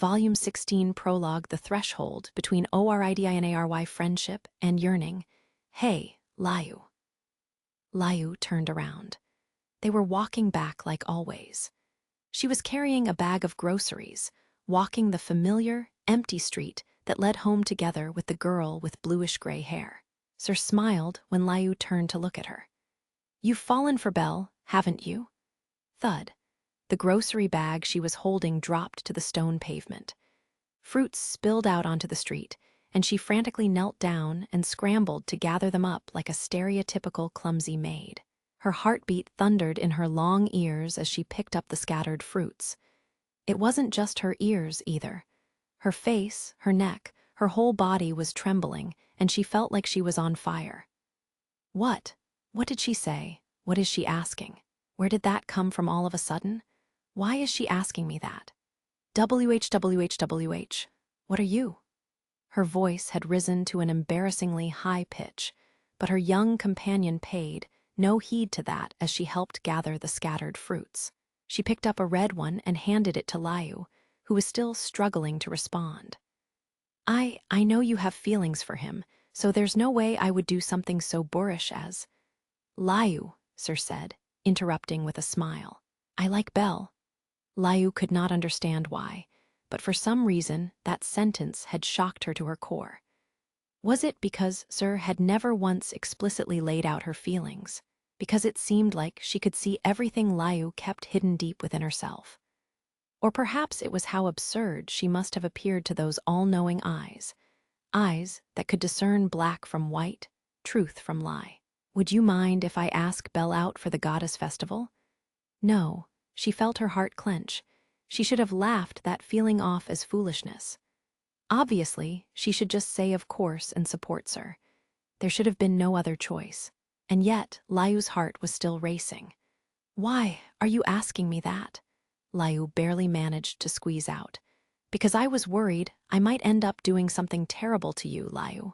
Volume 16, Prologue, The Threshold Between Oridinary Friendship and Yearning. Hey, Layu. Layu turned around. They were walking back like always. She was carrying a bag of groceries, walking the familiar, empty street that led home together with the girl with bluish-gray hair. Sir smiled when Layu turned to look at her. "You've fallen for Belle, haven't you?" Thud. The grocery bag she was holding dropped to the stone pavement. Fruits spilled out onto the street, and she frantically knelt down and scrambled to gather them up like a stereotypical clumsy maid. Her heartbeat thundered in her long ears as she picked up the scattered fruits. It wasn't just her ears, either. Her face, her neck, her whole body was trembling, and she felt like she was on fire. What? What did she say? What is she asking? Where did that come from all of a sudden? Why is she asking me that? WHWHWH, what are you? Her voice had risen to an embarrassingly high pitch, but her young companion paid no heed to that as she helped gather the scattered fruits. She picked up a red one and handed it to Layu, who was still struggling to respond. I know you have feelings for him, so there's no way I would do something so boorish as... Layu, Sir said, interrupting with a smile. I like Belle. Layu could not understand why, but for some reason that sentence had shocked her to her core. Was it because Sir had never once explicitly laid out her feelings? Because it seemed like she could see everything Layu kept hidden deep within herself? Or perhaps it was how absurd she must have appeared to those all-knowing eyes that could discern black from white, truth from lie. Would you mind if I ask Belle out for the goddess festival? No, she felt her heart clench. She should have laughed that feeling off as foolishness. Obviously, she should just say of course and support Sir. There should have been no other choice. And yet, Layu's heart was still racing. Why are you asking me that? Layu barely managed to squeeze out. Because I was worried I might end up doing something terrible to you, Layu.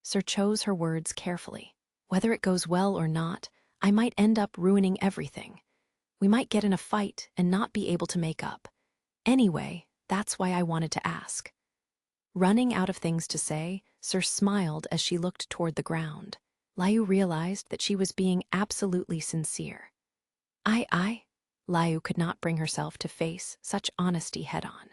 Sir chose her words carefully. Whether it goes well or not, I might end up ruining everything. We might get in a fight and not be able to make up. Anyway, that's why I wanted to ask. Running out of things to say, Sir smiled as she looked toward the ground. Layu realized that she was being absolutely sincere. Layu could not bring herself to face such honesty head-on.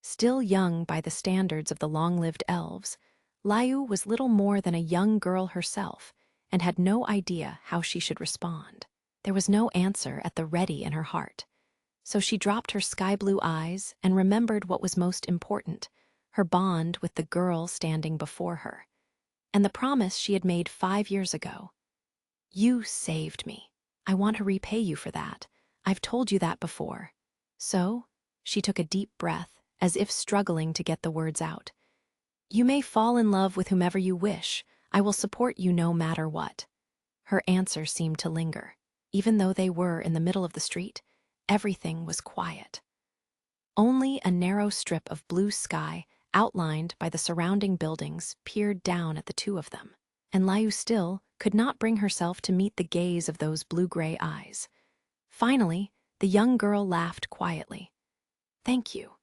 Still young by the standards of the long-lived elves, Layu was little more than a young girl herself and had no idea how she should respond. There was no answer at the ready in her heart. So she dropped her sky-blue eyes and remembered what was most important, her bond with the girl standing before her, and the promise she had made 5 years ago. You saved me. I want to repay you for that. I've told you that before. So, she took a deep breath, as if struggling to get the words out. You may fall in love with whomever you wish. I will support you no matter what. Her answer seemed to linger. Even though they were in the middle of the street, everything was quiet. Only a narrow strip of blue sky, outlined by the surrounding buildings, peered down at the two of them, and Layu still could not bring herself to meet the gaze of those blue-gray eyes. Finally, the young girl laughed quietly. Thank you.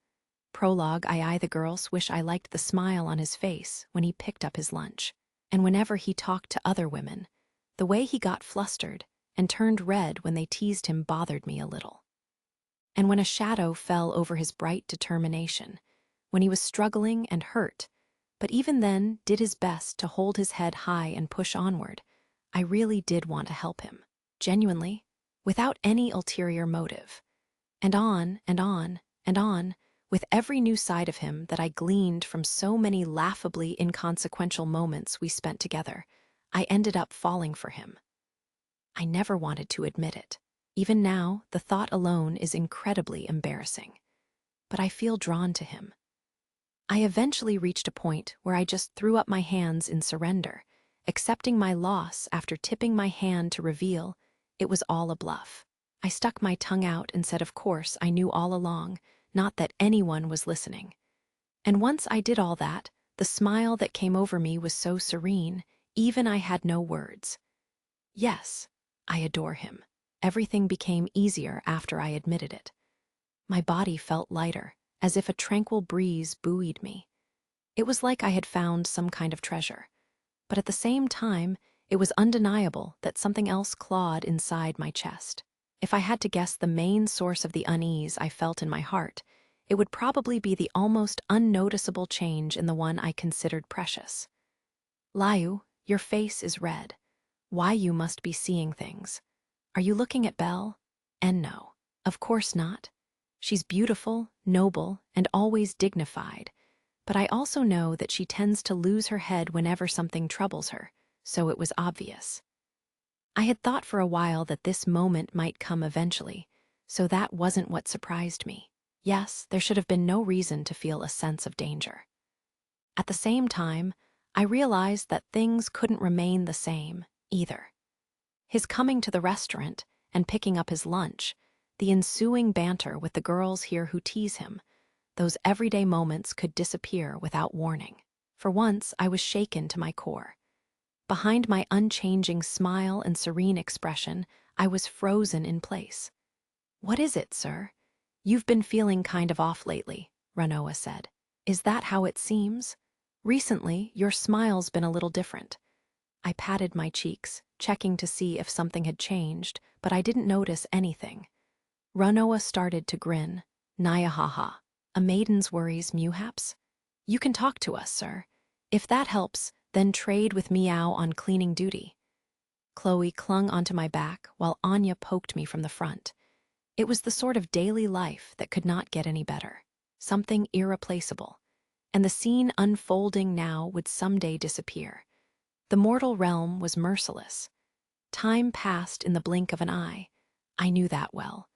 Prologue, I the girl wish I liked the smile on his face when he picked up his lunch, and whenever he talked to other women, the way he got flustered and turned red when they teased him bothered me a little. And when a shadow fell over his bright determination, when he was struggling and hurt, but even then did his best to hold his head high and push onward, I really did want to help him, genuinely, without any ulterior motive. And on and on and on, with every new side of him that I gleaned from so many laughably inconsequential moments we spent together, I ended up falling for him. I never wanted to admit it. Even now, the thought alone is incredibly embarrassing. But I feel drawn to him. I eventually reached a point where I just threw up my hands in surrender, accepting my loss after tipping my hand to reveal it was all a bluff. I stuck my tongue out and said, of course, I knew all along, not that anyone was listening. And once I did all that, the smile that came over me was so serene, even I had no words. Yes, I adore him. Everything became easier after I admitted it. My body felt lighter, as if a tranquil breeze buoyed me. It was like I had found some kind of treasure. But at the same time, it was undeniable that something else clawed inside my chest. If I had to guess the main source of the unease I felt in my heart, it would probably be the almost unnoticeable change in the one I considered precious. Layu, your face is red. Why you must be seeing things. Are you looking at Belle? And no, of course not. She's beautiful, noble, and always dignified. But I also know that she tends to lose her head whenever something troubles her, so it was obvious. I had thought for a while that this moment might come eventually, so that wasn't what surprised me. Yes, there should have been no reason to feel a sense of danger. At the same time, I realized that things couldn't remain the same, either. His coming to the restaurant and picking up his lunch, the ensuing banter with the girls here who tease him, those everyday moments could disappear without warning. For once, I was shaken to my core. Behind my unchanging smile and serene expression, I was frozen in place. "What is it, sir? You've been feeling kind of off lately," Ranoa said. "Is that how it seems? Recently, your smile's been a little different." I patted my cheeks, checking to see if something had changed, but I didn't notice anything. Ranoa started to grin. "Nyahaha. A maiden's worries, mewhaps? You can talk to us, sir. If that helps, then trade with Meow on cleaning duty." Chloe clung onto my back while Anya poked me from the front. It was the sort of daily life that could not get any better. Something irreplaceable. And the scene unfolding now would someday disappear. The mortal realm was merciless. Time passed in the blink of an eye. I knew that well.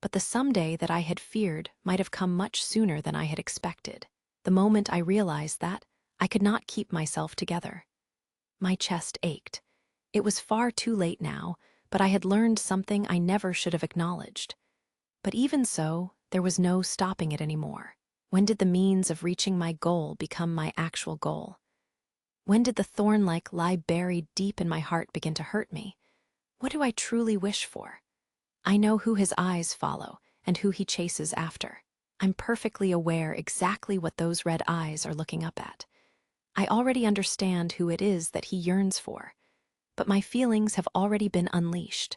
But the someday that I had feared might have come much sooner than I had expected. The moment I realized that, I could not keep myself together. My chest ached. It was far too late now, but I had learned something I never should have acknowledged. But even so, there was no stopping it anymore. When did the means of reaching my goal become my actual goal? When did the thorn-like lie buried deep in my heart begin to hurt me? What do I truly wish for? I know who his eyes follow and who he chases after. I'm perfectly aware exactly what those red eyes are looking up at. I already understand who it is that he yearns for, but my feelings have already been unleashed.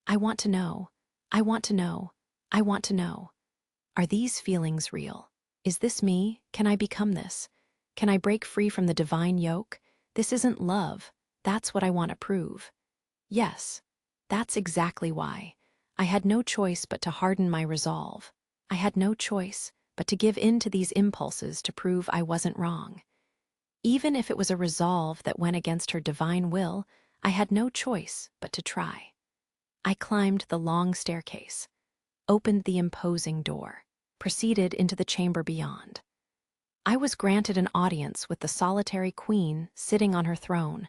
I want to know. I want to know. I want to know. Are these feelings real? Is this me? Can I become this? Can I break free from the divine yoke? This isn't love. That's what I want to prove. Yes, that's exactly why. I had no choice but to harden my resolve. I had no choice but to give in to these impulses to prove I wasn't wrong. Even if it was a resolve that went against her divine will, I had no choice but to try. I climbed the long staircase, opened the imposing door, proceeded into the chamber beyond. I was granted an audience with the solitary queen sitting on her throne,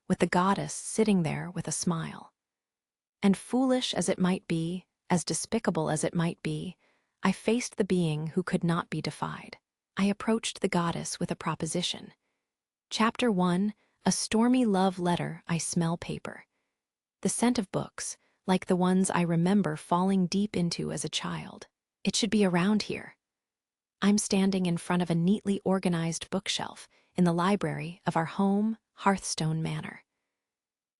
with the goddess sitting there with a smile. And foolish as it might be, as despicable as it might be, I faced the being who could not be defied. I approached the goddess with a proposition. Chapter 1, A Stormy Love Letter. I smell paper. The scent of books, like the ones I remember falling deep into as a child. It should be around here. I'm standing in front of a neatly organized bookshelf in the library of our home, Hearthstone Manor.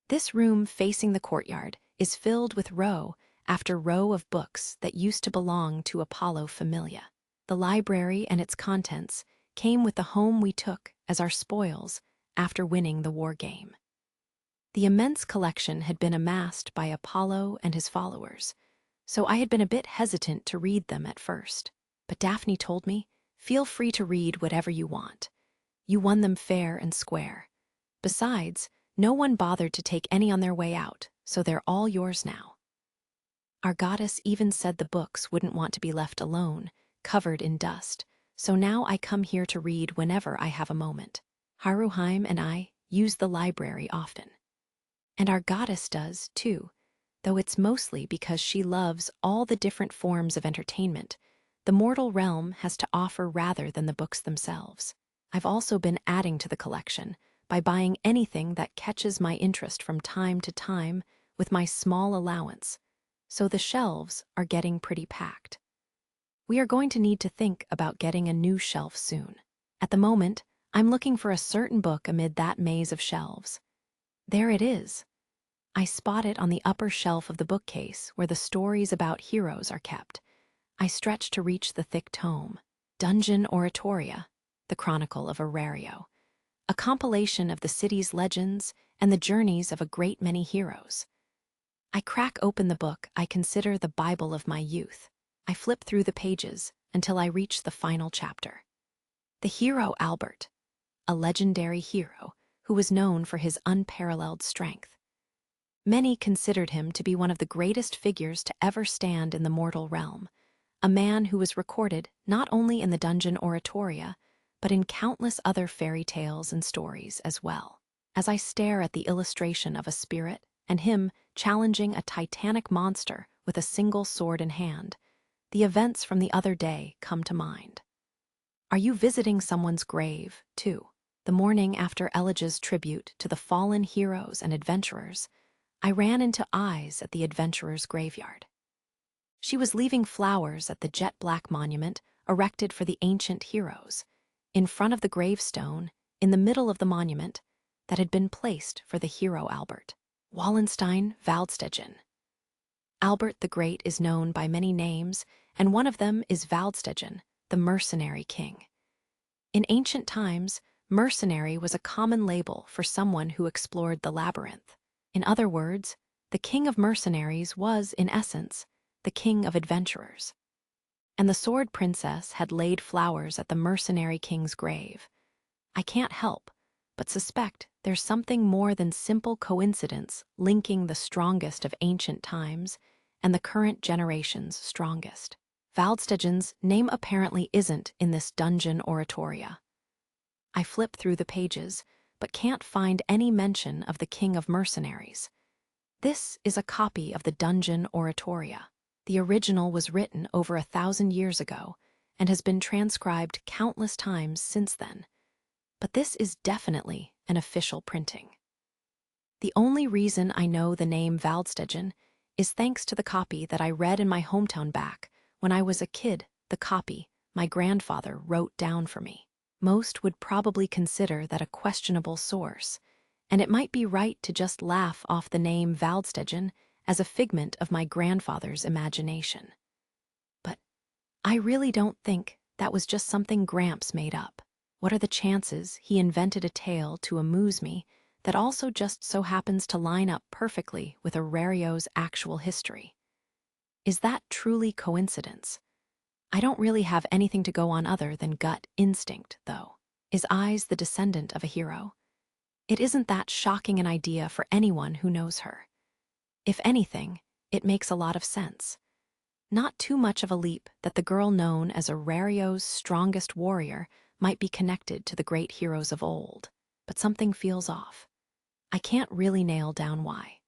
This room facing the courtyard is filled with row after row of books that used to belong to Apollo Familia. The library and its contents came with the home we took as our spoils after winning the war game. The immense collection had been amassed by Apollo and his followers, so I had been a bit hesitant to read them at first. But Daphne told me, feel free to read whatever you want. You won them fair and square. Besides, no one bothered to take any on their way out, so they're all yours now. Our goddess even said the books wouldn't want to be left alone, covered in dust, so now I come here to read whenever I have a moment. Haruheim and I use the library often. And our goddess does, too, though it's mostly because she loves all the different forms of entertainment the mortal realm has to offer rather than the books themselves. I've also been adding to the collection by buying anything that catches my interest from time to time with my small allowance, so the shelves are getting pretty packed. We are going to need to think about getting a new shelf soon. At the moment, I'm looking for a certain book amid that maze of shelves. There it is. I spot it on the upper shelf of the bookcase where the stories about heroes are kept. I stretch to reach the thick tome. Dungeon Oratoria, the Chronicle of Arario, a compilation of the city's legends and the journeys of a great many heroes. I crack open the book I consider the Bible of my youth. I flip through the pages until I reach the final chapter. The hero Albert, a legendary hero who was known for his unparalleled strength. Many considered him to be one of the greatest figures to ever stand in the mortal realm, a man who was recorded not only in the Dungeon Oratoria, but in countless other fairy tales and stories as well. As I stare at the illustration of a spirit and him challenging a titanic monster with a single sword in hand, the events from the other day come to mind. Are you visiting someone's grave, too? The morning after Elijah's tribute to the fallen heroes and adventurers, I ran into eyes at the adventurer's graveyard. She was leaving flowers at the jet-black monument erected for the ancient heroes, in front of the gravestone, in the middle of the monument, that had been placed for the hero Albert. Wallenstein Waldstegen. Albert the Great is known by many names, and one of them is Waldstegen, the mercenary king. In ancient times, mercenary was a common label for someone who explored the labyrinth. In other words, the king of mercenaries was, in essence, the king of adventurers. And the Sword Princess had laid flowers at the mercenary king's grave. I can't help but suspect there's something more than simple coincidence linking the strongest of ancient times and the current generation's strongest. Waldstegen's name apparently isn't in this Dungeon Oratoria. I flip through the pages, but can't find any mention of the King of Mercenaries. This is a copy of the Dungeon Oratoria. The original was written over 1,000 years ago and has been transcribed countless times since then. But this is definitely an official printing. The only reason I know the name Waldstegen is thanks to the copy that I read in my hometown back when I was a kid, the copy my grandfather wrote down for me. Most would probably consider that a questionable source, and it might be right to just laugh off the name Waldstegen as a figment of my grandfather's imagination. But I really don't think that was just something Gramps made up. What are the chances he invented a tale to amuse me that also just so happens to line up perfectly with Arario's actual history? Is that truly coincidence? I don't really have anything to go on other than gut instinct, though. Is Eyes the descendant of a hero? It isn't that shocking an idea for anyone who knows her. If anything, it makes a lot of sense. Not too much of a leap that the girl known as Arario's strongest warrior might be connected to the great heroes of old, but something feels off. I can't really nail down why.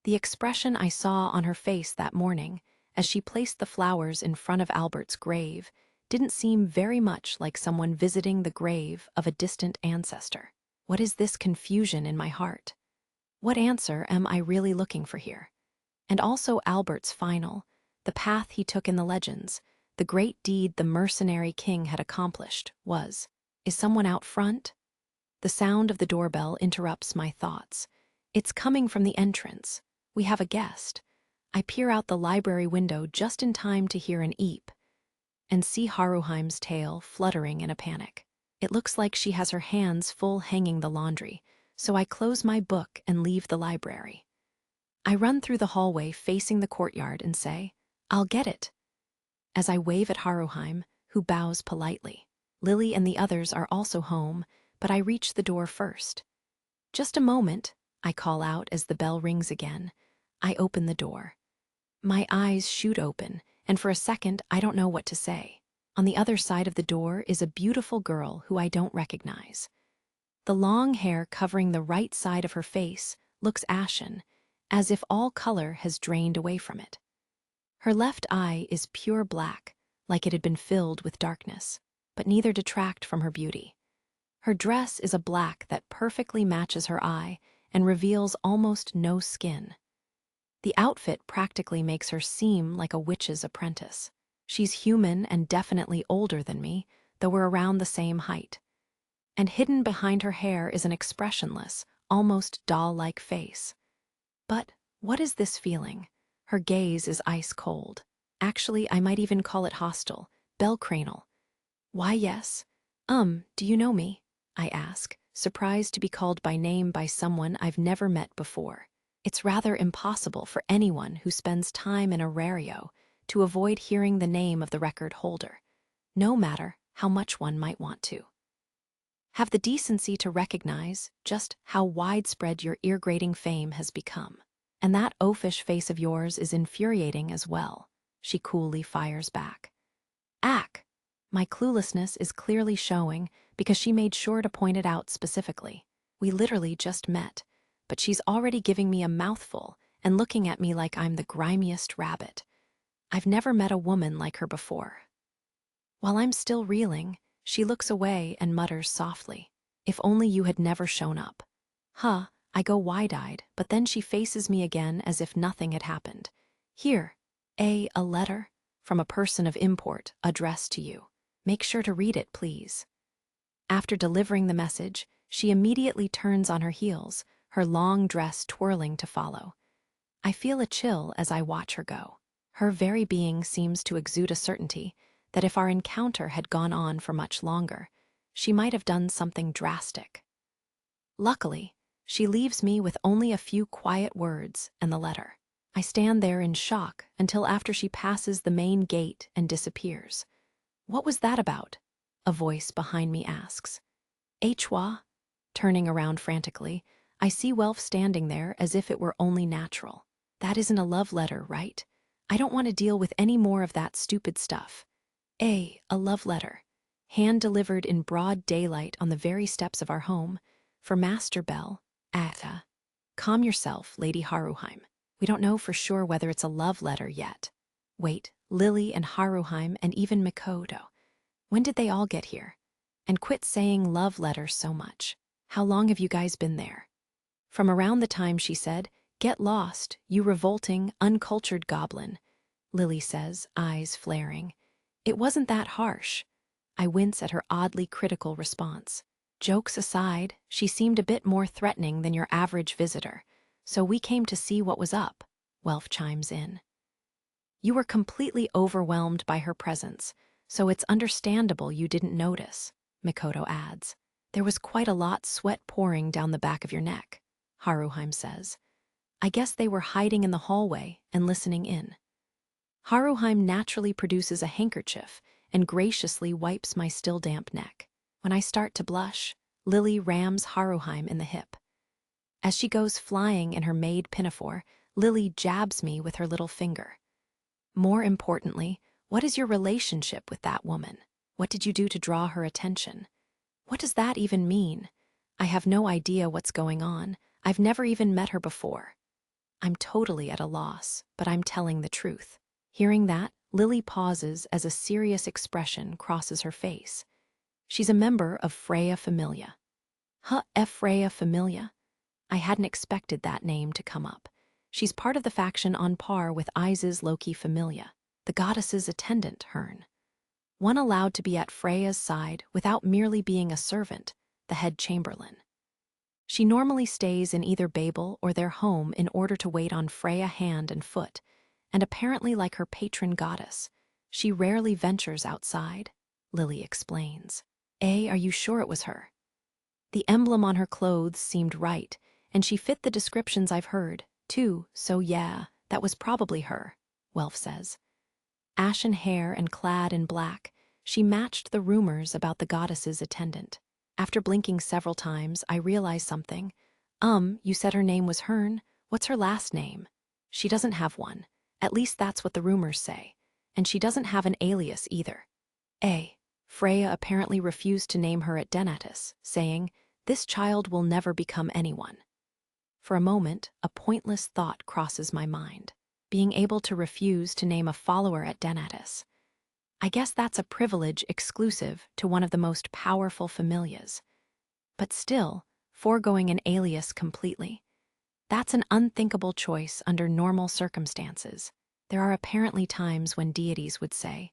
The expression I saw on her face that morning as she placed the flowers in front of Albert's grave didn't seem very much like someone visiting the grave of a distant ancestor. What is this confusion in my heart? What answer am I really looking for here? And also Albert's final, the path he took in the legends, the great deed the mercenary king had accomplished, was. Is someone out front? The sound of the doorbell interrupts my thoughts. It's coming from the entrance. We have a guest. I peer out the library window just in time to hear an eep and see Haruheim's tail fluttering in a panic. It looks like she has her hands full hanging the laundry, so I close my book and leave the library. I run through the hallway facing the courtyard and say, "I'll get it," as I wave at Haruheim, who bows politely. Lily and the others are also home, but I reach the door first. "Just a moment," I call out as the bell rings again. I open the door. My eyes shoot open, and for a second I don't know what to say. On the other side of the door is a beautiful girl who I don't recognize. The long hair covering the right side of her face looks ashen, as if all color has drained away from it. Her left eye is pure black, like it had been filled with darkness, but neither detract from her beauty. Her dress is a black that perfectly matches her eye and reveals almost no skin. The outfit practically makes her seem like a witch's apprentice. She's human and definitely older than me, though we're around the same height. And hidden behind her hair is an expressionless, almost doll-like face. But what is this feeling? Her gaze is ice cold. Actually, I might even call it hostile, bellcranal. Why, yes. Do you know me? I ask, surprised to be called by name by someone I've never met before. It's rather impossible for anyone who spends time in Aurario to avoid hearing the name of the record holder, no matter how much one might want to. Have the decency to recognize just how widespread your ear-grating fame has become. And that oafish face of yours is infuriating as well, she coolly fires back. Ack! My cluelessness is clearly showing because she made sure to point it out specifically. We literally just met, but she's already giving me a mouthful and looking at me like I'm the grimiest rabbit. I've never met a woman like her before. While I'm still reeling, she looks away and mutters softly, "If only you had never shown up." Huh, I go wide-eyed, but then she faces me again as if nothing had happened. Here, a letter from a person of import addressed to you. Make sure to read it, please. After delivering the message, she immediately turns on her heels, her long dress twirling to follow. I feel a chill as I watch her go. Her very being seems to exude a certainty that if our encounter had gone on for much longer, she might have done something drastic. Luckily, she leaves me with only a few quiet words and the letter. I stand there in shock until after she passes the main gate and disappears. What was that about? A voice behind me asks. Hwa? Turning around frantically, I see Welf standing there as if it were only natural. That isn't a love letter, right? I don't want to deal with any more of that stupid stuff. A love letter. Hand-delivered in broad daylight on the very steps of our home. For Master Bell. Atta. Calm yourself, Lady Haruheim. We don't know for sure whether it's a love letter yet. Wait, Lily and Haruheim and even Mikoto. When did they all get here? And quit saying love letter so much. How long have you guys been there? From around the time she said, "Get lost, you revolting, uncultured goblin," Lily says, eyes flaring. It wasn't that harsh. I wince at her oddly critical response. Jokes aside, she seemed a bit more threatening than your average visitor, so we came to see what was up, Welf chimes in. You were completely overwhelmed by her presence, so it's understandable you didn't notice, Mikoto adds. There was quite a lot sweat pouring down the back of your neck, Haruheim says. I guess they were hiding in the hallway and listening in. Haruheim naturally produces a handkerchief and graciously wipes my still damp neck. When I start to blush, Lily rams Haruheim in the hip. As she goes flying in her maid pinafore, Lily jabs me with her little finger. More importantly, what is your relationship with that woman? What did you do to draw her attention? What does that even mean? I have no idea what's going on. I've never even met her before. I'm totally at a loss, but I'm telling the truth. Hearing that, Lily pauses as a serious expression crosses her face. She's a member of Freya Familia. Freya Familia? I hadn't expected that name to come up. She's part of the faction on par with Isis Loki Familia, the goddess's attendant, Hern. One allowed to be at Freya's side without merely being a servant, the head chamberlain. She normally stays in either Babel or their home in order to wait on Freya hand and foot, and apparently like her patron goddess, she rarely ventures outside, Lily explains. Are you sure it was her? The emblem on her clothes seemed right, and she fit the descriptions I've heard, too, so yeah, that was probably her, Welf says. Ashen hair and clad in black, she matched the rumors about the goddess's attendant. After blinking several times, I realized something. You said her name was Hern. What's her last name? She doesn't have one. At least that's what the rumors say. And she doesn't have an alias either. Freya apparently refused to name her at Denatus, saying, "This child will never become anyone." For a moment, a pointless thought crosses my mind. Being able to refuse to name a follower at Denatus. I guess that's a privilege exclusive to one of the most powerful familias. But still, foregoing an alias completely. That's an unthinkable choice under normal circumstances. There are apparently times when deities would say,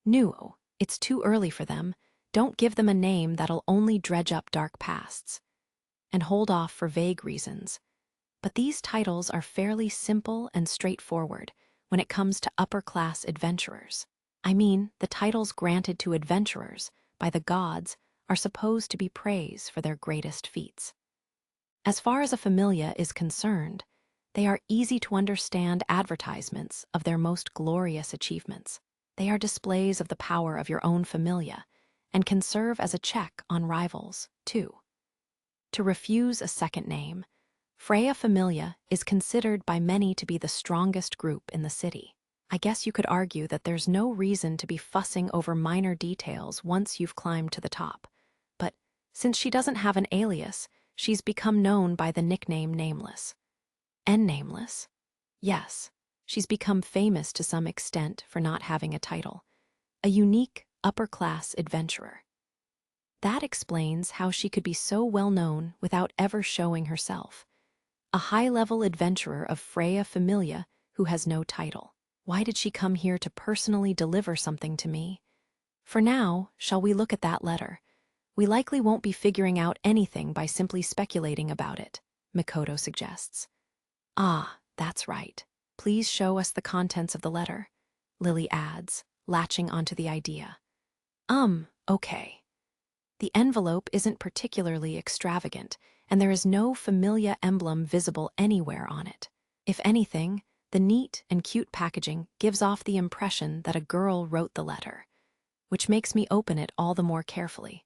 "No, it's too early for them. Don't give them a name that'll only dredge up dark pasts," and hold off for vague reasons. But these titles are fairly simple and straightforward when it comes to upper-class adventurers. I mean, the titles granted to adventurers by the gods are supposed to be praise for their greatest feats. As far as a familia is concerned, they are easy-to-understand advertisements of their most glorious achievements. They are displays of the power of your own familia and can serve as a check on rivals, too. To refuse a second name, Freya Familia is considered by many to be the strongest group in the city. I guess you could argue that there's no reason to be fussing over minor details once you've climbed to the top. But since she doesn't have an alias, she's become known by the nickname Nameless. And Nameless? Yes, she's become famous to some extent for not having a title. A unique, upper-class adventurer. That explains how she could be so well known without ever showing herself. A high-level adventurer of Freya Familia who has no title. Why did she come here to personally deliver something to me? For now, shall we look at that letter? We likely won't be figuring out anything by simply speculating about it, Mikoto suggests. Ah, that's right. Please show us the contents of the letter, Lily adds, latching onto the idea. Okay. The envelope isn't particularly extravagant, and there is no familia emblem visible anywhere on it. If anything, the neat and cute packaging gives off the impression that a girl wrote the letter, which makes me open it all the more carefully.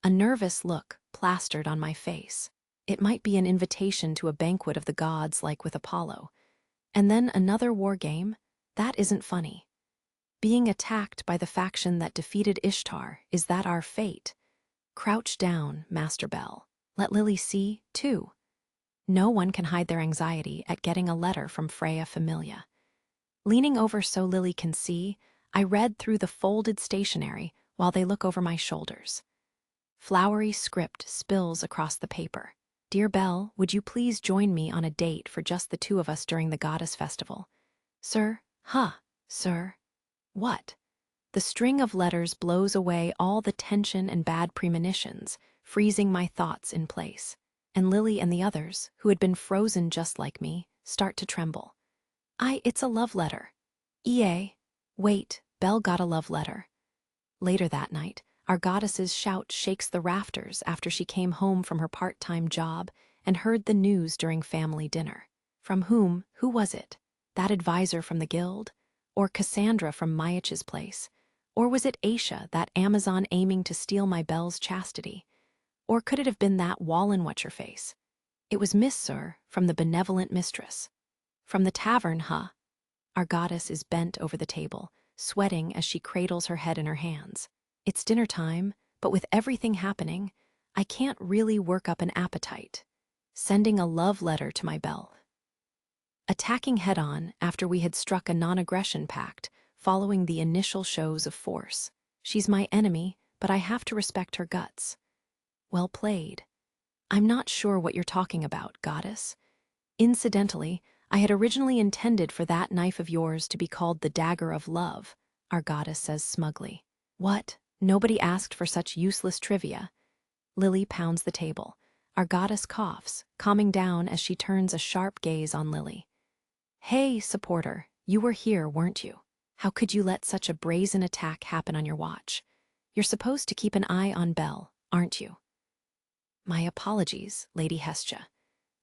A nervous look plastered on my face. It might be an invitation to a banquet of the gods like with Apollo. And then another war game? That isn't funny. Being attacked by the faction that defeated Ishtar, is that our fate? Crouch down, Master Bell. Let Lily see, too. No one can hide their anxiety at getting a letter from Freya Familia. Leaning over so Lily can see, I read through the folded stationery while they look over my shoulders. Flowery script spills across the paper. Dear Belle, would you please join me on a date for just the two of us during the Goddess Festival? Sir? Sir? What? The string of letters blows away all the tension and bad premonitions, freezing my thoughts in place. And Lily and the others, who had been frozen just like me, start to tremble. It's a love letter. Wait, Belle got a love letter. Later that night, our goddess's shout shakes the rafters after she came home from her part-time job and heard the news during family dinner. From whom? Who was it? That advisor from the guild? Or Cassandra from Mayach's place? Or was it Aisha, that Amazon aiming to steal my Belle's chastity? Or could it have been that Wallen-what's-her-face? It was Miss Sir, from the benevolent mistress. From the tavern, Our goddess is bent over the table, sweating as she cradles her head in her hands. It's dinner time, but with everything happening, I can't really work up an appetite. Sending a love letter to my Belle. Attacking head-on after we had struck a non-aggression pact, following the initial shows of force. She's my enemy, but I have to respect her guts. Well played. I'm not sure what you're talking about, goddess. Incidentally, I had originally intended for that knife of yours to be called the dagger of love, our goddess says smugly. What? Nobody asked for such useless trivia. Lily pounds the table. Our goddess coughs, calming down as she turns a sharp gaze on Lily. Hey, supporter, you were here, weren't you? How could you let such a brazen attack happen on your watch? You're supposed to keep an eye on Belle, aren't you? My apologies, Lady Hestia.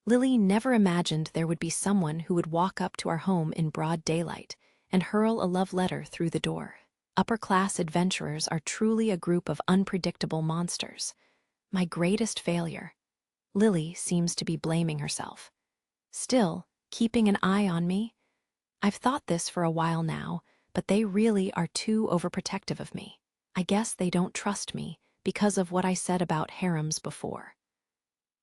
Lily never imagined there would be someone who would walk up to our home in broad daylight and hurl a love letter through the door. Upper-class adventurers are truly a group of unpredictable monsters. My greatest failure. Lily seems to be blaming herself. Still, keeping an eye on me? I've thought this for a while now, but they really are too overprotective of me. I guess they don't trust me because of what I said about harems before.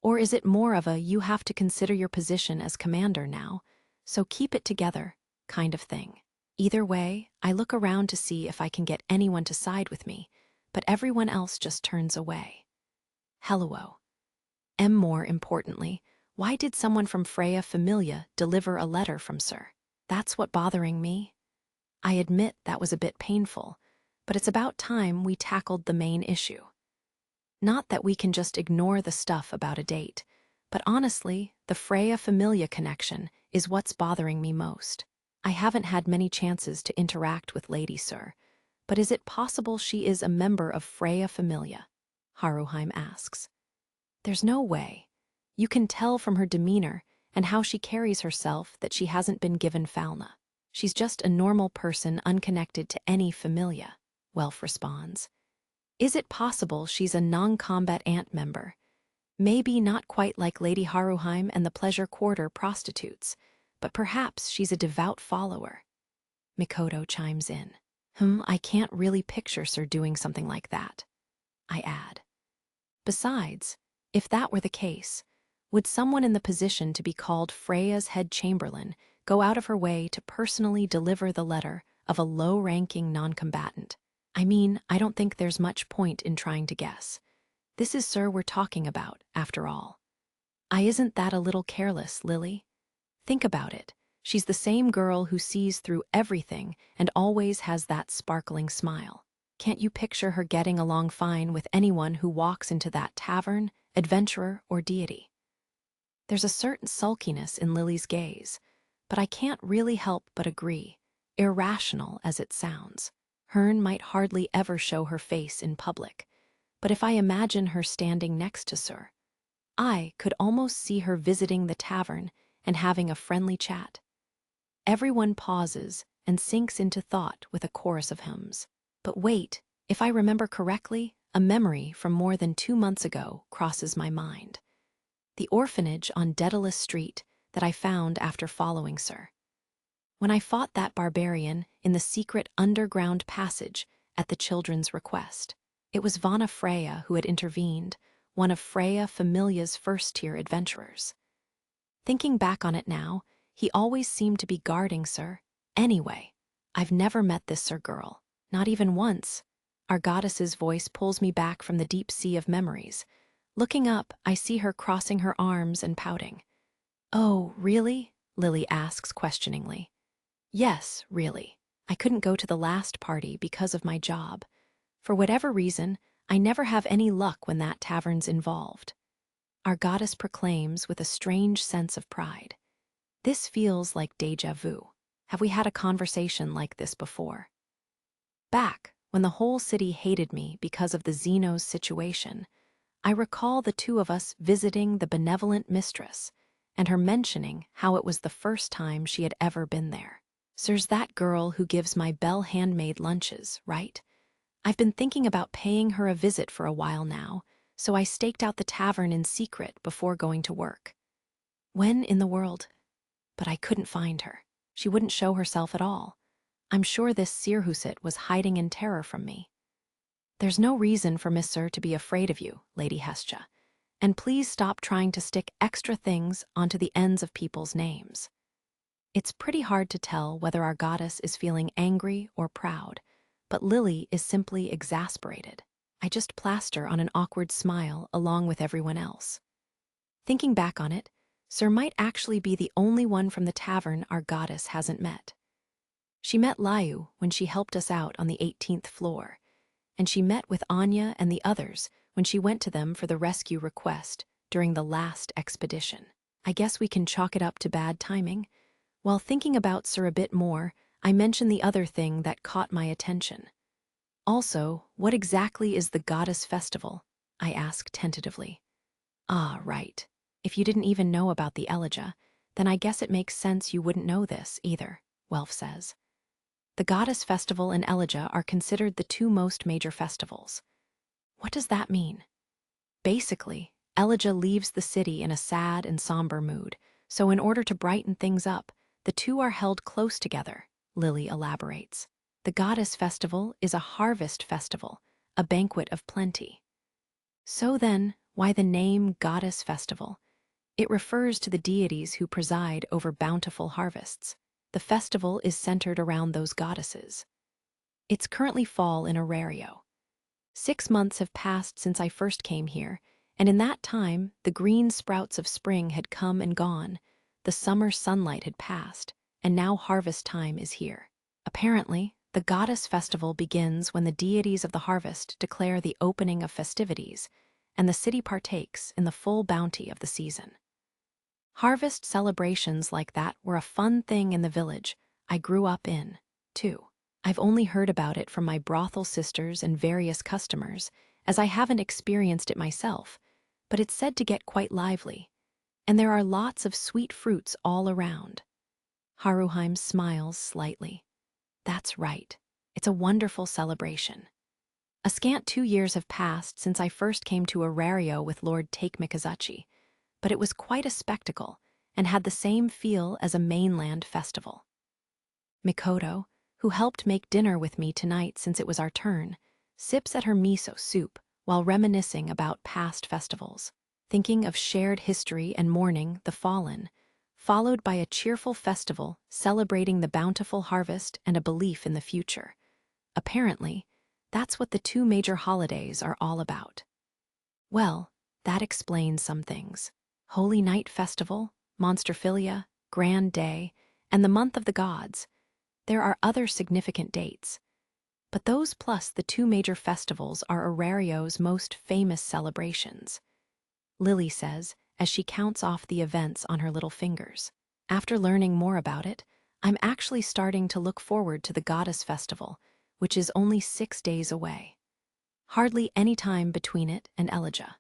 Or is it more of a you have to consider your position as commander now, so keep it together kind of thing? Either way, I look around to see if I can get anyone to side with me, but everyone else just turns away. Hello. More importantly, why did someone from Freya Familia deliver a letter from Sir? That's what bothering me. I admit that was a bit painful, but it's about time we tackled the main issue. Not that we can just ignore the stuff about a date, but honestly, the Freya Familia connection is what's bothering me most. I haven't had many chances to interact with Lady Sir, but is it possible she is a member of Freya Familia? Haruheim asks. There's no way. You can tell from her demeanor and how she carries herself that she hasn't been given Falna. She's just a normal person unconnected to any Familia, Welf responds. Is it possible she's a non-combat ant member? Maybe not quite like Lady Haruheim and the Pleasure Quarter prostitutes, but perhaps she's a devout follower. Mikoto chimes in. I can't really picture Sir doing something like that. I add. Besides, if that were the case, would someone in the position to be called Freya's head chamberlain go out of her way to personally deliver the letter of a low-ranking non-combatant? I mean, I don't think there's much point in trying to guess. This is Sir we're talking about, after all. Isn't that a little careless, Lily? Think about it. She's the same girl who sees through everything and always has that sparkling smile. Can't you picture her getting along fine with anyone who walks into that tavern, adventurer, or deity? There's a certain sulkiness in Lily's gaze, but I can't really help but agree, irrational as it sounds. Hearn might hardly ever show her face in public, but if I imagine her standing next to Sir, I could almost see her visiting the tavern and having a friendly chat. Everyone pauses and sinks into thought with a chorus of hymns. But wait, if I remember correctly, a memory from more than 2 months ago crosses my mind. The orphanage on Daedalus Street that I found after following Sir. When I fought that barbarian in the secret underground passage at the children's request, it was Vana Freya who had intervened, one of Freya Familia's first-tier adventurers. Thinking back on it now, he always seemed to be guarding Sir. Anyway, I've never met this Sir girl, not even once. Our goddess's voice pulls me back from the deep sea of memories. Looking up, I see her crossing her arms and pouting. Oh, really? Lily asks questioningly. Yes, really. I couldn't go to the last party because of my job. For whatever reason, I never have any luck when that tavern's involved. Our goddess proclaims with a strange sense of pride. This feels like déjà vu. Have we had a conversation like this before? Back, when the whole city hated me because of the Xenos situation, I recall the two of us visiting the benevolent mistress, and her mentioning how it was the first time she had ever been there. Sir's that girl who gives my Belle handmade lunches, right? I've been thinking about paying her a visit for a while now, so I staked out the tavern in secret before going to work. When in the world? But I couldn't find her. She wouldn't show herself at all. I'm sure this Sirhuset was hiding in terror from me. There's no reason for Miss Sir to be afraid of you, Lady Hestia, and please stop trying to stick extra things onto the ends of people's names. It's pretty hard to tell whether our goddess is feeling angry or proud, but Lily is simply exasperated. I just plaster on an awkward smile along with everyone else. Thinking back on it, Sir might actually be the only one from the tavern our goddess hasn't met. She met Layu when she helped us out on the 18th floor, and she met with Anya and the others when she went to them for the rescue request during the last expedition. I guess we can chalk it up to bad timing. While thinking about Sir a bit more, I mention the other thing that caught my attention. Also, what exactly is the Goddess Festival? I ask tentatively. Ah, right. If you didn't even know about the Elegia, then I guess it makes sense you wouldn't know this either, Welf says. The Goddess Festival and Elegia are considered the two most major festivals. What does that mean? Basically, Elegia leaves the city in a sad and somber mood, so in order to brighten things up, the two are held close together, Lily elaborates. The Goddess Festival is a harvest festival, a banquet of plenty. So then, why the name Goddess Festival? It refers to the deities who preside over bountiful harvests. The festival is centered around those goddesses. It's currently fall in Arario. 6 months have passed since I first came here, and in that time, the green sprouts of spring had come and gone, the summer sunlight had passed, and now harvest time is here. Apparently, the goddess festival begins when the deities of the harvest declare the opening of festivities, and the city partakes in the full bounty of the season. Harvest celebrations like that were a fun thing in the village I grew up in, too. I've only heard about it from my brothel sisters and various customers, as I haven't experienced it myself, but it's said to get quite lively, and there are lots of sweet fruits all around. Haruheim smiles slightly. That's right. It's a wonderful celebration. A scant 2 years have passed since I first came to Arario with Lord Take Mikazuchi, but it was quite a spectacle and had the same feel as a mainland festival. Mikoto, who helped make dinner with me tonight since it was our turn, sips at her miso soup while reminiscing about past festivals, thinking of shared history and mourning the fallen, followed by a cheerful festival celebrating the bountiful harvest and a belief in the future. Apparently, that's what the two major holidays are all about. Well, that explains some things. Holy Night Festival, Monsterphilia, Grand Day, and the Month of the Gods. There are other significant dates, but those plus the two major festivals are Arario's most famous celebrations, Lily says as she counts off the events on her little fingers. After learning more about it, I'm actually starting to look forward to the Goddess Festival, which is only 6 days away. Hardly any time between it and Elijah.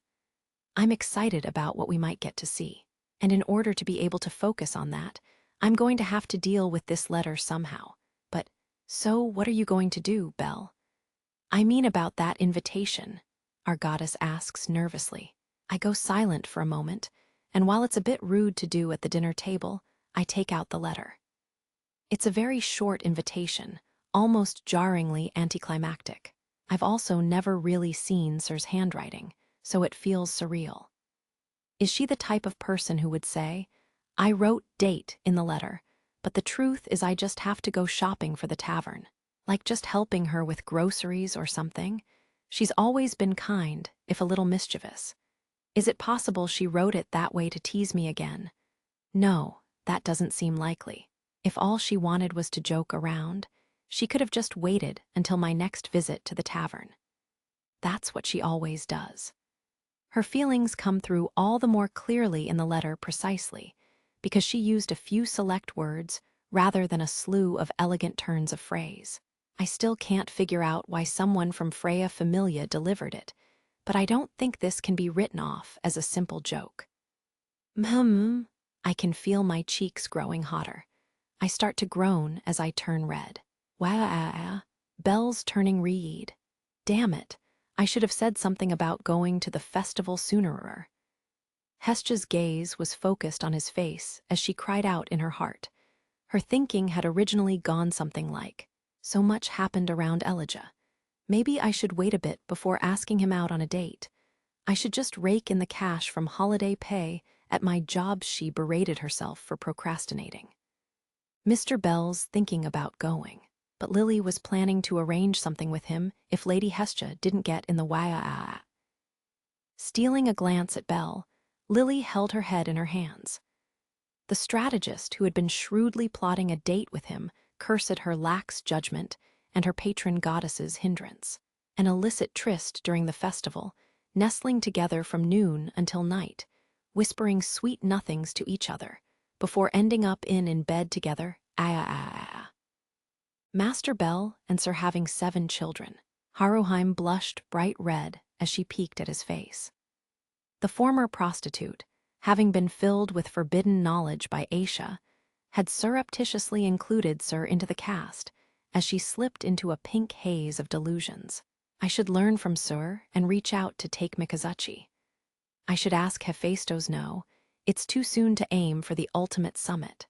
I'm excited about what we might get to see, and in order to be able to focus on that, I'm going to have to deal with this letter somehow. But, so what are you going to do, Belle? I mean about that invitation, our goddess asks nervously. I go silent for a moment, and while it's a bit rude to do at the dinner table, I take out the letter. It's a very short invitation, almost jarringly anticlimactic. I've also never really seen Sir's handwriting, so it feels surreal. Is she the type of person who would say, I wrote date in the letter, but the truth is I just have to go shopping for the tavern, like just helping her with groceries or something? She's always been kind, if a little mischievous. Is it possible she wrote it that way to tease me again? No, that doesn't seem likely. If all she wanted was to joke around, she could have just waited until my next visit to the tavern. That's what she always does. Her feelings come through all the more clearly in the letter precisely, because she used a few select words rather than a slew of elegant turns of phrase. I still can't figure out why someone from Freya Familia delivered it, but I don't think this can be written off as a simple joke. I can feel my cheeks growing hotter. I start to groan as I turn red. Wah, Belle's turning reed. Damn it, I should have said something about going to the festival sooner. Hestja's gaze was focused on his face as she cried out in her heart. Her thinking had originally gone something like, so much happened around Elijah. Maybe I should wait a bit before asking him out on a date. I should just rake in the cash from holiday pay at my job. She berated herself for procrastinating. Mr. Bell's thinking about going, but Lily was planning to arrange something with him if Lady Hestja didn't get in the way. Stealing a glance at Belle, Lily held her head in her hands. The strategist who had been shrewdly plotting a date with him cursed her lax judgment and her patron goddess's hindrance. An illicit tryst during the festival, nestling together from noon until night, whispering sweet nothings to each other, before ending up in bed together. Master Bell and Sir having 7 children. Haruheim blushed bright red as she peeked at his face. The former prostitute, having been filled with forbidden knowledge by Aisha, had surreptitiously included Sir into the cast as she slipped into a pink haze of delusions. I should learn from Sir and reach out to Take Mikazuchi. I should ask Hephaestos no. It's too soon to aim for the ultimate summit.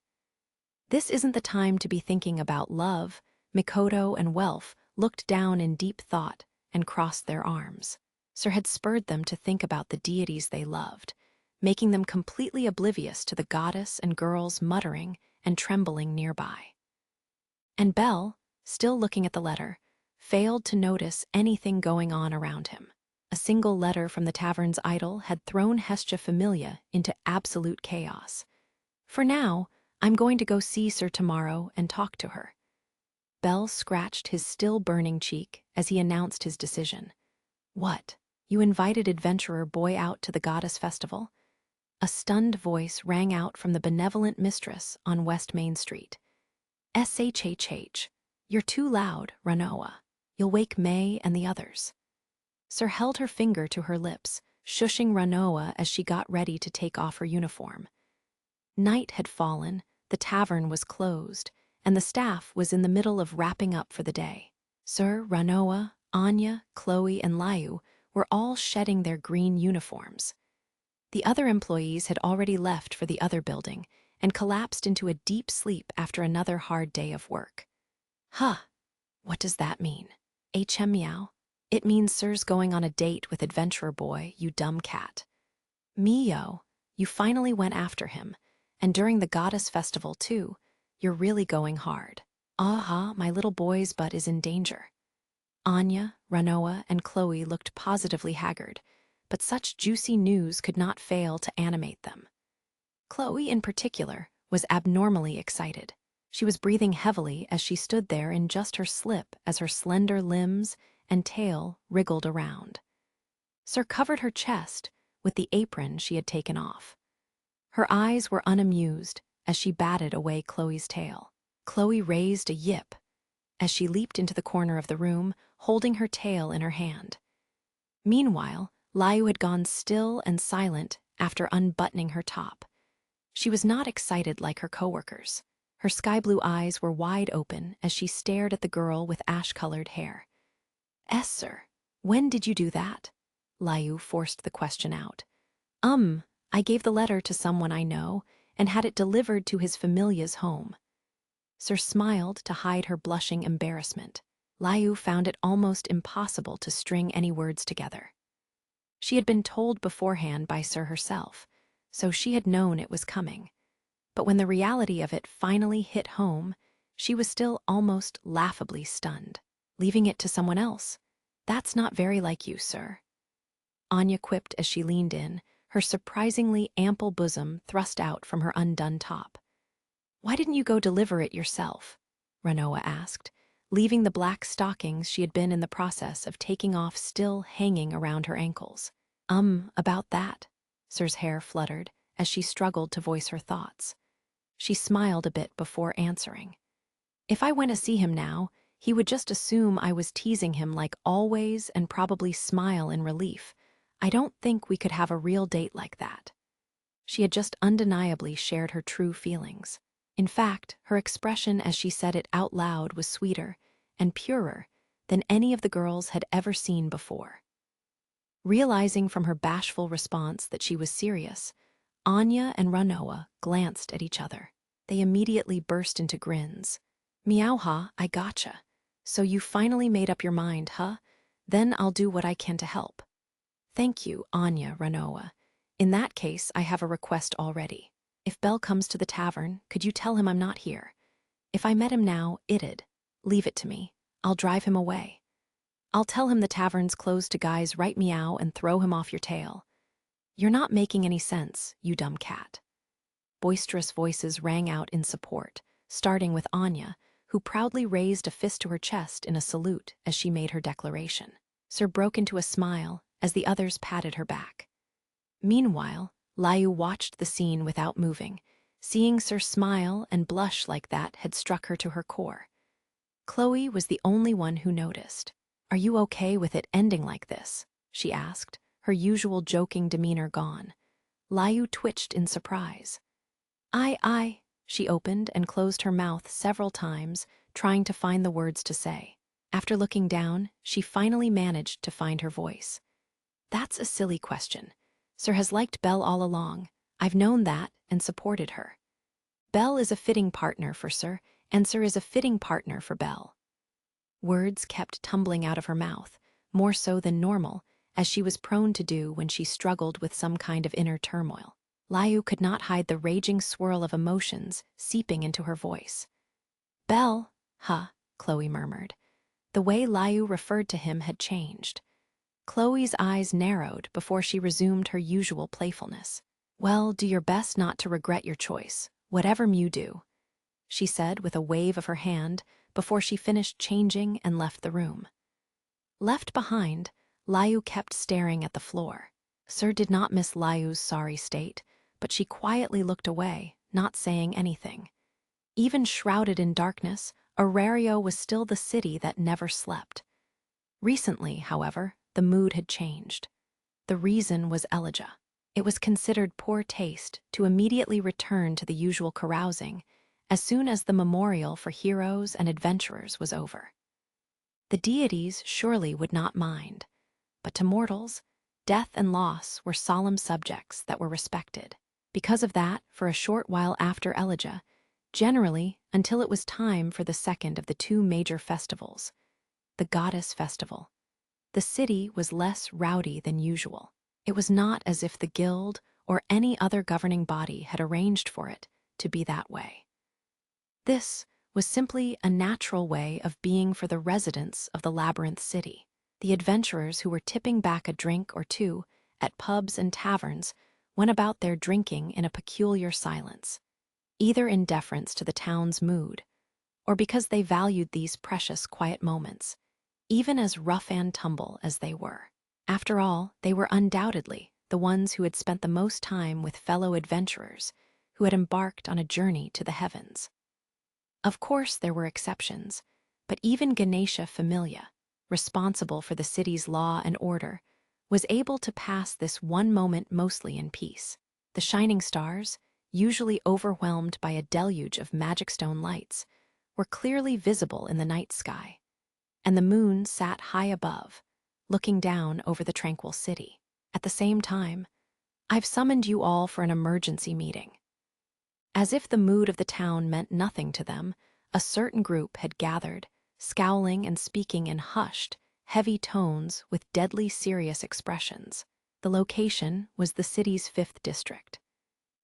This isn't the time to be thinking about love. Mikoto and Welf looked down in deep thought and crossed their arms. Sir had spurred them to think about the deities they loved, making them completely oblivious to the goddess and girls muttering and trembling nearby. And Belle, still looking at the letter, failed to notice anything going on around him. A single letter from the tavern's idol had thrown Hestja Familia into absolute chaos. For now, I'm going to go see Sir tomorrow and talk to her. Bell scratched his still-burning cheek as he announced his decision. What? You invited adventurer boy out to the goddess festival? A stunned voice rang out from the benevolent mistress on West Main Street. SHHH. You're too loud, Ranoa. You'll wake May and the others. Sir held her finger to her lips, shushing Ranoa as she got ready to take off her uniform. Night had fallen, the tavern was closed, and the staff was in the middle of wrapping up for the day. Sir, Ranoa, Anya, Chloe, and Layu were all shedding their green uniforms. The other employees had already left for the other building and collapsed into a deep sleep after another hard day of work. Huh, what does that mean? HM meow? It means Sir's going on a date with adventurer boy, you dumb cat. Mio, you finally went after him, and during the goddess festival too. You're really going hard. Aha, my little boy's butt is in danger. Anya, Ranoa, and Chloe looked positively haggard, but such juicy news could not fail to animate them. Chloe, in particular, was abnormally excited. She was breathing heavily as she stood there in just her slip as her slender limbs and tail wriggled around. Sir covered her chest with the apron she had taken off. Her eyes were unamused as she batted away Chloe's tail. Chloe raised a yip as she leaped into the corner of the room, holding her tail in her hand. Meanwhile, Layu had gone still and silent after unbuttoning her top. She was not excited like her coworkers. Her sky-blue eyes were wide open as she stared at the girl with ash-colored hair. Sir, when did you do that? Layu forced the question out. I gave the letter to someone I know and had it delivered to his familia's home. Sir smiled to hide her blushing embarrassment. Layu found it almost impossible to string any words together. She had been told beforehand by Sir herself, so she had known it was coming. But when the reality of it finally hit home, she was still almost laughably stunned. Leaving it to someone else? That's not very like you, Sir. Anya quipped as she leaned in, her surprisingly ample bosom thrust out from her undone top. Why didn't you go deliver it yourself? Ranoa asked, leaving the black stockings she had been in the process of taking off still hanging around her ankles. About that. Sir's hair fluttered as she struggled to voice her thoughts. She smiled a bit before answering. If I went to see him now, he would just assume I was teasing him like always and probably smile in relief. I don't think we could have a real date like that. She had just undeniably shared her true feelings. In fact, her expression as she said it out loud was sweeter and purer than any of the girls had ever seen before. Realizing from her bashful response that she was serious, Anya and Ranoa glanced at each other. They immediately burst into grins. Meowha, I gotcha. So you finally made up your mind, huh? Then I'll do what I can to help. Thank you, Anya, Ranoa. In that case, I have a request already. If Bell comes to the tavern, could you tell him I'm not here? If I met him now, it'd. Leave it to me. I'll drive him away. I'll tell him the tavern's closed to guys right meow and throw him off your tail. You're not making any sense, you dumb cat. Boisterous voices rang out in support, starting with Anya, who proudly raised a fist to her chest in a salute as she made her declaration. Sir broke into a smile as the others patted her back. Meanwhile, Layu watched the scene without moving. Seeing Sir smile and blush like that had struck her to her core. Chloe was the only one who noticed. Are you okay with it ending like this? She asked, her usual joking demeanor gone. Layu twitched in surprise. I, she opened and closed her mouth several times, trying to find the words to say. After looking down, she finally managed to find her voice. That's a silly question. Sir has liked Belle all along. I've known that and supported her. Belle is a fitting partner for Sir, and Sir is a fitting partner for Belle. Words kept tumbling out of her mouth, more so than normal, as she was prone to do when she struggled with some kind of inner turmoil. Layu could not hide the raging swirl of emotions seeping into her voice. Belle, Chloe murmured. The way Layu referred to him had changed. Chloe's eyes narrowed before she resumed her usual playfulness. Well, do your best not to regret your choice, whatever you do, she said with a wave of her hand before she finished changing and left the room. Left behind, Layu kept staring at the floor. Sir did not miss Layu's sorry state, but she quietly looked away, not saying anything. Even shrouded in darkness, Arario was still the city that never slept. Recently, however, the mood had changed. The reason was Elijah. It was considered poor taste to immediately return to the usual carousing as soon as the memorial for heroes and adventurers was over. The deities surely would not mind, but to mortals, death and loss were solemn subjects that were respected. Because of that, for a short while after Elijah, generally until it was time for the second of the two major festivals, the Goddess Festival, the city was less rowdy than usual. It was not as if the guild or any other governing body had arranged for it to be that way. This was simply a natural way of being for the residents of the labyrinth city. The adventurers who were tipping back a drink or two at pubs and taverns went about their drinking in a peculiar silence, either in deference to the town's mood or because they valued these precious quiet moments, even as rough and tumble as they were. After all, they were undoubtedly the ones who had spent the most time with fellow adventurers who had embarked on a journey to the heavens. Of course, there were exceptions, but even Ganesha Familia, responsible for the city's law and order, was able to pass this one moment mostly in peace. The shining stars, usually overwhelmed by a deluge of magic stone lights, were clearly visible in the night sky, and the moon sat high above, looking down over the tranquil city. At the same time, I've summoned you all for an emergency meeting. As if the mood of the town meant nothing to them, a certain group had gathered, scowling and speaking in hushed, heavy tones with deadly serious expressions. The location was the city's 5th district.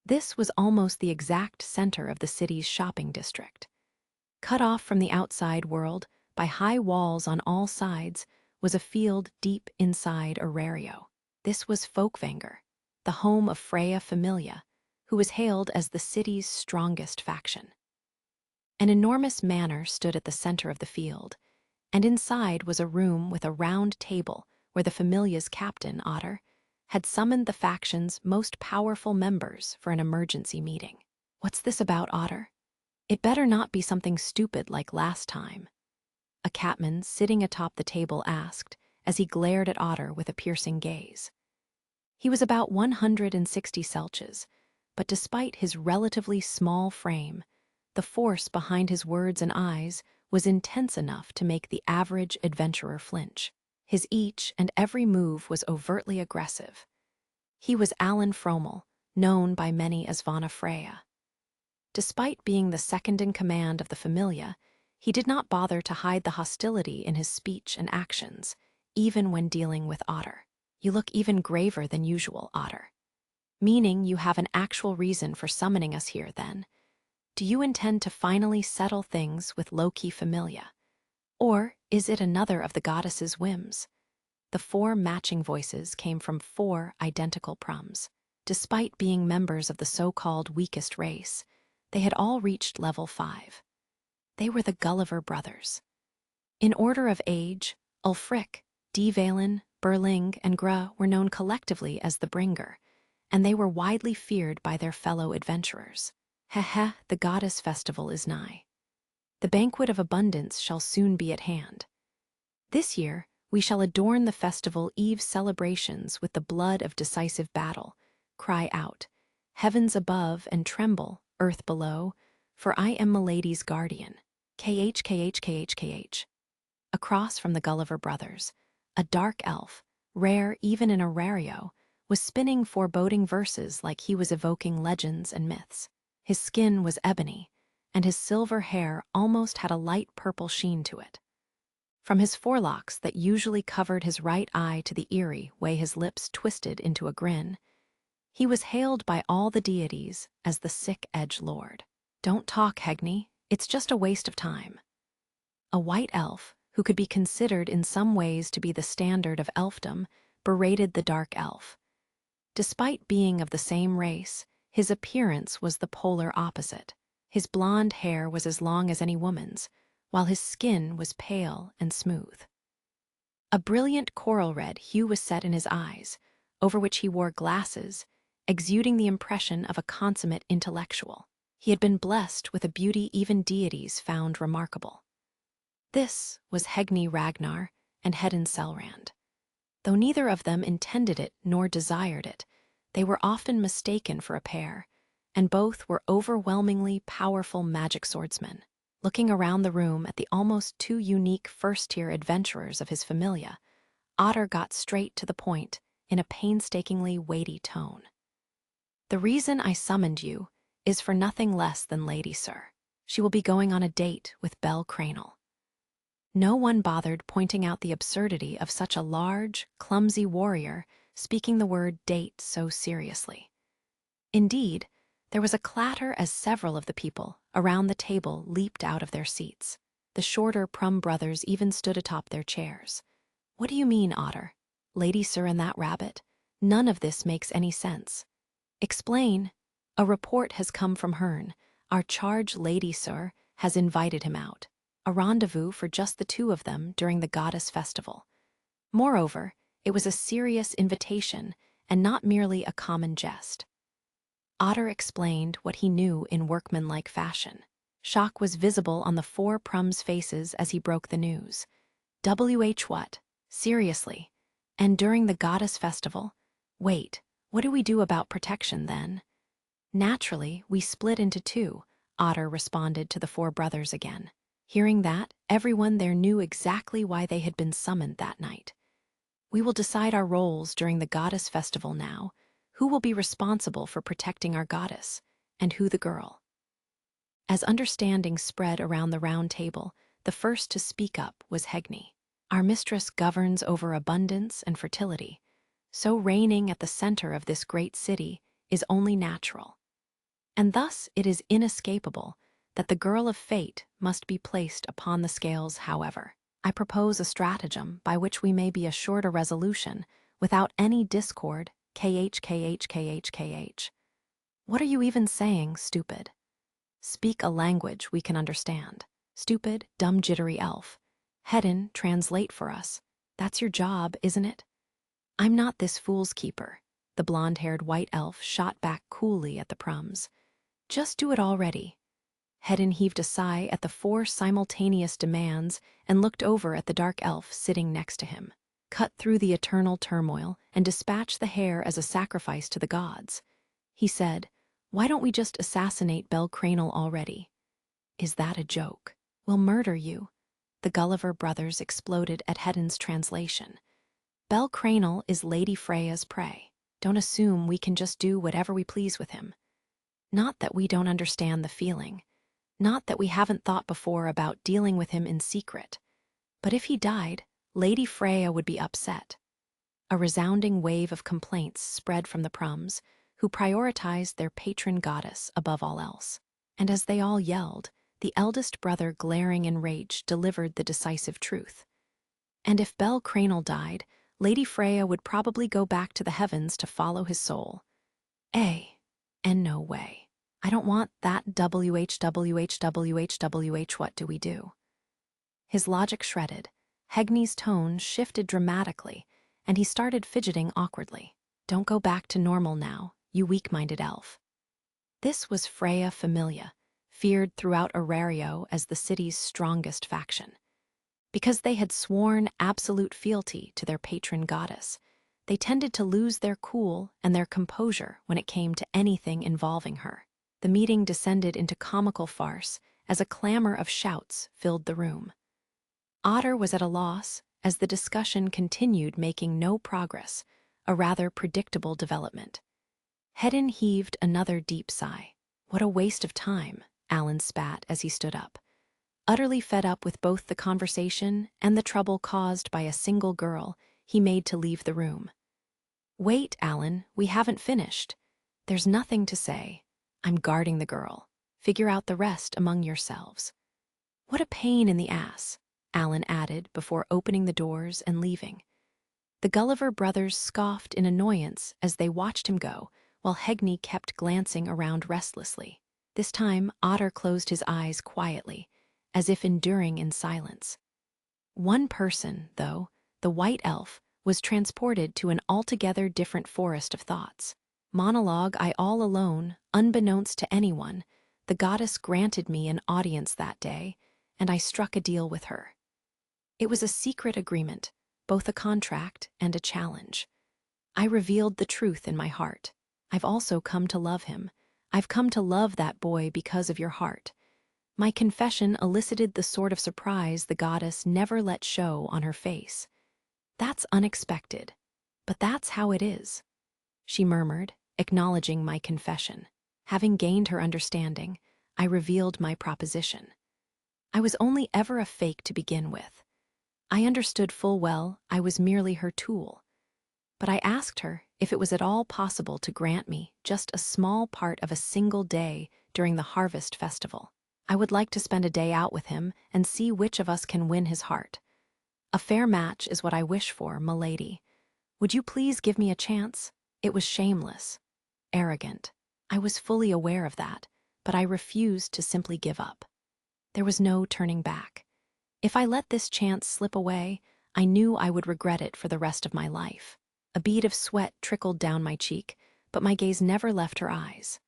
This was almost the exact center of the city's shopping district. Cut off from the outside world by high walls on all sides was a field deep inside Arario. This was Folkvanger, the home of Freya Familia, who was hailed as the city's strongest faction. An enormous manor stood at the center of the field, and inside was a room with a round table where the Familia's captain, Otter, had summoned the faction's most powerful members for an emergency meeting. What's this about, Otter? It better not be something stupid like last time, a catman sitting atop the table asked as he glared at Otter with a piercing gaze. He was about 160 celches, but despite his relatively small frame, the force behind his words and eyes was intense enough to make the average adventurer flinch. His each and every move was overtly aggressive. He was Alan Fromel, known by many as Vana Freya. Despite being the second in command of the Familia, he did not bother to hide the hostility in his speech and actions, even when dealing with Otter. You look even graver than usual, Otter. Meaning you have an actual reason for summoning us here, then. Do you intend to finally settle things with Loki Familia? Or is it another of the goddess's whims? The 4 matching voices came from 4 identical prums. Despite being members of the so-called weakest race, they had all reached level 5. They were the Gulliver brothers. In order of age, Ulfric, Dvalin, Berling, and Gra were known collectively as the Bringer, and they were widely feared by their fellow adventurers. Heh, the Goddess Festival is nigh. The banquet of abundance shall soon be at hand. This year, we shall adorn the festival eve's celebrations with the blood of decisive battle. Cry out, heavens above and tremble, earth below, for I am Milady's guardian. KH. Across from the Gulliver brothers, a dark elf, rare even in Arario, was spinning foreboding verses like he was evoking legends and myths. His skin was ebony, and his silver hair almost had a light purple sheen to it. From his forelocks that usually covered his right eye to the eerie way his lips twisted into a grin, he was hailed by all the deities as the Sick Edge Lord. Don't talk, Hegni, it's just a waste of time. A white elf, who could be considered in some ways to be the standard of elfdom, berated the dark elf. Despite being of the same race, his appearance was the polar opposite. His blonde hair was as long as any woman's, while his skin was pale and smooth. A brilliant coral red hue was set in his eyes, over which he wore glasses, exuding the impression of a consummate intellectual. He had been blessed with a beauty even deities found remarkable. This was Hegni Ragnar and Hedin Selrand. Though neither of them intended it nor desired it, they were often mistaken for a pair, and both were overwhelmingly powerful magic swordsmen. Looking around the room at the almost too unique first-tier adventurers of his familia, Otter got straight to the point in a painstakingly weighty tone. "The reason I summoned you is for nothing less than Lady Sir. She will be going on a date with Belle Cranel." No one bothered pointing out the absurdity of such a large, clumsy warrior speaking the word date so seriously. Indeed, there was a clatter as several of the people around the table leaped out of their seats. The shorter Prum brothers even stood atop their chairs. "What do you mean, Otter? Lady Sir and that rabbit? None of this makes any sense." "Explain. A report has come from Herne. Our charge Lady Sir has invited him out. A rendezvous for just the two of them during the goddess festival. Moreover, it was a serious invitation and not merely a common jest." Otter explained what he knew in workmanlike fashion. Shock was visible on the four Prum's faces as he broke the news. What? Seriously? And during the goddess festival? Wait, what do we do about protection then?" "Naturally, we split into two," Otter responded to the four brothers again. Hearing that, everyone there knew exactly why they had been summoned that night. "We will decide our roles during the goddess festival now. Who will be responsible for protecting our goddess, and who the girl?" As understanding spread around the round table, the first to speak up was Hegni. "Our mistress governs over abundance and fertility, so reigning at the center of this great city is only natural. And thus it is inescapable that the girl of fate must be placed upon the scales. However, I propose a stratagem by which we may be assured a resolution without any discord. KH. What are you even saying, stupid? Speak a language we can understand. Stupid, dumb, jittery elf. Hedin, translate for us. That's your job, isn't it?" "I'm not this fool's keeper," the blonde-haired white elf shot back coolly at the Prums. "Just do it already." Hedin heaved a sigh at the four simultaneous demands and looked over at the dark elf sitting next to him. "Cut through the eternal turmoil and dispatch the hare as a sacrifice to the gods," he said. "Why don't we just assassinate Belle Cranel already?" "Is that a joke? We'll murder you." The Gulliver brothers exploded at Hedin's translation. "Belle Cranel is Lady Freya's prey. Don't assume we can just do whatever we please with him. Not that we don't understand the feeling. Not that we haven't thought before about dealing with him in secret. But if he died, Lady Freya would be upset." A resounding wave of complaints spread from the Prums, who prioritized their patron goddess above all else. And as they all yelled, the eldest brother, glaring in rage, delivered the decisive truth. "And if Belle Cranel died, Lady Freya would probably go back to the heavens to follow his soul. And no way. I don't want that. What do we do?" His logic shredded. Hegni's tone shifted dramatically, and he started fidgeting awkwardly. "Don't go back to normal now, you weak-minded elf." This was Freya Familia, feared throughout Arario as the city's strongest faction. Because they had sworn absolute fealty to their patron goddess, they tended to lose their cool and their composure when it came to anything involving her. The meeting descended into comical farce as a clamor of shouts filled the room. Otter was at a loss as the discussion continued, making no progress, a rather predictable development. Hedin heaved another deep sigh. "What a waste of time," Alan spat as he stood up. Utterly fed up with both the conversation and the trouble caused by a single girl, he made to leave the room. "Wait, Alan, we haven't finished. There's nothing to say. I'm guarding the girl. Figure out the rest among yourselves." "What a pain in the ass," Alan added before opening the doors and leaving. The Gulliver brothers scoffed in annoyance as they watched him go, while Hegni kept glancing around restlessly. This time, Otter closed his eyes quietly, as if enduring in silence. One person, though, the white elf, was transported to an altogether different forest of thoughts. Monologue I all alone, unbeknownst to anyone, the goddess granted me an audience that day, and I struck a deal with her. It was a secret agreement, both a contract and a challenge. I revealed the truth in my heart. I've also come to love him. I've come to love that boy because of your heart. My confession elicited the sort of surprise the goddess never let show on her face. That's unexpected, but that's how it is, she murmured, acknowledging my confession. Having gained her understanding, I revealed my proposition. I was only ever a fake to begin with. I understood full well I was merely her tool. But I asked her if it was at all possible to grant me just a small part of a single day during the harvest festival. I would like to spend a day out with him and see which of us can win his heart. A fair match is what I wish for, milady. Would you please give me a chance? It was shameless, arrogant. I was fully aware of that, but I refused to simply give up. There was no turning back. If I let this chance slip away, I knew I would regret it for the rest of my life. A bead of sweat trickled down my cheek, but my gaze never left her eyes.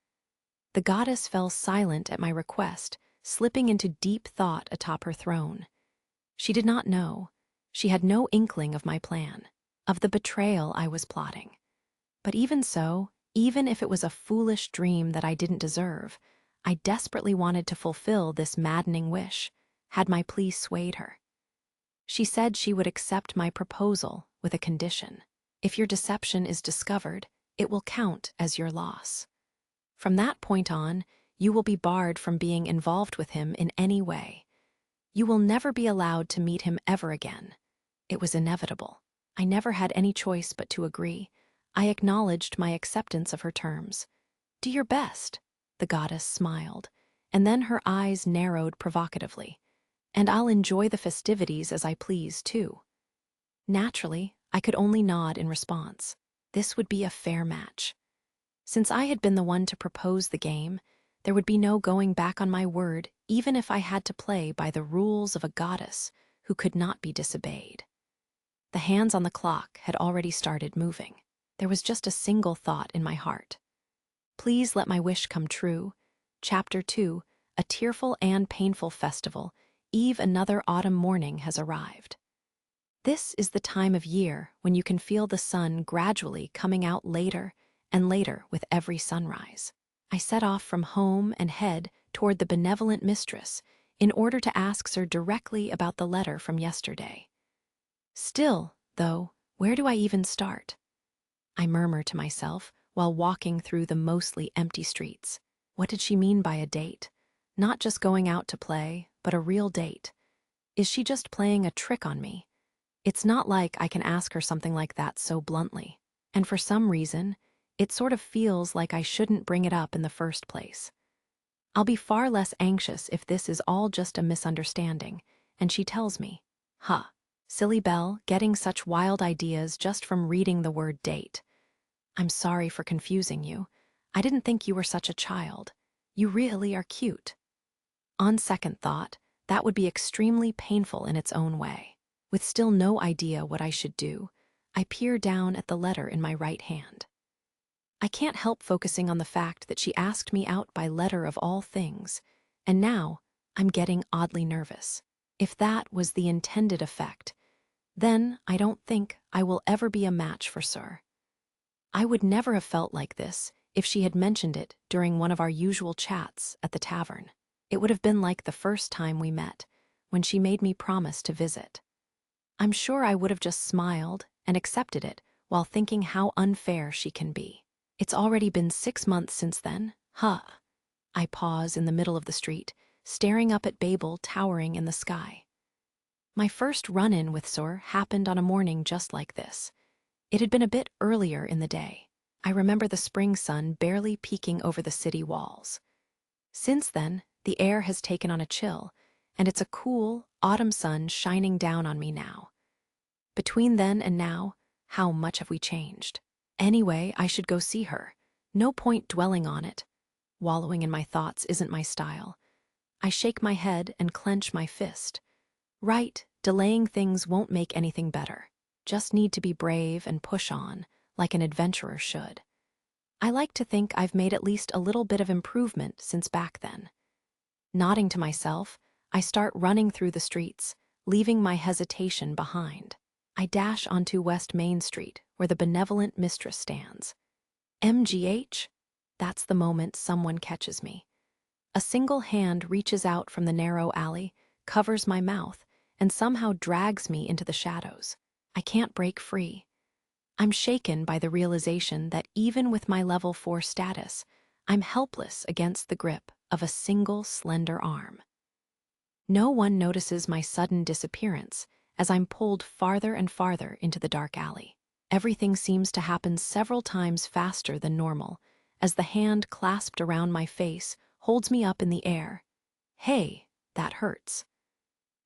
The goddess fell silent at my request, slipping into deep thought atop her throne. She did not know. She had no inkling of my plan, of the betrayal I was plotting. But even so, even if it was a foolish dream that I didn't deserve, I desperately wanted to fulfill this maddening wish, had my plea swayed her. She said she would accept my proposal with a condition. If your deception is discovered, it will count as your loss. From that point on, you will be barred from being involved with him in any way. You will never be allowed to meet him ever again. It was inevitable. I never had any choice but to agree. I acknowledged my acceptance of her terms. Do your best, the goddess smiled, and then her eyes narrowed provocatively. And I'll enjoy the festivities as I please, too. Naturally, I could only nod in response. This would be a fair match. Since I had been the one to propose the game, there would be no going back on my word, even if I had to play by the rules of a goddess who could not be disobeyed. The hands on the clock had already started moving. There was just a single thought in my heart. Please let my wish come true. Chapter 2, A Tearful and Painful Festival. Eve, another autumn morning has arrived. This is the time of year when you can feel the sun gradually coming out later and later with every sunrise. I set off from home and head toward the benevolent mistress in order to ask her directly about the letter from yesterday. Still, though, where do I even start? I murmur to myself while walking through the mostly empty streets. What did she mean by a date? Not just going out to play, but a real date. Is she just playing a trick on me? It's not like I can ask her something like that so bluntly. And for some reason, it sort of feels like I shouldn't bring it up in the first place. I'll be far less anxious if this is all just a misunderstanding, and she tells me, "Huh, silly Belle, getting such wild ideas just from reading the word date. I'm sorry for confusing you. I didn't think you were such a child. You really are cute." On second thought, that would be extremely painful in its own way. With still no idea what I should do, I peer down at the letter in my right hand. I can't help focusing on the fact that she asked me out by letter of all things, and now I'm getting oddly nervous. If that was the intended effect, then I don't think I will ever be a match for Sir. I would never have felt like this if she had mentioned it during one of our usual chats at the tavern. It would have been like the first time we met, when she made me promise to visit. I'm sure I would have just smiled and accepted it while thinking how unfair she can be. It's already been 6 months since then, huh? I pause in the middle of the street, staring up at Babel towering in the sky. My first run-in with Sir happened on a morning just like this. It had been a bit earlier in the day. I remember the spring sun barely peeking over the city walls. Since then, the air has taken on a chill, and it's a cool, autumn sun shining down on me now. Between then and now, how much have we changed? Anyway, I should go see her. No point dwelling on it. Wallowing in my thoughts isn't my style. I shake my head and clench my fist. Right, delaying things won't make anything better. Just need to be brave and push on, like an adventurer should. I like to think I've made at least a little bit of improvement since back then. Nodding to myself, I start running through the streets, leaving my hesitation behind. I dash onto West Main Street, where the benevolent mistress stands. MGH? That's the moment someone catches me. A single hand reaches out from the narrow alley, covers my mouth, and somehow drags me into the shadows. I can't break free. I'm shaken by the realization that even with my level 4 status, I'm helpless against the grip of a single slender arm. No one notices my sudden disappearance as I'm pulled farther and farther into the dark alley. Everything seems to happen several times faster than normal, as the hand clasped around my face holds me up in the air. Hey, that hurts.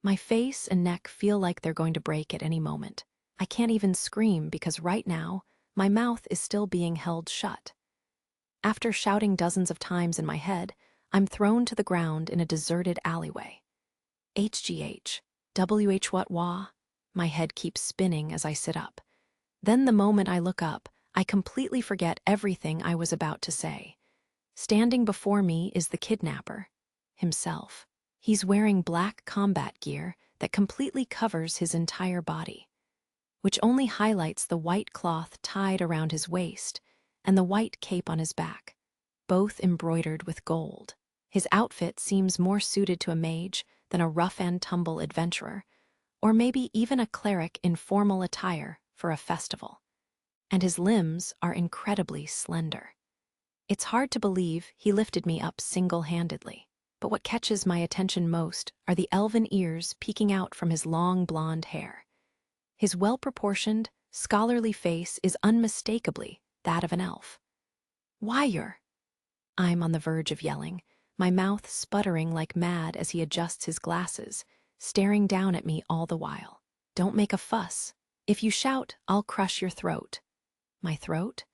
My face and neck feel like they're going to break at any moment. I can't even scream because right now, my mouth is still being held shut. After shouting dozens of times in my head, I'm thrown to the ground in a deserted alleyway. HGH, WH what wah? My head keeps spinning as I sit up. Then the moment I look up, I completely forget everything I was about to say. Standing before me is the kidnapper, himself. He's wearing black combat gear that completely covers his entire body, which only highlights the white cloth tied around his waist and the white cape on his back, both embroidered with gold. His outfit seems more suited to a mage than a rough-and-tumble adventurer, or maybe even a cleric in formal attire for a festival. And his limbs are incredibly slender. It's hard to believe he lifted me up single-handedly, but what catches my attention most are the elven ears peeking out from his long blonde hair. His well-proportioned, scholarly face is unmistakably that of an elf. "Why, I'm on the verge of yelling, my mouth sputtering like mad as he adjusts his glasses, staring down at me all the while. "Don't make a fuss. If you shout, I'll crush your throat." My throat?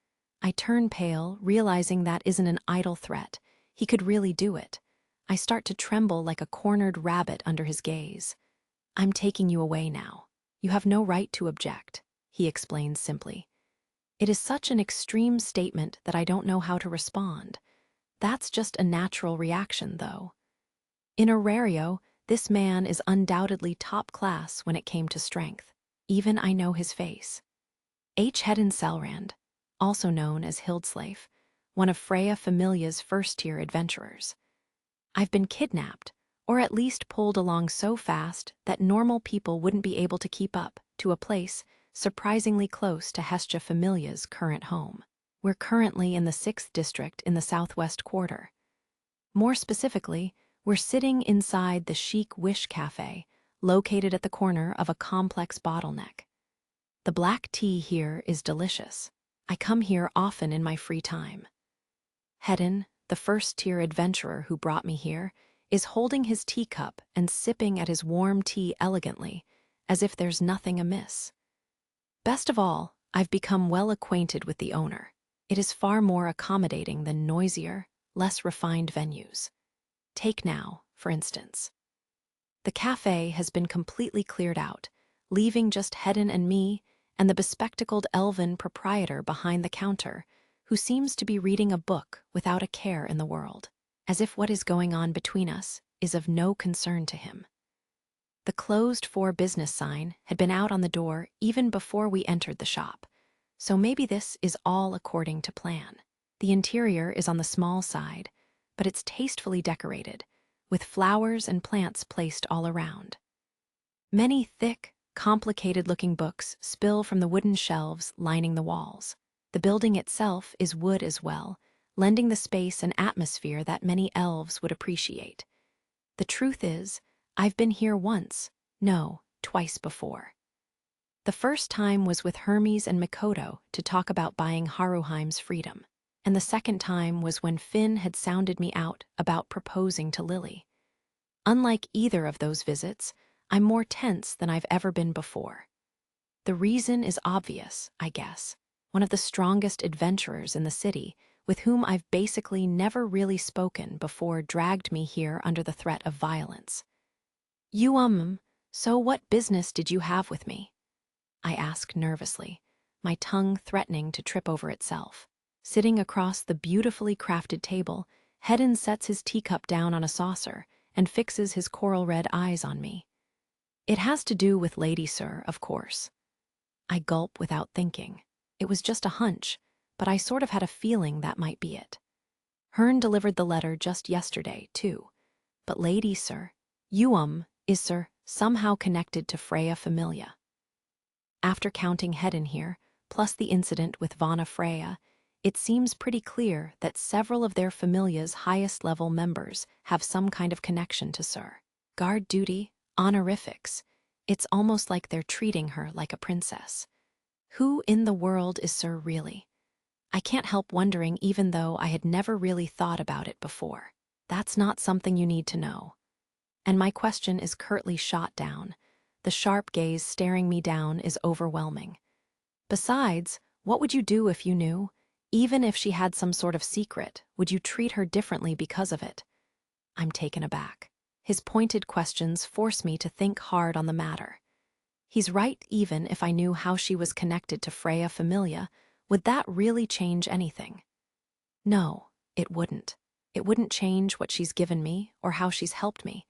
I turn pale, realizing that isn't an idle threat. He could really do it. I start to tremble like a cornered rabbit under his gaze. "I'm taking you away now. You have no right to object," he explains simply. It is such an extreme statement that I don't know how to respond. That's just a natural reaction, though. In Aurario, this man is undoubtedly top class when it came to strength. Even I know his face. H. Hedin Selrand, also known as Hildslave, one of Freya Familia's first-tier adventurers. I've been kidnapped, or at least pulled along so fast that normal people wouldn't be able to keep up, to a place surprisingly close to Hestia Familia's current home. We're currently in the 6th district in the southwest quarter. More specifically, we're sitting inside the chic Wish Cafe, located at the corner of a complex bottleneck. The black tea here is delicious. I come here often in my free time. Hedin, the first-tier adventurer who brought me here, is holding his teacup and sipping at his warm tea elegantly, as if there's nothing amiss. Best of all, I've become well acquainted with the owner. It is far more accommodating than noisier, less refined venues. Take now, for instance. The cafe has been completely cleared out, leaving just Hedin and me and the bespectacled elven proprietor behind the counter, who seems to be reading a book without a care in the world, as if what is going on between us is of no concern to him. The closed for business sign had been out on the door even before we entered the shop, so maybe this is all according to plan. The interior is on the small side, but it's tastefully decorated, with flowers and plants placed all around. Many thick, complicated-looking books spill from the wooden shelves lining the walls. The building itself is wood as well, lending the space an atmosphere that many elves would appreciate. The truth is, I've been here once, no, twice before. The first time was with Hermes and Mikoto to talk about buying Haruheim's freedom, and the second time was when Finn had sounded me out about proposing to Lily. Unlike either of those visits, I'm more tense than I've ever been before. The reason is obvious, I guess. One of the strongest adventurers in the city with whom I've basically never really spoken before dragged me here under the threat of violence. You, so what business did you have with me? I ask nervously, my tongue threatening to trip over itself. Sitting across the beautifully crafted table, Hedden sets his teacup down on a saucer and fixes his coral-red eyes on me. It has to do with Lady Sir, of course. I gulp without thinking. It was just a hunch, but I sort of had a feeling that might be it. Hearn delivered the letter just yesterday, too. But Lady Sir, is Sir, somehow connected to Freya Familia. After counting Hedden here, plus the incident with Vana Freya, it seems pretty clear that several of their familia's highest-level members have some kind of connection to Sir. Guard duty, honorifics. It's almost like they're treating her like a princess. Who in the world is Sir really? I can't help wondering, even though I had never really thought about it before. That's not something you need to know. And my question is curtly shot down. The sharp gaze staring me down is overwhelming. Besides, what would you do if you knew? Even if she had some sort of secret, would you treat her differently because of it? I'm taken aback. His pointed questions force me to think hard on the matter. He's right. Even if I knew how she was connected to Freya Familia, would that really change anything? No, it wouldn't. It wouldn't change what she's given me or how she's helped me.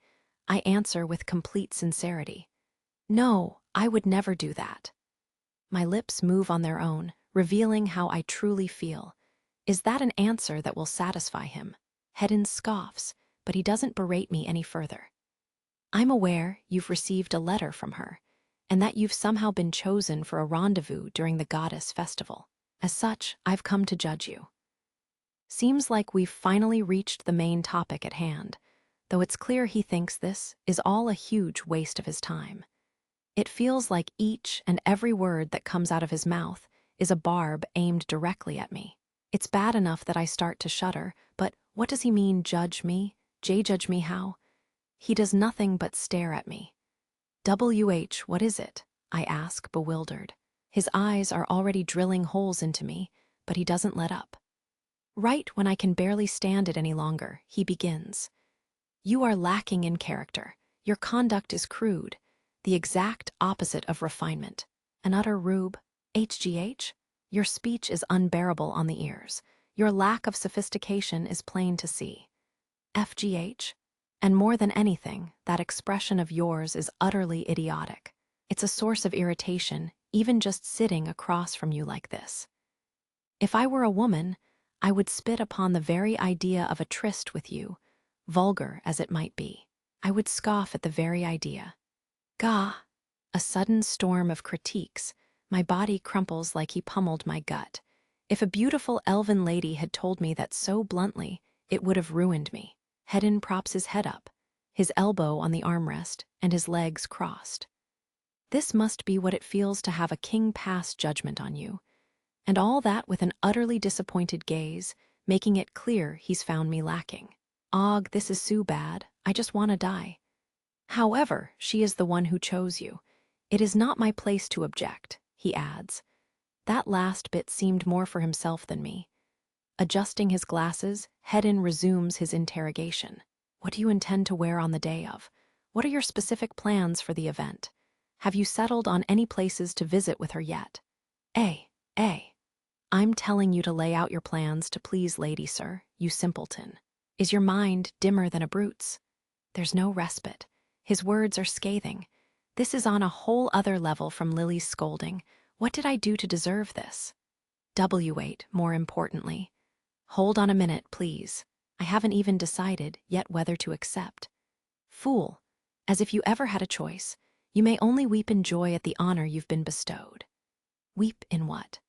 I answer with complete sincerity. No, I would never do that. My lips move on their own, revealing how I truly feel. Is that an answer that will satisfy him? Hedden scoffs, but he doesn't berate me any further. I'm aware you've received a letter from her, and that you've somehow been chosen for a rendezvous during the goddess festival. As such, I've come to judge you. Seems like we've finally reached the main topic at hand, though it's clear he thinks this is all a huge waste of his time. It feels like each and every word that comes out of his mouth is a barb aimed directly at me. It's bad enough that I start to shudder, but what does he mean, judge me? Judge me how? He does nothing but stare at me. What is it? I ask, bewildered. His eyes are already drilling holes into me, but he doesn't let up. Right when I can barely stand it any longer, he begins. You are lacking in character. Your conduct is crude, the exact opposite of refinement. An utter rube. HGH? Your speech is unbearable on the ears. Your lack of sophistication is plain to see. FGH? And more than anything, that expression of yours is utterly idiotic. It's a source of irritation, even just sitting across from you like this. If I were a woman, I would spit upon the very idea of a tryst with you, vulgar as it might be. I would scoff at the very idea. Gah! A sudden storm of critiques. My body crumples like he pummeled my gut. If a beautiful elven lady had told me that so bluntly, it would have ruined me. Hedden props his head up, his elbow on the armrest and his legs crossed. This must be what it feels to have a king pass judgment on you. And all that with an utterly disappointed gaze, making it clear he's found me lacking. Og, this is so bad. I just want to die. However, she is the one who chose you. It is not my place to object, he adds. That last bit seemed more for himself than me. Adjusting his glasses, Hedden resumes his interrogation. What do you intend to wear on the day of? What are your specific plans for the event? Have you settled on any places to visit with her yet? I'm telling you to lay out your plans to please Lady Sir, you simpleton. Is your mind dimmer than a brute's? There's no respite. His words are scathing. This is on a whole other level from Lily's scolding. What did I do to deserve this? More importantly. Hold on a minute, please. I haven't even decided yet whether to accept. Fool. As if you ever had a choice. You may only weep in joy at the honor you've been bestowed. Weep in what?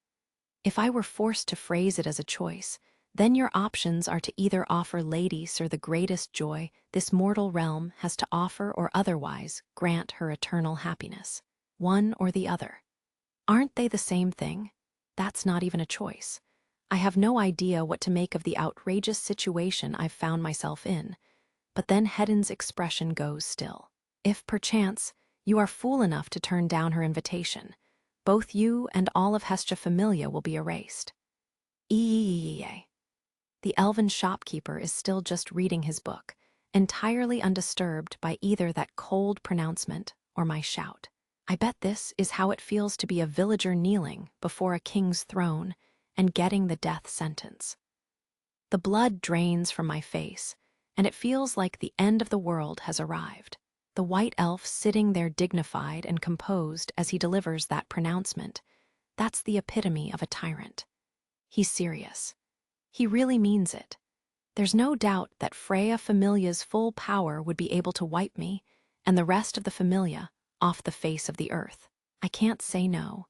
If I were forced to phrase it as a choice, then your options are to either offer Lady Sir the greatest joy this mortal realm has to offer or otherwise grant her eternal happiness. One or the other. Aren't they the same thing? That's not even a choice. I have no idea what to make of the outrageous situation I've found myself in, but then Hedden's expression goes still. If, perchance, you are fool enough to turn down her invitation, both you and all of Hestia Familia will be erased. The elven shopkeeper is still just reading his book, entirely undisturbed by either that cold pronouncement or my shout. I bet this is how it feels to be a villager kneeling before a king's throne and getting the death sentence. The blood drains from my face, and it feels like the end of the world has arrived. The white elf sitting there dignified and composed as he delivers that pronouncement, that's the epitome of a tyrant. He's serious. He really means it. There's no doubt that Freya Familia's full power would be able to wipe me, and the rest of the Familia, off the face of the earth. I can't say no.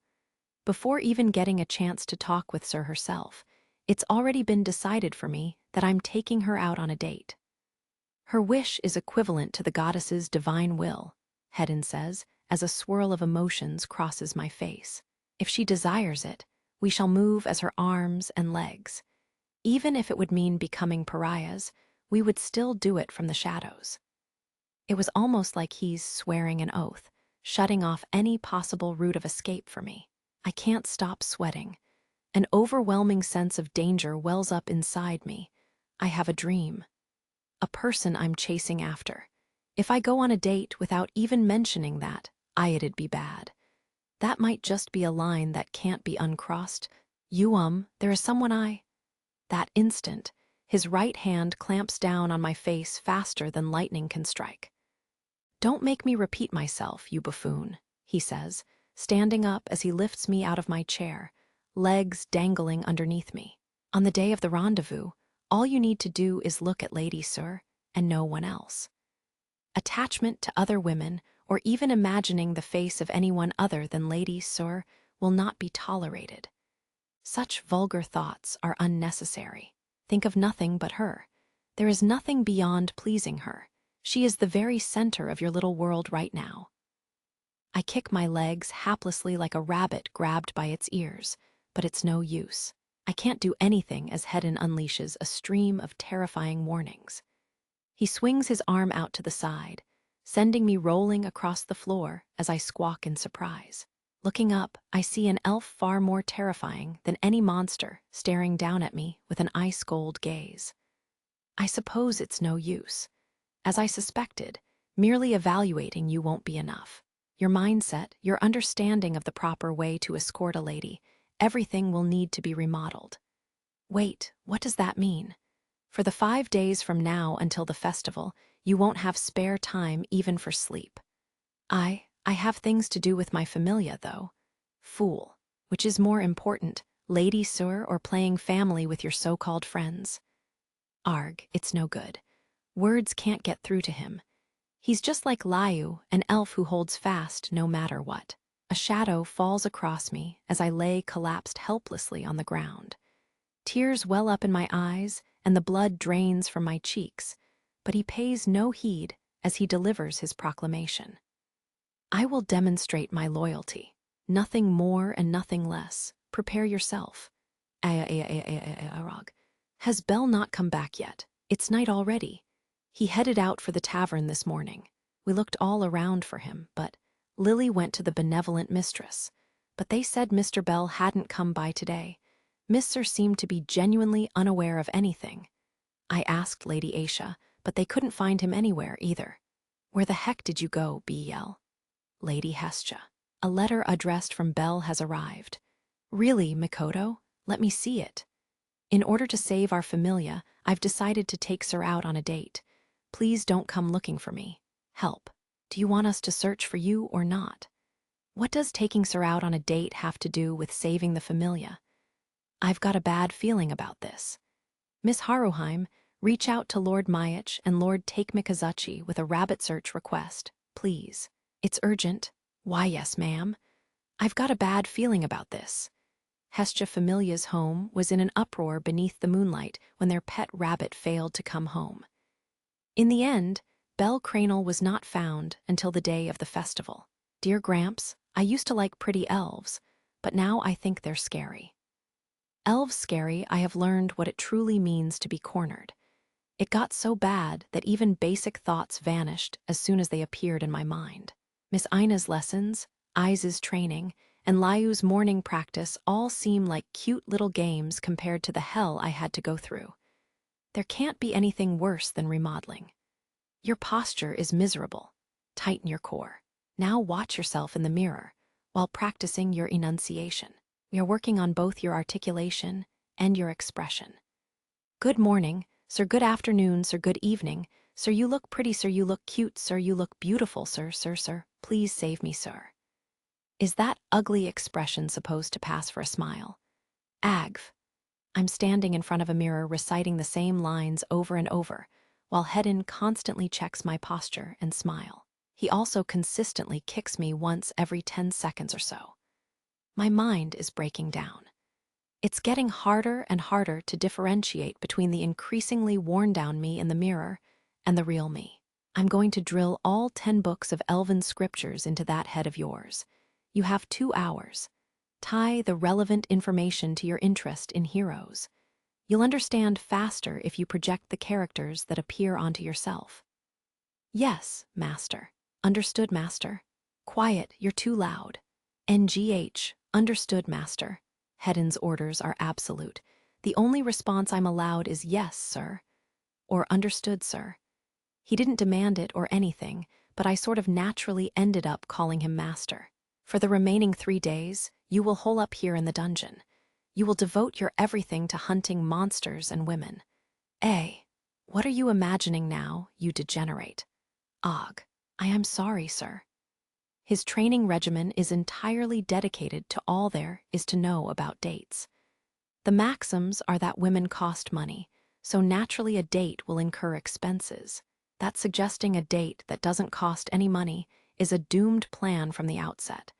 Before even getting a chance to talk with Sir herself, it's already been decided for me that I'm taking her out on a date. Her wish is equivalent to the goddess's divine will, Hedin says, as a swirl of emotions crosses my face. If she desires it, we shall move as her arms and legs. Even if it would mean becoming pariahs, we would still do it from the shadows. It was almost like he's swearing an oath, shutting off any possible route of escape for me. I can't stop sweating. An overwhelming sense of danger wells up inside me. I have a dream. A person I'm chasing after. If I go on a date without even mentioning that, it'd be bad. That might just be a line that can't be uncrossed. There is someone That instant, his right hand clamps down on my face faster than lightning can strike. Don't make me repeat myself, you buffoon, he says, standing up as he lifts me out of my chair, legs dangling underneath me. On the day of the rendezvous, all you need to do is look at Lady Sir and no one else. Attachment to other women, or even imagining the face of anyone other than Lady Sir, will not be tolerated. Such vulgar thoughts are unnecessary. Think of nothing but her. There is nothing beyond pleasing her. She is the very center of your little world right now. I kick my legs haplessly like a rabbit grabbed by its ears, but it's no use. I can't do anything as Hedin unleashes a stream of terrifying warnings. He swings his arm out to the side, sending me rolling across the floor as I squawk in surprise. Looking up, I see an elf far more terrifying than any monster staring down at me with an ice-cold gaze. I suppose it's no use. As I suspected, merely evaluating you won't be enough. Your mindset, your understanding of the proper way to escort a lady, everything will need to be remodeled. Wait, what does that mean? For the 5 days from now until the festival, you won't have spare time even for sleep. I have things to do with my familia, though. Fool. Which is more important, Lady Sir or playing family with your so-called friends? Arg, it's no good. Words can't get through to him. He's just like Layu, an elf who holds fast no matter what. A shadow falls across me as I lay collapsed helplessly on the ground. Tears well up in my eyes and the blood drains from my cheeks, but he pays no heed as he delivers his proclamation. I will demonstrate my loyalty. Nothing more and nothing less. Prepare yourself. Has Bell not come back yet? It's night already. He headed out for the tavern this morning. We looked all around for him, but Lily went to the benevolent mistress. But they said Mr. Bell hadn't come by today. Miss Sir seemed to be genuinely unaware of anything. I asked Lady Aisha, but they couldn't find him anywhere either. Where the heck did you go, B.L.? Lady Hestia. A letter addressed from Bell has arrived. Really, Mikoto? Let me see it. In order to save our familia, I've decided to take Sir out on a date. Please don't come looking for me. Help. Do you want us to search for you or not? What does taking Sir out on a date have to do with saving the familia? I've got a bad feeling about this. Miss Haruheim, reach out to Lord Mayach and Lord Takemikazuchi with a rabbit search request, please. It's urgent. Why, yes, ma'am. I've got a bad feeling about this. Hestia Familia's home was in an uproar beneath the moonlight when their pet rabbit failed to come home. In the end, Belle Cranel was not found until the day of the festival. Dear Gramps, I used to like pretty elves, but now I think they're scary. Elves scary, I have learned what it truly means to be cornered. It got so bad that even basic thoughts vanished as soon as they appeared in my mind. Miss Ina's lessons, Iz's training, and Layu's morning practice all seem like cute little games compared to the hell I had to go through. There can't be anything worse than remodeling. Your posture is miserable. Tighten your core. Now watch yourself in the mirror while practicing your enunciation. We are working on both your articulation and your expression. Good morning, sir. Good afternoon, sir. Good evening. Sir, you look pretty, sir. You look cute, sir. You look beautiful, sir. Sir. Please save me, sir. Is that ugly expression supposed to pass for a smile? Agv. I'm standing in front of a mirror reciting the same lines over and over, while Hedin constantly checks my posture and smile. He also consistently kicks me once every 10 seconds or so. My mind is breaking down. It's getting harder and harder to differentiate between the increasingly worn-down me in the mirror and the real me. I'm going to drill all 10 books of elven scriptures into that head of yours. You have 2 hours. Tie the relevant information to your interest in heroes. You'll understand faster if you project the characters that appear onto yourself. Yes, master. Understood, master. Quiet, you're too loud. NGH, understood, master. Hedin's orders are absolute. The only response I'm allowed is yes, sir, or understood, sir. He didn't demand it or anything, but I sort of naturally ended up calling him master. For the remaining 3 days, you will hole up here in the dungeon. You will devote your everything to hunting monsters and women. What are you imagining now, you degenerate? Og, I am sorry, sir. His training regimen is entirely dedicated to all there is to know about dates. The maxims are that women cost money, so naturally a date will incur expenses. That suggesting a date that doesn't cost any money is a doomed plan from the outset.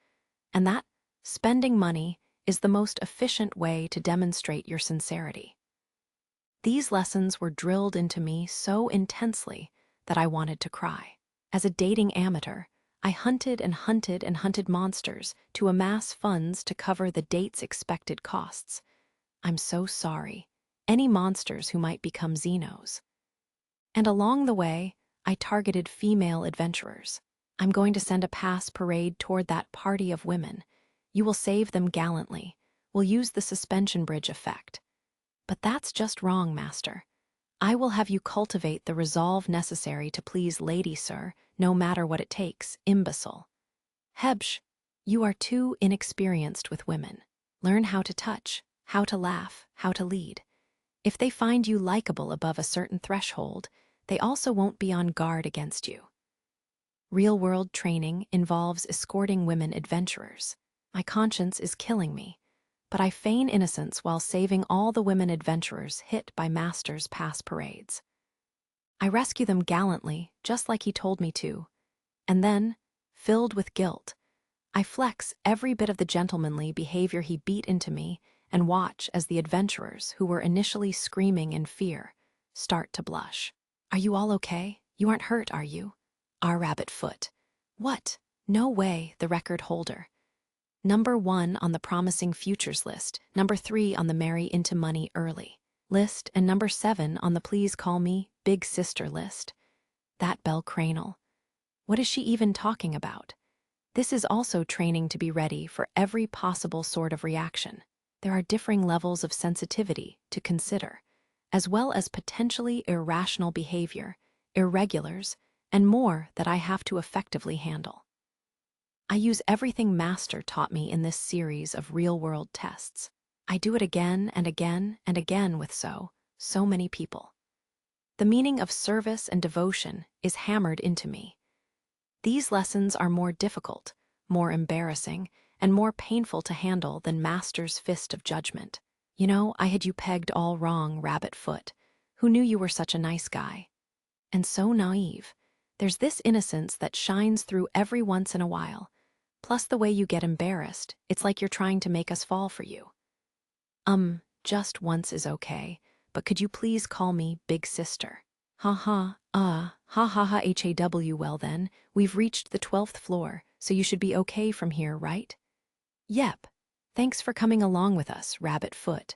And that spending money is the most efficient way to demonstrate your sincerity. These lessons were drilled into me so intensely that I wanted to cry. As a dating amateur, I hunted and hunted and hunted monsters to amass funds to cover the date's expected costs. I'm so sorry. Any monsters who might become Xenos. And along the way, I targeted female adventurers. I'm going to send a pass parade toward that party of women. You will save them gallantly. We'll use the suspension bridge effect. But that's just wrong, master. I will have you cultivate the resolve necessary to please lady, sir, no matter what it takes, imbecile. Hebsh, you are too inexperienced with women. Learn how to touch, how to laugh, how to lead. If they find you likable above a certain threshold, they also won't be on guard against you. Real-world training involves escorting women adventurers. My conscience is killing me, but I feign innocence while saving all the women adventurers hit by master's pass parades. I rescue them gallantly, just like he told me to, and then, filled with guilt, I flex every bit of the gentlemanly behavior he beat into me and watch as the adventurers, who were initially screaming in fear, start to blush. Are you all okay? You aren't hurt, are you? Our rabbit foot. What? No way, the record holder. Number 1 on the promising futures list, number 3 on the marry into money early list, and number 7 on the please call me big sister list. That Belle Cranel. What is she even talking about? This is also training to be ready for every possible sort of reaction. There are differing levels of sensitivity to consider, as well as potentially irrational behavior, irregulars, and more that I have to effectively handle. I use everything Master taught me in this series of real-world tests. I do it again and again and again with so many people. The meaning of service and devotion is hammered into me. These lessons are more difficult, more embarrassing, and more painful to handle than Master's fist of judgment. You know, I had you pegged all wrong, rabbit foot. Who knew you were such a nice guy? And so naive. There's this innocence that shines through every once in a while. Plus the way you get embarrassed, it's like you're trying to make us fall for you. Just once is okay, but could you please call me big sister? Ha, haw, well then, we've reached the 12th floor, so you should be okay from here, right? Yep. Thanks for coming along with us, rabbit foot.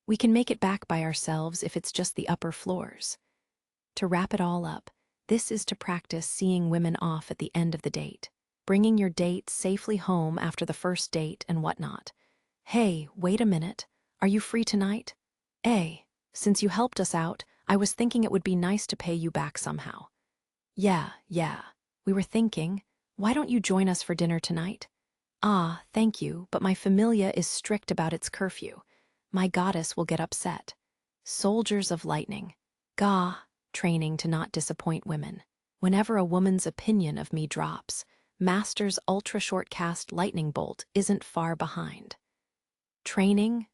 We can make it back by ourselves if it's just the upper floors. To wrap it all up, this is to practice seeing women off at the end of the date, bringing your date safely home after the first date and whatnot. Hey, wait a minute. Are you free tonight? Since you helped us out, I was thinking it would be nice to pay you back somehow. Yeah. We were thinking, why don't you join us for dinner tonight? Ah, thank you, but my familia is strict about its curfew. My goddess will get upset. Soldiers of lightning. Gah, training to not disappoint women. Whenever a woman's opinion of me drops, Master's ultra-short-cast lightning bolt isn't far behind. Training.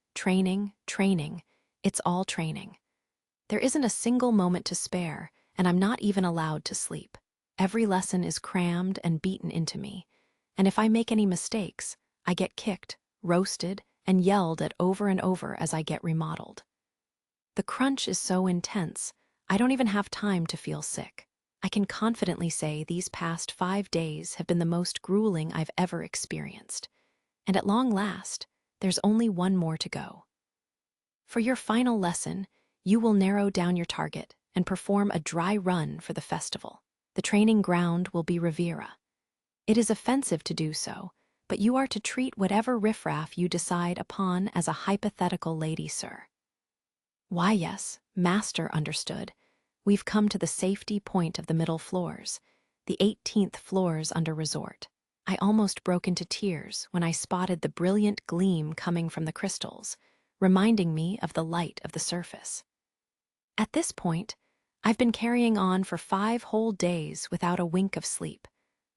It's all training. There isn't a single moment to spare, and I'm not even allowed to sleep. Every lesson is crammed and beaten into me, and if I make any mistakes, I get kicked, roasted, and yelled at over and over as I get remodeled. The crunch is so intense, I don't even have time to feel sick. I can confidently say these past 5 days have been the most grueling I've ever experienced. And at long last, there's only one more to go. For your final lesson, you will narrow down your target and perform a dry run for the festival. The training ground will be Riviera. It is offensive to do so, but you are to treat whatever riffraff you decide upon as a hypothetical lady, sir. Why, yes, Master understood. We've come to the safety point of the middle floors, the 18th floors under resort. I almost broke into tears when I spotted the brilliant gleam coming from the crystals, reminding me of the light of the surface. At this point, I've been carrying on for 5 whole days without a wink of sleep,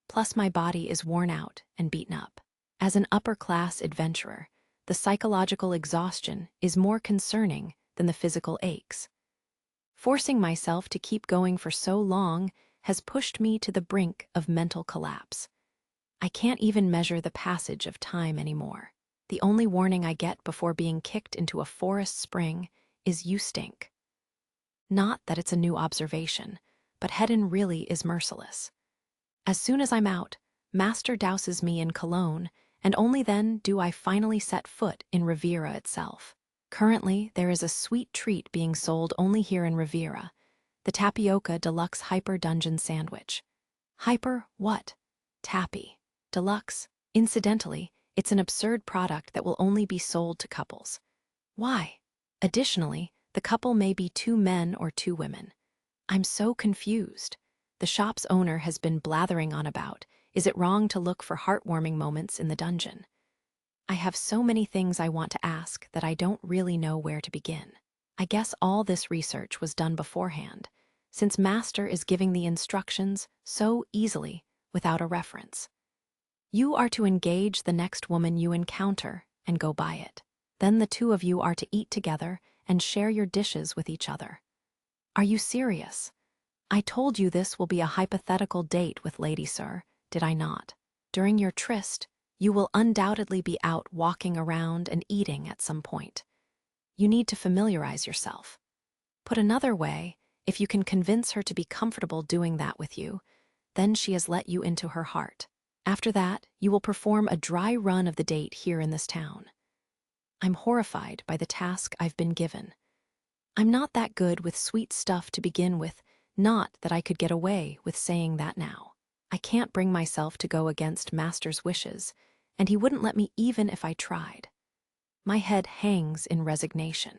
plus my body is worn out and beaten up. As an upper-class adventurer, the psychological exhaustion is more concerning than the physical aches. Forcing myself to keep going for so long has pushed me to the brink of mental collapse. I can't even measure the passage of time anymore. The only warning I get before being kicked into a forest spring is you stink. Not that it's a new observation, but Hedon really is merciless. As soon as I'm out, Master douses me in cologne, and only then do I finally set foot in Riviera itself. Currently, there is a sweet treat being sold only here in Riviera, the Tapioca Deluxe Hyper Dungeon Sandwich. Hyper what? Tappy. Deluxe. Incidentally, it's an absurd product that will only be sold to couples. Why? Additionally, the couple may be 2 men or 2 women. I'm so confused. The shop's owner has been blathering on about, is it wrong to look for heartwarming moments in the dungeon? I have so many things I want to ask that I don't really know where to begin. I guess all this research was done beforehand, since Master is giving the instructions so easily without a reference. You are to engage the next woman you encounter and go by it. Then the 2 of you are to eat together and share your dishes with each other. Are you serious? I told you this will be a hypothetical date with Lady Sir, did I not? During your tryst, you will undoubtedly be out walking around and eating at some point. You need to familiarize yourself. Put another way, if you can convince her to be comfortable doing that with you, then she has let you into her heart. After that, you will perform a dry run of the date here in this town. I'm horrified by the task I've been given. I'm not that good with sweet stuff to begin with, not that I could get away with saying that now. I can't bring myself to go against Master's wishes, and he wouldn't let me even if I tried. My head hangs in resignation.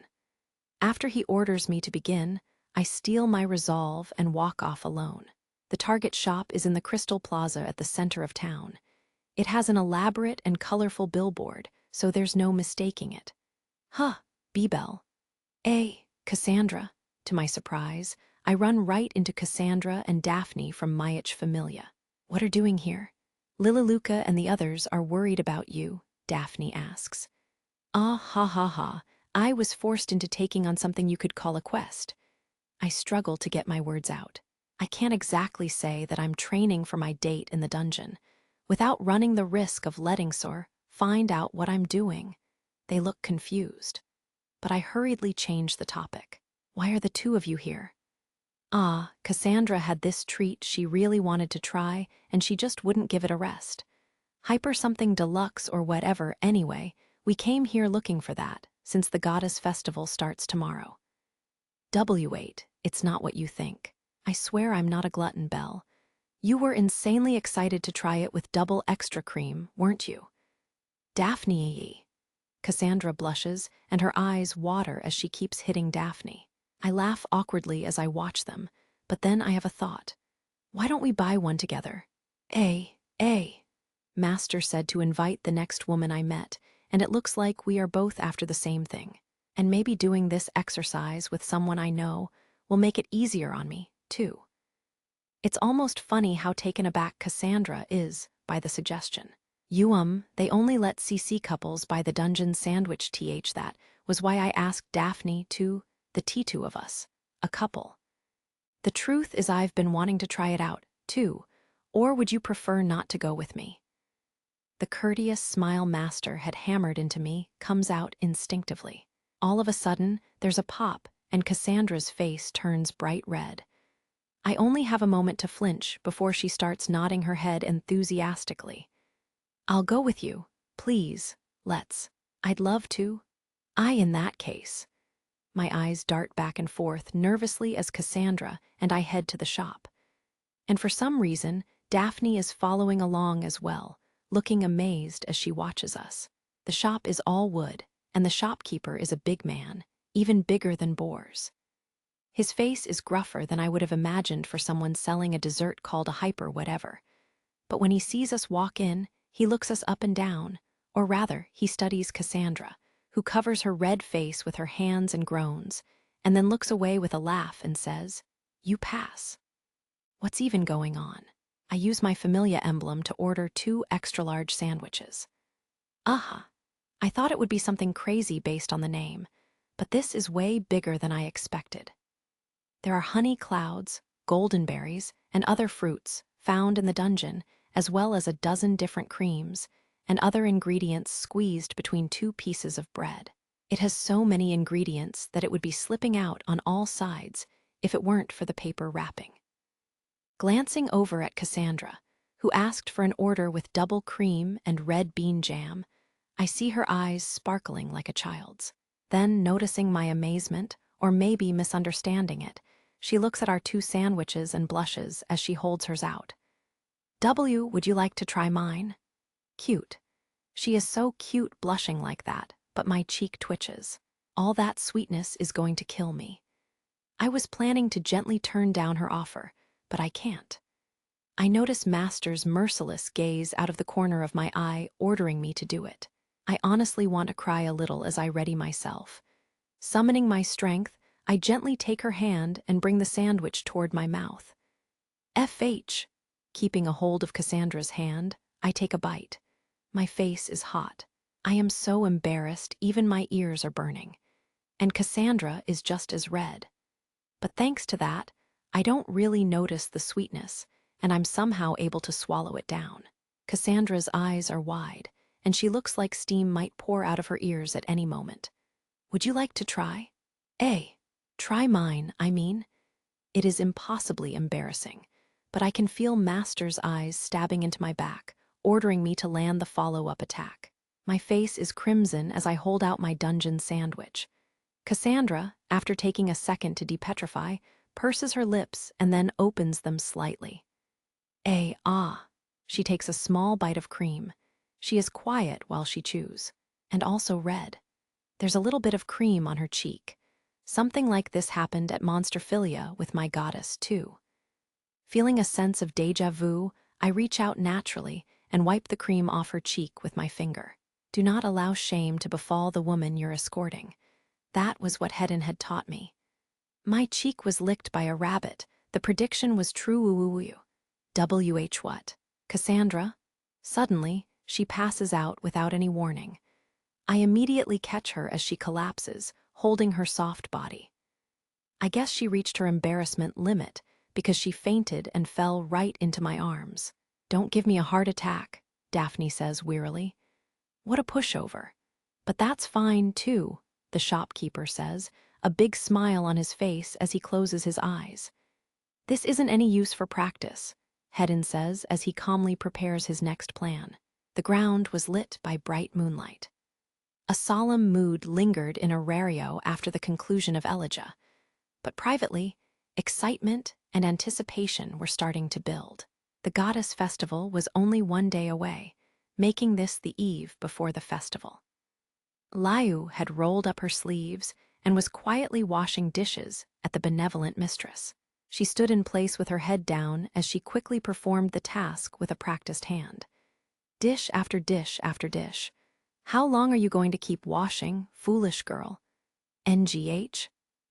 After he orders me to begin, I steel my resolve and walk off alone. The Target shop is in the Crystal Plaza at the center of town. It has an elaborate and colorful billboard, so there's no mistaking it. Huh, Bebel. Cassandra. To my surprise, I run right into Cassandra and Daphne from Myich Familia. What are doing here? Lilaluka and the others are worried about you, Daphne asks. Ah, ha ha ha, I was forced into taking on something you could call a quest. I struggle to get my words out. I can't exactly say that I'm training for my date in the dungeon, without running the risk of letting Sor find out what I'm doing. They look confused. But I hurriedly change the topic. Why are the 2 of you here? Ah, Cassandra had this treat she really wanted to try, and she just wouldn't give it a rest. Hyper something deluxe or whatever anyway, we came here looking for that, since the goddess festival starts tomorrow. W8, it's not what you think. I swear I'm not a glutton, Belle. You were insanely excited to try it with double extra cream, weren't you? Daphne. Cassandra blushes, and her eyes water as she keeps hitting Daphne. I laugh awkwardly as I watch them, but then I have a thought. Why don't we buy one together? Master said to invite the next woman I met, and it looks like we are both after the same thing. And maybe doing this exercise with someone I know will make it easier on me, too. It's almost funny how taken aback Cassandra is by the suggestion. They only let CC couples buy the dungeon sandwich that was why I asked Daphne to, the T2 of us, a couple. The truth is I've been wanting to try it out, too, or would you prefer not to go with me? The courteous smile Master had hammered into me comes out instinctively. All of a sudden, there's a pop, and Cassandra's face turns bright red. I only have a moment to flinch before she starts nodding her head enthusiastically. I'll go with you, please, let's. I'd love to. In that case. My eyes dart back and forth nervously as Cassandra and I head to the shop. And for some reason, Daphne is following along as well, looking amazed as she watches us. The shop is all wood, and the shopkeeper is a big man, even bigger than Boar's. His face is gruffer than I would have imagined for someone selling a dessert called a hyper whatever. But when he sees us walk in, he looks us up and down, or rather, he studies Cassandra, who covers her red face with her hands and groans, and then looks away with a laugh and says, "You pass." What's even going on? I use my Familia emblem to order 2 extra-large sandwiches. I thought it would be something crazy based on the name, but this is way bigger than I expected. There are honey clouds, golden berries, and other fruits found in the dungeon, as well as a dozen different creams and other ingredients squeezed between 2 pieces of bread. It has so many ingredients that it would be slipping out on all sides if it weren't for the paper wrapping. Glancing over at Cassandra, who asked for an order with double cream and red bean jam, I see her eyes sparkling like a child's. Then, noticing my amazement, or maybe misunderstanding it, she looks at our 2 sandwiches and blushes as she holds hers out. Would you like to try mine? Cute. She is so cute blushing like that, but my cheek twitches. All that sweetness is going to kill me. I was planning to gently turn down her offer, but I can't. I notice Master's merciless gaze out of the corner of my eye, ordering me to do it. I honestly want to cry a little as I ready myself. Summoning my strength, I gently take her hand and bring the sandwich toward my mouth. Keeping a hold of Cassandra's hand, I take a bite. My face is hot. I am so embarrassed, even my ears are burning. And Cassandra is just as red. But thanks to that, I don't really notice the sweetness, and I'm somehow able to swallow it down. Cassandra's eyes are wide, and she looks like steam might pour out of her ears at any moment. Would you like to try? Try mine, I mean. It is impossibly embarrassing, but I can feel Master's eyes stabbing into my back, ordering me to land the follow-up attack. My face is crimson as I hold out my dungeon sandwich. Cassandra, after taking a second to depetrify, purses her lips and then opens them slightly. She takes a small bite of cream. She is quiet while she chews, and also red. There's a little bit of cream on her cheek. Something like this happened at Monsterphilia with my goddess, too. Feeling a sense of déjà vu, I reach out naturally and wipe the cream off her cheek with my finger. Do not allow shame to befall the woman you're escorting. That was what Hedon had taught me. My cheek was licked by a rabbit. The prediction was true. What? Cassandra? Suddenly, she passes out without any warning. I immediately catch her as she collapses, holding her soft body. I guess she reached her embarrassment limit because she fainted and fell right into my arms. Don't give me a heart attack, Daphne says wearily. What a pushover. But that's fine, too, the shopkeeper says, a big smile on his face as he closes his eyes. This isn't any use for practice, Hedon says as he calmly prepares his next plan. The ground was lit by bright moonlight. A solemn mood lingered in Aurario after the conclusion of Elegia, but privately, excitement and anticipation were starting to build. The goddess festival was only 1 day away, making this the eve before the festival. Layu had rolled up her sleeves and was quietly washing dishes at the benevolent mistress. She stood in place with her head down as she quickly performed the task with a practiced hand. Dish after dish after dish. How long are you going to keep washing, foolish girl? NGH?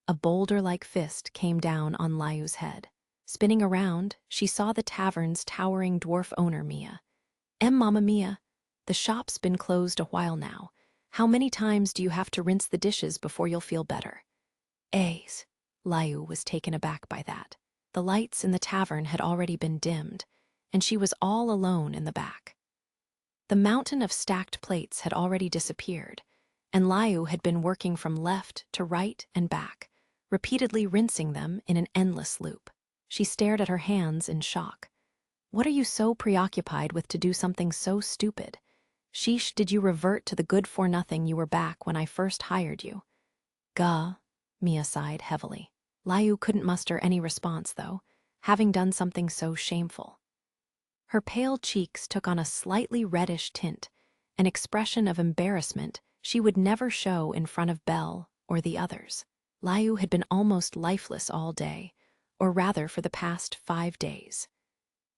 A boulder-like fist came down on Layu's head. Spinning around, she saw the tavern's towering dwarf owner, Mia. Mamma Mia, the shop's been closed a while now. How many times do you have to rinse the dishes before you'll feel better? Ace. Layu was taken aback by that. The lights in the tavern had already been dimmed, and she was all alone in the back. The mountain of stacked plates had already disappeared, and Layu had been working from left to right and back, repeatedly rinsing them in an endless loop. She stared at her hands in shock. What are you so preoccupied with to do something so stupid? Sheesh, did you revert to the good-for-nothing you were back when I first hired you? Gah, Mia sighed heavily. Layu couldn't muster any response, though, having done something so shameful. Her pale cheeks took on a slightly reddish tint, an expression of embarrassment she would never show in front of Belle or the others. Layu had been almost lifeless all day, or rather for the past 5 days.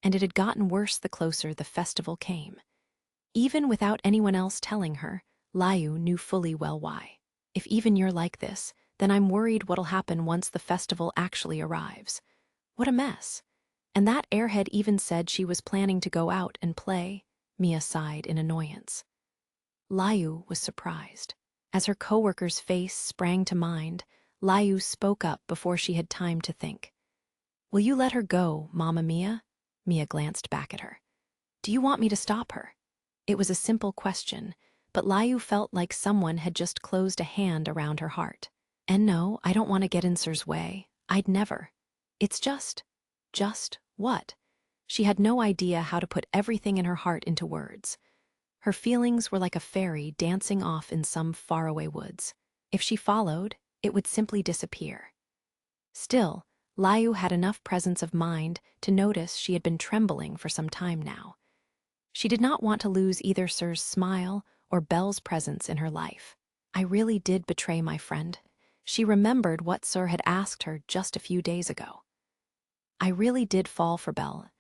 And it had gotten worse the closer the festival came. Even without anyone else telling her, Layu knew fully well why. If even you're like this, then I'm worried what'll happen once the festival actually arrives. What a mess. And that airhead even said she was planning to go out and play, Mia sighed in annoyance. Layu was surprised. As her coworker's face sprang to mind, Layu spoke up before she had time to think. Will you let her go, Mamma Mia? Mia glanced back at her. Do you want me to stop her? It was a simple question, but Layu felt like someone had just closed a hand around her heart. And no, I don't want to get in Sir's way. I'd never. It's just what? She had no idea how to put everything in her heart into words. Her feelings were like a fairy dancing off in some faraway woods. If she followed, it would simply disappear. Still, Layu had enough presence of mind to notice she had been trembling for some time now. She did not want to lose either Sir's smile or Belle's presence in her life. I really did betray my friend. She remembered what Sir had asked her just a few days ago. I really did fall for Belle,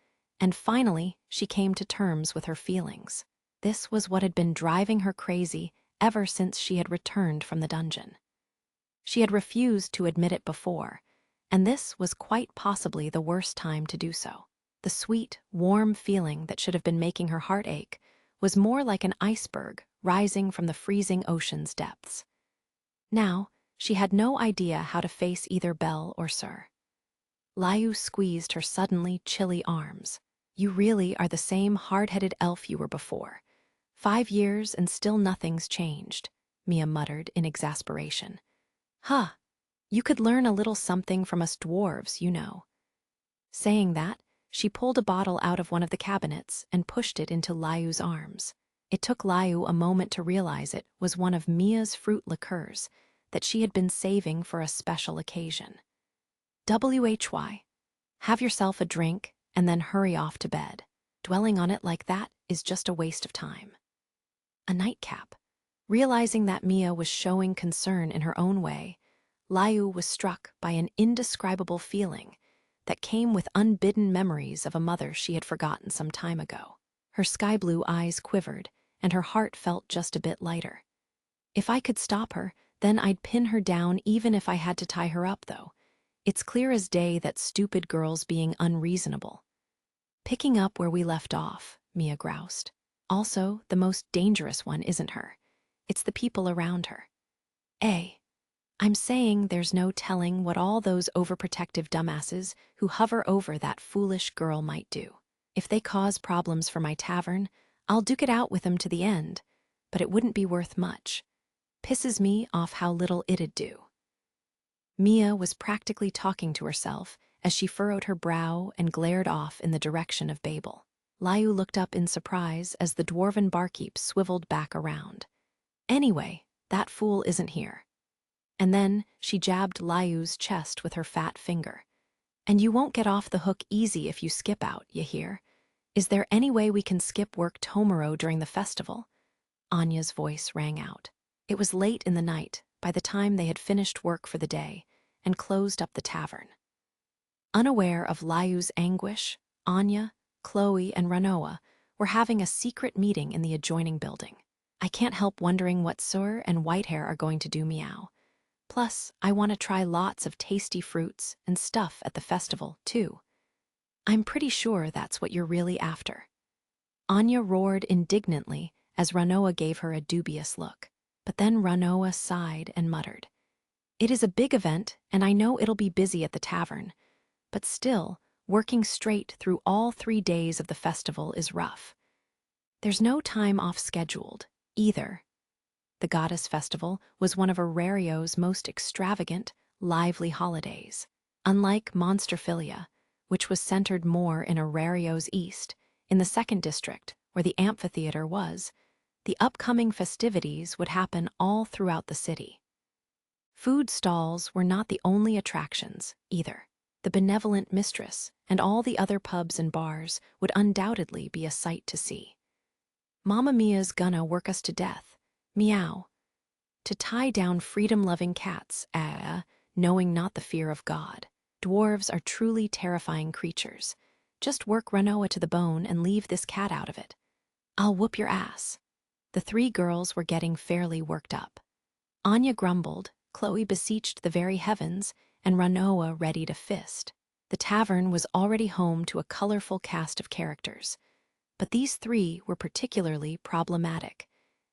and finally she came to terms with her feelings. This was what had been driving her crazy ever since she had returned from the dungeon. She had refused to admit it before, and this was quite possibly the worst time to do so. The sweet, warm feeling that should have been making her heart ache was more like an iceberg rising from the freezing ocean's depths. Now, she had no idea how to face either Belle or Sir. Layu squeezed her suddenly chilly arms. You really are the same hard-headed elf you were before. 5 years and still nothing's changed, Mia muttered in exasperation. Huh, you could learn a little something from us dwarves, you know. Saying that, she pulled a bottle out of one of the cabinets and pushed it into Layu's arms. It took Layu a moment to realize it was one of Mia's fruit liqueurs that she had been saving for a special occasion. WHY. Have yourself a drink and then hurry off to bed. Dwelling on it like that is just a waste of time. A nightcap. Realizing that Mia was showing concern in her own way, Layu was struck by an indescribable feeling that came with unbidden memories of a mother she had forgotten some time ago. Her sky-blue eyes quivered, and her heart felt just a bit lighter. If I could stop her, then I'd pin her down even if I had to tie her up, though. It's clear as day that stupid girl's being unreasonable. Picking up where we left off, Mia groused. Also, the most dangerous one isn't her. It's the people around her. I'm saying there's no telling what all those overprotective dumbasses who hover over that foolish girl might do. If they cause problems for my tavern, I'll duke it out with them to the end, but it wouldn't be worth much. Pisses me off how little it'd do. Mia was practically talking to herself as she furrowed her brow and glared off in the direction of Babel. Layu looked up in surprise as the dwarven barkeep swiveled back around. Anyway, that fool isn't here. And then she jabbed Layu's chest with her fat finger. And you won't get off the hook easy if you skip out, you hear? Is there any way we can skip work tomorrow during the festival? Anya's voice rang out. It was late in the night, by the time they had finished work for the day and closed up the tavern. Unaware of Layu's anguish, Anya, Chloe, and Ranoa were having a secret meeting in the adjoining building. I can't help wondering what Sur and Whitehair are going to do, meow. Plus, I want to try lots of tasty fruits and stuff at the festival, too. I'm pretty sure that's what you're really after. Anya roared indignantly as Ranoa gave her a dubious look. But then Ranoa sighed and muttered, "It is a big event, and I know it'll be busy at the tavern. But still, working straight through all 3 days of the festival is rough. There's no time off scheduled, either." The Goddess Festival was one of Arario's most extravagant, lively holidays. Unlike Monsterphilia, which was centered more in Arario's east, in the 2nd district, where the amphitheater was, the upcoming festivities would happen all throughout the city. Food stalls were not the only attractions, either. The benevolent mistress and all the other pubs and bars would undoubtedly be a sight to see. Mamma Mia's gonna work us to death, meow. To tie down freedom-loving cats, knowing not the fear of God. Dwarves are truly terrifying creatures. Just work Ranoa to the bone and leave this cat out of it. I'll whoop your ass. The 3 girls were getting fairly worked up. Anya grumbled, Chloe beseeched the very heavens, and Ranoa ready to fist. The tavern was already home to a colorful cast of characters, but these 3 were particularly problematic,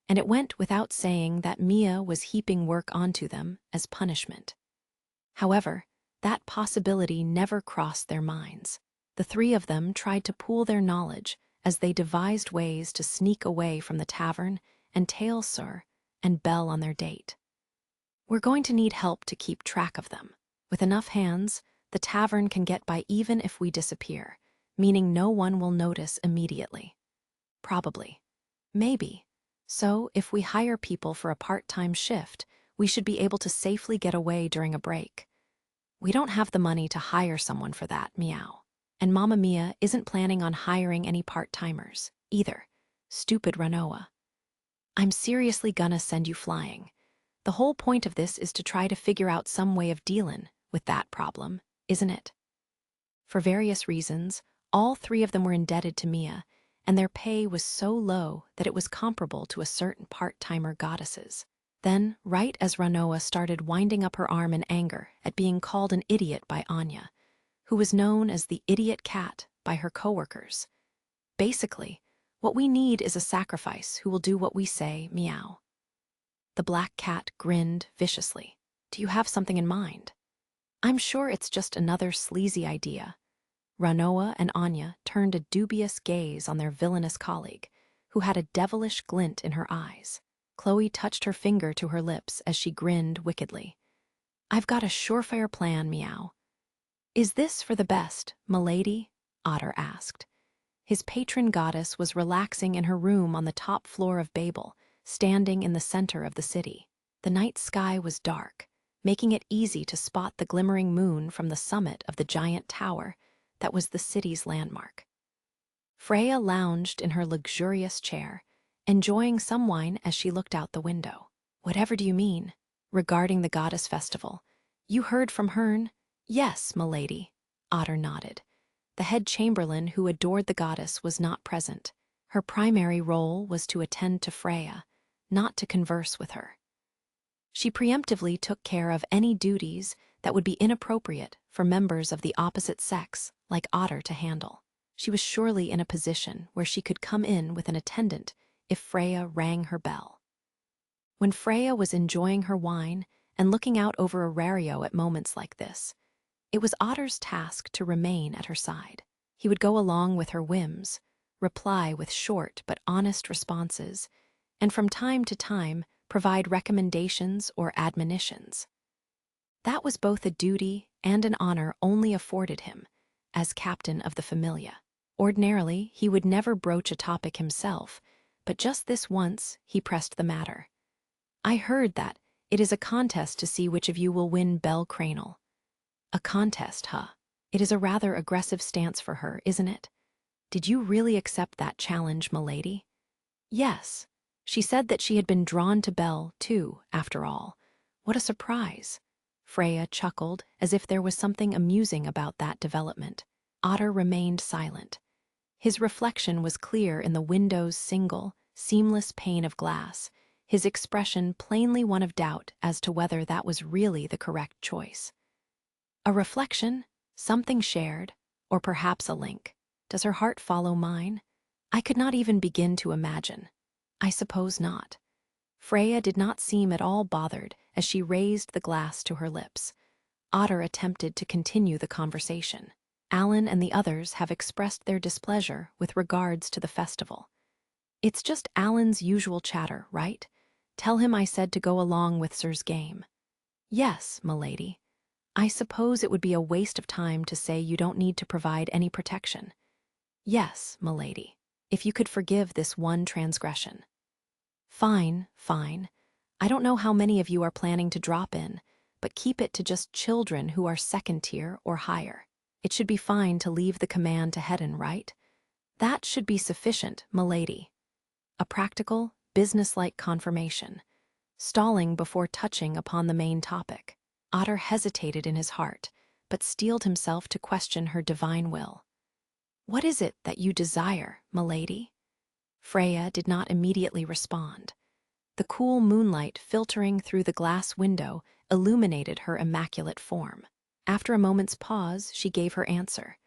and it went without saying that Mia was heaping work onto them as punishment. However, that possibility never crossed their minds. The 3 of them tried to pool their knowledge as they devised ways to sneak away from the tavern and tail Sur and Belle on their date. We're going to need help to keep track of them. With enough hands, the tavern can get by even if we disappear, meaning no one will notice immediately. Probably. Maybe. So, if we hire people for a part-time shift, we should be able to safely get away during a break. We don't have the money to hire someone for that, meow. And Mamma Mia isn't planning on hiring any part-timers, either. Stupid Ranoa. I'm seriously gonna send you flying. The whole point of this is to try to figure out some way of dealin' with that problem, isn't it? For various reasons, all 3 of them were indebted to Mia, and their pay was so low that it was comparable to a certain part-timer goddesses. Then, right as Ranoa started winding up her arm in anger at being called an idiot by Anya, who was known as the idiot cat by her coworkers. Basically, what we need is a sacrifice who will do what we say, meow. The black cat grinned viciously. Do you have something in mind? I'm sure it's just another sleazy idea. Ranoa and Anya turned a dubious gaze on their villainous colleague, who had a devilish glint in her eyes. Chloe touched her finger to her lips as she grinned wickedly. I've got a surefire plan, meow. Is this for the best, milady? Otter asked. His patron goddess was relaxing in her room on the top floor of Babel, standing in the center of the city. The night sky was dark, making it easy to spot the glimmering moon from the summit of the giant tower that was the city's landmark. Freya lounged in her luxurious chair, enjoying some wine as she looked out the window. Whatever do you mean? Regarding the goddess festival. You heard from Hearn? Yes, milady. Otter nodded. The head chamberlain who adored the goddess was not present. Her primary role was to attend to Freya, not to converse with her. She preemptively took care of any duties that would be inappropriate for members of the opposite sex, like Otter, to handle. She was surely in a position where she could come in with an attendant if Freya rang her bell. When Freya was enjoying her wine and looking out over Arario at moments like this, it was Otter's task to remain at her side. He would go along with her whims, reply with short but honest responses, and from time to time provide recommendations or admonitions. That was both a duty and an honor only afforded him as captain of the Familia. Ordinarily, he would never broach a topic himself, but just this once he pressed the matter. I heard that it is a contest to see which of you will win Belle Cranel. A contest, huh? It is a rather aggressive stance for her, isn't it? Did you really accept that challenge, milady? Yes. She said that she had been drawn to Belle, too, after all. What a surprise! Freya chuckled, as if there was something amusing about that development. Otter remained silent. His reflection was clear in the window's single, seamless pane of glass, his expression plainly one of doubt as to whether that was really the correct choice. A reflection? Something shared? Or perhaps a link? Does her heart follow mine? I could not even begin to imagine. I suppose not. Freya did not seem at all bothered as she raised the glass to her lips. Otter attempted to continue the conversation. Alan and the others have expressed their displeasure with regards to the festival. It's just Alan's usual chatter, right? Tell him I said to go along with Sir's game. Yes, m'lady. I suppose it would be a waste of time to say you don't need to provide any protection. Yes, m'lady. If you could forgive this one transgression. Fine, fine. I don't know how many of you are planning to drop in, but keep it to just children who are second tier or higher. It should be fine to leave the command to Hedon, right? That should be sufficient, m'lady. A practical, businesslike confirmation, stalling before touching upon the main topic. Otter hesitated in his heart, but steeled himself to question her divine will. What is it that you desire, m'lady? Freya did not immediately respond. The cool moonlight filtering through the glass window illuminated her immaculate form. After a moment's pause, she gave her answer.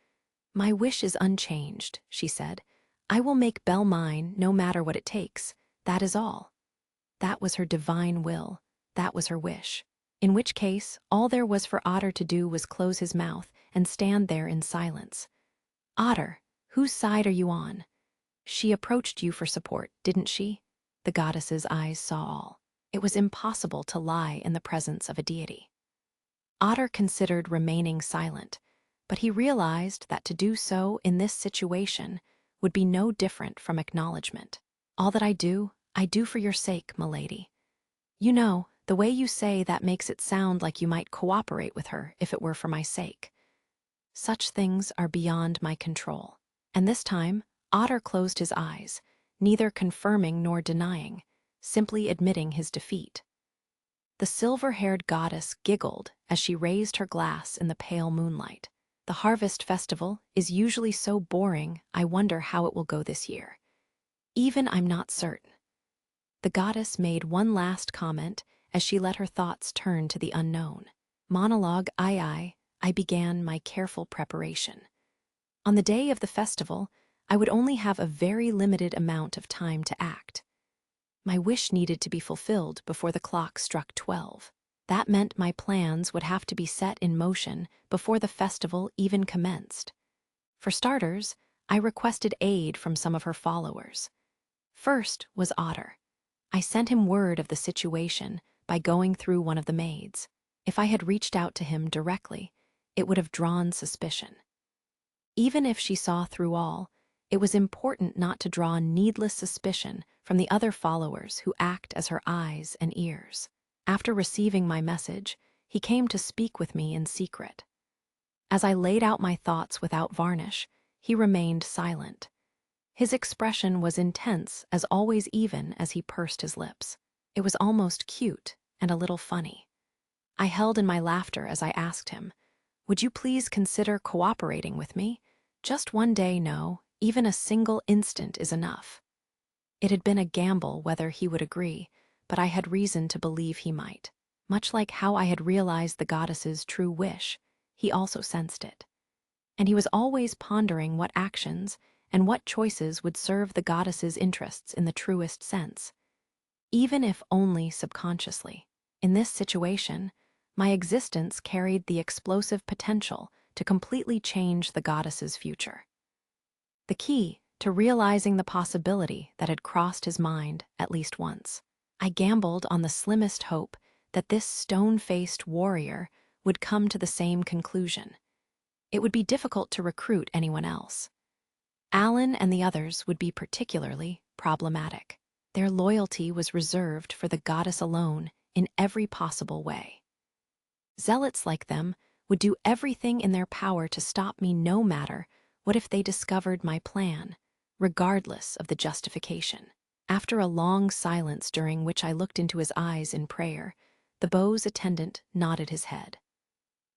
My wish is unchanged, she said. I will make Belle mine no matter what it takes. That is all. That was her divine will. That was her wish. In which case, all there was for Otter to do was close his mouth and stand there in silence. Otter, whose side are you on? She approached you for support, didn't she? The goddess's eyes saw all. It was impossible to lie in the presence of a deity. Otter considered remaining silent, but he realized that to do so in this situation would be no different from acknowledgement. All that I do for your sake, m'lady. You know, the way you say that makes it sound like you might cooperate with her if it were for my sake. Such things are beyond my control. And this time, Otter closed his eyes, neither confirming nor denying, simply admitting his defeat. The silver-haired goddess giggled as she raised her glass in the pale moonlight. The harvest festival is usually so boring, I wonder how it will go this year. Even I'm not certain. The goddess made one last comment as she let her thoughts turn to the unknown. Monologue I began my careful preparation. On the day of the festival, I would only have a very limited amount of time to act. My wish needed to be fulfilled before the clock struck 12. That meant my plans would have to be set in motion before the festival even commenced. For starters, I requested aid from some of her followers. First was Otter. I sent him word of the situation by going through one of the maids. If I had reached out to him directly, it would have drawn suspicion. Even if she saw through all, it was important not to draw needless suspicion from the other followers who act as her eyes and ears. After receiving my message, he came to speak with me in secret. As I laid out my thoughts without varnish, he remained silent. His expression was intense as always, even as he pursed his lips. It was almost cute and a little funny. I held in my laughter as I asked him, would you please consider cooperating with me? Just one day, no, even a single instant is enough. It had been a gamble whether he would agree, but I had reason to believe he might. Much like how I had realized the goddess's true wish, he also sensed it. And he was always pondering what actions and what choices would serve the goddess's interests in the truest sense, even if only subconsciously. In this situation, my existence carried the explosive potential to completely change the goddess's future. The key to realizing the possibility that had crossed his mind at least once. I gambled on the slimmest hope that this stone-faced warrior would come to the same conclusion. It would be difficult to recruit anyone else. Alan and the others would be particularly problematic. Their loyalty was reserved for the goddess alone in every possible way. Zealots like them would do everything in their power to stop me, no matter what if they discovered my plan, regardless of the justification. After a long silence during which I looked into his eyes in prayer, The beau's attendant nodded his head.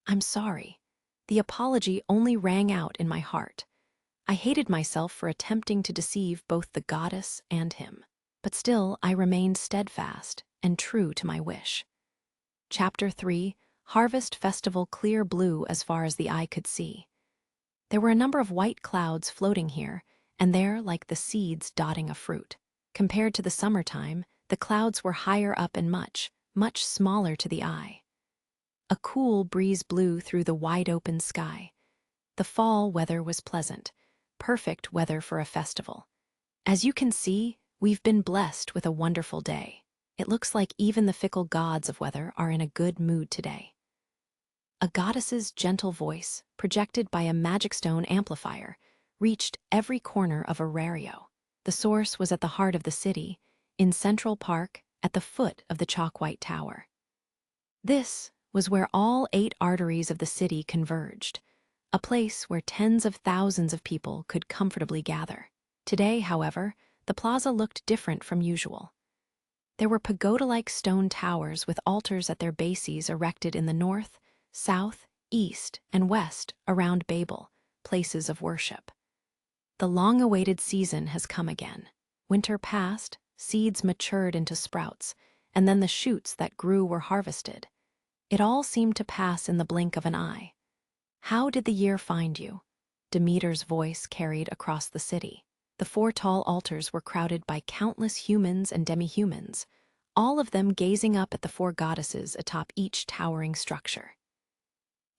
I'm sorry. The apology only rang out in my heart. I hated myself for attempting to deceive both the goddess and him. But still, I remained steadfast and true to my wish. Chapter 3: Harvest Festival. Clear blue as far as the eye could see. There were a number of white clouds floating here and there like the seeds dotting a fruit. Compared to the summertime, the clouds were higher up and much, much smaller to the eye. A cool breeze blew through the wide-open sky. The fall weather was pleasant, perfect weather for a festival. As you can see, we've been blessed with a wonderful day. It looks like even the fickle gods of weather are in a good mood today. A goddess's gentle voice, projected by a magic stone amplifier, reached every corner of Arario. The source was at the heart of the city, in Central Park, at the foot of the chalk-white tower. This was where all 8 arteries of the city converged, a place where tens of thousands of people could comfortably gather. Today, however, the plaza looked different from usual. There were pagoda-like stone towers with altars at their bases erected in the north, south, east, and west around Babel, places of worship. The long-awaited season has come again. Winter passed, seeds matured into sprouts, and then the shoots that grew were harvested. It all seemed to pass in the blink of an eye. How did the year find you? Demeter's voice carried across the city. The 4 tall altars were crowded by countless humans and demi-humans, all of them gazing up at the 4 goddesses atop each towering structure.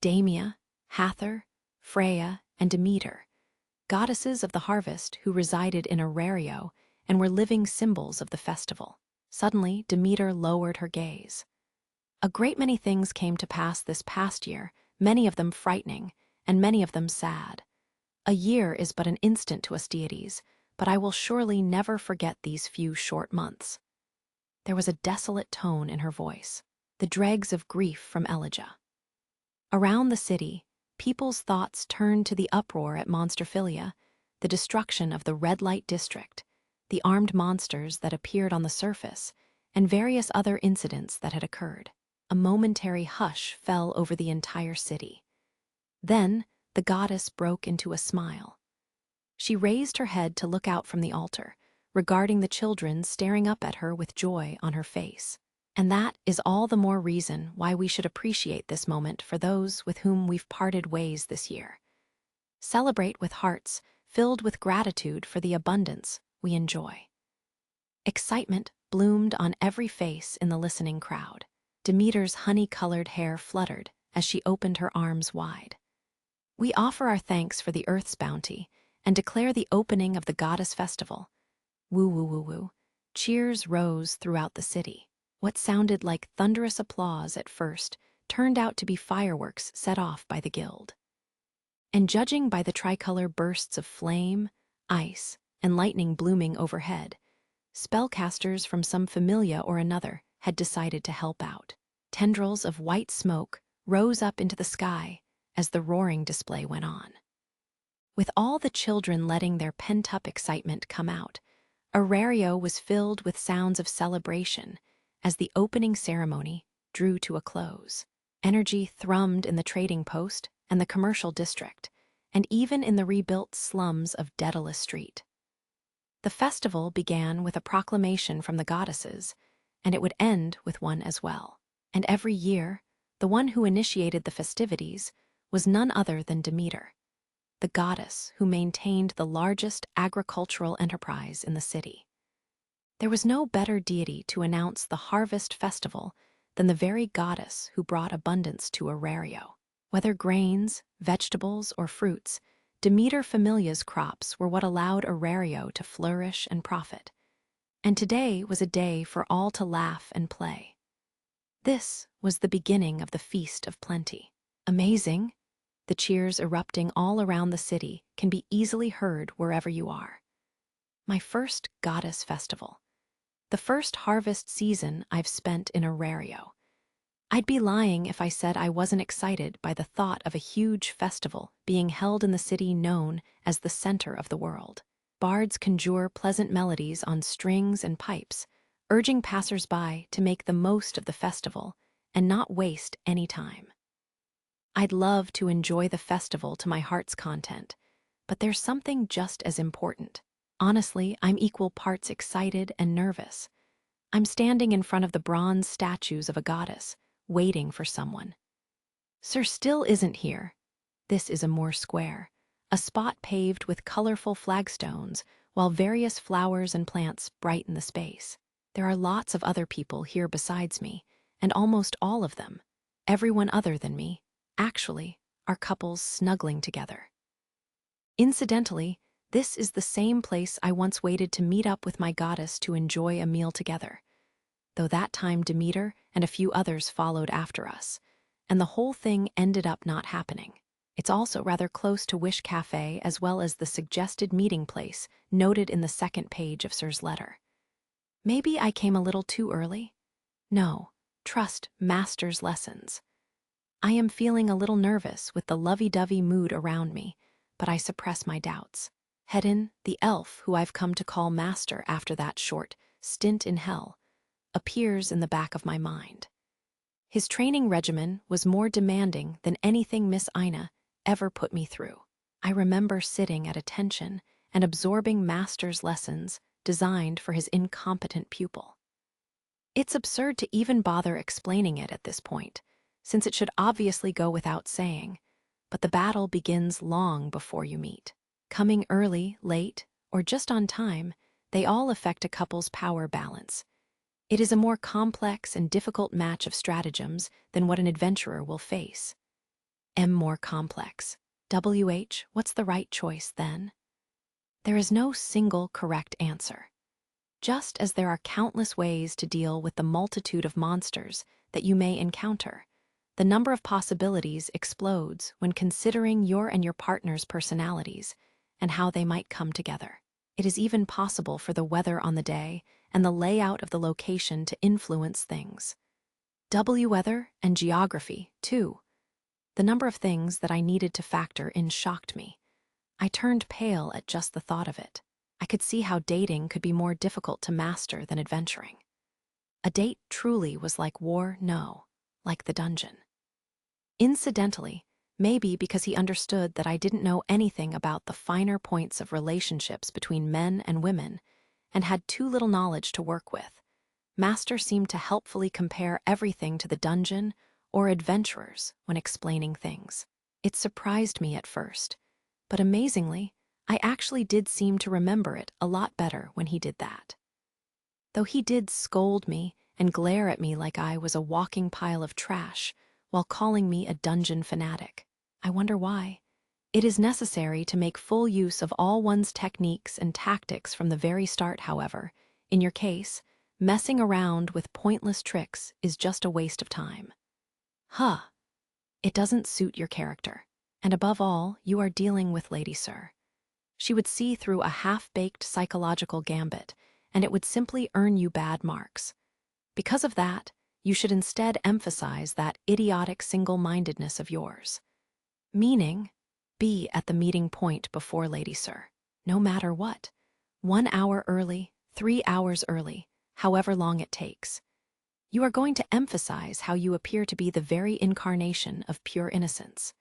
Damia, Hathor, Freya, and Demeter, goddesses of the harvest who resided in Arario and were living symbols of the festival. Suddenly, Demeter lowered her gaze. A great many things came to pass this past year, many of them frightening, and many of them sad. A year is but an instant to us deities, but I will surely never forget these few short months. There was a desolate tone in her voice, the dregs of grief from Elijah. Around the city, people's thoughts turned to the uproar at Monsterphilia, the destruction of the red light district, the armed monsters that appeared on the surface, and various other incidents that had occurred. A momentary hush fell over the entire city. Then, the goddess broke into a smile. She raised her head to look out from the altar, regarding the children staring up at her with joy on her face. And that is all the more reason why we should appreciate this moment for those with whom we've parted ways this year. Celebrate with hearts filled with gratitude for the abundance we enjoy. Excitement bloomed on every face in the listening crowd. Demeter's honey-colored hair fluttered as she opened her arms wide. We offer our thanks for the Earth's bounty and declare the opening of the Goddess Festival. Woo woo woo woo. Cheers rose throughout the city. What sounded like thunderous applause at first turned out to be fireworks set off by the guild. And judging by the tricolor bursts of flame, ice, and lightning blooming overhead, spellcasters from some familia or another had decided to help out. Tendrils of white smoke rose up into the sky as the roaring display went on. With all the children letting their pent-up excitement come out, Arario was filled with sounds of celebration as the opening ceremony drew to a close. Energy thrummed in the trading post and the commercial district, and even in the rebuilt slums of Daedalus Street. The festival began with a proclamation from the goddesses, and it would end with one as well. And every year, the one who initiated the festivities was none other than Demeter, the goddess who maintained the largest agricultural enterprise in the city. There was no better deity to announce the harvest festival than the very goddess who brought abundance to Arario. Whether grains, vegetables, or fruits, Demeter Familia's crops were what allowed Arario to flourish and profit. And today was a day for all to laugh and play. This was the beginning of the Feast of Plenty. Amazing! The cheers erupting all around the city can be easily heard wherever you are. My first goddess festival. The first harvest season I've spent in Arario. I'd be lying if I said I wasn't excited by the thought of a huge festival being held in the city known as the center of the world. Bards conjure pleasant melodies on strings and pipes, urging passers-by to make the most of the festival and not waste any time. I'd love to enjoy the festival to my heart's content, but there's something just as important. Honestly, I'm equal parts excited and nervous. I'm standing in front of the bronze statues of a goddess, waiting for someone. Sir still isn't here. This is a more square, a spot paved with colorful flagstones, while various flowers and plants brighten the space. There are lots of other people here besides me, and almost all of them, everyone other than me, actually, are couples snuggling together. Incidentally, this is the same place I once waited to meet up with my goddess to enjoy a meal together, though that time Demeter and a few others followed after us, and the whole thing ended up not happening. It's also rather close to Wish Cafe as well as the suggested meeting place noted in the second page of Sir's letter. Maybe I came a little too early? No, trust Master's lessons. I am feeling a little nervous with the lovey-dovey mood around me, but I suppress my doubts. Hedin, the elf who I've come to call Master after that short stint in hell, appears in the back of my mind. His training regimen was more demanding than anything Miss Ina ever put me through. I remember sitting at attention and absorbing Master's lessons designed for his incompetent pupil. It's absurd to even bother explaining it at this point, since it should obviously go without saying, but the battle begins long before you meet. Coming early, late, or just on time, they all affect a couple's power balance. It is a more complex and difficult match of stratagems than what an adventurer will face. More complex. What's the right choice then? There is no single correct answer. Just as there are countless ways to deal with the multitude of monsters that you may encounter, the number of possibilities explodes when considering your and your partner's personalities and how they might come together. It is even possible for the weather on the day and the layout of the location to influence things. Weather and geography, too. The number of things that I needed to factor in shocked me. I turned pale at just the thought of it. I could see how dating could be more difficult to master than adventuring. A date truly was like war, like the dungeon. Incidentally, maybe because he understood that I didn't know anything about the finer points of relationships between men and women, and had too little knowledge to work with, Master seemed to helpfully compare everything to the dungeon or adventurers when explaining things. It surprised me at first, but amazingly, I actually did seem to remember it a lot better when he did that. Though he did scold me and glare at me like I was a walking pile of trash while calling me a dungeon fanatic. I wonder why. It is necessary to make full use of all one's techniques and tactics from the very start, however. In your case, messing around with pointless tricks is just a waste of time. It doesn't suit your character. And above all, you are dealing with Lady Sir. She would see through a half-baked psychological gambit, and it would simply earn you bad marks. Because of that, you should instead emphasize that idiotic single-mindedness of yours. Meaning, be at the meeting point before Lady Sir, no matter what. 1 hour early, 3 hours early, however long it takes. You are going to emphasize how you appear to be the very incarnation of pure innocence.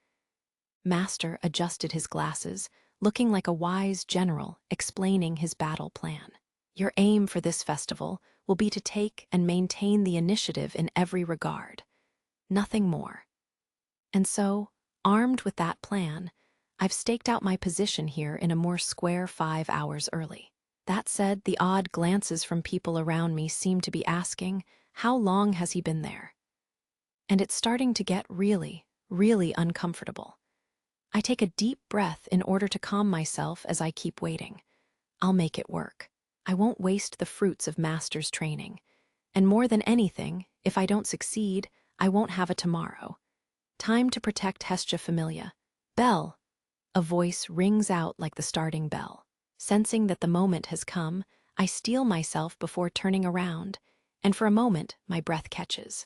Master adjusted his glasses, looking like a wise general explaining his battle plan. Your aim for this festival will be to take and maintain the initiative in every regard. Nothing more. And so, armed with that plan, I've staked out my position here in a more square 5 hours early. That said, the odd glances from people around me seem to be asking, how long has he been there? And it's starting to get really, really uncomfortable. I take a deep breath in order to calm myself as I keep waiting. I'll make it work. I won't waste the fruits of Master's training. And more than anything, if I don't succeed, I won't have a tomorrow. Time to protect Hestia Familia. Bell! A voice rings out like the starting bell. Sensing that the moment has come, I steel myself before turning around, and for a moment my breath catches.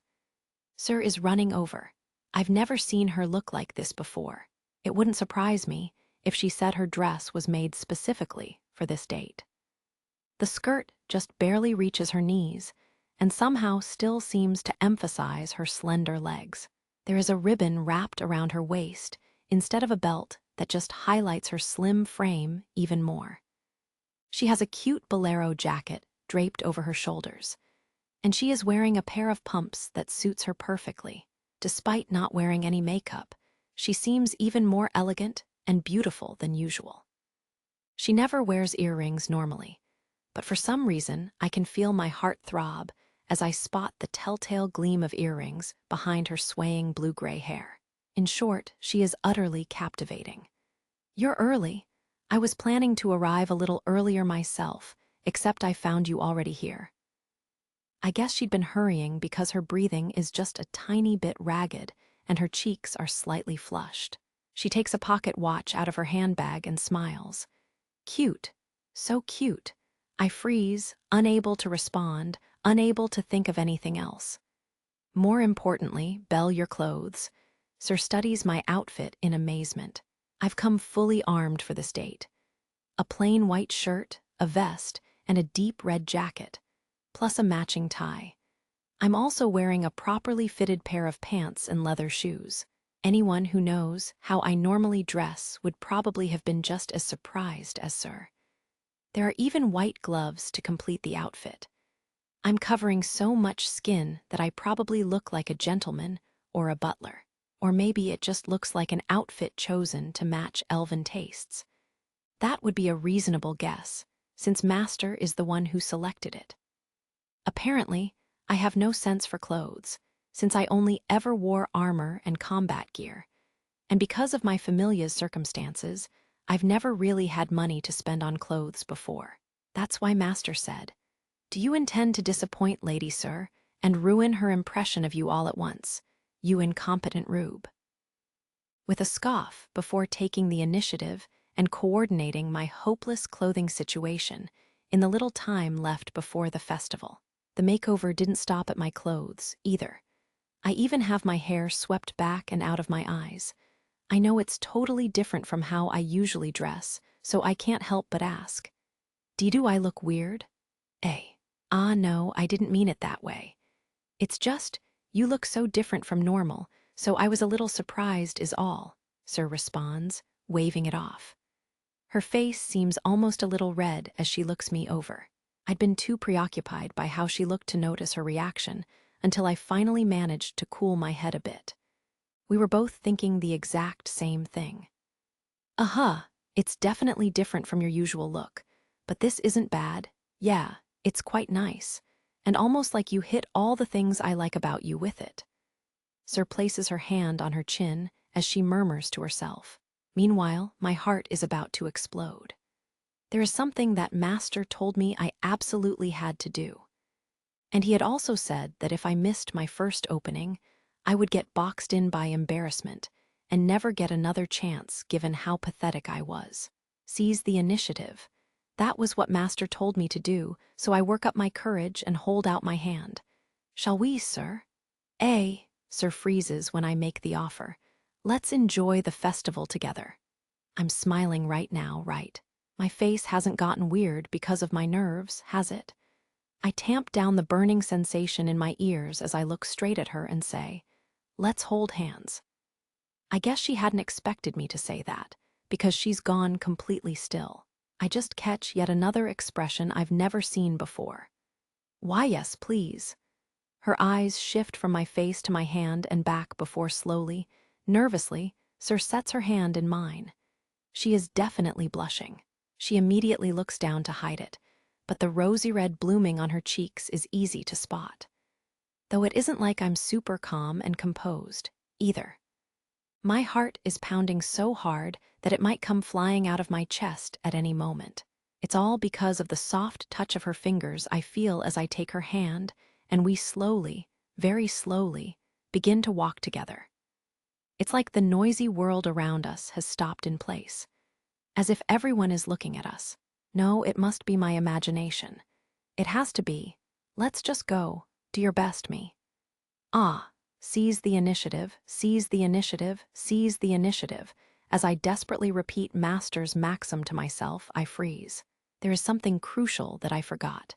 Sir is running over. I've never seen her look like this before. It wouldn't surprise me if she said her dress was made specifically for this date. The skirt just barely reaches her knees, and somehow still seems to emphasize her slender legs. There is a ribbon wrapped around her waist instead of a belt that just highlights her slim frame even more. She has a cute bolero jacket draped over her shoulders, and she is wearing a pair of pumps that suits her perfectly. Despite not wearing any makeup, she seems even more elegant and beautiful than usual. She never wears earrings normally, but for some reason I can feel my heart throb as I spot the telltale gleam of earrings behind her swaying blue-gray hair. In short, she is utterly captivating. "You're early. I was planning to arrive a little earlier myself, except I found you already here." I guess she'd been hurrying because her breathing is just a tiny bit ragged and her cheeks are slightly flushed. She takes a pocket watch out of her handbag and smiles. Cute. So cute. I freeze, unable to respond, unable to think of anything else. More importantly, Belle, your clothes. Sir studies my outfit in amazement. I've come fully armed for this date. A plain white shirt, a vest, and a deep red jacket, plus a matching tie. I'm also wearing a properly fitted pair of pants and leather shoes. Anyone who knows how I normally dress would probably have been just as surprised as Sir. There are even white gloves to complete the outfit. I'm covering so much skin that I probably look like a gentleman or a butler. Or maybe it just looks like an outfit chosen to match elven tastes. That would be a reasonable guess, since Master is the one who selected it. Apparently, I have no sense for clothes, since I only ever wore armor and combat gear. And because of my familia's circumstances, I've never really had money to spend on clothes before. That's why Master said, "Do you intend to disappoint Lady Sir and ruin her impression of you all at once, you incompetent rube?" With a scoff before taking the initiative and coordinating my hopeless clothing situation in the little time left before the festival. The makeover didn't stop at my clothes, either. I even have my hair swept back and out of my eyes. I know it's totally different from how I usually dress, so I can't help but ask, do I look weird? No, I didn't mean it that way. It's just, you look so different from normal, so I was a little surprised is all, Sir responds, waving it off. Her face seems almost a little red as she looks me over. I'd been too preoccupied by how she looked to notice her reaction until I finally managed to cool my head a bit. We were both thinking the exact same thing. It's definitely different from your usual look, but this isn't bad. Yeah, it's quite nice, and almost like you hit all the things I like about you with it. Sir places her hand on her chin as she murmurs to herself. Meanwhile, my heart is about to explode. There is something that Master told me I absolutely had to do. And he had also said that if I missed my first opening, I would get boxed in by embarrassment and never get another chance given how pathetic I was. Seize the initiative. That was what Master told me to do, so I work up my courage and hold out my hand. Shall we, Sir? Sir freezes when I make the offer. Let's enjoy the festival together. I'm smiling right now, right? My face hasn't gotten weird because of my nerves, has it? I tamp down the burning sensation in my ears as I look straight at her and say, "Let's hold hands." I guess she hadn't expected me to say that, because she's gone completely still. I just catch yet another expression I've never seen before. "Why, yes, please." Her eyes shift from my face to my hand and back before slowly, nervously, Sir sets her hand in mine. She is definitely blushing. She immediately looks down to hide it, but the rosy red blooming on her cheeks is easy to spot. Though it isn't like I'm super calm and composed, either. My heart is pounding so hard that it might come flying out of my chest at any moment. It's all because of the soft touch of her fingers I feel as I take her hand, and we slowly, very slowly, begin to walk together. It's like the noisy world around us has stopped in place, as if everyone is looking at us. No, it must be my imagination. It has to be. Let's just go. Do your best, me. Seize the initiative, seize the initiative, seize the initiative. As I desperately repeat Master's maxim to myself, I freeze. There is something crucial that I forgot.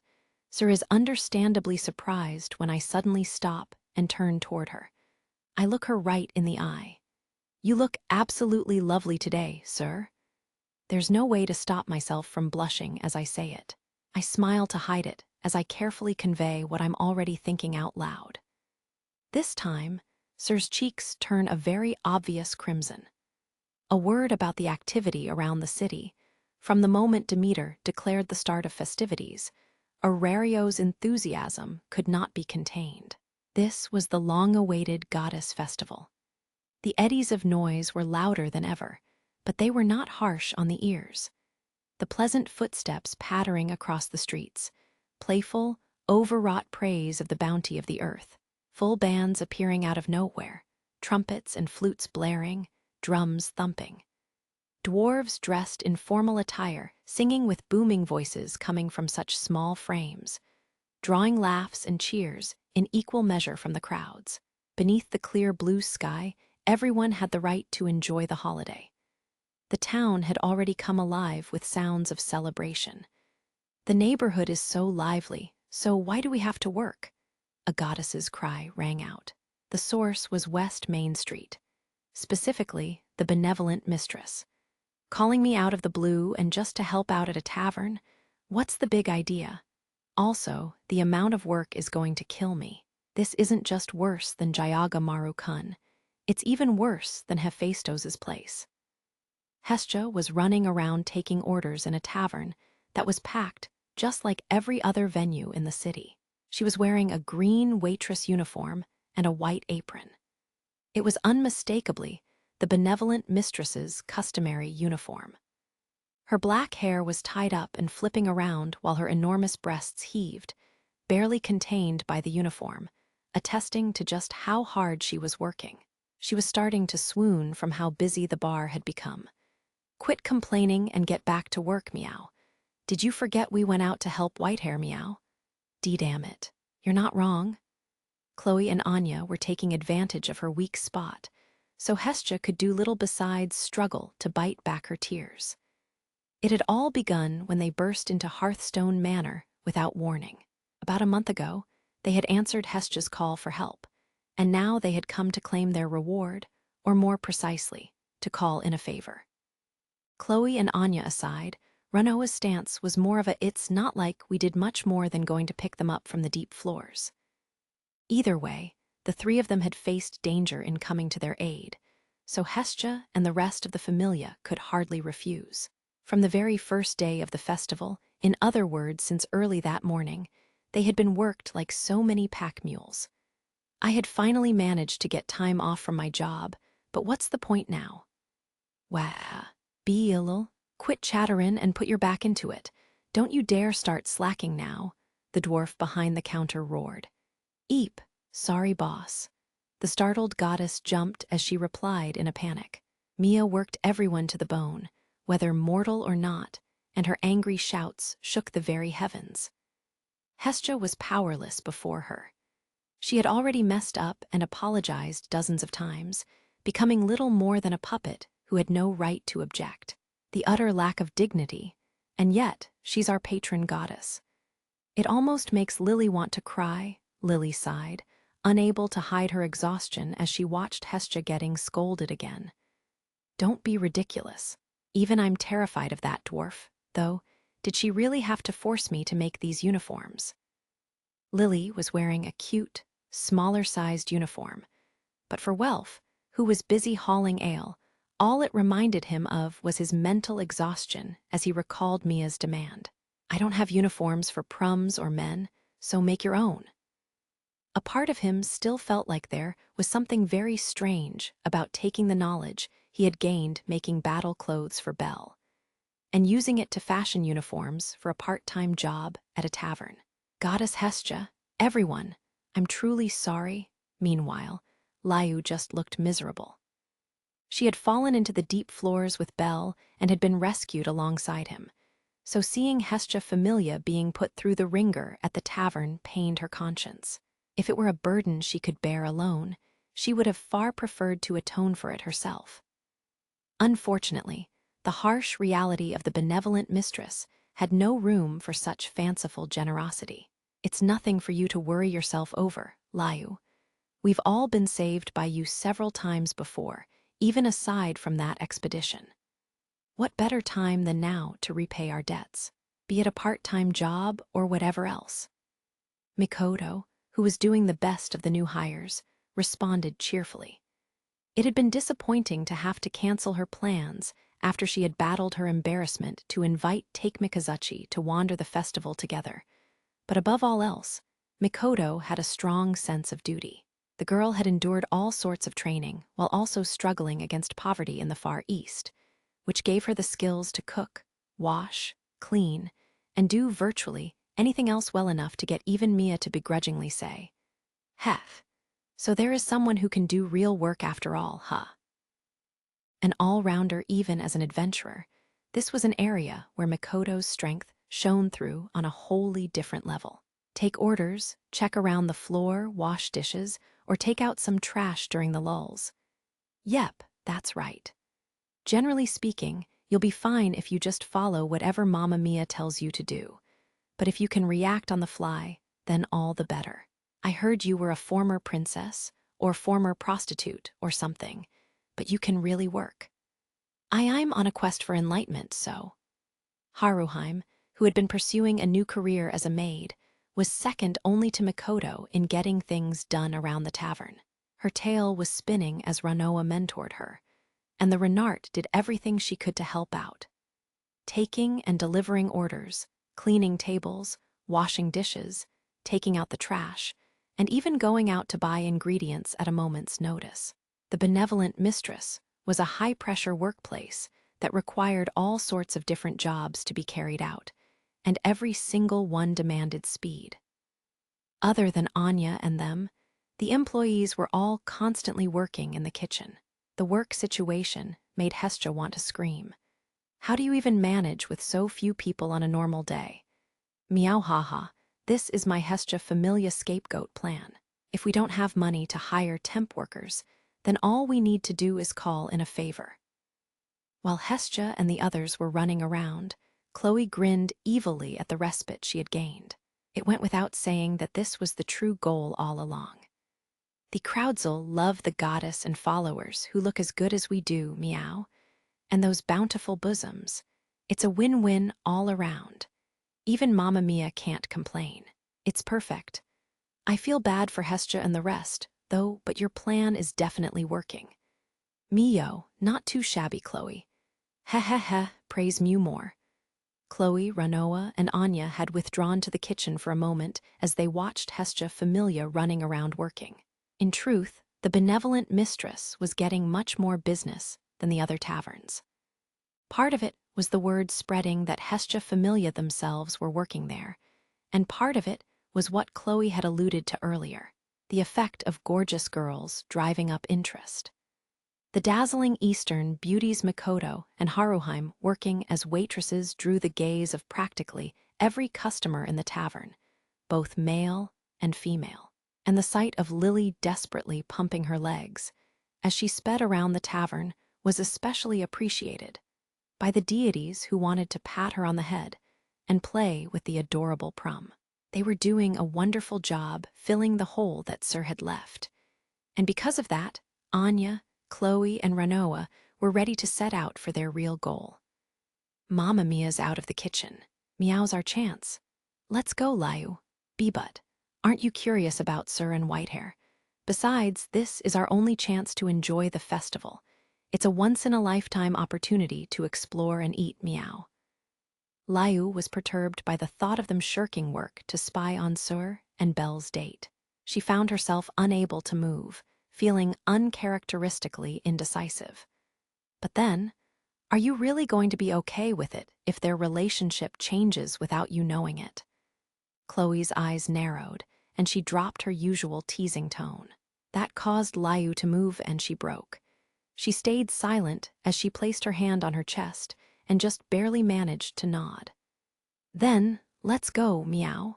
Sir is understandably surprised when I suddenly stop and turn toward her. I look her right in the eye. You look absolutely lovely today, sir. There's no way to stop myself from blushing as I say it. I smile to hide it as I carefully convey what I'm already thinking out loud. This time, Sir's cheeks turn a very obvious crimson. A word about the activity around the city, from the moment Demeter declared the start of festivities, Aurario's enthusiasm could not be contained. This was the long-awaited goddess festival. The eddies of noise were louder than ever, but they were not harsh on the ears. The pleasant footsteps pattering across the streets, playful, overwrought praise of the bounty of the earth, full bands appearing out of nowhere, trumpets and flutes blaring, drums thumping. Dwarves dressed in formal attire, singing with booming voices coming from such small frames, drawing laughs and cheers in equal measure from the crowds. Beneath the clear blue sky, everyone had the right to enjoy the holiday. The town had already come alive with sounds of celebration. The neighborhood is so lively, so why do we have to work? A goddess's cry rang out. The source was West Main Street, specifically the benevolent mistress. Calling me out of the blue and just to help out at a tavern? What's the big idea? Also, the amount of work is going to kill me. This isn't just worse than Jayaga Maru-kun. It's even worse than Hephaestus's place. Hestia was running around taking orders in a tavern that was packed just like every other venue in the city. She was wearing a green waitress uniform and a white apron. It was unmistakably the benevolent mistress's customary uniform. Her black hair was tied up and flipping around while her enormous breasts heaved, barely contained by the uniform, attesting to just how hard she was working. She was starting to swoon from how busy the bar had become. Quit complaining and get back to work, Meow. Did you forget we went out to help Whitehair, Meow? Damn it. You're not wrong. Chloe and Anya were taking advantage of her weak spot, so Hestia could do little besides struggle to bite back her tears. It had all begun when they burst into Hearthstone Manor without warning. About a month ago, they had answered Hestia's call for help, and now they had come to claim their reward, or more precisely, to call in a favor. Chloe and Anya aside, Runoa's stance was more of a "it's not like we did much more than going to pick them up from the deep floors." Either way, the three of them had faced danger in coming to their aid, so Hestia and the rest of the familia could hardly refuse. From the very first day of the festival, in other words since early that morning, they had been worked like so many pack mules. I had finally managed to get time off from my job, but what's the point now? Wah, be ill, quit chatterin' and put your back into it. Don't you dare start slacking now, the dwarf behind the counter roared. Eep, sorry boss. The startled goddess jumped as she replied in a panic. Mia worked everyone to the bone, whether mortal or not, and her angry shouts shook the very heavens. Hestia was powerless before her. She had already messed up and apologized dozens of times, becoming little more than a puppet who had no right to object. The utter lack of dignity, and yet she's our patron goddess. It almost makes Lily want to cry, Lily sighed, unable to hide her exhaustion as she watched Hestia getting scolded again. Don't be ridiculous. Even I'm terrified of that dwarf, though. Did she really have to force me to make these uniforms? Lily was wearing a cute, smaller-sized uniform, but for Welf, who was busy hauling ale, all it reminded him of was his mental exhaustion as he recalled Mia's demand. I don't have uniforms for prums or men, so make your own. A part of him still felt like there was something very strange about taking the knowledge he had gained making battle clothes for Belle and using it to fashion uniforms for a part-time job at a tavern. Goddess Hestia, everyone, I'm truly sorry. Meanwhile, Liu just looked miserable. She had fallen into the deep floors with Belle and had been rescued alongside him, so seeing Hestia Familia being put through the ringer at the tavern pained her conscience. If it were a burden she could bear alone, she would have far preferred to atone for it herself. Unfortunately, the harsh reality of the benevolent mistress had no room for such fanciful generosity. It's nothing for you to worry yourself over, Layu. We've all been saved by you several times before, even aside from that expedition. What better time than now to repay our debts, be it a part-time job or whatever else? Mikoto, who was doing the best of the new hires, responded cheerfully. It had been disappointing to have to cancel her plans after she had battled her embarrassment to invite Take Mikazuchi to wander the festival together. But above all else, Mikoto had a strong sense of duty. The girl had endured all sorts of training while also struggling against poverty in the Far East, which gave her the skills to cook, wash, clean, and do virtually anything else well enough to get even Mia to begrudgingly say, "Hef, so there is someone who can do real work after all, huh?" An all-rounder even as an adventurer, this was an area where Mikoto's strength shone through on a wholly different level. Take orders, check around the floor, wash dishes, or take out some trash during the lulls. Yep, that's right. Generally speaking, you'll be fine if you just follow whatever Mamma Mia tells you to do. But if you can react on the fly, then all the better. I heard you were a former princess, or former prostitute, or something, but you can really work. I'm on a quest for enlightenment, so. Haruheim, who had been pursuing a new career as a maid, was second only to Mikoto in getting things done around the tavern. Her tale was spinning as Ranoa mentored her, and the Renart did everything she could to help out. Taking and delivering orders, cleaning tables, washing dishes, taking out the trash, and even going out to buy ingredients at a moment's notice. The benevolent mistress was a high-pressure workplace that required all sorts of different jobs to be carried out, and every single one demanded speed. Other than Anya and them, the employees were all constantly working in the kitchen. The work situation made Hestia want to scream. How do you even manage with so few people on a normal day? Meow haha, this is my Hestia Familia scapegoat plan. If we don't have money to hire temp workers, then all we need to do is call in a favor. While Hestia and the others were running around, Chloe grinned evilly at the respite she had gained. It went without saying that this was the true goal all along. The Crowdsel love the goddess and followers who look as good as we do, meow, and those bountiful bosoms. It's a win-win all around. Even Mamma Mia can't complain. It's perfect. I feel bad for Hestia and the rest, though, but your plan is definitely working. Mio, not too shabby, Chloe. Heh, praise Mew more. Chloe, Ranoa, and Anya had withdrawn to the kitchen for a moment as they watched Hestia Familia running around working. In truth, the benevolent mistress was getting much more business than the other taverns. Part of it was the word spreading that Hestia Familia themselves were working there, and part of it was what Chloe had alluded to earlier, the effect of gorgeous girls driving up interest. The dazzling Eastern beauties Mikoto and Haruheim working as waitresses drew the gaze of practically every customer in the tavern, both male and female. And the sight of Lily desperately pumping her legs as she sped around the tavern was especially appreciated by the deities who wanted to pat her on the head and play with the adorable Prum. They were doing a wonderful job filling the hole that Sir had left. And because of that, Anya, Chloe, and Ranoa were ready to set out for their real goal. Mamma Mia's out of the kitchen. Meow's our chance. Let's go, Layu. Bebut. Aren't you curious about Sir and Whitehair? Besides, this is our only chance to enjoy the festival. It's a once-in-a-lifetime opportunity to explore and eat, meow. Layu was perturbed by the thought of them shirking work to spy on Sir and Belle's date. She found herself unable to move, feeling uncharacteristically indecisive. But then, are you really going to be okay with it if their relationship changes without you knowing it? Chloe's eyes narrowed, and she dropped her usual teasing tone. That caused Layu to move, and she broke. She stayed silent as she placed her hand on her chest and just barely managed to nod. Then, let's go, meow,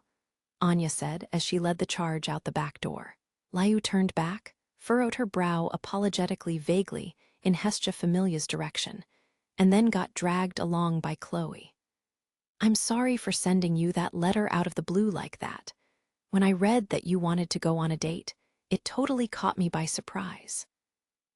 Anya said as she led the charge out the back door. Layu turned back, furrowed her brow apologetically vaguely in Hestia Familia's direction, and then got dragged along by Chloe. I'm sorry for sending you that letter out of the blue like that, When I read that you wanted to go on a date, it totally caught me by surprise.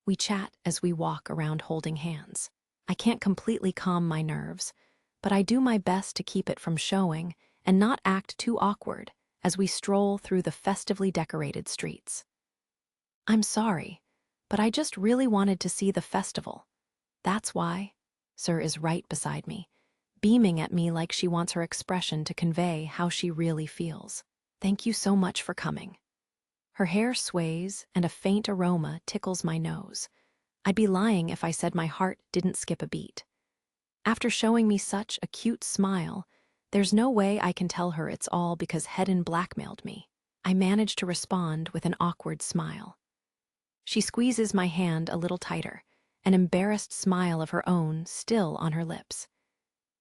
We chat as we walk around holding hands. I can't completely calm my nerves, but I do my best to keep it from showing and not act too awkward as we stroll through the festively decorated streets. I'm sorry, but I just really wanted to see the festival. That's why. Sir is right beside me, beaming at me like she wants her expression to convey how she really feels. Thank you so much for coming. Her hair sways and a faint aroma tickles my nose. I'd be lying if I said my heart didn't skip a beat. After showing me such a cute smile, there's no way I can tell her it's all because Hedon blackmailed me. I manage to respond with an awkward smile. She squeezes my hand a little tighter, an embarrassed smile of her own still on her lips.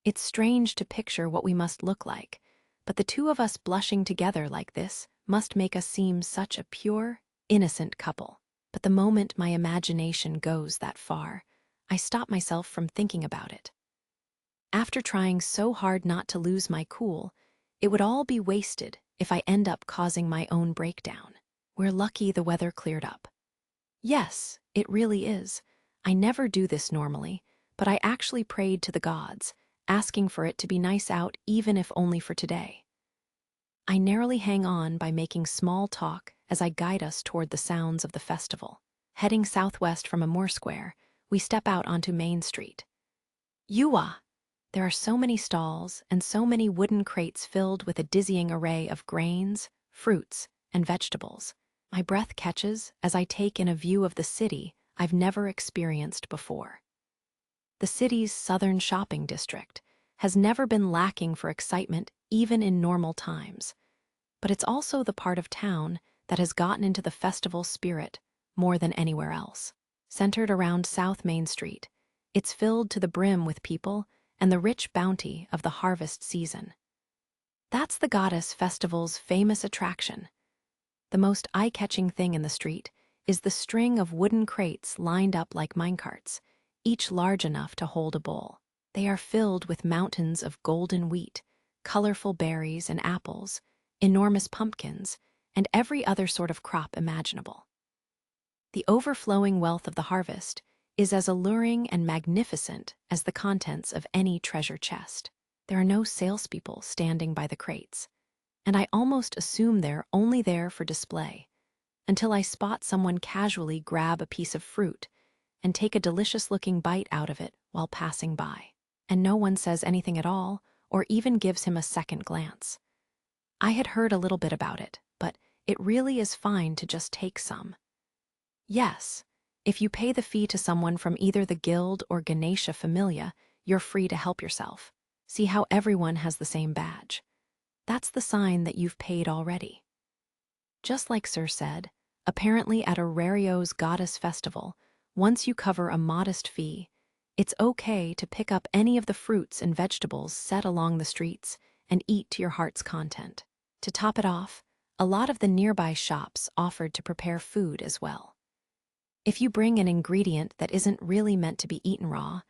It's strange to picture what we must look like, but the two of us blushing together like this must make us seem such a pure, innocent couple. But the moment my imagination goes that far, I stop myself from thinking about it. After trying so hard not to lose my cool, it would all be wasted if I end up causing my own breakdown. We're lucky the weather cleared up. Yes, it really is. I never do this normally, but I actually prayed to the gods, asking for it to be nice out even if only for today. I narrowly hang on by making small talk as I guide us toward the sounds of the festival. Heading southwest from Amour Square, we step out onto Main Street. Yuwa! There are so many stalls and so many wooden crates filled with a dizzying array of grains, fruits, and vegetables. My breath catches as I take in a view of the city I've never experienced before. The city's southern shopping district has never been lacking for excitement even in normal times, but it's also the part of town that has gotten into the festival spirit more than anywhere else. Centered around South Main Street, it's filled to the brim with people and the rich bounty of the harvest season. That's the goddess festival's famous attraction. The most eye-catching thing in the street is the string of wooden crates lined up like minecarts, each large enough to hold a bowl. They are filled with mountains of golden wheat, colorful berries and apples, enormous pumpkins, and every other sort of crop imaginable. The overflowing wealth of the harvest is as alluring and magnificent as the contents of any treasure chest. There are no salespeople standing by the crates, and I almost assume they're only there for display, until I spot someone casually grab a piece of fruit and take a delicious-looking bite out of it while passing by. And no one says anything at all, or even gives him a second glance. I had heard a little bit about it, but it really is fine to just take some. Yes, if you pay the fee to someone from either the guild or Ganesha Familia, you're free to help yourself. See how everyone has the same badge. That's the sign that you've paid already. Just like Sir said, apparently at Aurario's goddess festival, once you cover a modest fee, it's okay to pick up any of the fruits and vegetables set along the streets and eat to your heart's content. To top it off, a lot of the nearby shops offered to prepare food as well. If you bring an ingredient that isn't really meant to be eaten raw,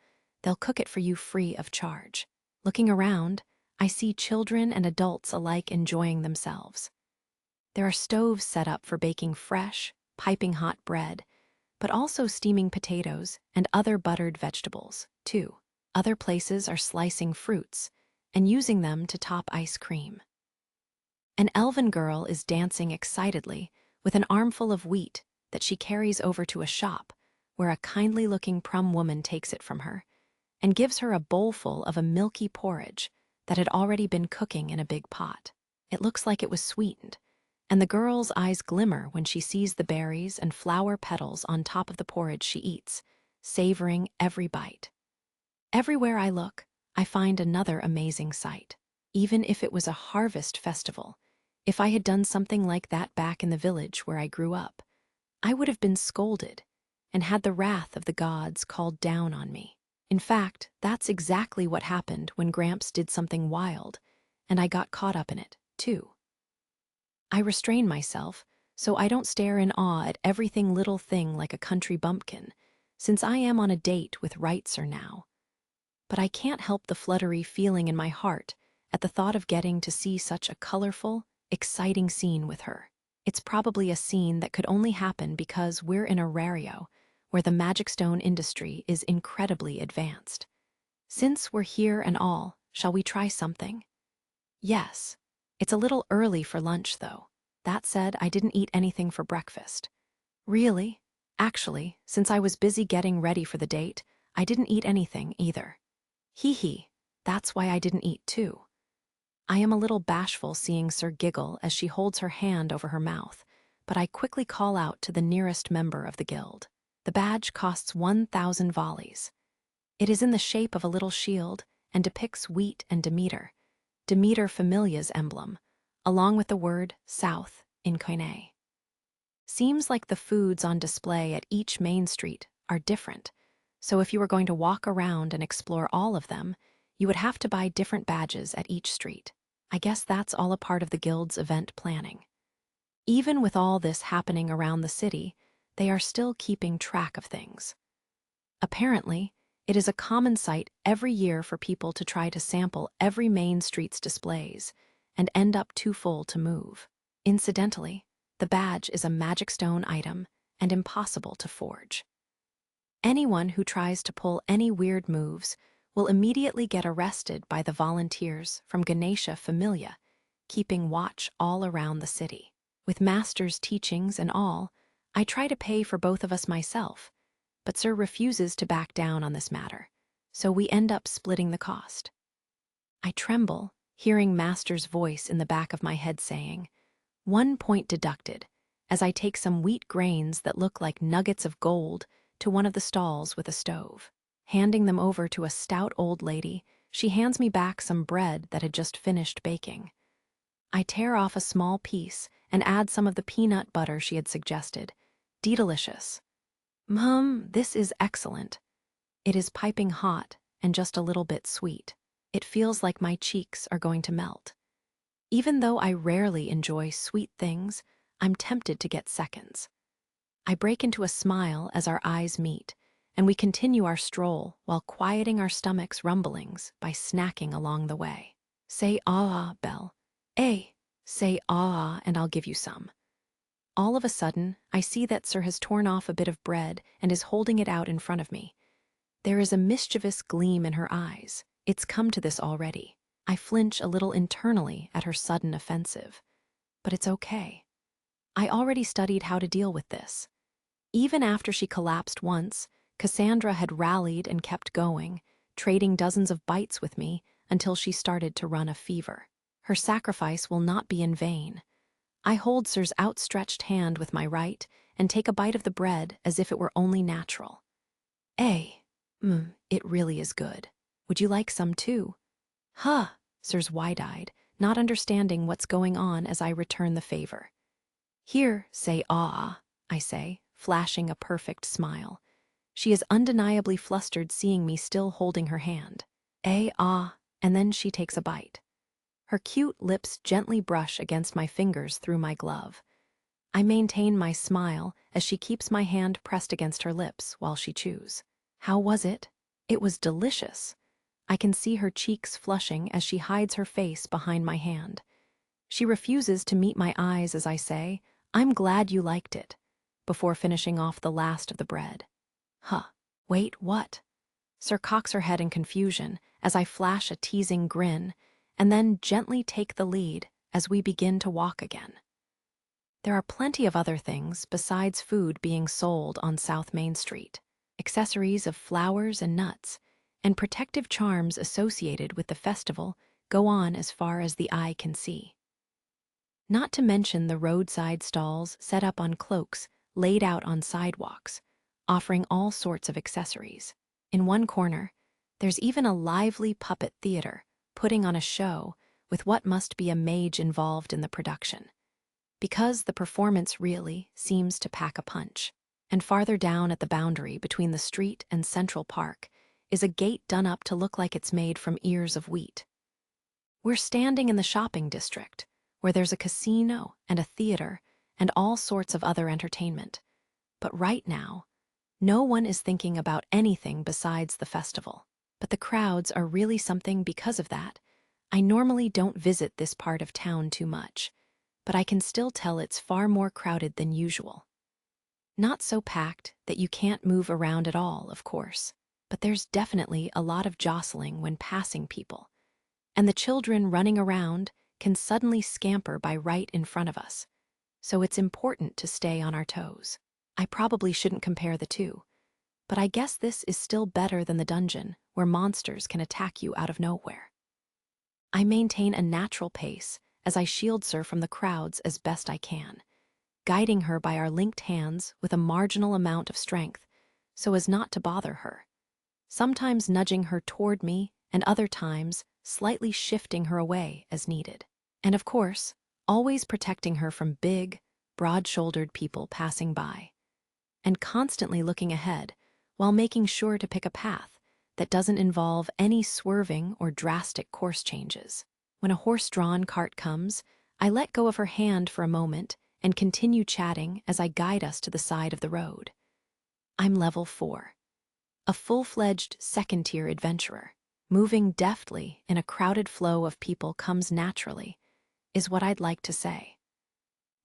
they'll cook it for you free of charge. Looking around, I see children and adults alike enjoying themselves. There are stoves set up for baking fresh, piping hot bread, but also steaming potatoes and other buttered vegetables, too. Other places are slicing fruits and using them to top ice cream. An elven girl is dancing excitedly with an armful of wheat that she carries over to a shop where a kindly-looking prum woman takes it from her and gives her a bowlful of a milky porridge that had already been cooking in a big pot. It looks like it was sweetened, and the girl's eyes glimmer when she sees the berries and flower petals on top of the porridge she eats, savoring every bite. Everywhere I look, I find another amazing sight. Even if it was a harvest festival, if I had done something like that back in the village where I grew up, I would have been scolded and had the wrath of the gods called down on me. In fact, that's exactly what happened when Gramps did something wild, and I got caught up in it, too. I restrain myself so I don't stare in awe at everything little thing like a country bumpkin, since I am on a date with Reitzer now. But I can't help the fluttery feeling in my heart at the thought of getting to see such a colorful, exciting scene with her. It's probably a scene that could only happen because we're in Arario, where the magic stone industry is incredibly advanced. Since we're here and all, shall we try something? Yes. It's a little early for lunch, though. That said, I didn't eat anything for breakfast. Really? Actually, since I was busy getting ready for the date, I didn't eat anything either. Hee hee. That's why I didn't eat too. I am a little bashful seeing Sir giggle as she holds her hand over her mouth, but I quickly call out to the nearest member of the guild. The badge costs 1,000 volleys. It is in the shape of a little shield and depicts wheat and Demeter Familia's emblem, along with the word South in Koine. Seems like the foods on display at each main street are different, so if you were going to walk around and explore all of them, you would have to buy different badges at each street. I guess that's all a part of the guild's event planning. Even with all this happening around the city, they are still keeping track of things. Apparently, it is a common sight every year for people to try to sample every main street's displays and end up too full to move. Incidentally, the badge is a magic stone item and impossible to forge. Anyone who tries to pull any weird moves will immediately get arrested by the volunteers from Ganesha Familia, keeping watch all around the city. With Master's teachings and all, I try to pay for both of us myself, but Sir refuses to back down on this matter, so we end up splitting the cost. I tremble, hearing Master's voice in the back of my head saying, 1 point deducted, as I take some wheat grains that look like nuggets of gold to one of the stalls with a stove. Handing them over to a stout old lady, she hands me back some bread that had just finished baking. I tear off a small piece and add some of the peanut butter she had suggested. Delicious. This is excellent. It is piping hot and just a little bit sweet. It feels like my cheeks are going to melt. Even though I rarely enjoy sweet things, I'm tempted to get seconds. I break into a smile as our eyes meet, and we continue our stroll while quieting our stomachs' rumblings by snacking along the way. Say ah, Belle. Say ah, and I'll give you some. All of a sudden, I see that Sir has torn off a bit of bread and is holding it out in front of me. There is a mischievous gleam in her eyes. It's come to this already. I flinch a little internally at her sudden offensive. But it's okay. I already studied how to deal with this. Even after she collapsed once, Cassandra had rallied and kept going, trading dozens of bites with me until she started to run a fever. Her sacrifice will not be in vain. I hold Sir's outstretched hand with my right and take a bite of the bread as if it were only natural. It really is good. Would you like some too? Huh, Sir's wide-eyed, not understanding what's going on as I return the favor. Here, say ah, I say, flashing a perfect smile. She is undeniably flustered seeing me still holding her hand. And then she takes a bite. Her cute lips gently brush against my fingers through my glove. I maintain my smile as she keeps my hand pressed against her lips while she chews. How was it? It was delicious. I can see her cheeks flushing as she hides her face behind my hand. She refuses to meet my eyes as I say, I'm glad you liked it, before finishing off the last of the bread. Wait, what? Sir cocks her head in confusion as I flash a teasing grin, and then gently take the lead as we begin to walk again. There are plenty of other things besides food being sold on South Main Street. Accessories of flowers and nuts, and protective charms associated with the festival go on as far as the eye can see. Not to mention the roadside stalls set up on cloaks laid out on sidewalks, offering all sorts of accessories. In one corner, there's even a lively puppet theater putting on a show with what must be a mage involved in the production, because the performance really seems to pack a punch. And farther down at the boundary between the street and Central Park is a gate done up to look like it's made from ears of wheat. We're standing in the shopping district, where there's a casino and a theater and all sorts of other entertainment. But right now, no one is thinking about anything besides the festival. But the crowds are really something because of that. I normally don't visit this part of town too much. but I can still tell it's far more crowded than usual. Not so packed that you can't move around at all, of course, but there's definitely a lot of jostling when passing people, and the children running around can suddenly scamper by right in front of us, so it's important to stay on our toes. I probably shouldn't compare the two, but I guess this is still better than the dungeon where monsters can attack you out of nowhere. I maintain a natural pace as I shield Sir from the crowds as best I can, guiding her by our linked hands with a marginal amount of strength so as not to bother her, sometimes nudging her toward me and other times slightly shifting her away as needed. And of course, always protecting her from big, broad-shouldered people passing by, and constantly looking ahead while making sure to pick a path that doesn't involve any swerving or drastic course changes. When a horse-drawn cart comes, I let go of her hand for a moment and continue chatting as I guide us to the side of the road. I'm level 4, a full-fledged second-tier adventurer. Moving deftly in a crowded flow of people comes naturally, is what I'd like to say.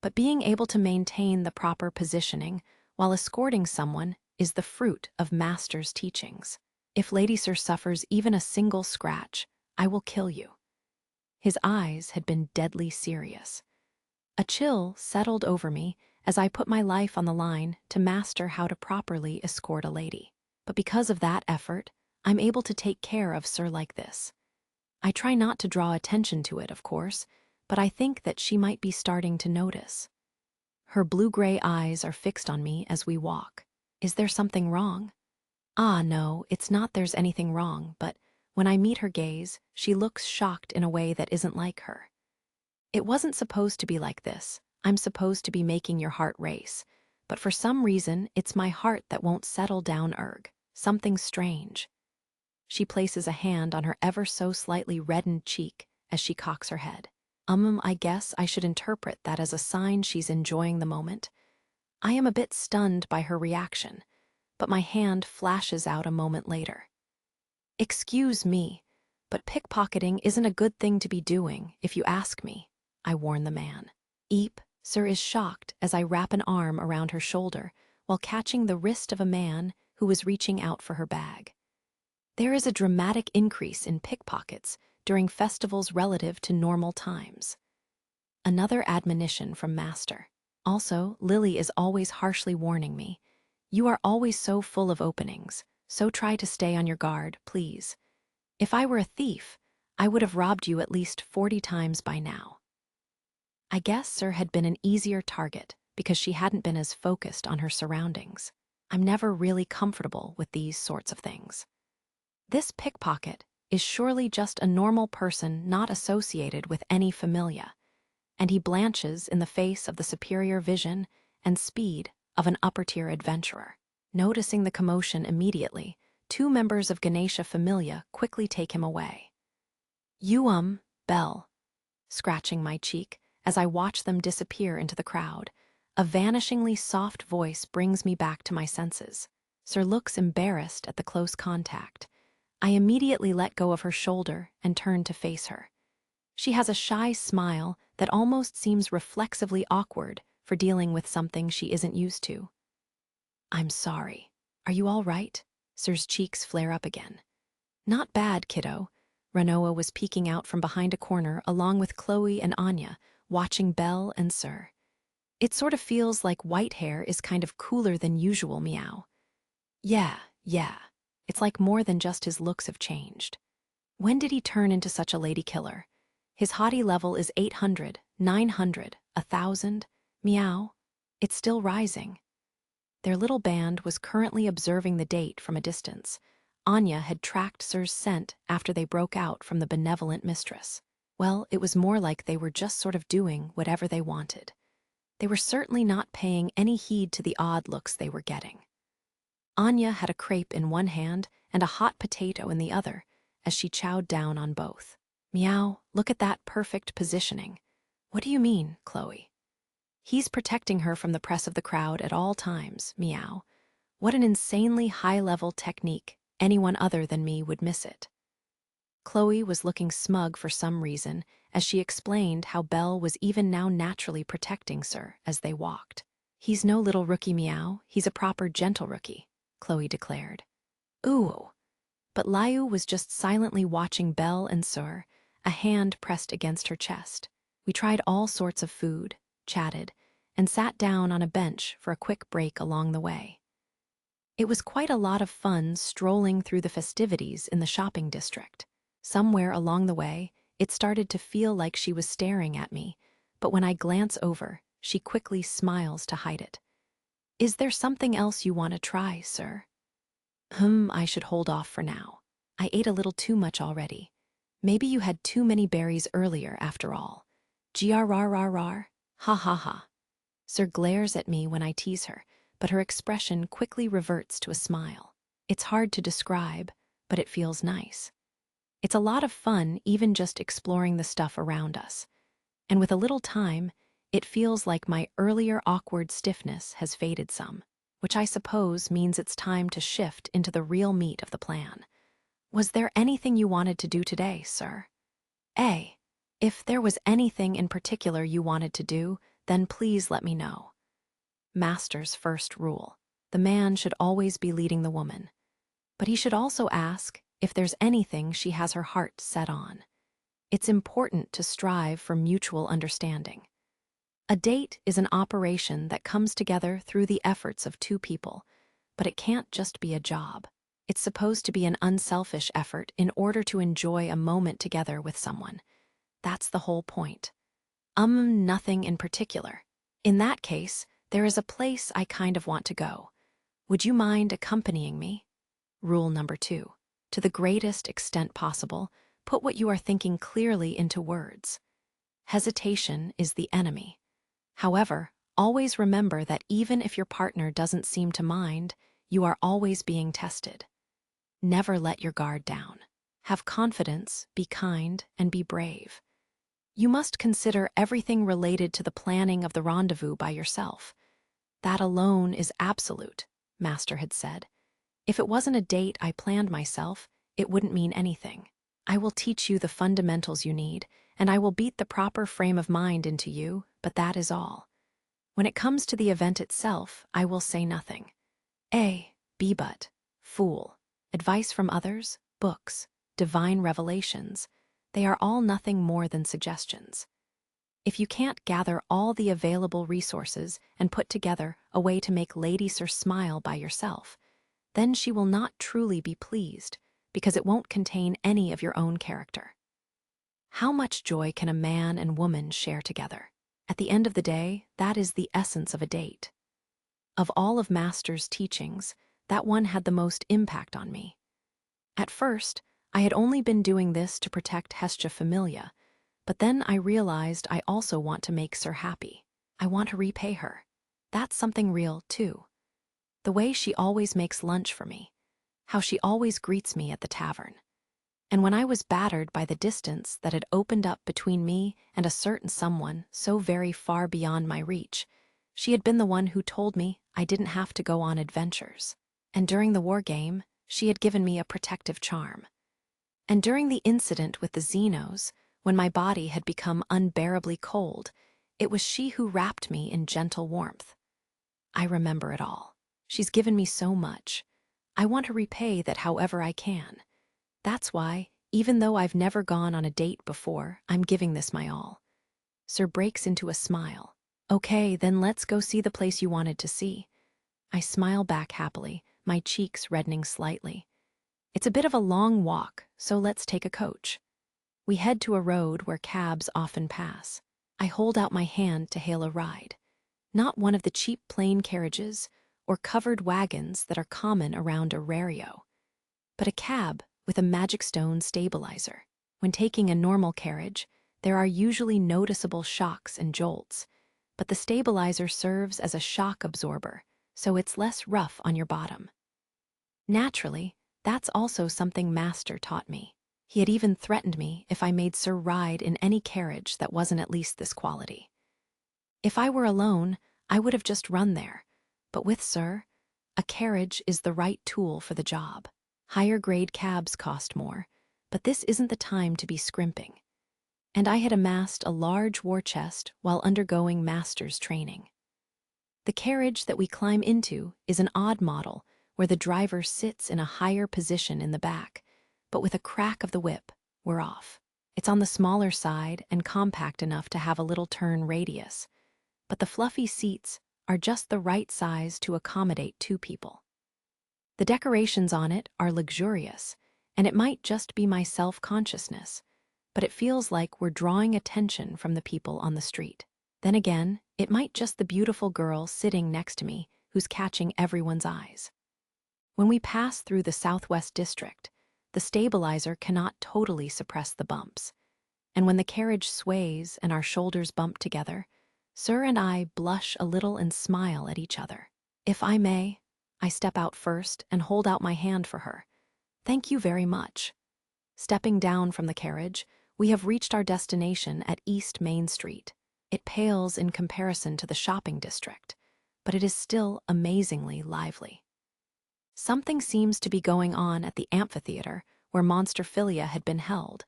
But being able to maintain the proper positioning while escorting someone is the fruit of Master's teachings. If Lady Sir suffers even a single scratch, I will kill you. His eyes had been deadly serious. A chill settled over me as I put my life on the line to master how to properly escort a lady. But because of that effort, I'm able to take care of Sir like this. I try not to draw attention to it, of course, but I think that she might be starting to notice. Her blue-gray eyes are fixed on me as we walk. Is there something wrong? Ah, no, it's not there's anything wrong, but when I meet her gaze, she looks shocked in a way that isn't like her. It wasn't supposed to be like this. I'm supposed to be making your heart race, but for some reason, it's my heart that won't settle down. Something strange. She places a hand on her ever so slightly reddened cheek as she cocks her head. I guess I should interpret that as a sign she's enjoying the moment. I am a bit stunned by her reaction, but my hand flashes out a moment later. Excuse me, but pickpocketing isn't a good thing to be doing, if you ask me, I warn the man. Eep, Sir is shocked as I wrap an arm around her shoulder while catching the wrist of a man who is reaching out for her bag. There is a dramatic increase in pickpockets during festivals relative to normal times. Another admonition from Master. Also, Lily is always harshly warning me. You are always so full of openings, so try to stay on your guard, please. If I were a thief, I would have robbed you at least 40 times by now. I guess Sir had been an easier target because she hadn't been as focused on her surroundings. I'm never really comfortable with these sorts of things. This pickpocket is surely just a normal person not associated with any familia, and he blanches in the face of the superior vision and speed of an upper-tier adventurer. Noticing the commotion immediately, 2 members of Ganesha familia quickly take him away. You, Belle, scratching my cheek as I watch them disappear into the crowd. A vanishingly soft voice brings me back to my senses. Sir looks embarrassed at the close contact. I immediately let go of her shoulder and turn to face her. She has a shy smile that almost seems reflexively awkward for dealing with something she isn't used to. I'm sorry. Are you all right? Sir's cheeks flare up again. Not bad, kiddo. Ranoa was peeking out from behind a corner along with Chloe and Anya, watching Belle and Sir. It sort of feels like white hair is kind of cooler than usual, meow. Yeah. It's like more than just his looks have changed. When did he turn into such a lady killer? His hottie level is 800, 900, 1,000. Meow. It's still rising. Their little band was currently observing the date from a distance. Anya had tracked Sir's scent after they broke out from the benevolent mistress. Well, it was more like they were just sort of doing whatever they wanted. They were certainly not paying any heed to the odd looks they were getting. Anya had a crepe in one hand and a hot potato in the other as she chowed down on both. Meow, look at that perfect positioning. What do you mean, Chloe? He's protecting her from the press of the crowd at all times, meow. What an insanely high-level technique. Anyone other than me would miss it. Chloe was looking smug for some reason as she explained how Belle was even now naturally protecting Sir as they walked. "He's no little rookie meow, he's a proper gentle rookie," Chloe declared. "Ooh." But Liu was just silently watching Belle and Sir, a hand pressed against her chest. We tried all sorts of food, chatted, and sat down on a bench for a quick break along the way. It was quite a lot of fun strolling through the festivities in the shopping district. Somewhere along the way, it started to feel like she was staring at me, but when I glance over, she quickly smiles to hide it. "Is there something else you want to try, Sir?" I should hold off for now. I ate a little too much already. Maybe you had too many berries earlier, after all. Grrrrrr. Ha ha ha. Sir glares at me when I tease her, but her expression quickly reverts to a smile. It's hard to describe, but it feels nice. It's a lot of fun even just exploring the stuff around us. And with a little time, it feels like my earlier awkward stiffness has faded some, which I suppose means it's time to shift into the real meat of the plan. "Was there anything you wanted to do today, Sir?" If there was anything in particular you wanted to do, then please let me know." Master's first rule: the man should always be leading the woman. But he should also ask if there's anything she has her heart set on. It's important to strive for mutual understanding. A date is an operation that comes together through the efforts of two people, but it can't just be a job. It's supposed to be an unselfish effort in order to enjoy a moment together with someone. That's the whole point. Nothing in particular. In that case, there is a place I kind of want to go. Would you mind accompanying me? Rule number 2. To the greatest extent possible, put what you are thinking clearly into words. Hesitation is the enemy. However, always remember that even if your partner doesn't seem to mind, you are always being tested. Never let your guard down. Have confidence, be kind, and be brave. You must consider everything related to the planning of the rendezvous by yourself. That alone is absolute, Master had said. If it wasn't a date I planned myself, it wouldn't mean anything. I will teach you the fundamentals you need, and I will beat the proper frame of mind into you, but that is all. When it comes to the event itself, I will say nothing. Be but, fool. Advice from others, books, divine revelations, they are all nothing more than suggestions. If you can't gather all the available resources and put together a way to make Lady Sir smile by yourself, then she will not truly be pleased, because it won't contain any of your own character. How much joy can a man and woman share together? At the end of the day, that is the essence of a date. Of all of Master's teachings, that one had the most impact on me. At first, I had only been doing this to protect Hestia Familia, but then I realized I also want to make Sir happy. I want to repay her. That's something real, too. The way she always makes lunch for me, how she always greets me at the tavern. And when I was battered by the distance that had opened up between me and a certain someone so very far beyond my reach, she had been the one who told me I didn't have to go on adventures. And during the war game, she had given me a protective charm. And during the incident with the Xenos, when my body had become unbearably cold, it was she who wrapped me in gentle warmth. I remember it all. She's given me so much. I want to repay that however I can. That's why, even though I've never gone on a date before, I'm giving this my all. Sir breaks into a smile. "Okay, then let's go see the place you wanted to see." I smile back happily, my cheeks reddening slightly. It's a bit of a long walk, so let's take a coach. We head to a road where cabs often pass. I hold out my hand to hail a ride. Not one of the cheap plain carriages or covered wagons that are common around Aurario, but a cab with a magic stone stabilizer. When taking a normal carriage, there are usually noticeable shocks and jolts, but the stabilizer serves as a shock absorber, so it's less rough on your bottom. Naturally, that's also something Master taught me. He had even threatened me if I made Sir ride in any carriage that wasn't at least this quality. If I were alone, I would have just run there, but with Sir, a carriage is the right tool for the job. Higher grade cabs cost more, But this isn't the time to be scrimping. And I had amassed a large war chest while undergoing master's training. The carriage that we climb into is an odd model where the driver sits in a higher position in the back, but with a crack of the whip, we're off. It's on the smaller side and compact enough to have a little turn radius, but the fluffy seats are just the right size to accommodate 2 people. The decorations on it are luxurious, and it might just be my self-consciousness, but it feels like we're drawing attention from the people on the street. Then again, it might just the beautiful girl sitting next to me who's catching everyone's eyes. When we pass through the Southwest District, the stabilizer cannot totally suppress the bumps, and when the carriage sways and our shoulders bump together, Sir and I blush a little and smile at each other. If I may, I step out first and hold out my hand for her. Thank you very much. Stepping down from the carriage, we have reached our destination at East Main Street. It pales in comparison to the shopping district, but it is still amazingly lively. Something seems to be going on at the amphitheater where Monsterphilia had been held,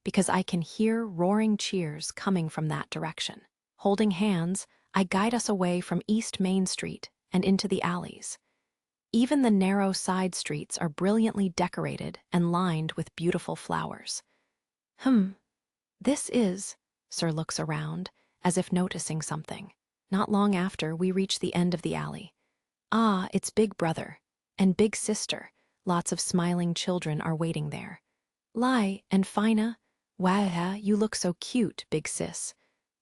because I can hear roaring cheers coming from that direction. Holding hands, I guide us away from East Main Street and into the alleys. Even the narrow side streets are brilliantly decorated and lined with beautiful flowers. This is, Sir looks around, as if noticing something. Not long after, we reach the end of the alley. Ah, it's Big Brother and Big Sister. Lots of smiling children are waiting there. Lai and Fina, wow, you look so cute, Big Sis.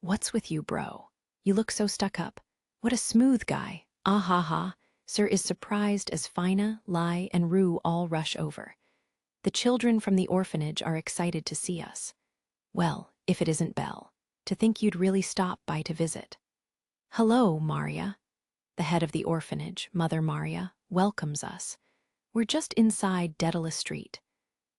What's with you, bro? You look so stuck up. What a smooth guy. Ah ha ha. Sir is surprised as Fina, Lai, and Rue all rush over. The children from the orphanage are excited to see us. Well, if it isn't Belle. To think you'd really stop by to visit. Hello, Maria. The head of the orphanage, Mother Maria, welcomes us. We're just inside Daedalus Street.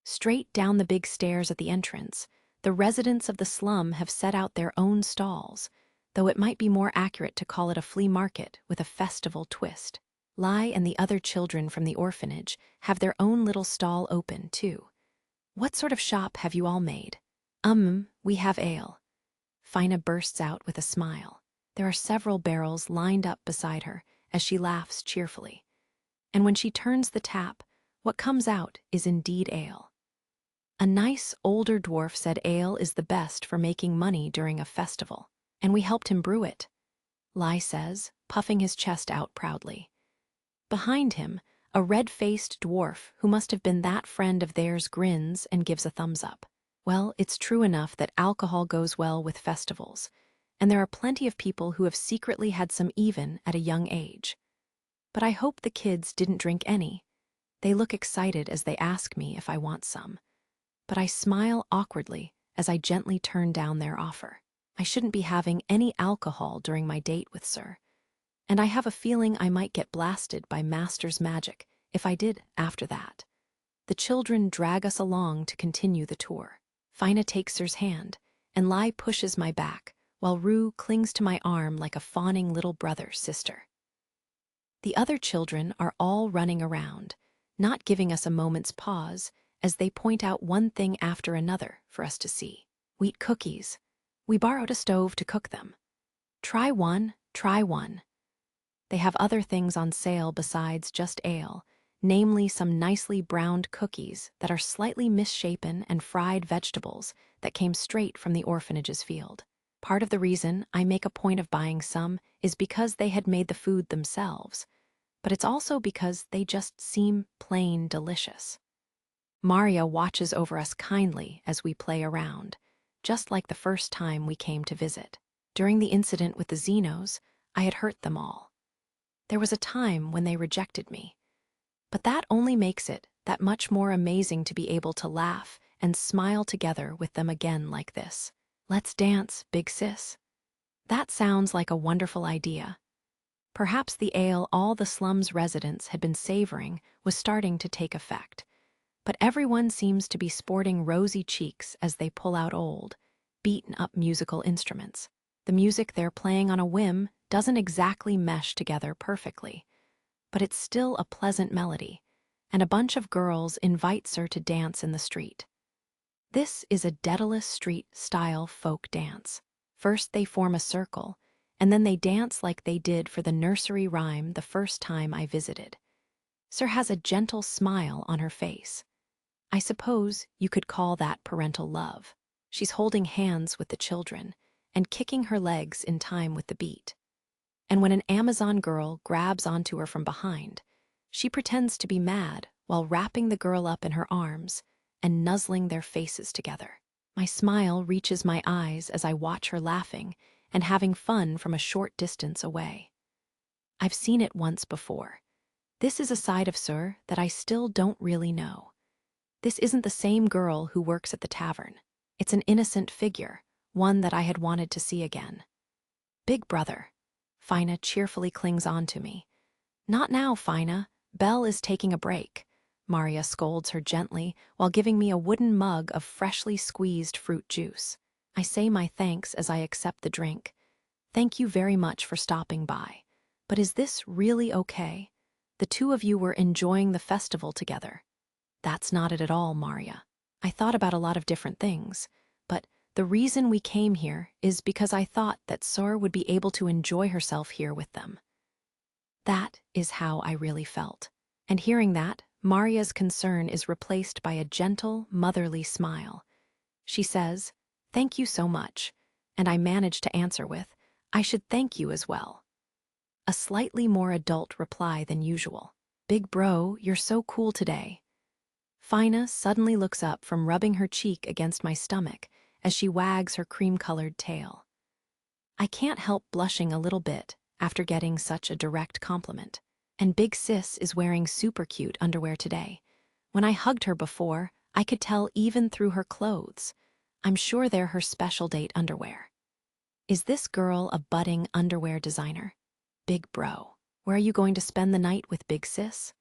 Straight down the big stairs at the entrance, the residents of the slum have set out their own stalls, though it might be more accurate to call it a flea market with a festival twist. Lai and the other children from the orphanage have their own little stall open, too. What sort of shop have you all made? We have ale. Fina bursts out with a smile. There are several barrels lined up beside her as she laughs cheerfully. And when she turns the tap, what comes out is indeed ale. A nice older dwarf said ale is the best for making money during a festival, and we helped him brew it, Lai says, puffing his chest out proudly. Behind him, a red-faced dwarf who must have been that friend of theirs grins and gives a thumbs up. Well, it's true enough that alcohol goes well with festivals, and there are plenty of people who have secretly had some even at a young age. But I hope the kids didn't drink any. They look excited as they ask me if I want some. But I smile awkwardly as I gently turn down their offer. I shouldn't be having any alcohol during my date with Sir, and I have a feeling I might get blasted by Master's magic if I did after that. The children drag us along to continue the tour. Fina takes Sir's hand, and Lai pushes my back, while Rue clings to my arm like a fawning little brother-sister. The other children are all running around, not giving us a moment's pause, as they point out one thing after another for us to see. Wheat cookies. We borrowed a stove to cook them. Try one, try one. They have other things on sale besides just ale, namely some nicely browned cookies that are slightly misshapen and fried vegetables that came straight from the orphanage's field. Part of the reason I make a point of buying some is because they had made the food themselves, but it's also because they just seem plain delicious. Maria watches over us kindly as we play around, just like the first time we came to visit. During the incident with the Xenos, I had hurt them all. There was a time when they rejected me, but that only makes it that much more amazing to be able to laugh and smile together with them again like this. Let's dance, Big Sis. That sounds like a wonderful idea. Perhaps the ale all the slum's residents had been savoring was starting to take effect, but everyone seems to be sporting rosy cheeks as they pull out old, beaten-up musical instruments. The music they're playing on a whim doesn't exactly mesh together perfectly, but it's still a pleasant melody, and a bunch of girls invite Sir to dance in the street. This is a Daedalus Street-style folk dance. First they form a circle, and then they dance like they did for the nursery rhyme the first time I visited. Sir has a gentle smile on her face. I suppose you could call that parental love. She's holding hands with the children and kicking her legs in time with the beat. And when an Amazon girl grabs onto her from behind, she pretends to be mad while wrapping the girl up in her arms and nuzzling their faces together. My smile reaches my eyes as I watch her laughing and having fun from a short distance away. I've seen it once before. This is a side of Sir that I still don't really know. This isn't the same girl who works at the tavern. It's an innocent figure, one that I had wanted to see again. Big brother. Fina cheerfully clings on to me. Not now, Fina. Belle is taking a break. Maria scolds her gently while giving me a wooden mug of freshly squeezed fruit juice. I say my thanks as I accept the drink. Thank you very much for stopping by. But is this really okay? The two of you were enjoying the festival together. That's not it at all, Maria. I thought about a lot of different things, but the reason we came here is because I thought that Sor would be able to enjoy herself here with them. That is how I really felt. And hearing that, Maria's concern is replaced by a gentle, motherly smile. She says, "Thank you so much," and I manage to answer with, "I should thank you as well." A slightly more adult reply than usual. "Big bro, you're so cool today." Fina suddenly looks up from rubbing her cheek against my stomach as she wags her cream-colored tail. I can't help blushing a little bit after getting such a direct compliment. And Big Sis is wearing super cute underwear today. When I hugged her before, I could tell even through her clothes. I'm sure they're her special date underwear. Is this girl a budding underwear designer? Big bro, where are you going to spend the night with Big Sis?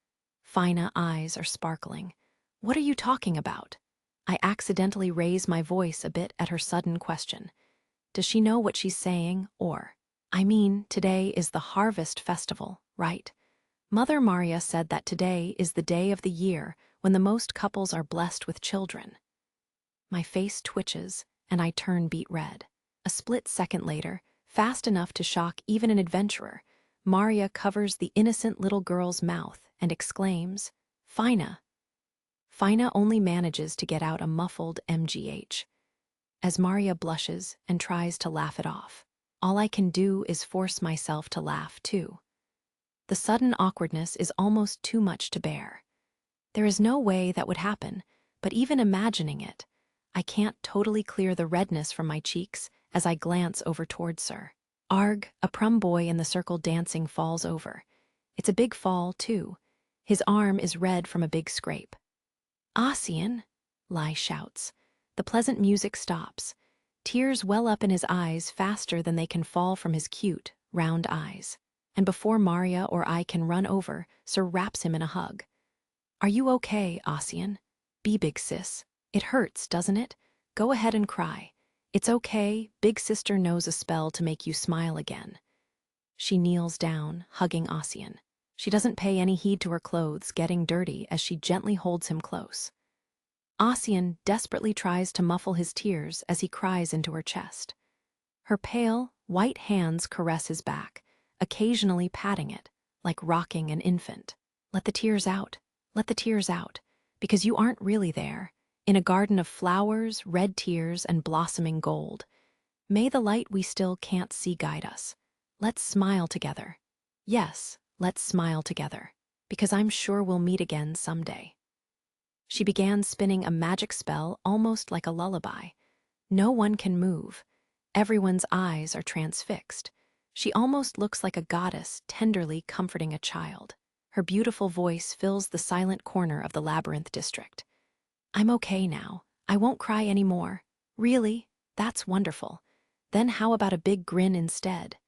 Fina eyes are sparkling. What are you talking about? I accidentally raise my voice a bit at her sudden question. Does she know what she's saying, or? I mean, today is the harvest festival, right? Mother Maria said that today is the day of the year when the most couples are blessed with children. My face twitches, and I turn beet red. A split second later, fast enough to shock even an adventurer, Maria covers the innocent little girl's mouth and exclaims, "Fina." Fina only manages to get out a muffled MGH. As Maria blushes and tries to laugh it off, all I can do is force myself to laugh too. The sudden awkwardness is almost too much to bear. There is no way that would happen, but even imagining it, I can't totally clear the redness from my cheeks as I glance over towards her. Arg, a prum boy in the circle dancing falls over. It's a big fall, too. His arm is red from a big scrape. "Ossian," Lai shouts. The pleasant music stops. Tears well up in his eyes faster than they can fall from his cute, round eyes. And before Maria or I can run over, Sir wraps him in a hug. "Are you okay, Ossian? Be Big Sis. It hurts, doesn't it? Go ahead and cry. It's okay, Big Sister knows a spell to make you smile again." She kneels down, hugging Ossian. She doesn't pay any heed to her clothes getting dirty as she gently holds him close. Ossian desperately tries to muffle his tears as he cries into her chest. Her pale, white hands caress his back, occasionally patting it, like rocking an infant. "Let the tears out. Let the tears out, because you aren't really there, in a garden of flowers, red tears, and blossoming gold. May the light we still can't see guide us. Let's smile together. Yes, let's smile together, because I'm sure we'll meet again someday." She began spinning a magic spell almost like a lullaby. No one can move. Everyone's eyes are transfixed. She almost looks like a goddess tenderly comforting a child. Her beautiful voice fills the silent corner of the labyrinth district. "I'm okay now. I won't cry anymore." "Really? That's wonderful. Then how about a big grin instead?"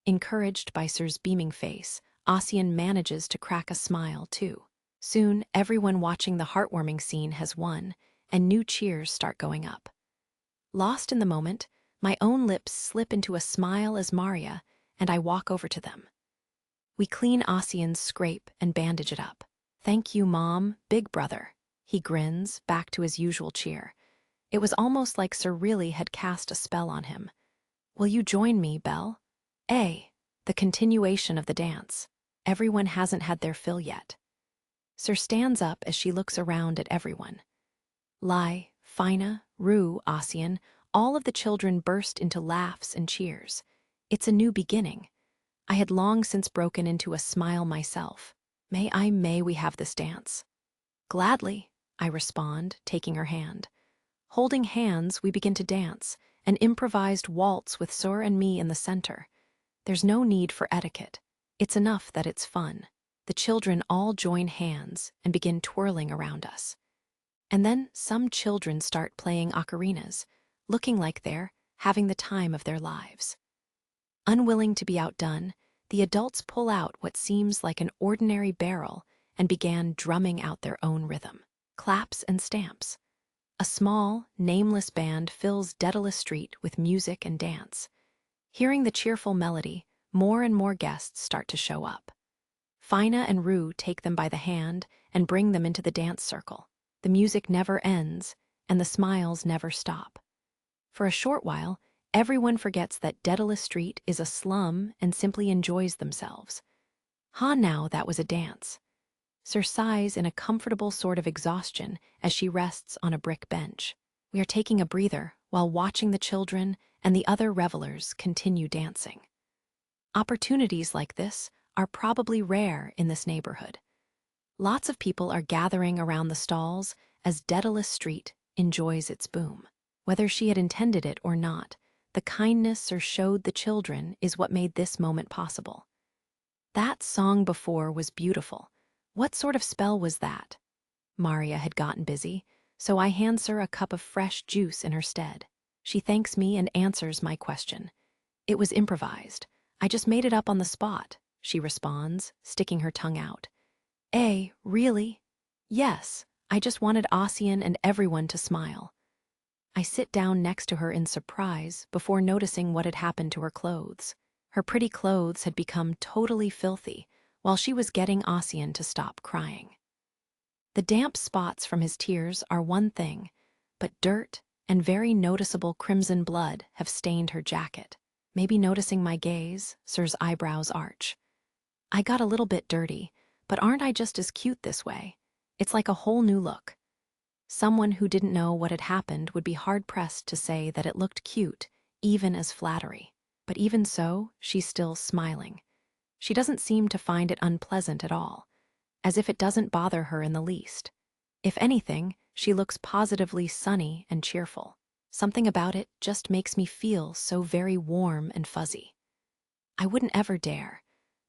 Encouraged by Sir's beaming face, Ossian manages to crack a smile too. Soon, everyone watching the heartwarming scene has won, and new cheers start going up. Lost in the moment, my own lips slip into a smile as Maria, and I walk over to them. We clean Ossian's scrape and bandage it up. "Thank you, Mom, Big brother." He grins, back to his usual cheer. It was almost like Sir really had cast a spell on him. Will you join me, Belle? A. The continuation of the dance. Everyone hasn't had their fill yet. Sir stands up as she looks around at everyone. Lai, Fina, Rue, Ossian, all of the children burst into laughs and cheers. It's a new beginning. I had long since broken into a smile myself. May we have this dance? Gladly, I respond, taking her hand. Holding hands, we begin to dance, an improvised waltz with Sir and me in the center. There's no need for etiquette. It's enough that it's fun. The children all join hands and begin twirling around us. And then some children start playing ocarinas, looking like they're having the time of their lives. Unwilling to be outdone, the adults pull out what seems like an ordinary barrel and began drumming out their own rhythm. Claps and stamps. A small, nameless band fills Daedalus Street with music and dance. Hearing the cheerful melody, more and more guests start to show up. Fina and Rue take them by the hand and bring them into the dance circle. The music never ends, and the smiles never stop. For a short while, everyone forgets that Daedalus Street is a slum and simply enjoys themselves. Now that was a dance. Sir sighs in a comfortable sort of exhaustion as she rests on a brick bench. We are taking a breather while watching the children and the other revelers continue dancing. Opportunities like this are probably rare in this neighborhood. Lots of people are gathering around the stalls as Daedalus Street enjoys its boom. Whether she had intended it or not, the kindness Sir showed the children is what made this moment possible. That song before was beautiful. What sort of spell was that? Maria had gotten busy, so I hand Sir a cup of fresh juice in her stead. She thanks me and answers my question. It was improvised. I just made it up on the spot, she responds, sticking her tongue out. Really? Yes, I just wanted Ossian and everyone to smile. I sit down next to her in surprise before noticing what had happened to her clothes. Her pretty clothes had become totally filthy while she was getting Ossian to stop crying. The damp spots from his tears are one thing, but dirt and very noticeable crimson blood have stained her jacket. Maybe noticing my gaze, Sir's eyebrows arch. I got a little bit dirty, but aren't I just as cute this way? It's like a whole new look. Someone who didn't know what had happened would be hard-pressed to say that it looked cute, even as flattery. But even so, she's still smiling. She doesn't seem to find it unpleasant at all, as if it doesn't bother her in the least. If anything, she looks positively sunny and cheerful. Something about it just makes me feel so very warm and fuzzy. I wouldn't ever dare,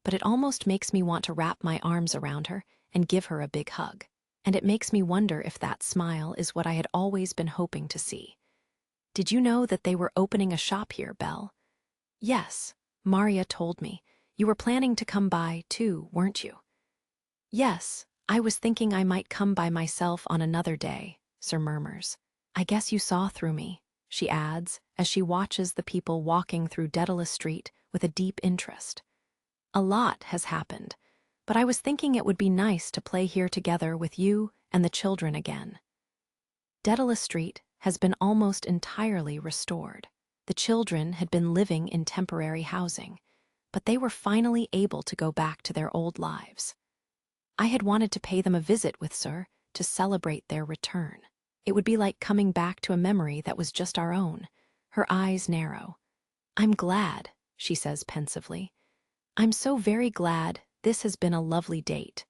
but it almost makes me want to wrap my arms around her and give her a big hug. And it makes me wonder if that smile is what I had always been hoping to see. Did you know that they were opening a shop here, Belle? Yes, Maria told me. You were planning to come by, too, weren't you? Yes, I was thinking I might come by myself on another day, Sir murmurs. I guess you saw through me, she adds, as she watches the people walking through Daedalus Street with a deep interest. A lot has happened, but I was thinking it would be nice to play here together with you and the children again. Daedalus Street has been almost entirely restored. The children had been living in temporary housing, but they were finally able to go back to their old lives. I had wanted to pay them a visit with Sir to celebrate their return. It would be like coming back to a memory that was just our own. Her eyes narrow. I'm glad, she says pensively. I'm so very glad. This has been a lovely date.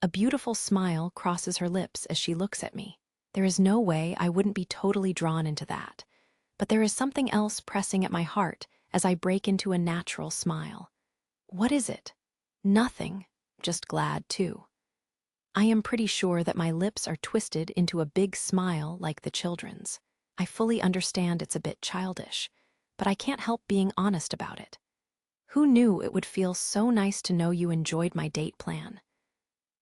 A beautiful smile crosses her lips as she looks at me. There is no way I wouldn't be totally drawn into that. But there is something else pressing at my heart as I break into a natural smile. What is it? Nothing, just glad too. I am pretty sure that my lips are twisted into a big smile like the children's. I fully understand it's a bit childish, but I can't help being honest about it. Who knew it would feel so nice to know you enjoyed my date plan?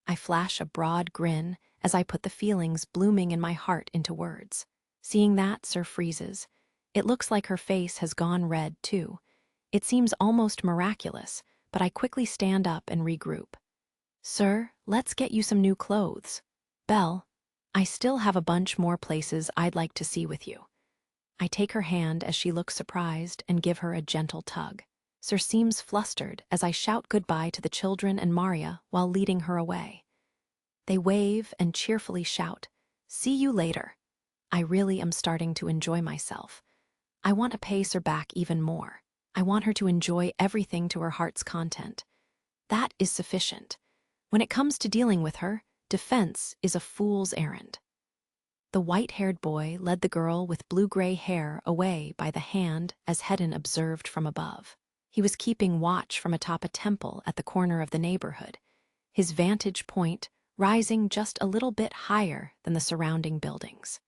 I flash a broad grin as I put the feelings blooming in my heart into words. Seeing that, Sir freezes. It looks like her face has gone red, too. It seems almost miraculous, but I quickly stand up and regroup. Sir, let's get you some new clothes. Belle, I still have a bunch more places I'd like to see with you. I take her hand as she looks surprised and give her a gentle tug. Sir seems flustered as I shout goodbye to the children and Maria while leading her away. They wave and cheerfully shout, "See you later." I really am starting to enjoy myself. I want to pay Sir back even more. I want her to enjoy everything to her heart's content. That is sufficient. When it comes to dealing with her, defense is a fool's errand. The white-haired boy led the girl with blue-gray hair away by the hand as Hedin observed from above. He was keeping watch from atop a temple at the corner of the neighborhood, his vantage point rising just a little bit higher than the surrounding buildings.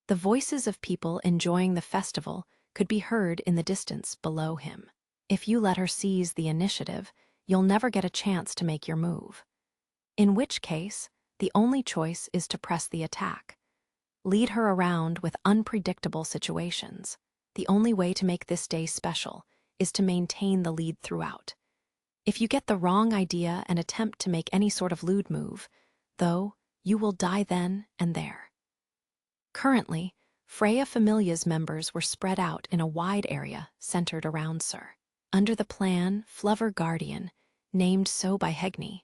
The voices of people enjoying the festival could be heard in the distance below him. If you let her seize the initiative, you'll never get a chance to make your move. In which case, the only choice is to press the attack. Lead her around with unpredictable situations. The only way to make this day special is to maintain the lead throughout. If you get the wrong idea and attempt to make any sort of lewd move, though, you will die then and there. Currently, Freya Familia's members were spread out in a wide area centered around Sir. Under the plan Flover Guardian, named so by Hegni,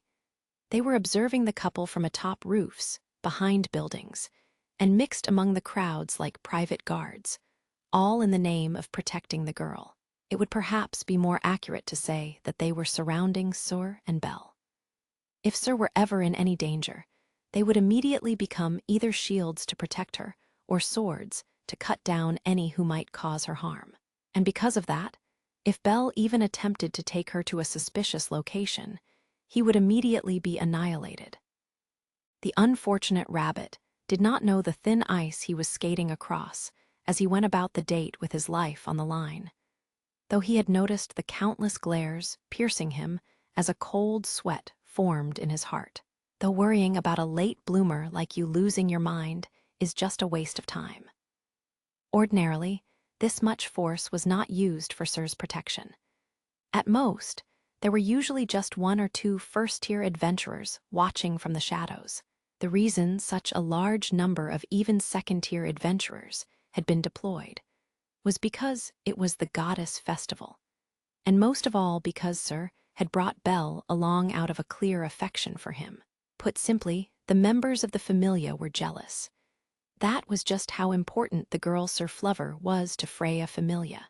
they were observing the couple from atop roofs, behind buildings, and mixed among the crowds like private guards, all in the name of protecting the girl. It would perhaps be more accurate to say that they were surrounding Sir and Belle. If Sir were ever in any danger, they would immediately become either shields to protect her or swords to cut down any who might cause her harm. And because of that, if Belle even attempted to take her to a suspicious location, he would immediately be annihilated. The unfortunate rabbit did not know the thin ice he was skating across as he went about the date with his life on the line. Though he had noticed the countless glares piercing him as a cold sweat formed in his heart. Though worrying about a late bloomer like you losing your mind is just a waste of time. Ordinarily, this much force was not used for Sir's protection. At most, there were usually just one or two first-tier adventurers watching from the shadows. The reason such a large number of even second-tier adventurers had been deployed was because it was the goddess festival, and most of all because Sir had brought Belle along out of a clear affection for him. Put simply, the members of the Familia were jealous. That was just how important the girl Sir Flover was to Freya Familia.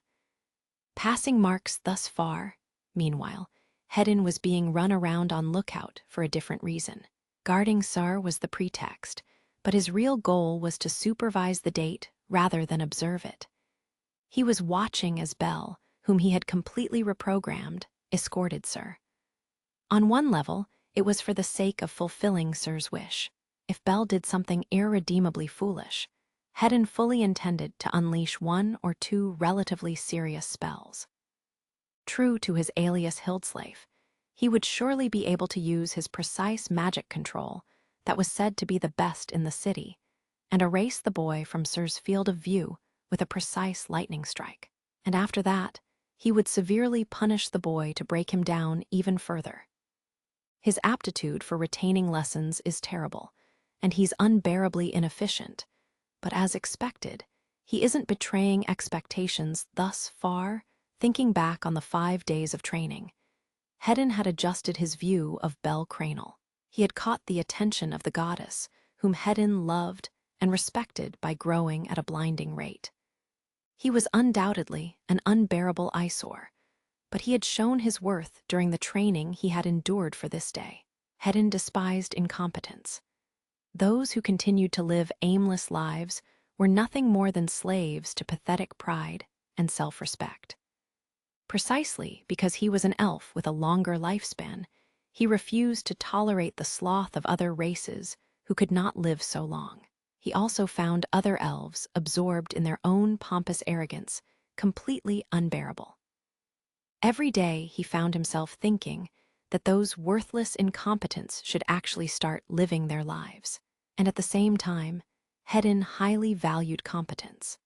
Passing marks thus far, meanwhile, Hedin was being run around on lookout for a different reason. Guarding Sir was the pretext, but his real goal was to supervise the date rather than observe it. He was watching as Belle, whom he had completely reprogrammed, escorted Sir. On one level, it was for the sake of fulfilling Sir's wish. If Belle did something irredeemably foolish, Hedin fully intended to unleash one or two relatively serious spells. True to his alias Hildslave, he would surely be able to use his precise magic control that was said to be the best in the city and erase the boy from Sir's field of view with a precise lightning strike. And after that, he would severely punish the boy to break him down even further. His aptitude for retaining lessons is terrible, and he's unbearably inefficient, but as expected, he isn't betraying expectations thus far. Thinking back on the 5 days of training, Hedin had adjusted his view of Belle Cranel. He had caught the attention of the goddess, whom Hedin loved and respected by growing at a blinding rate. He was undoubtedly an unbearable eyesore, but he had shown his worth during the training he had endured for this day. Hedin despised incompetence. Those who continued to live aimless lives were nothing more than slaves to pathetic pride and self-respect. Precisely because he was an elf with a longer lifespan, he refused to tolerate the sloth of other races who could not live so long. He also found other elves absorbed in their own pompous arrogance completely unbearable. Every day he found himself thinking that those worthless incompetents should actually start living their lives. And at the same time, Hedin highly valued competence.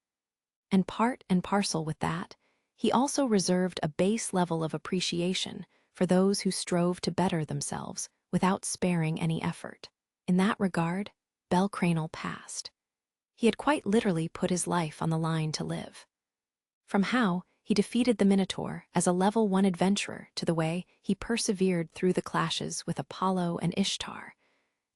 And part and parcel with that, he also reserved a base level of appreciation for those who strove to better themselves without sparing any effort. In that regard, Bell Cranel passed. He had quite literally put his life on the line to live. From how he defeated the Minotaur as a level 1 adventurer to the way he persevered through the clashes with Apollo and Ishtar,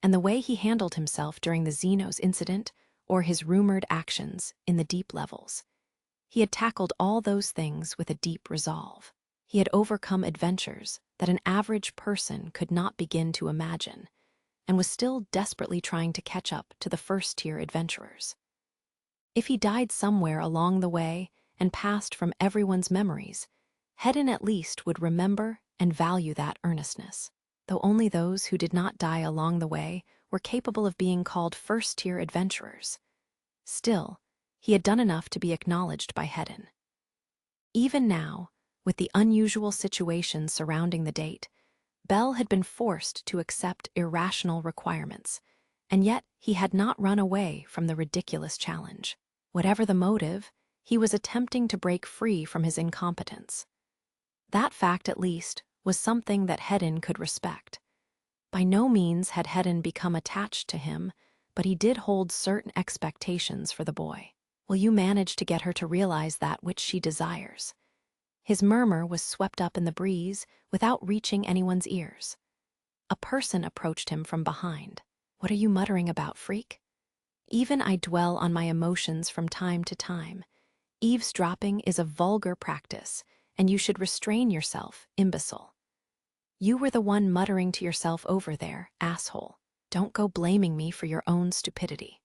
and the way he handled himself during the Xenos incident or his rumored actions in the deep levels. He had tackled all those things with a deep resolve. He had overcome adventures that an average person could not begin to imagine, and was still desperately trying to catch up to the first-tier adventurers. If he died somewhere along the way and passed from everyone's memories, Hedin at least would remember and value that earnestness, though only those who did not die along the way were capable of being called first-tier adventurers. Still, he had done enough to be acknowledged by Hedin. Even now, with the unusual situation surrounding the date, Bell had been forced to accept irrational requirements, and yet he had not run away from the ridiculous challenge. Whatever the motive, he was attempting to break free from his incompetence. That fact, at least, was something that Hedin could respect. By no means had Hedin become attached to him, but he did hold certain expectations for the boy. Will you manage to get her to realize that which she desires? His murmur was swept up in the breeze without reaching anyone's ears. A person approached him from behind. What are you muttering about, freak? Even I dwell on my emotions from time to time. Eavesdropping is a vulgar practice, and you should restrain yourself, imbecile. You were the one muttering to yourself over there, asshole. Don't go blaming me for your own stupidity.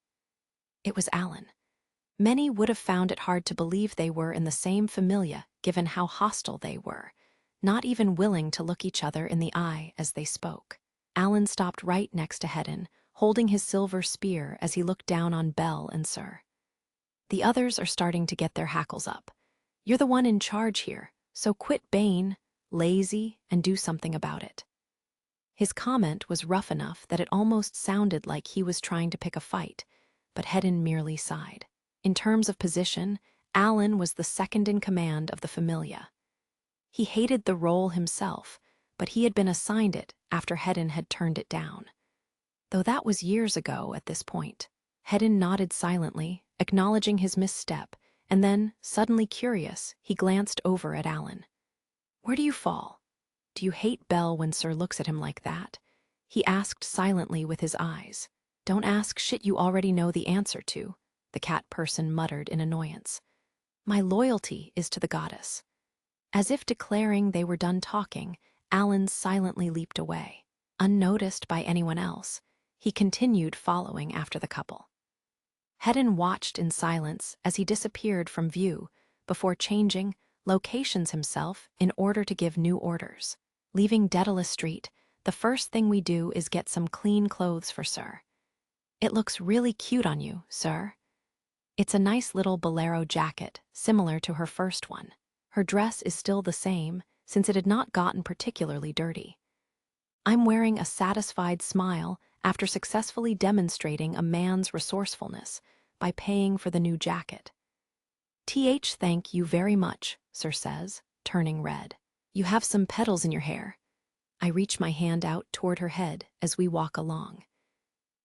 It was Alan. Many would have found it hard to believe they were in the same familia, given how hostile they were, not even willing to look each other in the eye as they spoke. Alan stopped right next to Hedin, holding his silver spear as he looked down on Bell and Sir. The others are starting to get their hackles up. You're the one in charge here, so quit being lazy and do something about it. His comment was rough enough that it almost sounded like he was trying to pick a fight, but Hedin merely sighed. In terms of position, Alan was the second in command of the familia. He hated the role himself, but he had been assigned it after Hedin had turned it down. Though that was years ago at this point. Hedin nodded silently, acknowledging his misstep, and then, suddenly curious, he glanced over at Alan. Where do you fall? Do you hate Bell when Sir looks at him like that? He asked silently with his eyes. Don't ask shit you already know the answer to, the cat person muttered in annoyance. My loyalty is to the goddess. As if declaring they were done talking, Alan silently leaped away. Unnoticed by anyone else, he continued following after the couple. Hedin watched in silence as he disappeared from view before changing locations himself in order to give new orders. Leaving Daedalus Street, the first thing we do is get some clean clothes for Sir. It looks really cute on you, Sir. It's a nice little bolero jacket, similar to her first one. Her dress is still the same, since it had not gotten particularly dirty. I'm wearing a satisfied smile after successfully demonstrating a man's resourcefulness by paying for the new jacket. Thank you very much, Sir says, turning red. You have some petals in your hair. I reach my hand out toward her head as we walk along.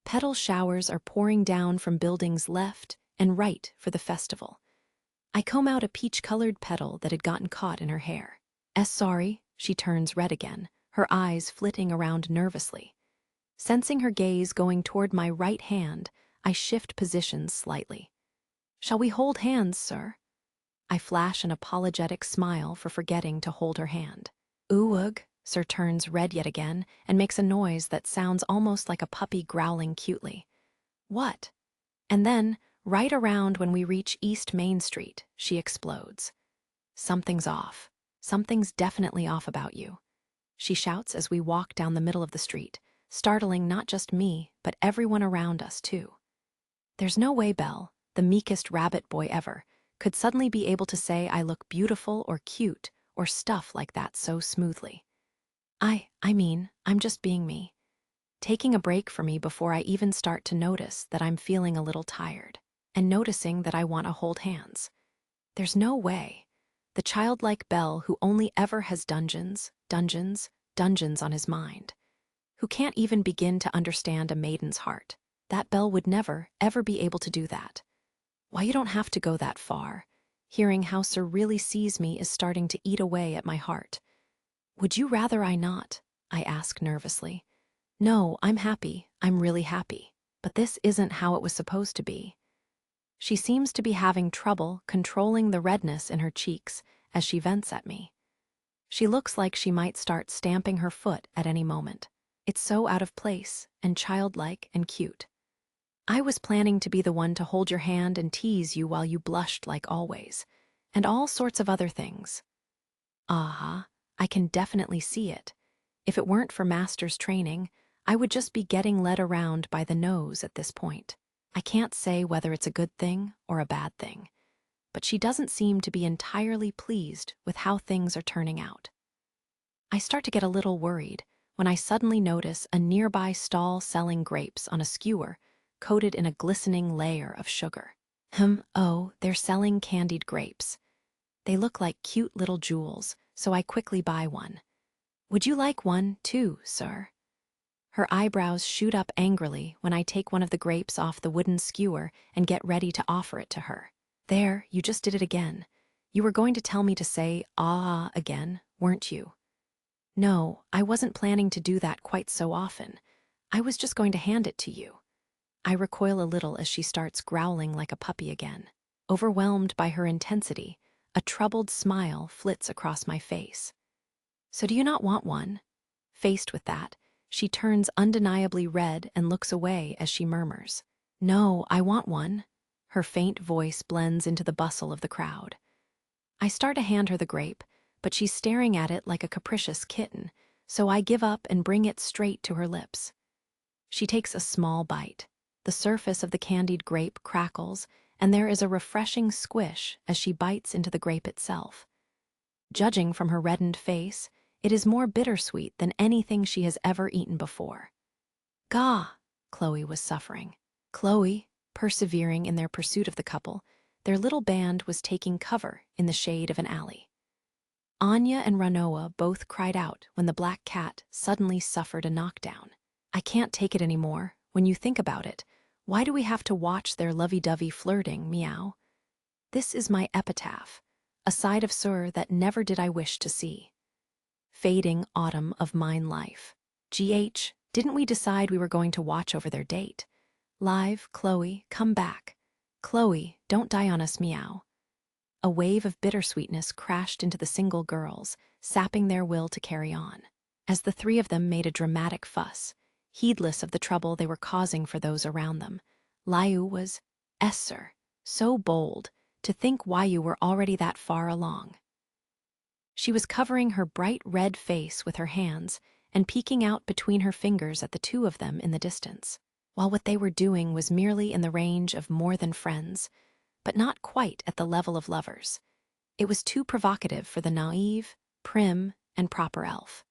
Petal showers are pouring down from buildings left and right for the festival. I comb out a peach-colored petal that had gotten caught in her hair. Sorry, she turns red again, her eyes flitting around nervously. Sensing her gaze going toward my right hand, I shift positions slightly. Shall we hold hands, Sir? I flash an apologetic smile for forgetting to hold her hand. Ooh-ugh, Sir turns red yet again and makes a noise that sounds almost like a puppy growling cutely. What? And then, right around when we reach East Main Street, she explodes. Something's off. Something's definitely off about you. She shouts as we walk down the middle of the street, startling not just me, but everyone around us, too. There's no way Belle, the meekest rabbit boy ever, could suddenly be able to say I look beautiful or cute or stuff like that so smoothly. I mean, I'm just being me. Taking a break for me before I even start to notice that I'm feeling a little tired, and noticing that I want to hold hands. There's no way. The childlike Belle who only ever has dungeons on his mind, who can't even begin to understand a maiden's heart. That Belle would never, ever be able to do that. Why, you don't have to go that far. Hearing how Sir really sees me is starting to eat away at my heart. Would you rather I not? I ask nervously. No, I'm happy. I'm really happy. But this isn't how it was supposed to be. She seems to be having trouble controlling the redness in her cheeks as she vents at me. She looks like she might start stamping her foot at any moment. It's so out of place and childlike and cute. I was planning to be the one to hold your hand and tease you while you blushed like always, and all sorts of other things. I can definitely see it. If it weren't for master's training, I would just be getting led around by the nose at this point. I can't say whether it's a good thing or a bad thing, but she doesn't seem to be entirely pleased with how things are turning out. I start to get a little worried when I suddenly notice a nearby stall selling grapes on a skewer coated in a glistening layer of sugar. Oh, they're selling candied grapes. They look like cute little jewels, so I quickly buy one. Would you like one, too, sir? Her eyebrows shoot up angrily when I take one of the grapes off the wooden skewer and get ready to offer it to her. There, you just did it again. You were going to tell me to say again, weren't you? No, I wasn't planning to do that quite so often. I was just going to hand it to you. I recoil a little as she starts growling like a puppy again. Overwhelmed by her intensity, a troubled smile flits across my face. So do you not want one? Faced with that, she turns undeniably red and looks away as she murmurs, No, I want one. Her faint voice blends into the bustle of the crowd. I start to hand her the grape, but she's staring at it like a capricious kitten, so I give up and bring it straight to her lips. She takes a small bite. The surface of the candied grape crackles, and there is a refreshing squish as she bites into the grape itself. Judging from her reddened face, it is more bittersweet than anything she has ever eaten before. Gah! Chloe was suffering. Chloe, persevering in their pursuit of the couple, their little band was taking cover in the shade of an alley. Anya and Ranoa both cried out when the black cat suddenly suffered a knockdown. I can't take it anymore. When you think about it, why do we have to watch their lovey-dovey flirting, meow? This is my epitaph, a side of Sir that never did I wish to see. Fading autumn of mine life. Didn't we decide we were going to watch over their date? Live, Chloe, come back. Chloe, don't die on us, meow. A wave of bittersweetness crashed into the single girls, sapping their will to carry on. As the three of them made a dramatic fuss, heedless of the trouble they were causing for those around them, Liu was, sir, so bold, to think Wayu were already that far along. She was covering her bright red face with her hands and peeking out between her fingers at the two of them in the distance, while what they were doing was merely in the range of more than friends, but not quite at the level of lovers. It was too provocative for the naive, prim, and proper elf.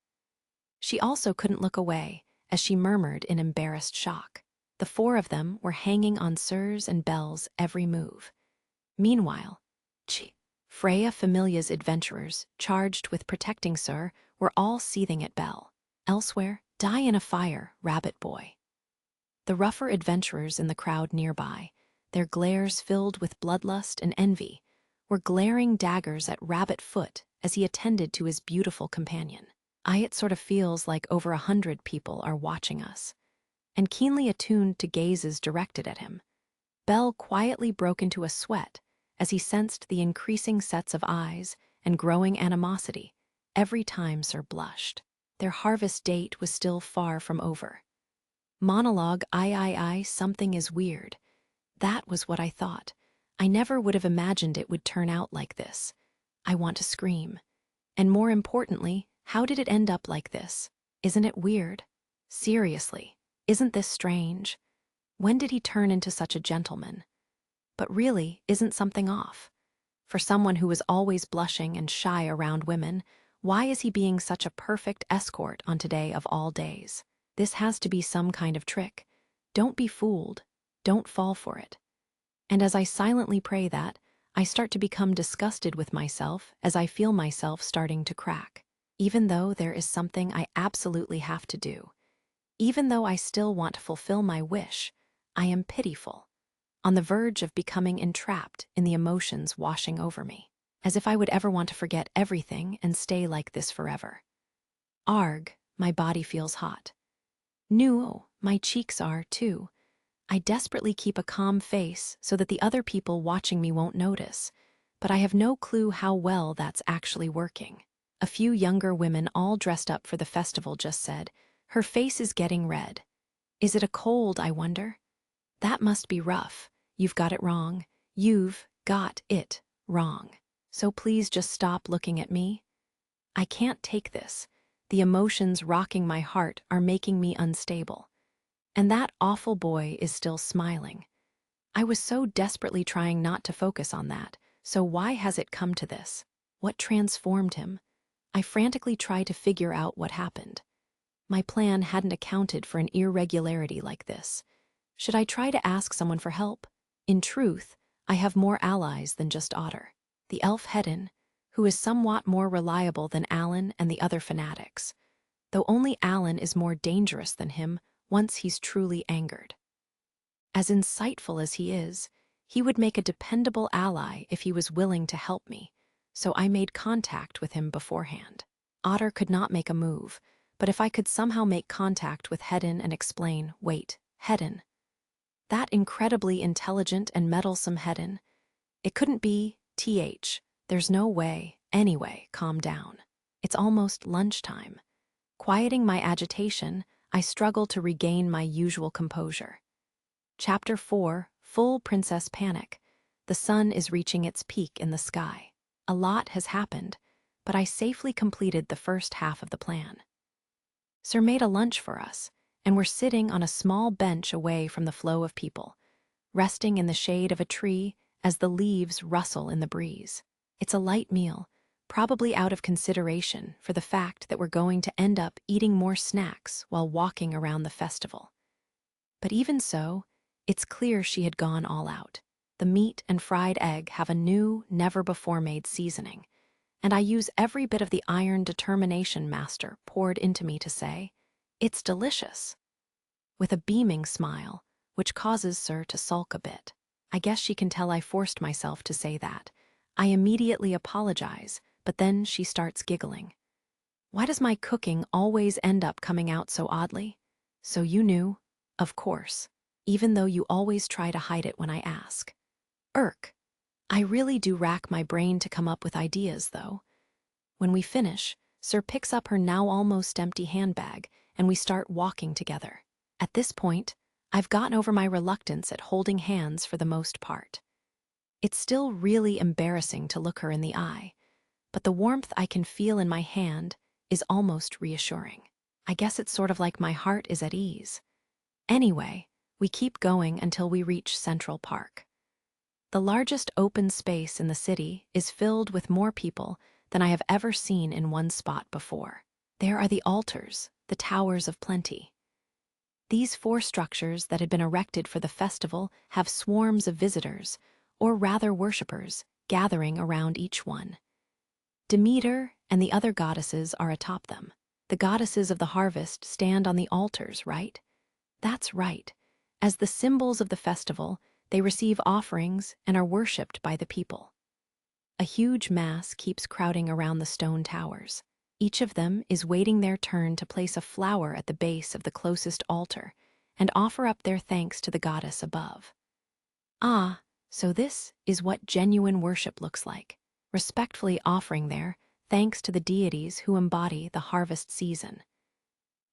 She also couldn't look away, as she murmured in embarrassed shock. The four of them were hanging on Sir's and Belle's every move. Meanwhile, Freya Familia's adventurers, charged with protecting Sir, were all seething at Belle. Elsewhere, die in a fire, rabbit boy. The rougher adventurers in the crowd nearby, their glares filled with bloodlust and envy, were glaring daggers at Rabbit Foot as he attended to his beautiful companion. It sort of feels like over 100 people are watching us, and keenly attuned to gazes directed at him. Belle quietly broke into a sweat as he sensed the increasing sets of eyes and growing animosity every time Sir blushed. Their harvest date was still far from over. Monologue, something is weird. That was what I thought. I never would have imagined it would turn out like this. I want to scream. And more importantly, how did it end up like this? Isn't it weird? Seriously, isn't this strange? When did he turn into such a gentleman? But really, isn't something off? For someone who was always blushing and shy around women, why is he being such a perfect escort on today of all days? This has to be some kind of trick. Don't be fooled. Don't fall for it. And as I silently pray that, I start to become disgusted with myself as I feel myself starting to crack. Even though there is something I absolutely have to do. Even though I still want to fulfill my wish, I am pitiful, on the verge of becoming entrapped in the emotions washing over me, as if I would ever want to forget everything and stay like this forever. Arg, my body feels hot. No, my cheeks are, too. I desperately keep a calm face so that the other people watching me won't notice, but I have no clue how well that's actually working. A few younger women all dressed up for the festival just said, "Her face is getting red. Is it a cold, I wonder? That must be rough. You've got it wrong. You've got it wrong. So please just stop looking at me. I can't take this. The emotions rocking my heart are making me unstable. And that awful boy is still smiling. I was so desperately trying not to focus on that, so why has it come to this? What transformed him? I frantically try to figure out what happened. My plan hadn't accounted for an irregularity like this. Should I try to ask someone for help? In truth, I have more allies than just Otter. The elf Hedin, who is somewhat more reliable than Alan and the other fanatics, though only Alan is more dangerous than him once he's truly angered. As insightful as he would make a dependable ally if he was willing to help me, so I made contact with him beforehand. Otter could not make a move, but if I could somehow make contact with Hedin and explain, wait, Hedin, that incredibly intelligent and meddlesome Hedin, it couldn't be, there's no way, anyway, calm down. It's almost lunchtime. Quieting my agitation, I struggle to regain my usual composure. Chapter 4, Full Princess Panic. The sun is reaching its peak in the sky. A lot has happened, but I safely completed the first half of the plan. Sir made a lunch for us, and we're sitting on a small bench away from the flow of people, resting in the shade of a tree as the leaves rustle in the breeze. It's a light meal, probably out of consideration for the fact that we're going to end up eating more snacks while walking around the festival. But even so, it's clear she had gone all out. The meat and fried egg have a new, never-before-made seasoning, and I use every bit of the iron determination master poured into me to say, "It's delicious," with a beaming smile, which causes Sir to sulk a bit. I guess she can tell I forced myself to say that. I immediately apologize, but then she starts giggling. Why does my cooking always end up coming out so oddly? So you knew, of course, even though you always try to hide it when I ask. Irk. I really do rack my brain to come up with ideas, though. When we finish, Sir picks up her now almost empty handbag, and we start walking together. At this point, I've gotten over my reluctance at holding hands for the most part. It's still really embarrassing to look her in the eye, but the warmth I can feel in my hand is almost reassuring. I guess it's sort of like my heart is at ease. Anyway, we keep going until we reach Central Park. The largest open space in the city is filled with more people than I have ever seen in one spot before. There are the altars, the towers of plenty. These 4 structures that had been erected for the festival have swarms of visitors, or rather worshippers, gathering around each one. Demeter and the other goddesses are atop them. The goddesses of the harvest stand on the altars, right? That's right. As the symbols of the festival, they receive offerings and are worshipped by the people. A huge mass keeps crowding around the stone towers. Each of them is waiting their turn to place a flower at the base of the closest altar and offer up their thanks to the goddess above. Ah, so this is what genuine worship looks like, respectfully offering their thanks to the deities who embody the harvest season.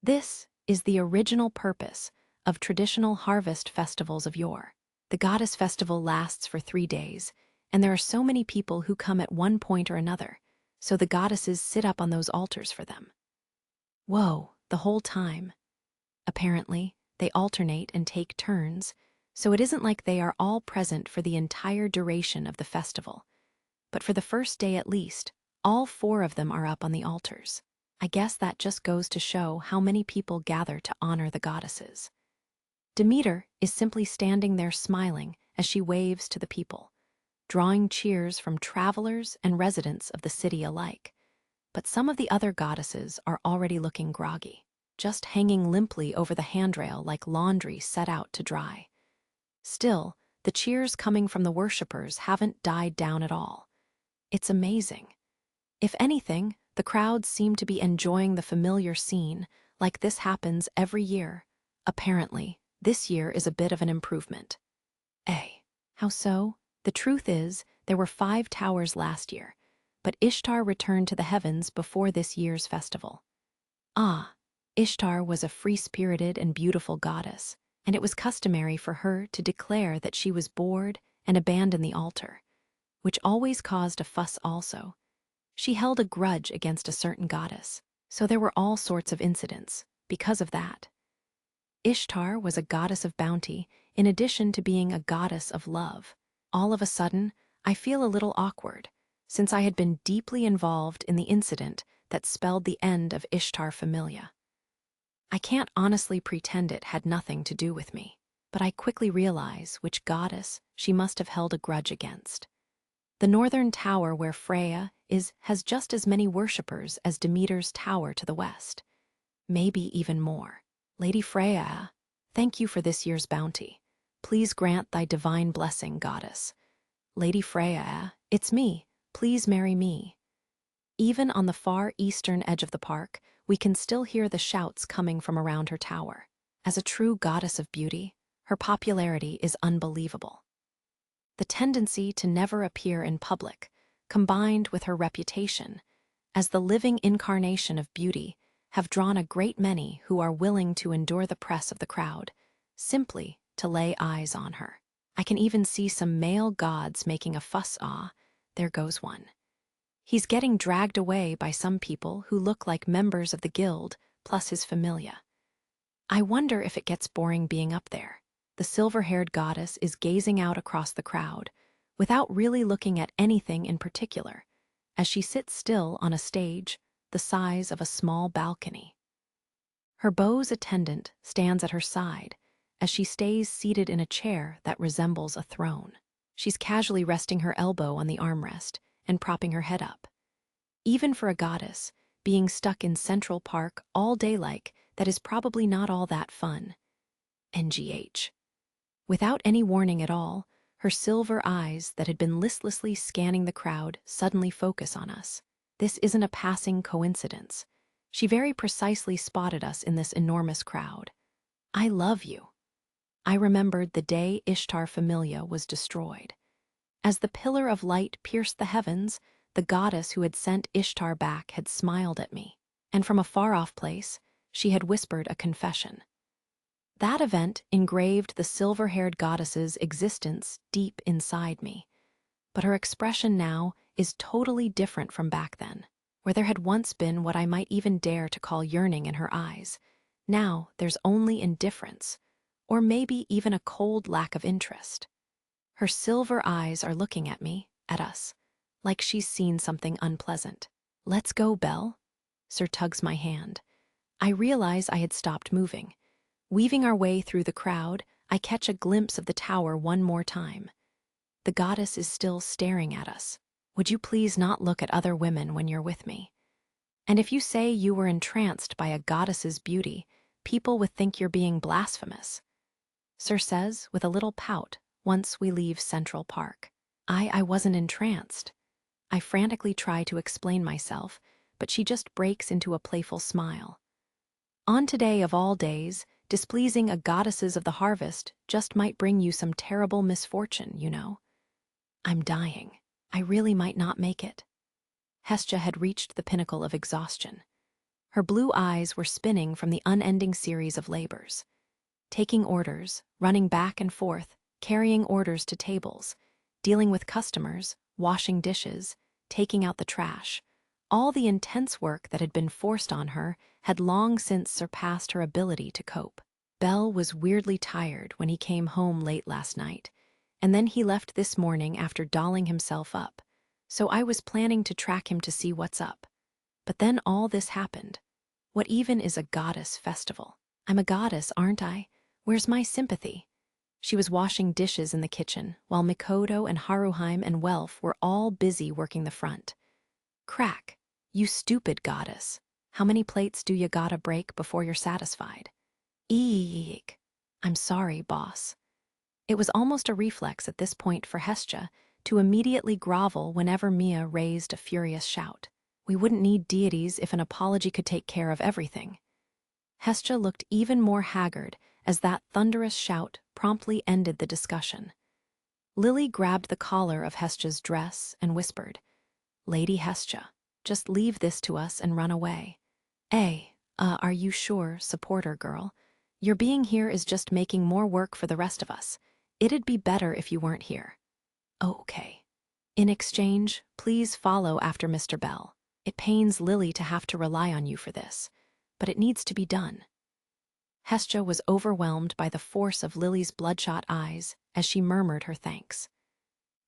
This is the original purpose of traditional harvest festivals of yore. The goddess festival lasts for 3 days, and there are so many people who come at one point or another, so the goddesses sit up on those altars for them. Whoa, the whole time. Apparently, they alternate and take turns, so it isn't like they are all present for the entire duration of the festival. But for the first day at least, all 4 of them are up on the altars. I guess that just goes to show how many people gather to honor the goddesses. Demeter is simply standing there smiling as she waves to the people, drawing cheers from travelers and residents of the city alike. But some of the other goddesses are already looking groggy, just hanging limply over the handrail like laundry set out to dry. Still, the cheers coming from the worshippers haven't died down at all. It's amazing. If anything, the crowds seem to be enjoying the familiar scene, like this happens every year. Apparently, this year is a bit of an improvement. How so? The truth is, there were 5 towers last year, but Ishtar returned to the heavens before this year's festival. Ishtar was a free-spirited and beautiful goddess, and it was customary for her to declare that she was bored and abandon the altar, which always caused a fuss also. She held a grudge against a certain goddess, so there were all sorts of incidents because of that. Ishtar was a goddess of bounty in addition to being a goddess of love. All of a sudden, I feel a little awkward, since I had been deeply involved in the incident that spelled the end of Ishtar Familia. I can't honestly pretend it had nothing to do with me, but I quickly realize which goddess she must have held a grudge against. The northern tower where Freya is has just as many worshippers as Demeter's tower to the west. Maybe even more. Lady Freya, thank you for this year's bounty. Please grant thy divine blessing, goddess. Lady Freya, it's me. Please marry me. Even on the far eastern edge of the park, we can still hear the shouts coming from around her tower. As a true goddess of beauty, her popularity is unbelievable. The tendency to never appear in public, combined with her reputation as the living incarnation of beauty, have drawn a great many who are willing to endure the press of the crowd, simply to lay eyes on her. I can even see some male gods making a fuss. There goes one. He's getting dragged away by some people who look like members of the guild, plus his familia. I wonder if it gets boring being up there. The silver-haired goddess is gazing out across the crowd, without really looking at anything in particular, as she sits still on a stage the size of a small balcony. Her beau's attendant stands at her side, as she stays seated in a chair that resembles a throne. She's casually resting her elbow on the armrest and propping her head up. Even for a goddess, being stuck in Central Park all day that is probably not all that fun. NGH. Without any warning at all, her silver eyes that had been listlessly scanning the crowd suddenly focus on us. This isn't a passing coincidence. She very precisely spotted us in this enormous crowd. I love you. I remembered the day Ishtar Familia was destroyed. As the pillar of light pierced the heavens, the goddess who had sent Ishtar back had smiled at me, and from a far-off place, she had whispered a confession. That event engraved the silver-haired goddess's existence deep inside me, but her expression now is totally different from back then, where there had once been what I might even dare to call yearning in her eyes. Now there's only indifference, or maybe even a cold lack of interest. Her silver eyes are looking at me, at us, like she's seen something unpleasant. Let's go, Belle. Sir tugs my hand. I realize I had stopped moving. Weaving our way through the crowd, I catch a glimpse of the tower one more time. The goddess is still staring at us. Would you please not look at other women when you're with me? And if you say you were entranced by a goddess's beauty, people would think you're being blasphemous. Sir says with a little pout once we leave Central Park. I wasn't entranced. I frantically try to explain myself, but she just breaks into a playful smile. On today of all days, displeasing a goddesses of the harvest just might bring you some terrible misfortune, you know. I'm dying. I really might not make it. Hestia had reached the pinnacle of exhaustion. Her blue eyes were spinning from the unending series of labors. Taking orders, running back and forth, carrying orders to tables, dealing with customers, washing dishes, taking out the trash. All the intense work that had been forced on her had long since surpassed her ability to cope. Belle was weirdly tired when he came home late last night, and then he left this morning after dolling himself up, so I was planning to track him to see what's up. But then all this happened. What even is a goddess festival? I'm a goddess, aren't I? Where's my sympathy? She was washing dishes in the kitchen, while Mikoto and Haruheim and Welf were all busy working the front. Crack. You stupid goddess. How many plates do you gotta break before you're satisfied? Eek. I'm sorry, boss. It was almost a reflex at this point for Hestia to immediately grovel whenever Mia raised a furious shout. We wouldn't need deities if an apology could take care of everything. Hestia looked even more haggard as that thunderous shout promptly ended the discussion. Lily grabbed the collar of Hestia's dress and whispered, "Lady Hestia, just leave this to us and run away." Are you sure, supporter girl? Your being here is just making more work for the rest of us. It'd be better if you weren't here." "Oh, okay. In exchange, please follow after Mr. Bell. It pains Lily to have to rely on you for this, but it needs to be done." Hestia was overwhelmed by the force of Lily's bloodshot eyes as she murmured her thanks.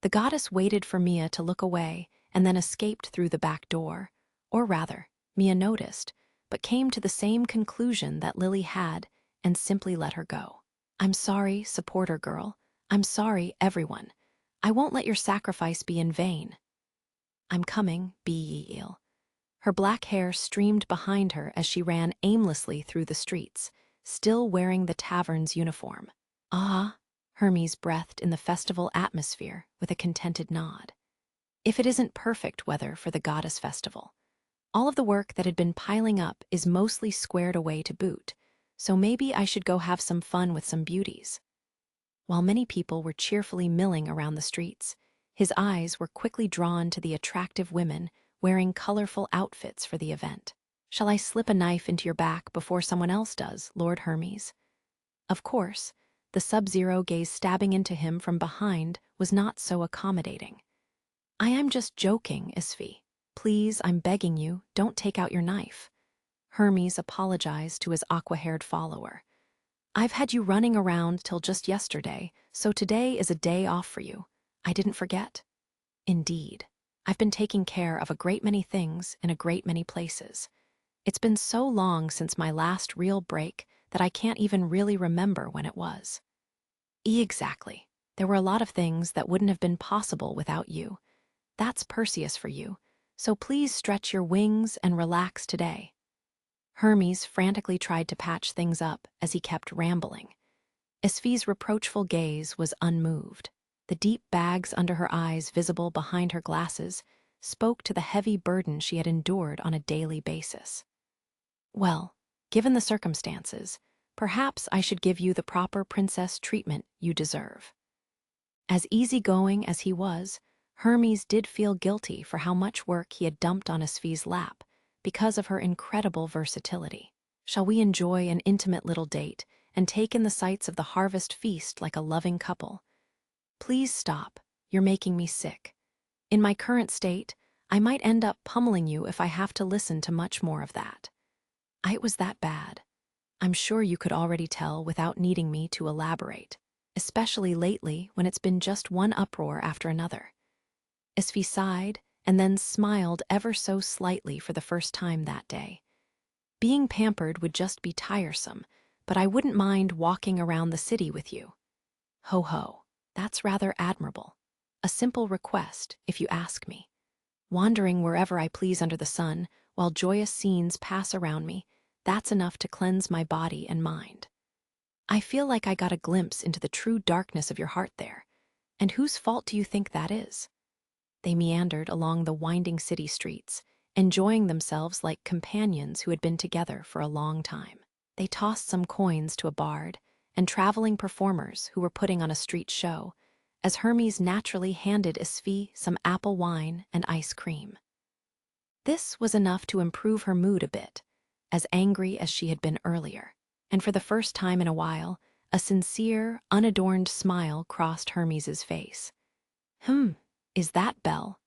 The goddess waited for Mia to look away and then escaped through the back door. Or rather, Mia noticed, but came to the same conclusion that Lily had and simply let her go. "I'm sorry, supporter girl. I'm sorry, everyone. I won't let your sacrifice be in vain." "I'm coming, be ye ill." Her black hair streamed behind her as she ran aimlessly through the streets, still wearing the tavern's uniform. "Ah," Hermes breathed in the festival atmosphere with a contented nod. If it isn't perfect weather for the goddess festival, all of the work that had been piling up is mostly squared away to boot, so maybe I should go have some fun with some beauties. While many people were cheerfully milling around the streets, his eyes were quickly drawn to the attractive women wearing colorful outfits for the event. "Shall I slip a knife into your back before someone else does, Lord Hermes?" Of course, the Sub-Zero gaze stabbing into him from behind was not so accommodating. "I am just joking, Isfi. Please, I'm begging you, don't take out your knife." Hermes apologized to his aqua-haired follower. "I've had you running around till just yesterday, so today is a day off for you. I didn't forget." "Indeed. I've been taking care of a great many things in a great many places. It's been so long since my last real break that I can't even really remember when it was." Exactly. There were a lot of things that wouldn't have been possible without you. That's Perseus for you, so please stretch your wings and relax today." Hermes frantically tried to patch things up as he kept rambling. Isfi's reproachful gaze was unmoved. The deep bags under her eyes visible behind her glasses spoke to the heavy burden she had endured on a daily basis. "Well, given the circumstances, perhaps I should give you the proper princess treatment you deserve." As easygoing as he was, Hermes did feel guilty for how much work he had dumped on Isfi's lap because of her incredible versatility. "Shall we enjoy an intimate little date and take in the sights of the harvest feast like a loving couple?" "Please stop. You're making me sick. In my current state, I might end up pummeling you if I have to listen to much more of that." "It was that bad. I'm sure you could already tell without needing me to elaborate, especially lately when it's been just one uproar after another." Isfi sighed and then smiled ever so slightly for the first time that day. "Being pampered would just be tiresome, but I wouldn't mind walking around the city with you." "Ho ho, that's rather admirable. A simple request, if you ask me. Wandering wherever I please under the sun, while joyous scenes pass around me, that's enough to cleanse my body and mind." "I feel like I got a glimpse into the true darkness of your heart there. And whose fault do you think that is?" They meandered along the winding city streets, enjoying themselves like companions who had been together for a long time. They tossed some coins to a bard and traveling performers who were putting on a street show, as Hermes naturally handed Isfi some apple wine and ice cream. This was enough to improve her mood a bit, as angry as she had been earlier, and for the first time in a while, a sincere, unadorned smile crossed Hermes's face. Is that Belle?"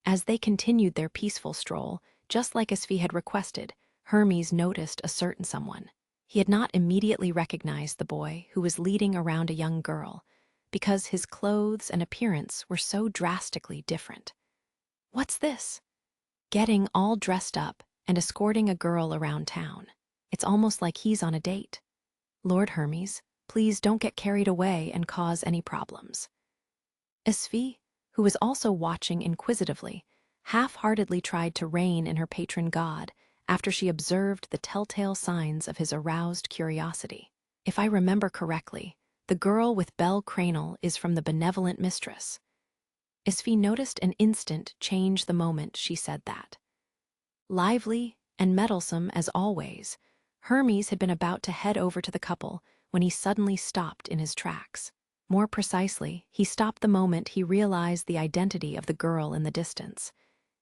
As they continued their peaceful stroll, just like Isfi had requested, Hermes noticed a certain someone. He had not immediately recognized the boy who was leading around a young girl, because his clothes and appearance were so drastically different. "What's this?" Getting all dressed up and escorting a girl around town. It's almost like he's on a date. "Lord Hermes, please don't get carried away and cause any problems." Isfi, who was also watching inquisitively, half-heartedly tried to rein in her patron god after she observed the telltale signs of his aroused curiosity. "If I remember correctly, The girl with bell cranial is from the benevolent mistress. Isfi noticed an instant change the moment she said that. Lively and meddlesome as always, Hermes had been about to head over to the couple when he suddenly stopped in his tracks. More precisely, he stopped the moment he realized the identity of the girl in the distance.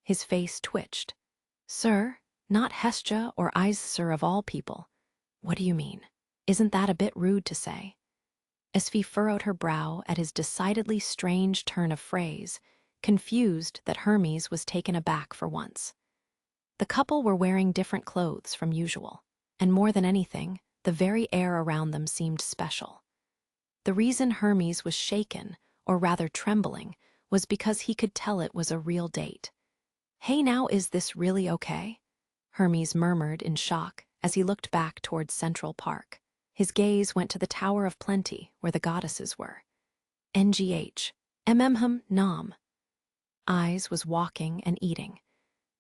His face twitched. "Sir, not Hestia or Isser of all people. What do you mean? Isn't that a bit rude to say?" Isfi furrowed her brow at his decidedly strange turn of phrase, confused that Hermes was taken aback for once. The couple were wearing different clothes from usual, and more than anything, the very air around them seemed special. The reason Hermes was shaken, or rather trembling, was because he could tell it was a real date. "Hey now, is this really okay?" Hermes murmured in shock as he looked back towards Central Park. His gaze went to the Tower of Plenty, where the goddesses were. "NGH. Nam." Eyes was walking and eating.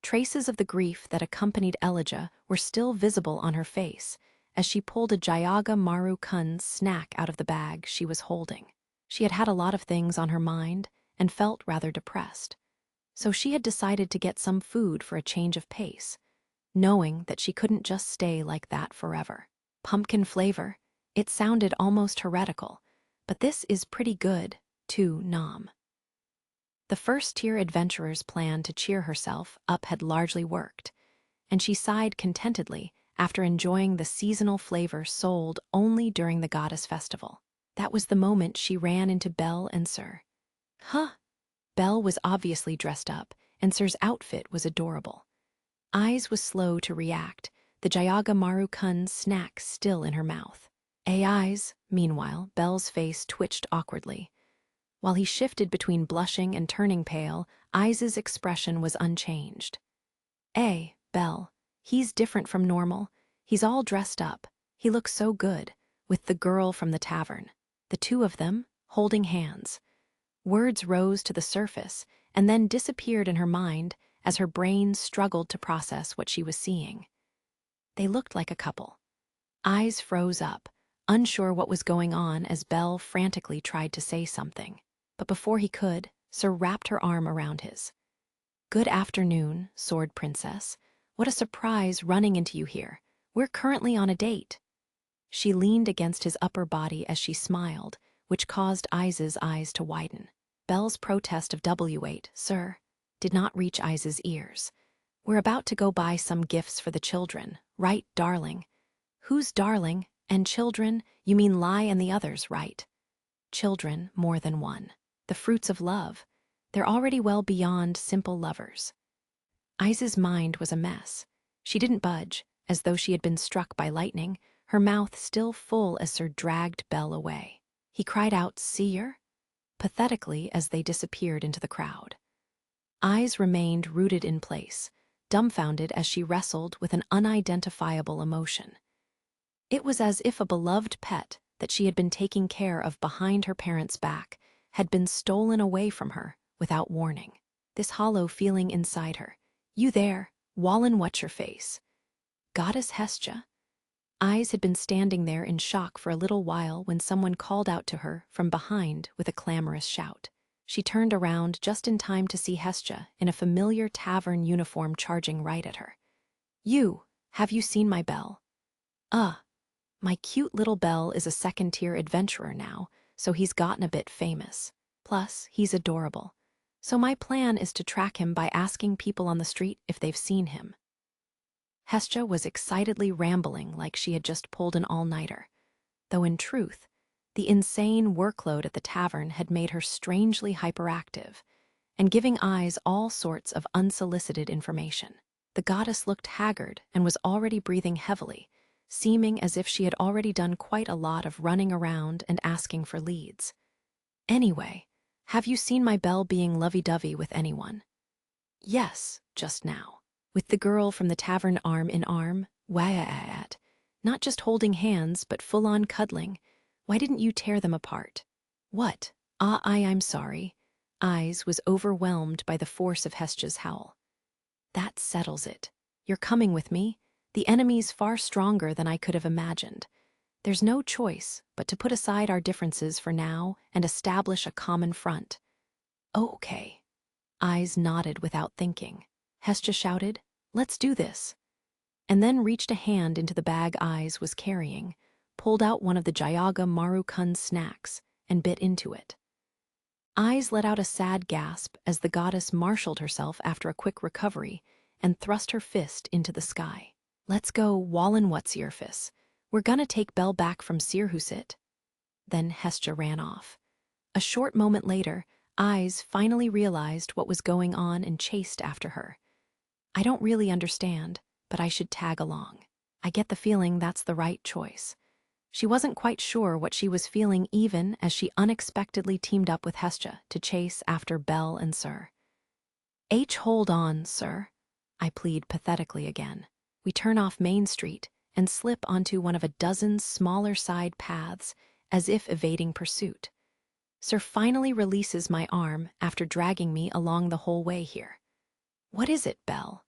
Traces of the grief that accompanied Elijah were still visible on her face as she pulled a Jayaga Maru Kun's snack out of the bag she was holding. She had had a lot of things on her mind and felt rather depressed. So she had decided to get some food for a change of pace, knowing that she couldn't just stay like that forever. Pumpkin flavor. It sounded almost heretical, but this is pretty good, too, Nam. The first-tier adventurer's plan to cheer herself up had largely worked, and she sighed contentedly after enjoying the seasonal flavor sold only during the goddess festival. That was the moment she ran into Belle and Sir. Huh! Belle was obviously dressed up, and Sir's outfit was adorable. Eyes was slow to react, the Jayaga Maru Kun's snack still in her mouth. Eyes, meanwhile, Belle's face twitched awkwardly. While he shifted between blushing and turning pale, Eyes' expression was unchanged. Belle, he's different from normal. He's all dressed up. He looks so good, with the girl from the tavern. The two of them, holding hands. Words rose to the surface and then disappeared in her mind as her brain struggled to process what she was seeing. They looked like a couple. Eyes froze up, unsure what was going on as Belle frantically tried to say something. But before he could, Sir wrapped her arm around his. "Good afternoon, Sword Princess. What a surprise running into you here. We're currently on a date." She leaned against his upper body as she smiled, which caused Eyes' eyes to widen. Belle's protest of W8, "Sir," did not reach Eyes' ears. "We're about to go buy some gifts for the children, right, darling?" "Who's darling? And children? You mean Lai and the others, right?" "Children, more than one. The fruits of love. They're already well beyond simple lovers." Eyes' mind was a mess. She didn't budge, as though she had been struck by lightning, her mouth still full as Sir dragged Belle away. He cried out, "Seer?" pathetically as they disappeared into the crowd. Eyes remained rooted in place, dumbfounded as she wrestled with an unidentifiable emotion. It was as if a beloved pet that she had been taking care of behind her parents' back had been stolen away from her without warning. This hollow feeling inside her. "You there, Wallen what's-your-face." Goddess Hestia? Eyes had been standing there in shock for a little while when someone called out to her from behind with a clamorous shout. She turned around just in time to see Hestia in a familiar tavern uniform charging right at her. Have you seen my Belle?" My cute little Belle is a second-tier adventurer now, so he's gotten a bit famous. Plus, he's adorable. So my plan is to track him by asking people on the street if they've seen him." Hestia was excitedly rambling like she had just pulled an all-nighter, though in truth, the insane workload at the tavern had made her strangely hyperactive and giving Eyes all sorts of unsolicited information. The goddess looked haggard and was already breathing heavily, seeming as if she had already done quite a lot of running around and asking for leads. "Anyway, have you seen my Belle being lovey-dovey with anyone?" "Yes, just now. With the girl from the tavern arm in arm, not just holding hands, but full-on cuddling. Why didn't you tear them apart?" "What? I'm sorry." Eyes was overwhelmed by the force of Hestia's howl. "That settles it. You're coming with me? The enemy's far stronger than I could have imagined. There's no choice but to put aside our differences for now and establish a common front. Oh, okay. Eyes nodded without thinking. Hestia shouted, "Let's do this," and then reached a hand into the bag Eyes was carrying, pulled out one of the Jayaga Marukun's snacks, and bit into it. Eyes let out a sad gasp as the goddess marshaled herself after a quick recovery and thrust her fist into the sky. "Let's go, Wallen Wutsierfis. We're gonna take Bell back from Sirhusit." Then Hestia ran off. A short moment later, Eyes finally realized what was going on and chased after her. I don't really understand, but I should tag along. I get the feeling that's the right choice. She wasn't quite sure what she was feeling even as she unexpectedly teamed up with Hestia to chase after Bell and Sir. Hold on, sir," I plead pathetically again. We turn off Main Street and slip onto one of a dozen smaller side paths as if evading pursuit. Sir finally releases my arm after dragging me along the whole way here. "What is it, Belle?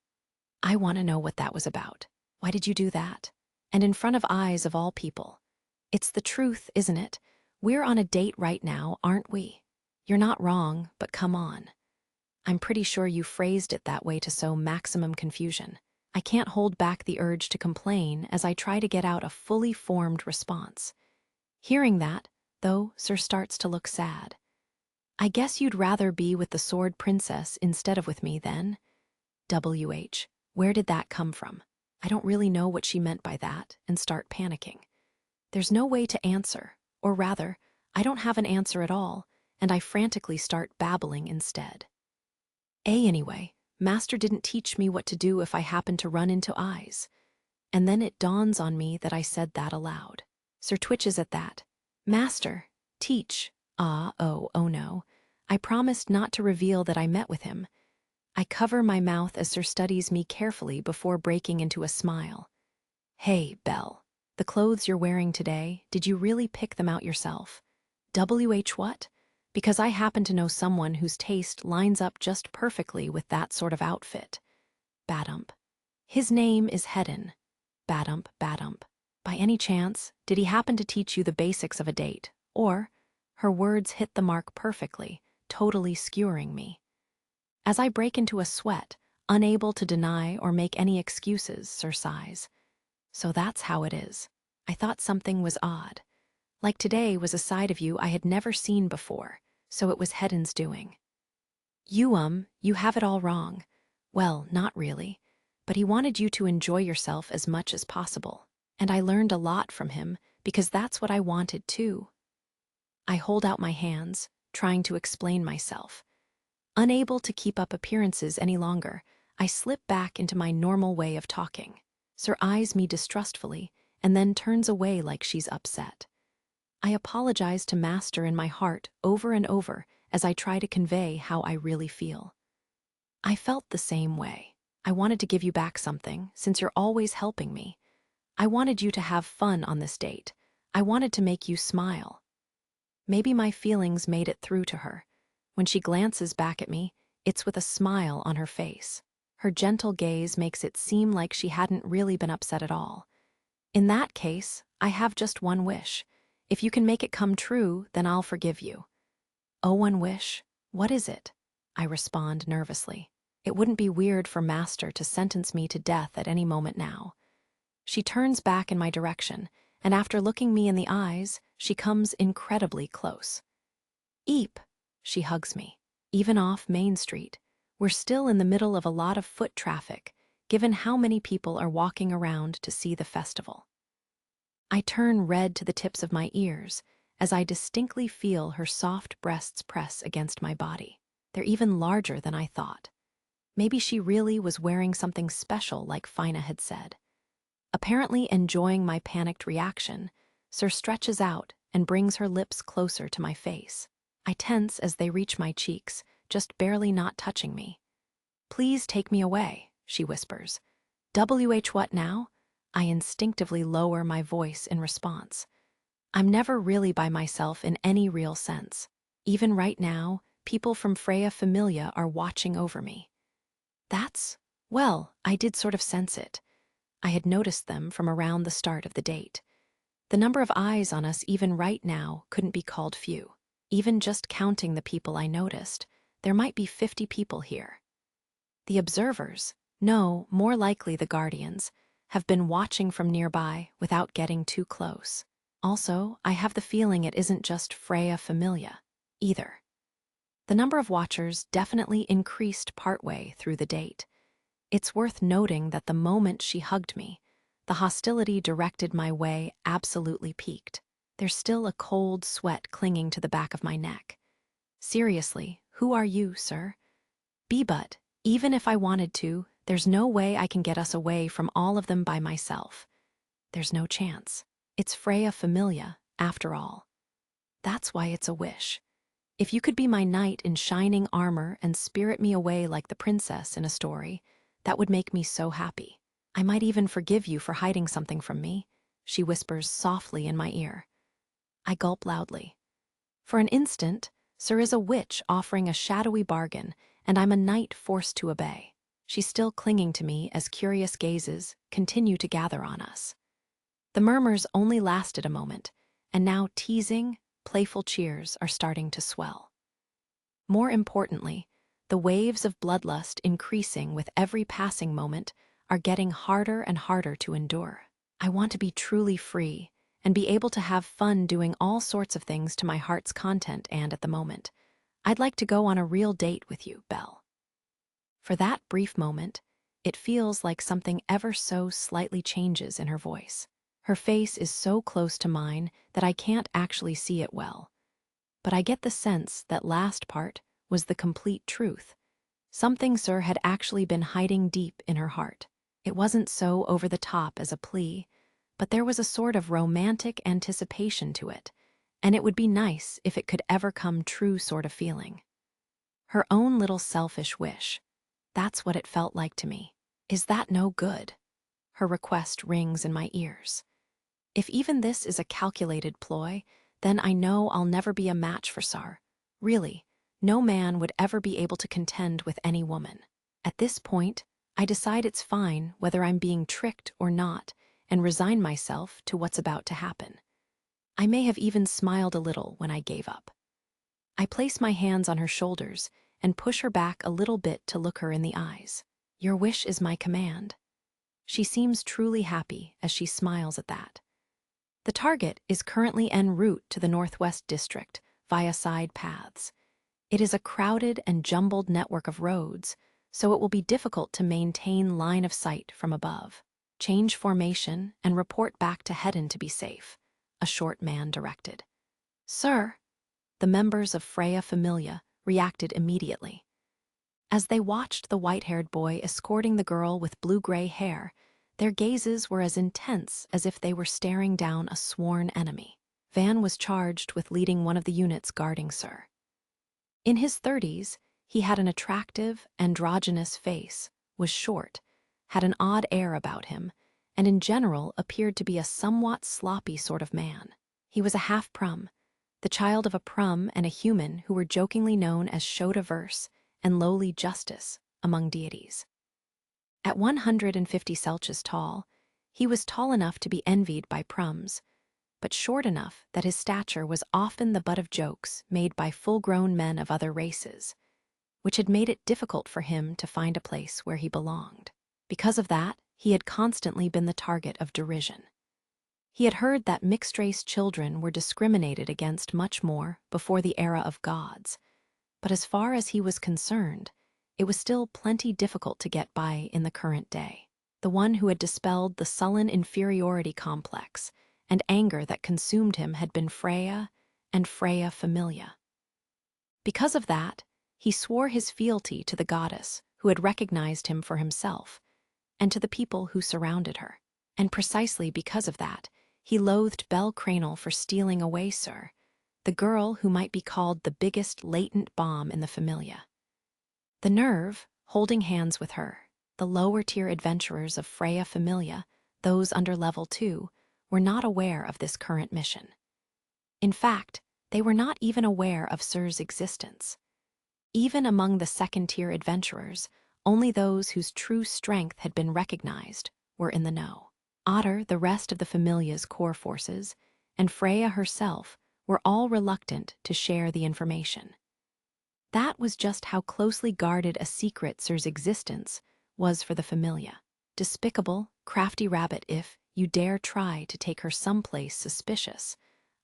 I want to know what that was about. Why did you do that? And in front of Eyes of all people. It's the truth, isn't it? We're on a date right now, aren't we? You're not wrong, but come on." I'm pretty sure you phrased it that way to sow maximum confusion. I can't hold back the urge to complain as I try to get out a fully formed response. Hearing that, though, Sir starts to look sad. "I guess you'd rather be with the Sword Princess instead of with me, then?" WH, where did that come from? I don't really know what she meant by that and start panicking. There's no way to answer, or rather, I don't have an answer at all, and I frantically start babbling instead. Anyway, Master didn't teach me what to do if I happen to run into Eyes. And then it dawns on me that I said that aloud. Sir twitches at that. "Master, teach." Oh no. I promised not to reveal that I met with him. I cover my mouth as Sir studies me carefully before breaking into a smile. "Hey, Belle, the clothes you're wearing today, did you really pick them out yourself?" What? Because I happen to know someone whose taste lines up just perfectly with that sort of outfit. Badump. His name is Hedon. Badump, badump. By any chance, did he happen to teach you the basics of a date? Or, her words hit the mark perfectly, totally skewering me. As I break into a sweat, unable to deny or make any excuses, Sir sighs. "So that's how it is. I thought something was odd. Like today was a side of you I had never seen before, so it was Hedon's doing." You have it all wrong. Well, not really, but he wanted you to enjoy yourself as much as possible, and I learned a lot from him because that's what I wanted too." I hold out my hands, trying to explain myself. Unable to keep up appearances any longer, I slip back into my normal way of talking. Sir eyes me distrustfully and then turns away like she's upset. I apologize to Master in my heart over and over as I try to convey how I really feel. "I felt the same way. I wanted to give you back something, since you're always helping me. I wanted you to have fun on this date. I wanted to make you smile." Maybe my feelings made it through to her. When she glances back at me, it's with a smile on her face. Her gentle gaze makes it seem like she hadn't really been upset at all. "In that case, I have just one wish. If you can make it come true, then I'll forgive you." "Oh, one wish? What is it?" I respond nervously. It wouldn't be weird for Master to sentence me to death at any moment now. She turns back in my direction, and after looking me in the eyes, she comes incredibly close. "Eep," she hugs me. Even off Main Street, we're still in the middle of a lot of foot traffic, given how many people are walking around to see the festival. I turn red to the tips of my ears as I distinctly feel her soft breasts press against my body. They're even larger than I thought. Maybe she really was wearing something special like Fina had said. Apparently enjoying my panicked reaction, Sir stretches out and brings her lips closer to my face. I tense as they reach my cheeks, just barely not touching me. "Please take me away," she whispers. What now?" I instinctively lower my voice in response. I'm never really by myself in any real sense. Even right now, people from Freya Familia are watching over me. Well, I did sort of sense it. I had noticed them from around the start of the date. The number of eyes on us even right now couldn't be called few. Even just counting the people I noticed, there might be 50 people here. The observers, no, more likely the guardians, have been watching from nearby without getting too close. Also, I have the feeling it isn't just Freya Familia, either. The number of watchers definitely increased partway through the date. It's worth noting that the moment she hugged me, the hostility directed my way absolutely peaked. There's still a cold sweat clinging to the back of my neck. Seriously, who are you, sir? But, even if I wanted to, there's no way I can get us away from all of them by myself. There's no chance. It's Freya Familia, after all. That's why it's a wish. If you could be my knight in shining armor and spirit me away like the princess in a story, that would make me so happy. I might even forgive you for hiding something from me, she whispers softly in my ear. I gulp loudly. For an instant, Sir is a witch offering a shadowy bargain, and I'm a knight forced to obey. She's still clinging to me as curious gazes continue to gather on us. The murmurs only lasted a moment, and now teasing, playful cheers are starting to swell. More importantly, the waves of bloodlust increasing with every passing moment are getting harder and harder to endure. I want to be truly free and be able to have fun doing all sorts of things to my heart's content, and at the moment, I'd like to go on a real date with you, Belle. For that brief moment, it feels like something ever so slightly changes in her voice. Her face is so close to mine that I can't actually see it well. But I get the sense that last part was the complete truth. Something Sir had actually been hiding deep in her heart. It wasn't so over the top as a plea, but there was a sort of romantic anticipation to it, and it would be nice if it could ever come true sort of feeling. Her own little selfish wish. That's what it felt like to me. Is that no good? Her request rings in my ears. If even this is a calculated ploy, then I know I'll never be a match for Sar. Really, no man would ever be able to contend with any woman. At this point, I decide it's fine whether I'm being tricked or not, and resign myself to what's about to happen. I may have even smiled a little when I gave up. I place my hands on her shoulders and push her back a little bit to look her in the eyes. Your wish is my command. She seems truly happy as she smiles at that. The target is currently en route to the Northwest District via side paths. It is a crowded and jumbled network of roads, so it will be difficult to maintain line of sight from above. Change formation and report back to Hedon to be safe, a short man directed. Sir, the members of Freya Familia reacted immediately. As they watched the white-haired boy escorting the girl with blue-gray hair, their gazes were as intense as if they were staring down a sworn enemy. Van was charged with leading one of the units guarding Sir. In his 30s, he had an attractive, androgynous face, was short, had an odd air about him, and in general appeared to be a somewhat sloppy sort of man. He was a half-prum, the child of a prum and a human who were jokingly known as Shoda-verse and lowly Justice among deities. At 150 Celsius tall, he was tall enough to be envied by prums, but short enough that his stature was often the butt of jokes made by full-grown men of other races, which had made it difficult for him to find a place where he belonged. Because of that, he had constantly been the target of derision. He had heard that mixed-race children were discriminated against much more before the era of gods, but as far as he was concerned, it was still plenty difficult to get by in the current day. The one who had dispelled the sullen inferiority complex and anger that consumed him had been Freya and Freya Familia. Because of that, he swore his fealty to the goddess who had recognized him for himself, and to the people who surrounded her. And precisely because of that, he loathed Belle Cranel for stealing away Sir, the girl who might be called the biggest latent bomb in the Familia. The nerve, holding hands with her, the lower-tier adventurers of Freya Familia, those under level 2, were not aware of this current mission. In fact, they were not even aware of Sir's existence. Even among the second-tier adventurers, only those whose true strength had been recognized were in the know. Otter, the rest of the familia's core forces, and Freya herself were all reluctant to share the information. That was just how closely guarded a secret Sir's existence was for the familia. Despicable, crafty rabbit, if you dare try to take her someplace suspicious,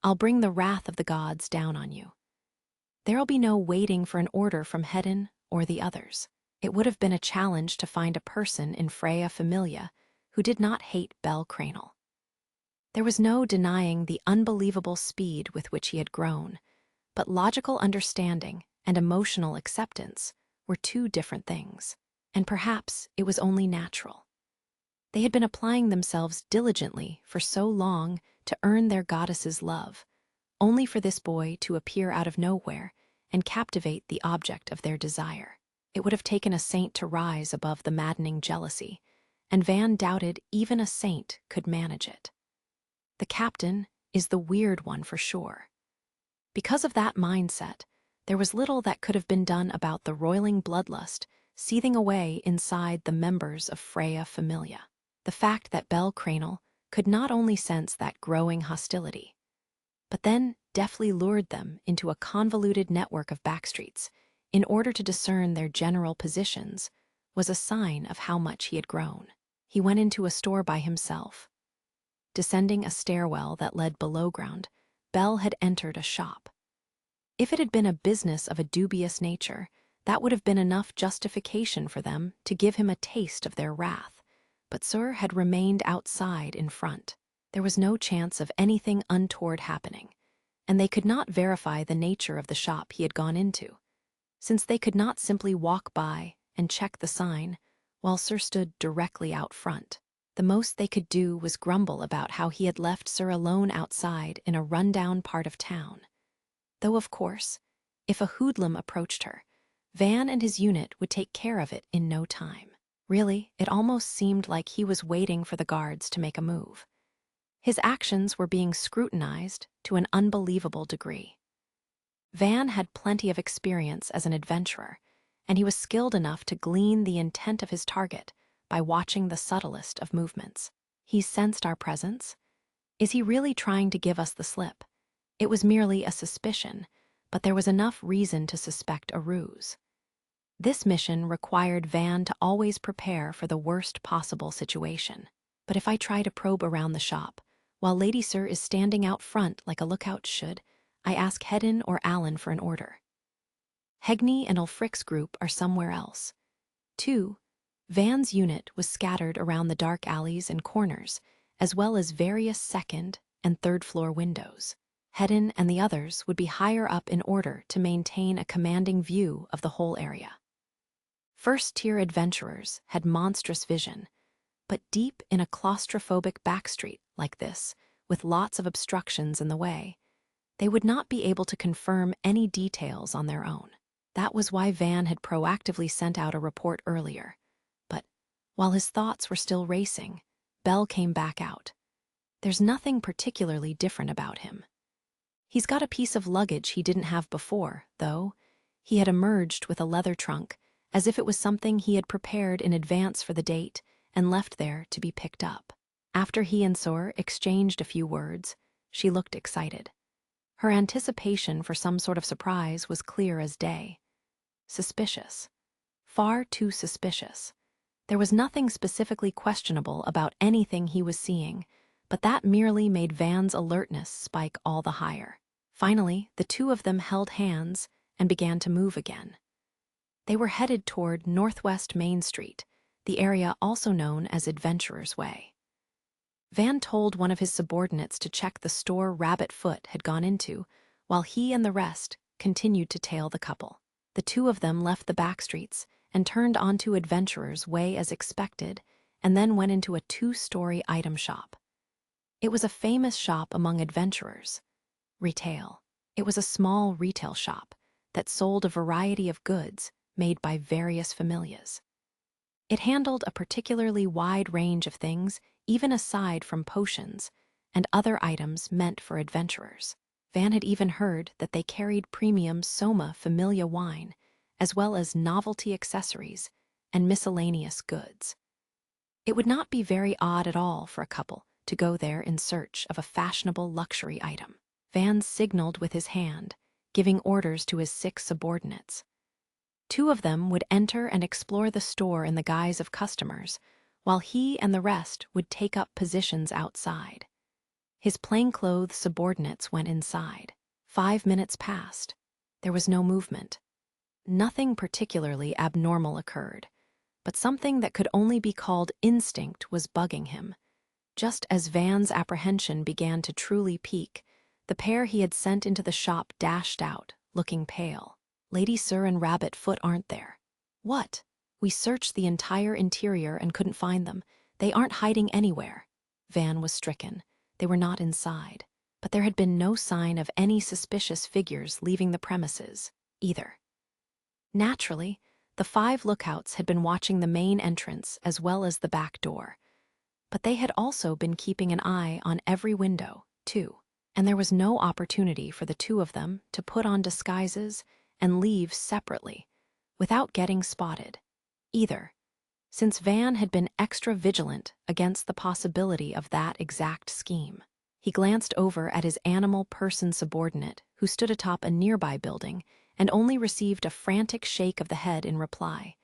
I'll bring the wrath of the gods down on you. There'll be no waiting for an order from Hedin or the others. It would have been a challenge to find a person in Freya Familia who did not hate Bel Cranel. There was no denying the unbelievable speed with which he had grown, but logical understanding and emotional acceptance were two different things, and perhaps it was only natural. They had been applying themselves diligently for so long to earn their goddess's love, only for this boy to appear out of nowhere and captivate the object of their desire. It would have taken a saint to rise above the maddening jealousy, and Van doubted even a saint could manage it. The captain is the weird one for sure. Because of that mindset, there was little that could have been done about the roiling bloodlust seething away inside the members of Freya Familia. The fact that Bel Cranel could not only sense that growing hostility, but then deftly lured them into a convoluted network of backstreets in order to discern their general positions, was a sign of how much he had grown. He went into a store by himself. Descending a stairwell that led below ground, Bel had entered a shop. If it had been a business of a dubious nature, that would have been enough justification for them to give him a taste of their wrath, but Sir had remained outside in front. There was no chance of anything untoward happening, and they could not verify the nature of the shop he had gone into, since they could not simply walk by and check the sign while Sir stood directly out front. The most they could do was grumble about how he had left Sir alone outside in a rundown part of town. Though, of course, if a hoodlum approached her, Van and his unit would take care of it in no time. Really, it almost seemed like he was waiting for the guards to make a move. His actions were being scrutinized to an unbelievable degree. Van had plenty of experience as an adventurer, and he was skilled enough to glean the intent of his target by watching the subtlest of movements. He sensed our presence. Is he really trying to give us the slip? It was merely a suspicion, but there was enough reason to suspect a ruse. This mission required Van to always prepare for the worst possible situation. But if I try to probe around the shop, while Lady Sir is standing out front like a lookout should, I ask Hedin or Alan for an order. Hegni and Ulfric's group are somewhere else. 2. Van's unit was scattered around the dark alleys and corners, as well as various second and third floor windows. Hedin and the others would be higher up in order to maintain a commanding view of the whole area. First-tier adventurers had monstrous vision, but deep in a claustrophobic backstreet like this, with lots of obstructions in the way, they would not be able to confirm any details on their own. That was why Van had proactively sent out a report earlier. But while his thoughts were still racing, Bel came back out. There's nothing particularly different about him. He's got a piece of luggage he didn't have before, though. He had emerged with a leather trunk, as if it was something he had prepared in advance for the date and left there to be picked up. After he and Sor exchanged a few words, she looked excited. Her anticipation for some sort of surprise was clear as day. Suspicious. Far too suspicious. There was nothing specifically questionable about anything he was seeing, but that merely made Van's alertness spike all the higher. Finally, the two of them held hands and began to move again. They were headed toward Northwest Main Street, the area also known as Adventurer's Way. Van told one of his subordinates to check the store Rabbit Foot had gone into, while he and the rest continued to tail the couple. The two of them left the back streets and turned onto Adventurer's Way as expected, and then went into a 2-story item shop. It was a famous shop among adventurers. Retail. It was a small retail shop that sold a variety of goods made by various familias. It handled a particularly wide range of things, even aside from potions and other items meant for adventurers. Van had even heard that they carried premium Soma Familia wine, as well as novelty accessories and miscellaneous goods. It would not be very odd at all for a couple to go there in search of a fashionable luxury item. Van signaled with his hand, giving orders to his 6 subordinates. 2 of them would enter and explore the store in the guise of customers, while he and the rest would take up positions outside. His plainclothes subordinates went inside. 5 minutes passed. There was no movement. Nothing particularly abnormal occurred, but something that could only be called instinct was bugging him. Just as Van's apprehension began to truly peak, the pair he had sent into the shop dashed out, looking pale. "Lady Sir and Rabbit Foot aren't there." "What? We searched the entire interior and couldn't find them. They aren't hiding anywhere." Van was stricken. They were not inside, but there had been no sign of any suspicious figures leaving the premises, either. Naturally, the 5 lookouts had been watching the main entrance as well as the back door. But they had also been keeping an eye on every window, too, and there was no opportunity for the 2 of them to put on disguises and leave separately without getting spotted, either, since Van had been extra vigilant against the possibility of that exact scheme. He glanced over at his animal person subordinate who stood atop a nearby building and only received a frantic shake of the head in reply.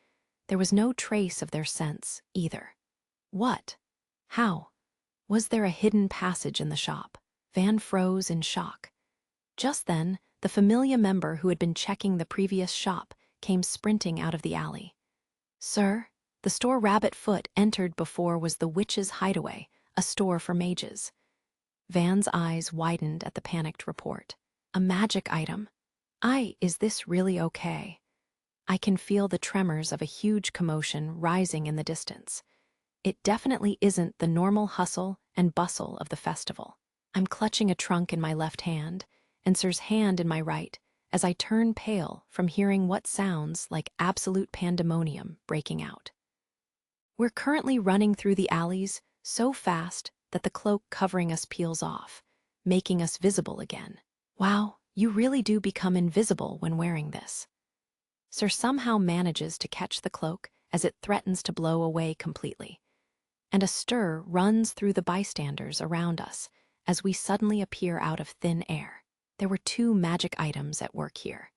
There was no trace of their scents, either. What? How? Was there a hidden passage in the shop? Van froze in shock. Just then, the familiar member who had been checking the previous shop came sprinting out of the alley. "Sir, the store Rabbit Foot entered before was the Witch's Hideaway, a store for mages." Van's eyes widened at the panicked report. "A magic item? Is this really okay?" I can feel the tremors of a huge commotion rising in the distance. It definitely isn't the normal hustle and bustle of the festival. I'm clutching a trunk in my left hand, and Sir's hand in my right, as I turn pale from hearing what sounds like absolute pandemonium breaking out. We're currently running through the alleys so fast that the cloak covering us peels off, making us visible again. Wow, you really do become invisible when wearing this. Sir somehow manages to catch the cloak as it threatens to blow away completely, and a stir runs through the bystanders around us as we suddenly appear out of thin air. There were 2 magic items at work here,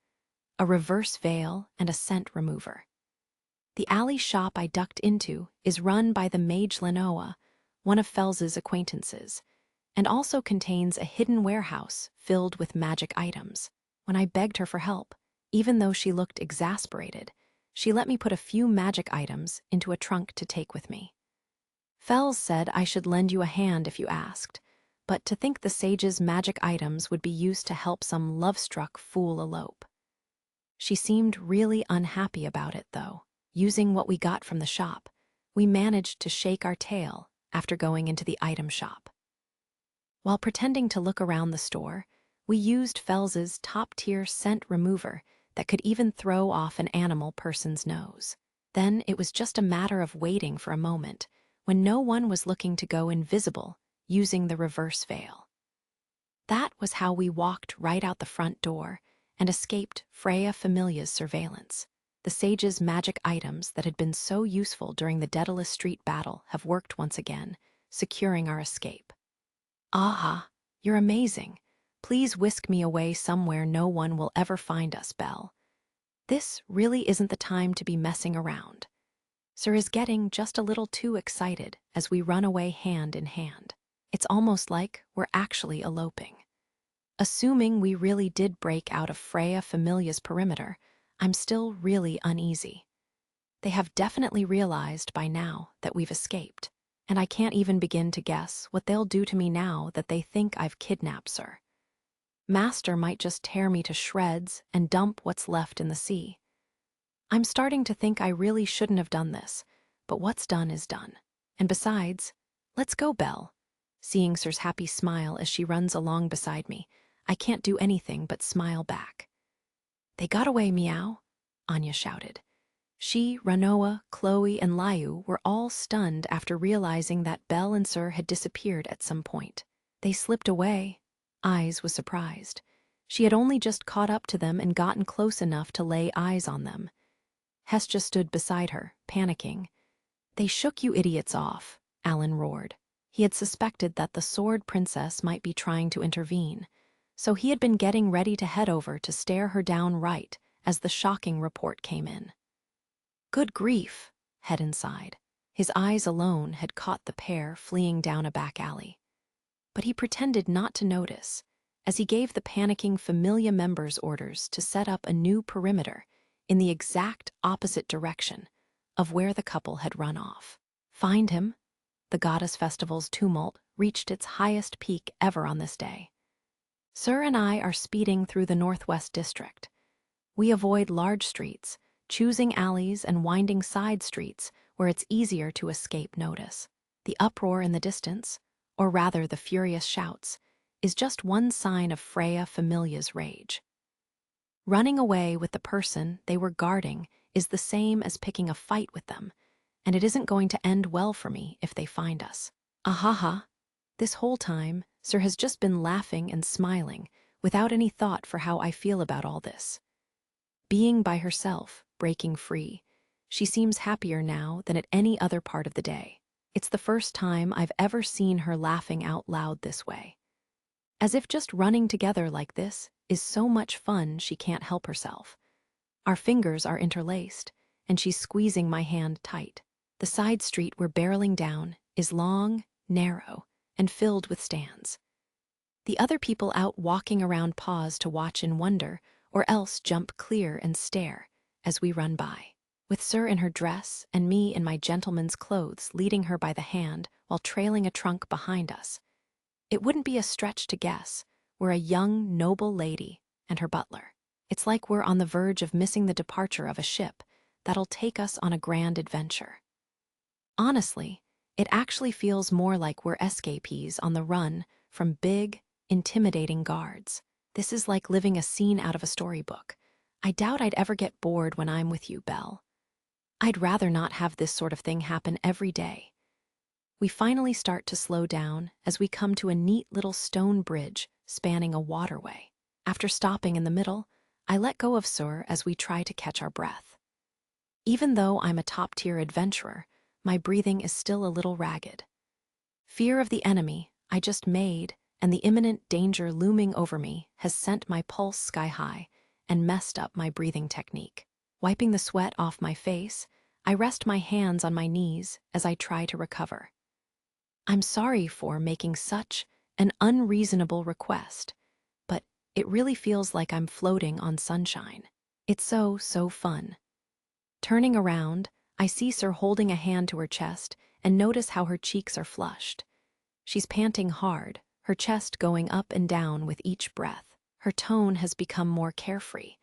a reverse veil and a scent remover. The alley shop I ducked into is run by the mage Lenoa, one of Fels's acquaintances, and also contains a hidden warehouse filled with magic items. When I begged her for help, even though she looked exasperated, she let me put a few magic items into a trunk to take with me. Fels said I should lend you a hand if you asked, but to think the sage's magic items would be used to help some love-struck fool elope. She seemed really unhappy about it, though. Using what we got from the shop, we managed to shake our tail after going into the item shop. While pretending to look around the store, we used Fels's top-tier scent remover that could even throw off an animal person's nose. Then it was just a matter of waiting for a moment when no one was looking to go invisible using the reverse veil. That was how we walked right out the front door and escaped Freya Familia's surveillance. The sage's magic items that had been so useful during the Daedalus Street battle have worked once again, securing our escape. "Aha, you're amazing. Please whisk me away somewhere no one will ever find us, Belle. This really isn't the time to be messing around." Sir is getting just a little too excited as we run away hand in hand. It's almost like we're actually eloping. Assuming we really did break out of Freya Familia's perimeter, I'm still really uneasy. They have definitely realized by now that we've escaped, and I can't even begin to guess what they'll do to me now that they think I've kidnapped Sir. Master might just tear me to shreds and dump what's left in the sea. I'm starting to think I really shouldn't have done this, but what's done is done. And besides, let's go, Belle. Seeing Sir's happy smile as she runs along beside me, I can't do anything but smile back. "They got away, Meow," Anya shouted. She, Ranoa, Chloe, and Liu were all stunned after realizing that Belle and Sir had disappeared at some point. "They slipped away." Eyes was surprised. She had only just caught up to them and gotten close enough to lay eyes on them. Hestia stood beside her, panicking. They shook you idiots off, Alan roared. He had suspected that the sword princess might be trying to intervene, so he had been getting ready to head over to stare her down right as the shocking report came in. Good grief, Hedden sighed. His eyes alone had caught the pair fleeing down a back alley. But he pretended not to notice, as he gave the panicking Familia members orders to set up a new perimeter in the exact opposite direction of where the couple had run off. Find him? The Goddess Festival's tumult reached its highest peak ever on this day. Sir and I are speeding through the Northwest District. We avoid large streets, choosing alleys and winding side streets where it's easier to escape notice. The uproar in the distance, or rather the furious shouts, is just one sign of Freya Familia's rage. Running away with the person they were guarding is the same as picking a fight with them, and it isn't going to end well for me if they find us. Ahaha. This whole time, Sir has just been laughing and smiling, without any thought for how I feel about all this. Being by herself, breaking free, she seems happier now than at any other part of the day. It's the first time I've ever seen her laughing out loud this way. As if just running together like this is so much fun she can't help herself. Our fingers are interlaced, and she's squeezing my hand tight. The side street we're barreling down is long, narrow, and filled with stands. The other people out walking around pause to watch in wonder, or else jump clear and stare as we run by. With Sir in her dress and me in my gentleman's clothes leading her by the hand while trailing a trunk behind us, it wouldn't be a stretch to guess we're a young, noble lady and her butler. It's like we're on the verge of missing the departure of a ship that'll take us on a grand adventure. Honestly, it actually feels more like we're escapees on the run from big, intimidating guards. This is like living a scene out of a storybook. I doubt I'd ever get bored when I'm with you, Belle. I'd rather not have this sort of thing happen every day. We finally start to slow down as we come to a neat little stone bridge spanning a waterway. After stopping in the middle, I let go of Sir as we try to catch our breath. Even though I'm a top-tier adventurer, my breathing is still a little ragged. Fear of the enemy I just made and the imminent danger looming over me has sent my pulse sky high and messed up my breathing technique. Wiping the sweat off my face, I rest my hands on my knees as I try to recover. I'm sorry for making such an unreasonable request, but it really feels like I'm floating on sunshine. It's so fun. Turning around, I see Sir holding a hand to her chest and notice how her cheeks are flushed. She's panting hard, her chest going up and down with each breath. Her tone has become more carefree,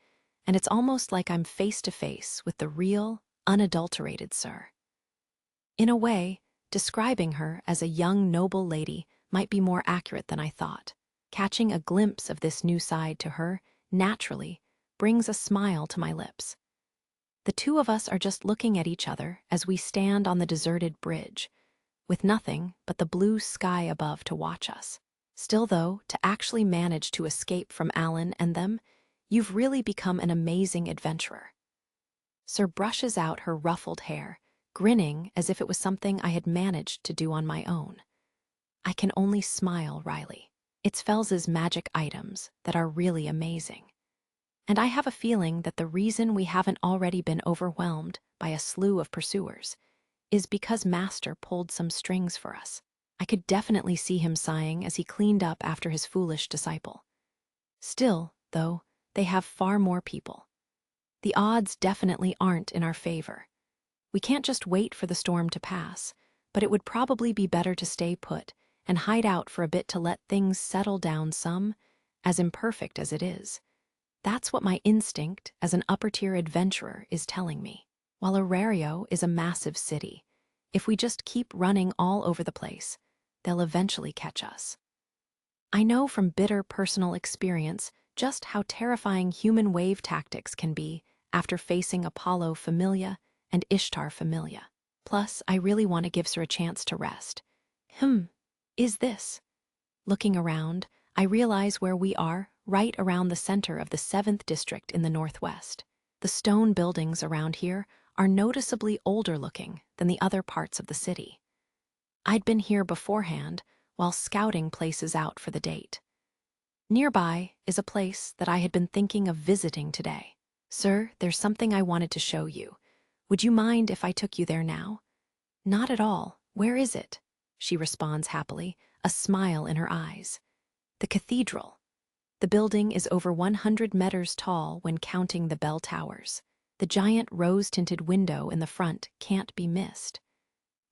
and it's almost like I'm face to face with the real, unadulterated Sir. In a way, describing her as a young, noble lady might be more accurate than I thought. Catching a glimpse of this new side to her, naturally, brings a smile to my lips. The two of us are just looking at each other as we stand on the deserted bridge, with nothing but the blue sky above to watch us. Still though, to actually manage to escape from Alan and them, you've really become an amazing adventurer. Sir brushes out her ruffled hair, grinning as if it was something I had managed to do on my own. I can only smile wryly. It's Fels's magic items that are really amazing. And I have a feeling that the reason we haven't already been overwhelmed by a slew of pursuers is because Master pulled some strings for us. I could definitely see him sighing as he cleaned up after his foolish disciple. Still, though, they have far more people. The odds definitely aren't in our favor. We can't just wait for the storm to pass, but it would probably be better to stay put and hide out for a bit to let things settle down some, as imperfect as it is. That's what my instinct as an upper-tier adventurer is telling me. While Arario is a massive city, if we just keep running all over the place, they'll eventually catch us. I know from bitter personal experience just how terrifying human wave tactics can be after facing Apollo Familia and Ishtar Familia. Plus, I really want to give Sir a chance to rest. Is this? Looking around, I realize where we are, right around the center of the 7th district in the Northwest. The stone buildings around here are noticeably older looking than the other parts of the city. I'd been here beforehand while scouting places out for the date. Nearby is a place that I had been thinking of visiting today. Sir, there's something I wanted to show you. Would you mind if I took you there now? Not at all. Where is it? She responds happily, a smile in her eyes. The cathedral. The building is over 100 meters tall when counting the bell towers. The giant rose-tinted window in the front can't be missed.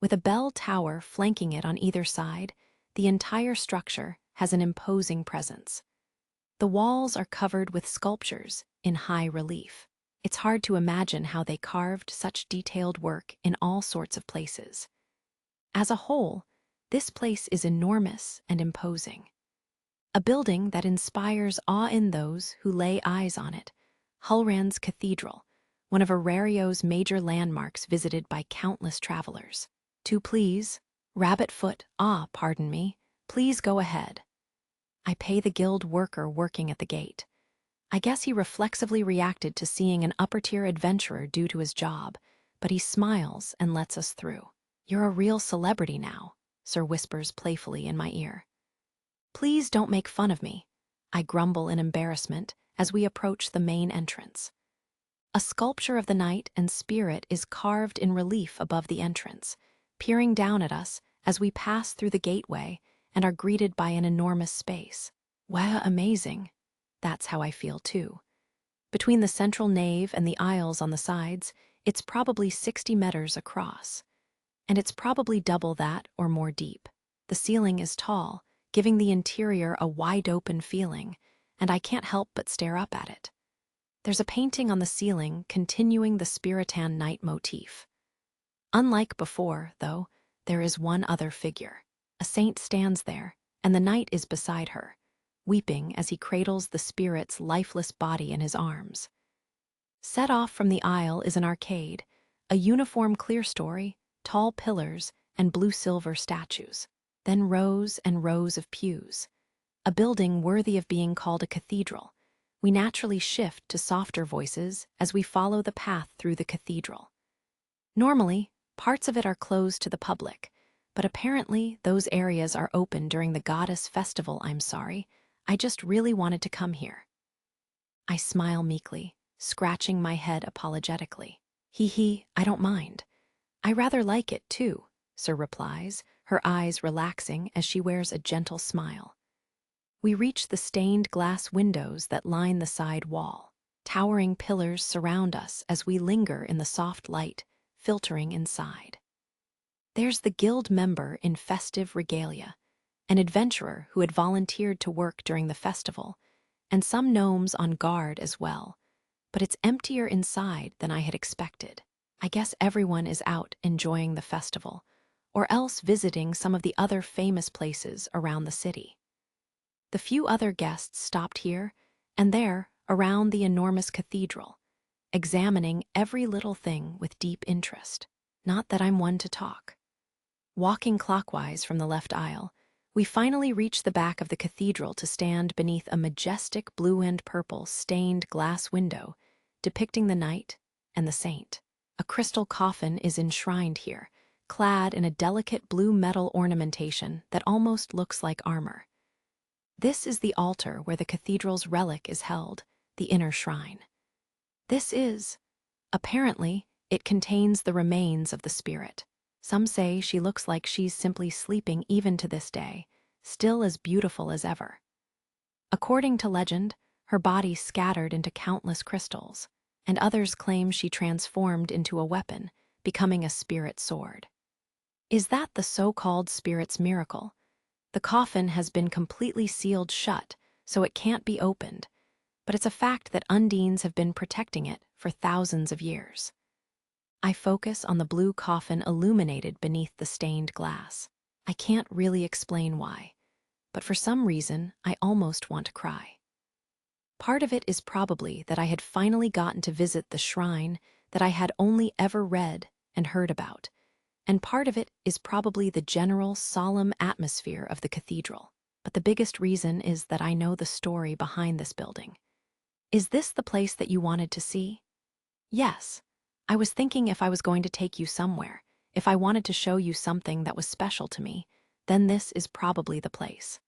With a bell tower flanking it on either side, the entire structure has an imposing presence. The walls are covered with sculptures in high relief. It's hard to imagine how they carved such detailed work in all sorts of places. As a whole, this place is enormous and imposing. A building that inspires awe in those who lay eyes on it, Hulran's Cathedral, one of Arario's major landmarks visited by countless travelers. To please, Rabbitfoot, pardon me, please go ahead. I pay the guild worker working at the gate. I guess he reflexively reacted to seeing an upper-tier adventurer due to his job, but he smiles and lets us through. You're a real celebrity now, Sir whispers playfully in my ear. Please don't make fun of me, I grumble in embarrassment as we approach the main entrance. A sculpture of the knight and spirit is carved in relief above the entrance, peering down at us as we pass through the gateway and are greeted by an enormous space. Wow, amazing. That's how I feel too. Between the central nave and the aisles on the sides, it's probably 60 meters across. And it's probably double that or more deep. The ceiling is tall, giving the interior a wide-open feeling, and I can't help but stare up at it. There's a painting on the ceiling continuing the Spiritan Knight motif. Unlike before, though, there is one other figure. A saint stands there, and the knight is beside her, weeping as he cradles the spirit's lifeless body in his arms. Set off from the aisle is an arcade, a uniform clerestory, tall pillars, and blue-silver statues. Then rows and rows of pews. A building worthy of being called a cathedral. We naturally shift to softer voices as we follow the path through the cathedral. Normally, parts of it are closed to the public, but apparently those areas are open during the goddess festival. I'm sorry, I just really wanted to come here. I smile meekly, scratching my head apologetically. Hee, I don't mind. I rather like it too, Sir replies, her eyes relaxing as she wears a gentle smile. We reach the stained glass windows that line the side wall. Towering pillars surround us as we linger in the soft light, filtering inside. There's the guild member in festive regalia, an adventurer who had volunteered to work during the festival, and some gnomes on guard as well, but it's emptier inside than I had expected. I guess everyone is out enjoying the festival, or else visiting some of the other famous places around the city. The few other guests stopped here and there around the enormous cathedral, examining every little thing with deep interest. Not that I'm one to talk. Walking clockwise from the left aisle, we finally reach the back of the cathedral to stand beneath a majestic blue and purple stained glass window depicting the knight and the saint. A crystal coffin is enshrined here, clad in a delicate blue metal ornamentation that almost looks like armor. This is the altar where the cathedral's relic is held, the inner shrine. Apparently, it contains the remains of the spirit. Some say she looks like she's simply sleeping even to this day, still as beautiful as ever. According to legend, her body scattered into countless crystals, and others claim she transformed into a weapon, becoming a spirit sword. Is that the so-called spirit's miracle? The coffin has been completely sealed shut, so it can't be opened, but it's a fact that undines have been protecting it for thousands of years. I focus on the blue coffin illuminated beneath the stained glass. I can't really explain why, but for some reason I almost want to cry. Part of it is probably that I had finally gotten to visit the shrine that I had only ever read and heard about, and part of it is probably the general solemn atmosphere of the cathedral. But the biggest reason is that I know the story behind this building. Is this the place that you wanted to see? Yes. I was thinking if I was going to take you somewhere, if I wanted to show you something that was special to me, then this is probably the place.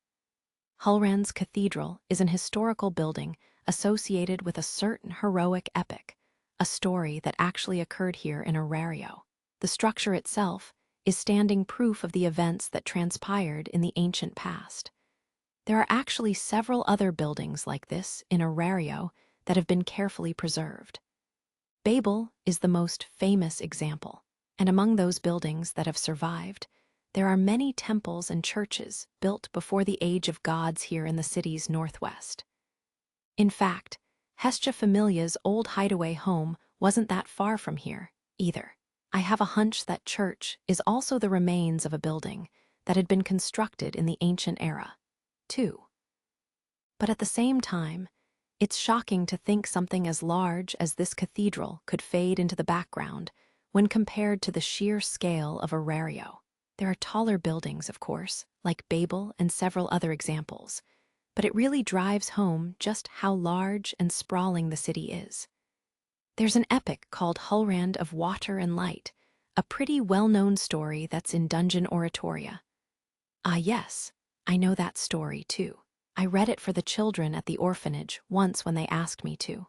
Hulrand's Cathedral is an historical building associated with a certain heroic epic, a story that actually occurred here in Arario. The structure itself is standing proof of the events that transpired in the ancient past. There are actually several other buildings like this in Arario that have been carefully preserved. Babel is the most famous example, and among those buildings that have survived, there are many temples and churches built before the age of gods here in the city's northwest. In fact, Hestia Familia's old hideaway home wasn't that far from here, either. I have a hunch that church is also the remains of a building that had been constructed in the ancient era, too. But at the same time, it's shocking to think something as large as this cathedral could fade into the background when compared to the sheer scale of Arario. There are taller buildings, of course, like Babel and several other examples, but it really drives home just how large and sprawling the city is. There's an epic called Hulrand of Water and Light, a pretty well-known story that's in Dungeon Oratoria. Ah yes, I know that story too. I read it for the children at the orphanage once when they asked me to.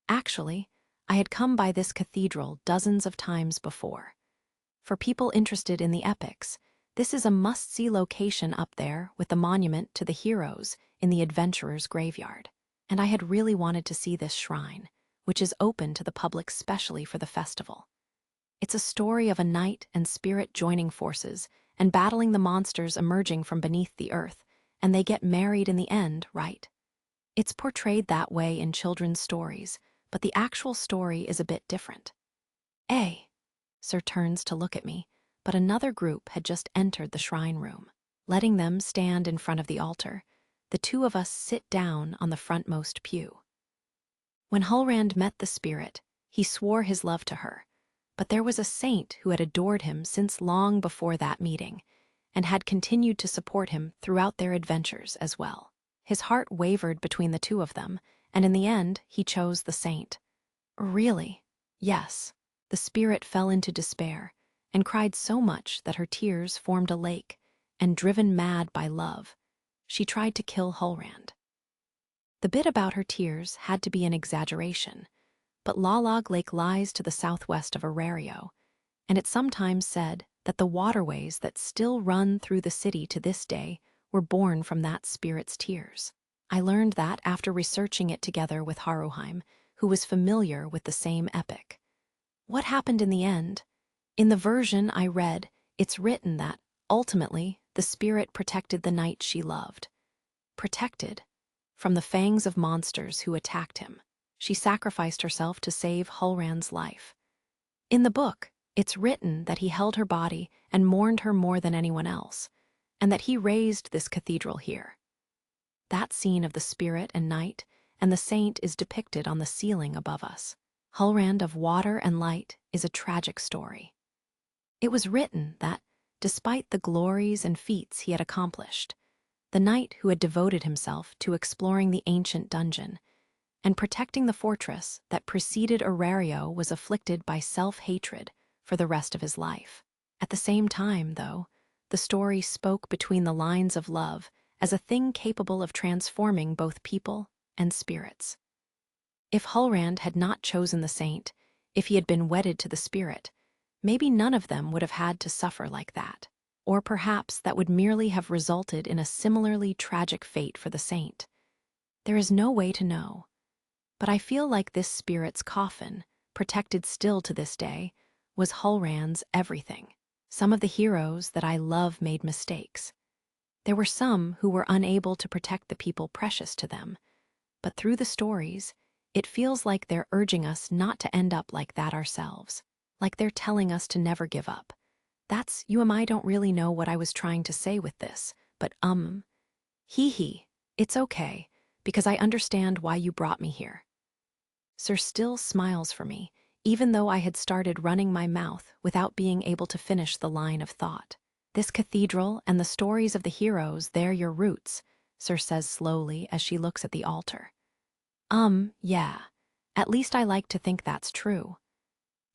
Actually, I had come by this cathedral dozens of times before. For people interested in the epics, this is a must-see location up there with the monument to the heroes in the adventurer's graveyard. And I had really wanted to see this shrine, which is open to the public specially for the festival. It's a story of a knight and spirit joining forces and battling the monsters emerging from beneath the earth, and they get married in the end, right? It's portrayed that way in children's stories, but the actual story is a bit different. Sir turns to look at me, but another group had just entered the shrine room. Letting them stand in front of the altar, the two of us sit down on the frontmost pew. When Hulrand met the spirit, he swore his love to her, but there was a saint who had adored him since long before that meeting, and had continued to support him throughout their adventures as well. His heart wavered between the two of them, and in the end, he chose the saint. Really? Yes. The spirit fell into despair, and cried so much that her tears formed a lake, and driven mad by love, she tried to kill Hulrand. The bit about her tears had to be an exaggeration, but Lalag Lake lies to the southwest of Arario, and it's sometimes said that the waterways that still run through the city to this day were born from that spirit's tears. I learned that after researching it together with Haruheim, who was familiar with the same epic. What happened in the end? In the version I read, it's written that, ultimately, the spirit protected the knight she loved. Protected? From the fangs of monsters who attacked him. She sacrificed herself to save Hulrand's life. In the book, it's written that he held her body and mourned her more than anyone else, and that he raised this cathedral here. That scene of the spirit and knight and the saint is depicted on the ceiling above us. Hulrand of Water and Light is a tragic story. It was written that, despite the glories and feats he had accomplished, the knight who had devoted himself to exploring the ancient dungeon and protecting the fortress that preceded Arario was afflicted by self-hatred for the rest of his life. At the same time, though, the story spoke between the lines of love as a thing capable of transforming both people and spirits. If Hulrand had not chosen the saint, if he had been wedded to the spirit, maybe none of them would have had to suffer like that. Or perhaps that would merely have resulted in a similarly tragic fate for the saint. There is no way to know. But I feel like this spirit's coffin, protected still to this day, was Hulrand's everything. Some of the heroes that I love made mistakes. There were some who were unable to protect the people precious to them, but through the stories, it feels like they're urging us not to end up like that ourselves, like they're telling us to never give up. That's, you and I don't really know what I was trying to say with this, but it's okay, because I understand why you brought me here. Sir still smiles for me, even though I had started running my mouth without being able to finish the line of thought. This cathedral and the stories of the heroes, they're your roots, Sir says slowly as she looks at the altar. Yeah. At least I like to think that's true.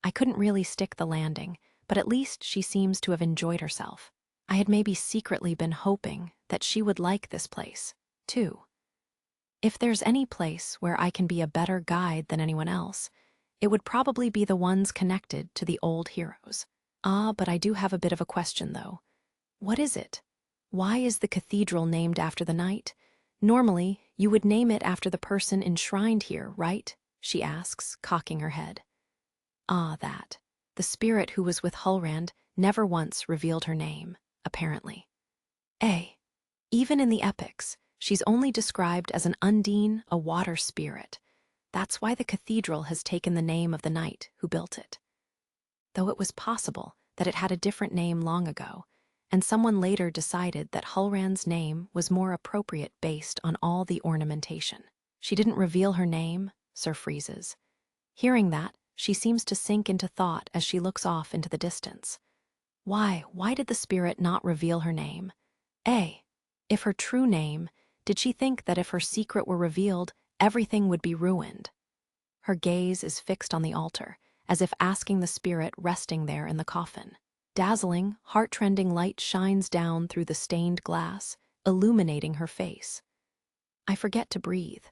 I couldn't really stick the landing, but at least she seems to have enjoyed herself. I had maybe secretly been hoping that she would like this place, too. If there's any place where I can be a better guide than anyone else, it would probably be the ones connected to the old heroes. But I do have a bit of a question, though. What is it? Why is the cathedral named after the knight? Normally, you would name it after the person enshrined here, right? She asks, cocking her head. That. The spirit who was with Hulrand never once revealed her name, apparently. Even in the epics, she's only described as an Undine, a water spirit. That's why the cathedral has taken the name of the knight who built it. Though it was possible that it had a different name long ago, and someone later decided that Hulrand's name was more appropriate based on all the ornamentation. She didn't reveal her name, Sir freezes. Hearing that, she seems to sink into thought as she looks off into the distance. Why did the spirit not reveal her name? If her true name, did she think that if her secret were revealed, everything would be ruined? Her gaze is fixed on the altar, as if asking the spirit resting there in the coffin. Dazzling, heart-rending light shines down through the stained glass, illuminating her face. I forget to breathe.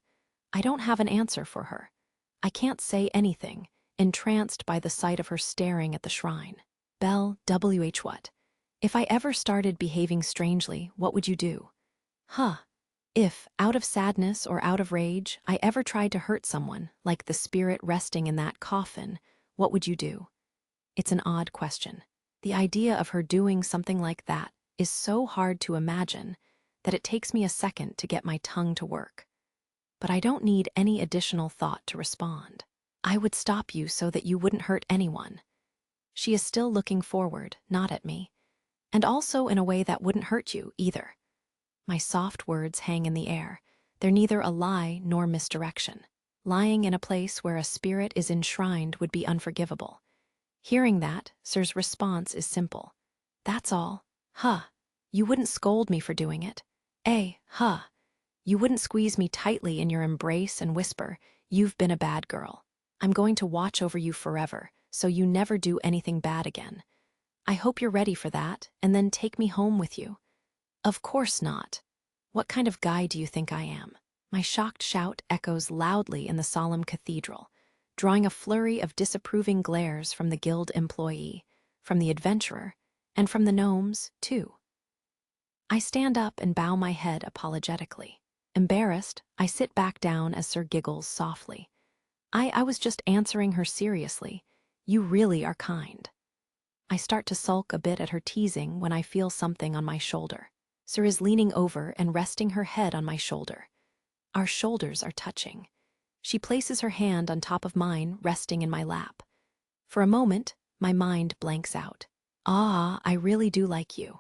I don't have an answer for her. I can't say anything, entranced by the sight of her staring at the shrine. Belle, what? If I ever started behaving strangely, what would you do? If, out of sadness or out of rage, I ever tried to hurt someone, like the spirit resting in that coffin, what would you do? It's an odd question. The idea of her doing something like that is so hard to imagine that it takes me a second to get my tongue to work. But I don't need any additional thought to respond. I would stop you so that you wouldn't hurt anyone. She is still looking forward, not at me, and also in a way that wouldn't hurt you either. My soft words hang in the air. They're neither a lie nor misdirection. Lying in a place where a spirit is enshrined would be unforgivable. Hearing that, Sir's response is simple. That's all. You wouldn't scold me for doing it. You wouldn't squeeze me tightly in your embrace and whisper, "You've been a bad girl. I'm going to watch over you forever, so you never do anything bad again. I hope you're ready for that, and then take me home with you." Of course not. What kind of guy do you think I am? My shocked shout echoes loudly in the solemn cathedral, drawing a flurry of disapproving glares from the guild employee, from the adventurer, and from the gnomes, too. I stand up and bow my head apologetically. Embarrassed, I sit back down as Sir giggles softly. I was just answering her seriously. You really are kind. I start to sulk a bit at her teasing when I feel something on my shoulder. Sir is leaning over and resting her head on my shoulder. Our shoulders are touching. She places her hand on top of mine, resting in my lap. For a moment, my mind blanks out. I really do like you.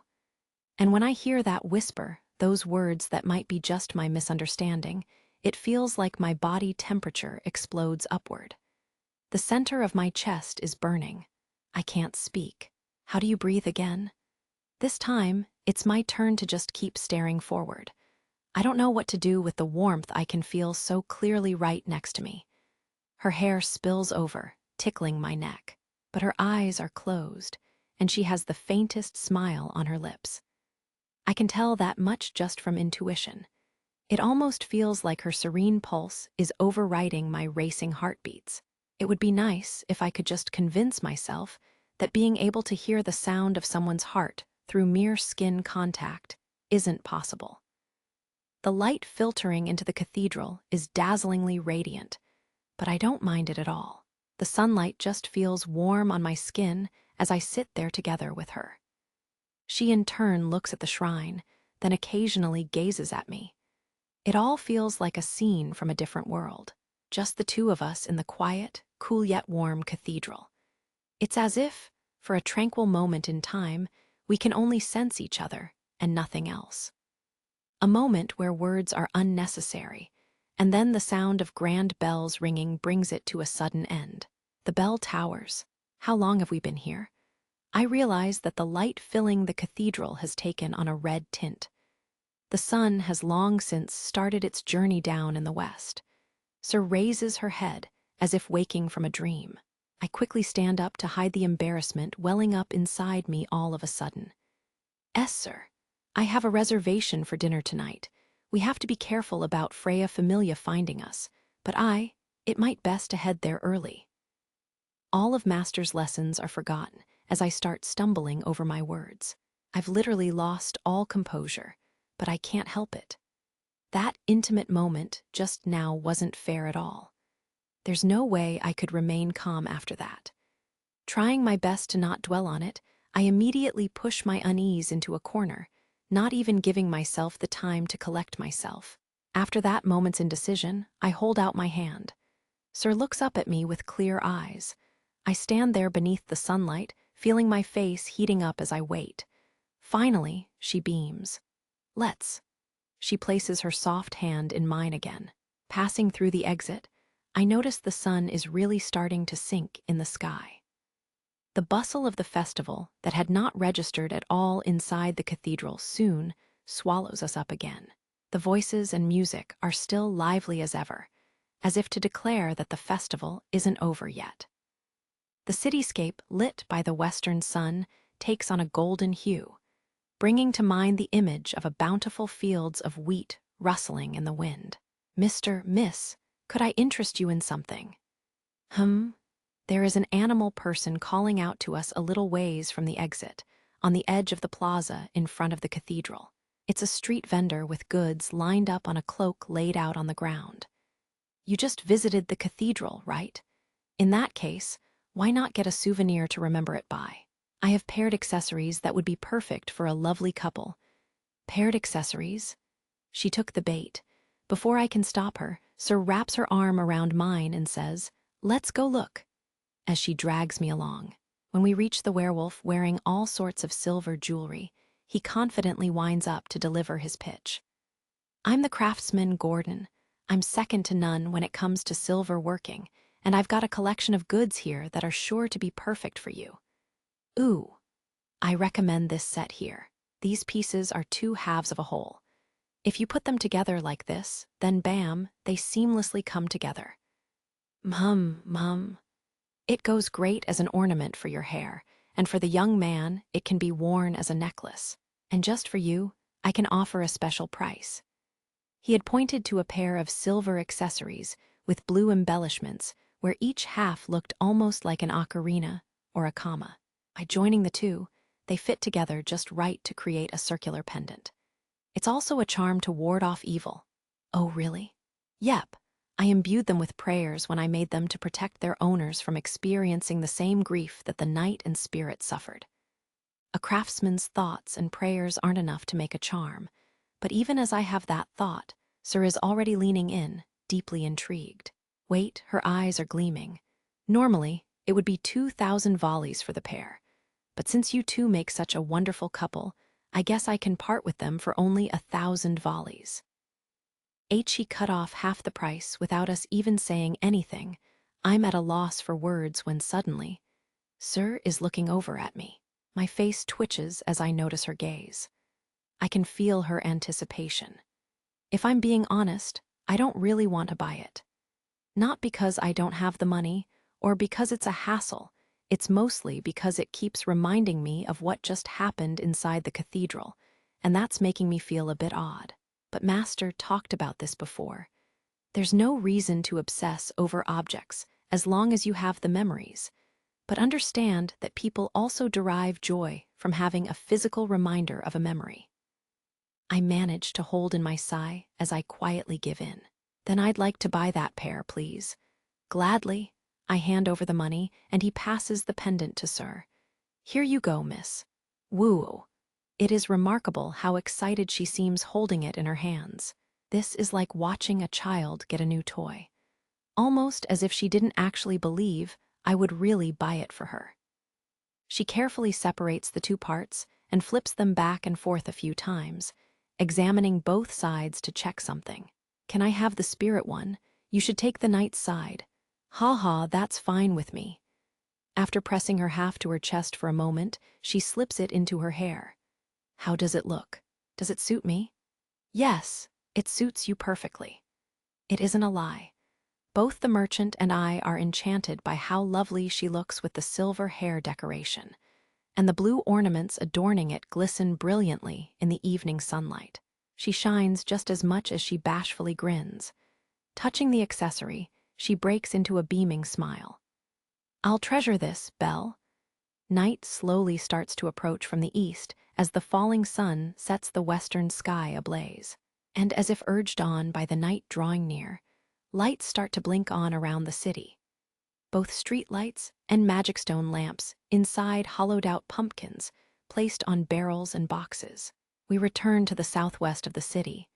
And when I hear that whisper, those words that might be just my misunderstanding, it feels like my body temperature explodes upward. The center of my chest is burning. I can't speak. How do you breathe again? This time, it's my turn to just keep staring forward. I don't know what to do with the warmth I can feel so clearly right next to me. Her hair spills over, tickling my neck, but her eyes are closed, and she has the faintest smile on her lips. I can tell that much just from intuition. It almost feels like her serene pulse is overriding my racing heartbeats. It would be nice if I could just convince myself that being able to hear the sound of someone's heart through mere skin contact isn't possible. The light filtering into the cathedral is dazzlingly radiant, but I don't mind it at all. The sunlight just feels warm on my skin as I sit there together with her. She in turn looks at the shrine, then occasionally gazes at me. It all feels like a scene from a different world, just the two of us in the quiet, cool yet warm cathedral. It's as if, for a tranquil moment in time, we can only sense each other and nothing else. A moment where words are unnecessary, and then the sound of grand bells ringing brings it to a sudden end. The bell towers. How long have we been here? I realize that the light filling the cathedral has taken on a red tint. The sun has long since started its journey down in the west. Sir raises her head, as if waking from a dream. I quickly stand up to hide the embarrassment welling up inside me all of a sudden. "Yes, sir. I have a reservation for dinner tonight. We have to be careful about Freya Familia finding us, but it might best to head there early." All of Master's lessons are forgotten as I start stumbling over my words. I've literally lost all composure, but I can't help it. That intimate moment just now wasn't fair at all. There's no way I could remain calm after that. Trying my best to not dwell on it, I immediately push my unease into a corner, not even giving myself the time to collect myself. After that moment's indecision, I hold out my hand. Sir looks up at me with clear eyes. I stand there beneath the sunlight, feeling my face heating up as I wait. Finally, she beams. "Let's." She places her soft hand in mine again. Passing through the exit, I notice the sun is really starting to sink in the sky. The bustle of the festival that had not registered at all inside the cathedral soon swallows us up again. The voices and music are still lively as ever, as if to declare that the festival isn't over yet. The cityscape, lit by the western sun, takes on a golden hue, bringing to mind the image of a bountiful fields of wheat rustling in the wind. Miss, could I interest you in something?" There is an animal person calling out to us a little ways from the exit, on the edge of the plaza in front of the cathedral. It's a street vendor with goods lined up on a cloak laid out on the ground. "You just visited the cathedral, right? In that case, why not get a souvenir to remember it by? I have paired accessories that would be perfect for a lovely couple." "Paired accessories?" She took the bait. Before I can stop her, Sir wraps her arm around mine and says, "Let's go look," as she drags me along. When we reach the werewolf wearing all sorts of silver jewelry, he confidently winds up to deliver his pitch. "I'm the craftsman Gordon. I'm second to none when it comes to silver working, and I've got a collection of goods here that are sure to be perfect for you. Ooh, I recommend this set here. These pieces are two halves of a whole. If you put them together like this, then bam, they seamlessly come together. Mum. It goes great as an ornament for your hair, and for the young man, it can be worn as a necklace. And just for you, I can offer a special price." He had pointed to a pair of silver accessories with blue embellishments where each half looked almost like an ocarina or a comma. By joining the two, they fit together just right to create a circular pendant. It's also a charm to ward off evil. "Oh, really?" "Yep. I imbued them with prayers when I made them to protect their owners from experiencing the same grief that the knight and spirit suffered." A craftsman's thoughts and prayers aren't enough to make a charm, but even as I have that thought, Sir is already leaning in, deeply intrigued. Wait, her eyes are gleaming. "Normally, it would be 2,000 volleys for the pair, but since you two make such a wonderful couple, I guess I can part with them for only 1,000 volleys." He cut off half the price without us even saying anything. I'm at a loss for words when suddenly, Sir is looking over at me. My face twitches as I notice her gaze. I can feel her anticipation. If I'm being honest, I don't really want to buy it. Not because I don't have the money, or because it's a hassle. It's mostly because it keeps reminding me of what just happened inside the cathedral, and that's making me feel a bit odd. But Master talked about this before. There's no reason to obsess over objects as long as you have the memories. But understand that people also derive joy from having a physical reminder of a memory. I manage to hold in my sigh as I quietly give in. "Then I'd like to buy that pair, please." "Gladly." I hand over the money, and he passes the pendant to Sir. "Here you go, miss." Woo! It is remarkable how excited she seems holding it in her hands. This is like watching a child get a new toy. Almost as if she didn't actually believe I would really buy it for her. She carefully separates the two parts and flips them back and forth a few times, examining both sides to check something. "Can I have the spirit one? You should take the knight's side." "Ha, that's fine with me." After pressing her half to her chest for a moment, she slips it into her hair. "How does it look? Does it suit me?" "Yes, it suits you perfectly." It isn't a lie. Both the merchant and I are enchanted by how lovely she looks with the silver hair decoration, and the blue ornaments adorning it glisten brilliantly in the evening sunlight. She shines just as much as she bashfully grins. Touching the accessory, she breaks into a beaming smile. "I'll treasure this, Belle." Night slowly starts to approach from the east as the falling sun sets the western sky ablaze. And as if urged on by the night drawing near, lights start to blink on around the city. Both street lights and magic stone lamps inside hollowed-out pumpkins placed on barrels and boxes. We return to the southwest of the city,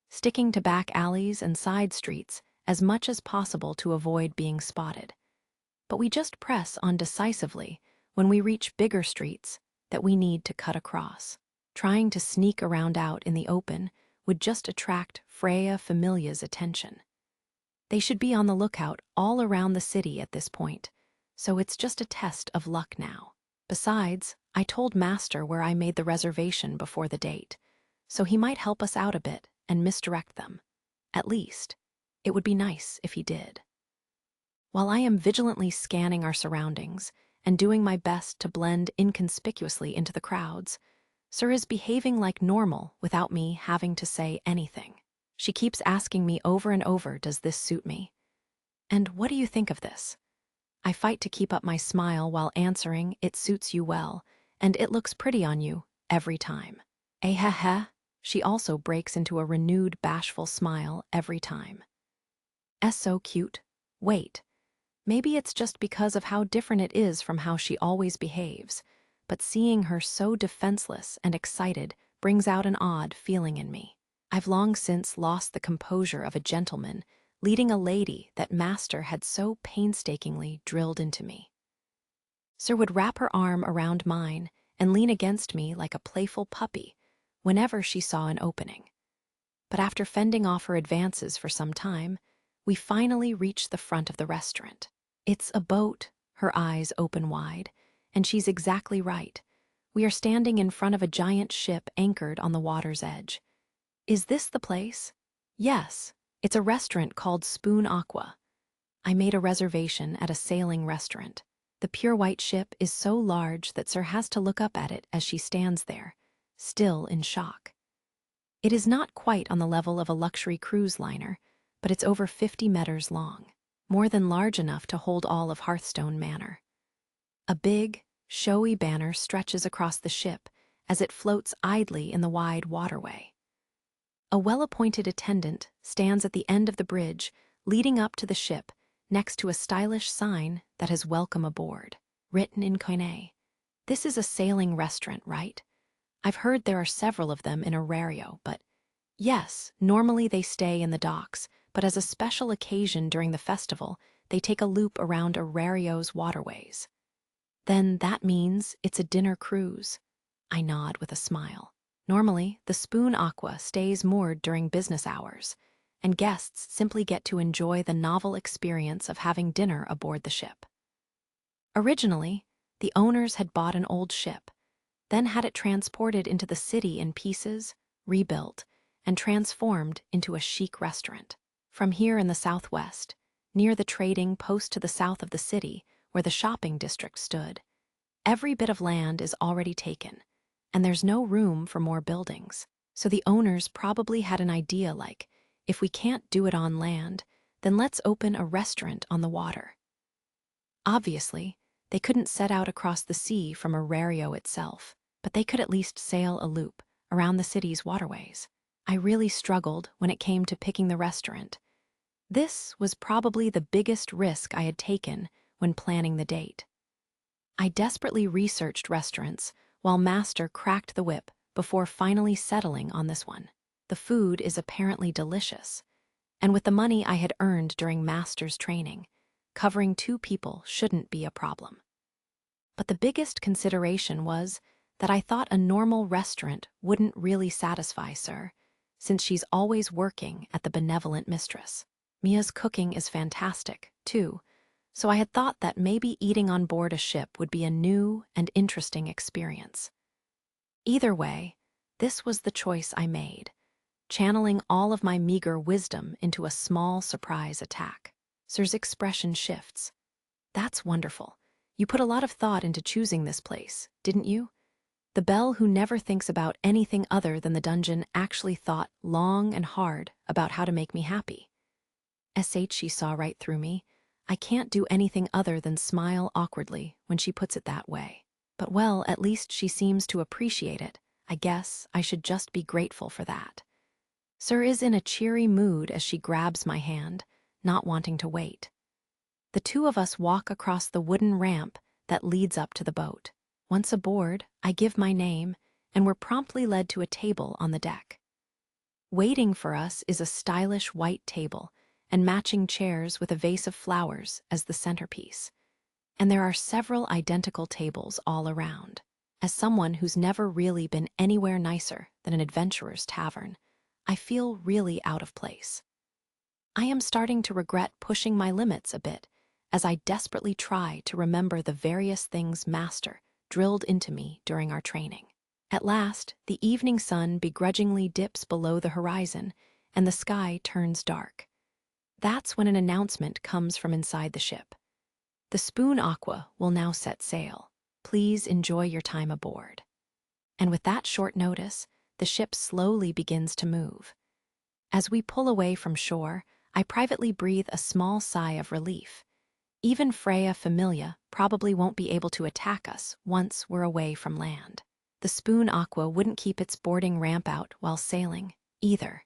sticking to back alleys and side streets as much as possible to avoid being spotted. But we just press on decisively when we reach bigger streets that we need to cut across. Trying to sneak around out in the open would just attract Freya Familia's attention. They should be on the lookout all around the city at this point, so it's just a test of luck now. Besides, I told Master where I made the reservation before the date, so he might help us out a bit and misdirect them. At least, it would be nice if he did. While I am vigilantly scanning our surroundings and doing my best to blend inconspicuously into the crowds, Sir is behaving like normal without me having to say anything. She keeps asking me over and over, does this suit me? And what do you think of this? I fight to keep up my smile while answering, it suits you well, and it looks pretty on you, every time. Eh heh heh. She also breaks into a renewed bashful smile every time. So cute. Wait. Maybe it's just because of how different it is from how she always behaves, but seeing her so defenseless and excited brings out an odd feeling in me. I've long since lost the composure of a gentleman leading a lady that Master had so painstakingly drilled into me. Sir would wrap her arm around mine and lean against me like a playful puppy whenever she saw an opening. But after fending off her advances for some time, we finally reach the front of the restaurant. It's a boat, her eyes open wide, and she's exactly right. We are standing in front of a giant ship anchored on the water's edge. Is this the place? Yes, it's a restaurant called Spoon Aqua. I made a reservation at a sailing restaurant. The pure white ship is so large that Sir has to look up at it as she stands there, still in shock. It is not quite on the level of a luxury cruise liner, but it's over 50 meters long, more than large enough to hold all of Hearthstone Manor. A big, showy banner stretches across the ship as it floats idly in the wide waterway. A well-appointed attendant stands at the end of the bridge leading up to the ship next to a stylish sign that has "Welcome aboard," written in Koine. This is a sailing restaurant, right? I've heard there are several of them in Arario, but yes, normally they stay in the docks, but as a special occasion during the festival, they take a loop around Arario's waterways. Then that means it's a dinner cruise. I nod with a smile. Normally, the Spoon Aqua stays moored during business hours, and guests simply get to enjoy the novel experience of having dinner aboard the ship. Originally, the owners had bought an old ship, then had it transported into the city in pieces, rebuilt, and transformed into a chic restaurant. From here in the southwest, near the trading post to the south of the city, where the shopping district stood, every bit of land is already taken, and there's no room for more buildings. So the owners probably had an idea like, if we can't do it on land, then let's open a restaurant on the water. Obviously, they couldn't set out across the sea from Arario itself, but they could at least sail a loop around the city's waterways. I really struggled when it came to picking the restaurant. This was probably the biggest risk I had taken when planning the date. I desperately researched restaurants while Master cracked the whip before finally settling on this one. The food is apparently delicious, and with the money I had earned during Master's training, covering 2 people shouldn't be a problem. But the biggest consideration was that I thought a normal restaurant wouldn't really satisfy Sir, since she's always working at the benevolent mistress. Mia's cooking is fantastic, too, so I had thought that maybe eating on board a ship would be a new and interesting experience. Either way, this was the choice I made, channeling all of my meager wisdom into a small surprise attack. Sir's expression shifts. That's wonderful. You put a lot of thought into choosing this place, didn't you? The Belle who never thinks about anything other than the dungeon actually thought long and hard about how to make me happy. She saw right through me. I can't do anything other than smile awkwardly when she puts it that way. But well, at least she seems to appreciate it. I guess I should just be grateful for that. Sir is in a cheery mood as she grabs my hand, not wanting to wait. The two of us walk across the wooden ramp that leads up to the boat. Once aboard, I give my name, and we're promptly led to a table on the deck. Waiting for us is a stylish white table and matching chairs with a vase of flowers as the centerpiece. And there are several identical tables all around. As someone who's never really been anywhere nicer than an adventurer's tavern, I feel really out of place. I am starting to regret pushing my limits a bit as I desperately try to remember the various things Master drilled into me during our training. At last, the evening sun begrudgingly dips below the horizon and the sky turns dark. That's when an announcement comes from inside the ship. The Spoon Aqua will now set sail. Please enjoy your time aboard. And with that short notice, the ship slowly begins to move. As we pull away from shore, I privately breathe a small sigh of relief. Even Freya Familia probably won't be able to attack us once we're away from land. The Spoon Aqua wouldn't keep its boarding ramp out while sailing, either.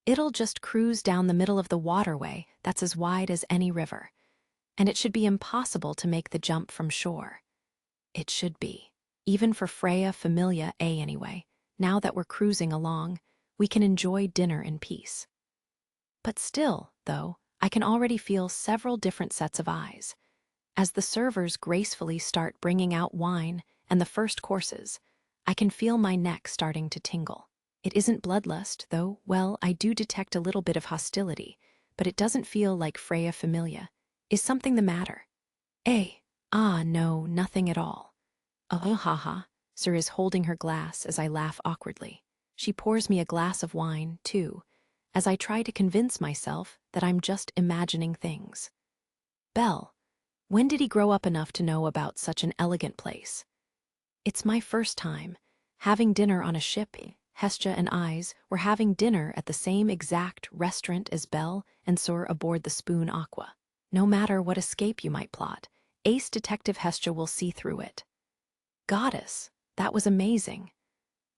It'll just cruise down the middle of the waterway that's as wide as any river, and it should be impossible to make the jump from shore. It should be. Even for Freya Familia A anyway, now that we're cruising along, we can enjoy dinner in peace. But still, though, I can already feel several different sets of eyes. As the servers gracefully start bringing out wine and the first courses, I can feel my neck starting to tingle. It isn't bloodlust, though. Well, I do detect a little bit of hostility, but it doesn't feel like Freya Familia. Is something the matter? No, nothing at all. Oh, haha. Sir is holding her glass as I laugh awkwardly. She pours me a glass of wine, too, as I try to convince myself that I'm just imagining things. Belle, when did he grow up enough to know about such an elegant place? It's my first time having dinner on a ship. Hestia and I were having dinner at the same exact restaurant as Belle and Sir aboard the Spoon Aqua. No matter what escape you might plot, Ace Detective Hestia will see through it. Goddess, that was amazing.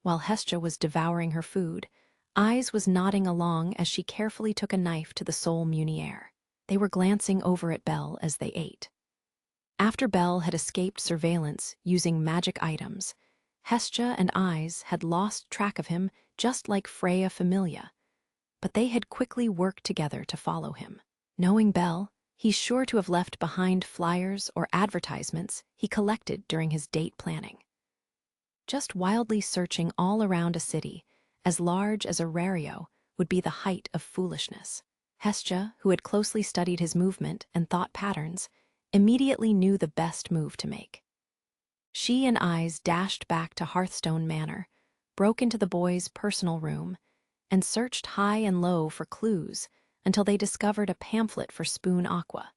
While Hestia was devouring her food, Eyes was nodding along as she carefully took a knife to the sole Munier. They were glancing over at Belle as they ate. After Belle had escaped surveillance using magic items, Hestia and Eyes had lost track of him just like Freya Familia, but they had quickly worked together to follow him. Knowing Belle, he's sure to have left behind flyers or advertisements he collected during his date planning. Just wildly searching all around a city as large as Aurario would be the height of foolishness. Hestia, who had closely studied his movement and thought patterns, immediately knew the best move to make. She and Eyes dashed back to Hearthstone Manor, broke into the boy's personal room, and searched high and low for clues until they discovered a pamphlet for Spoon Aqua,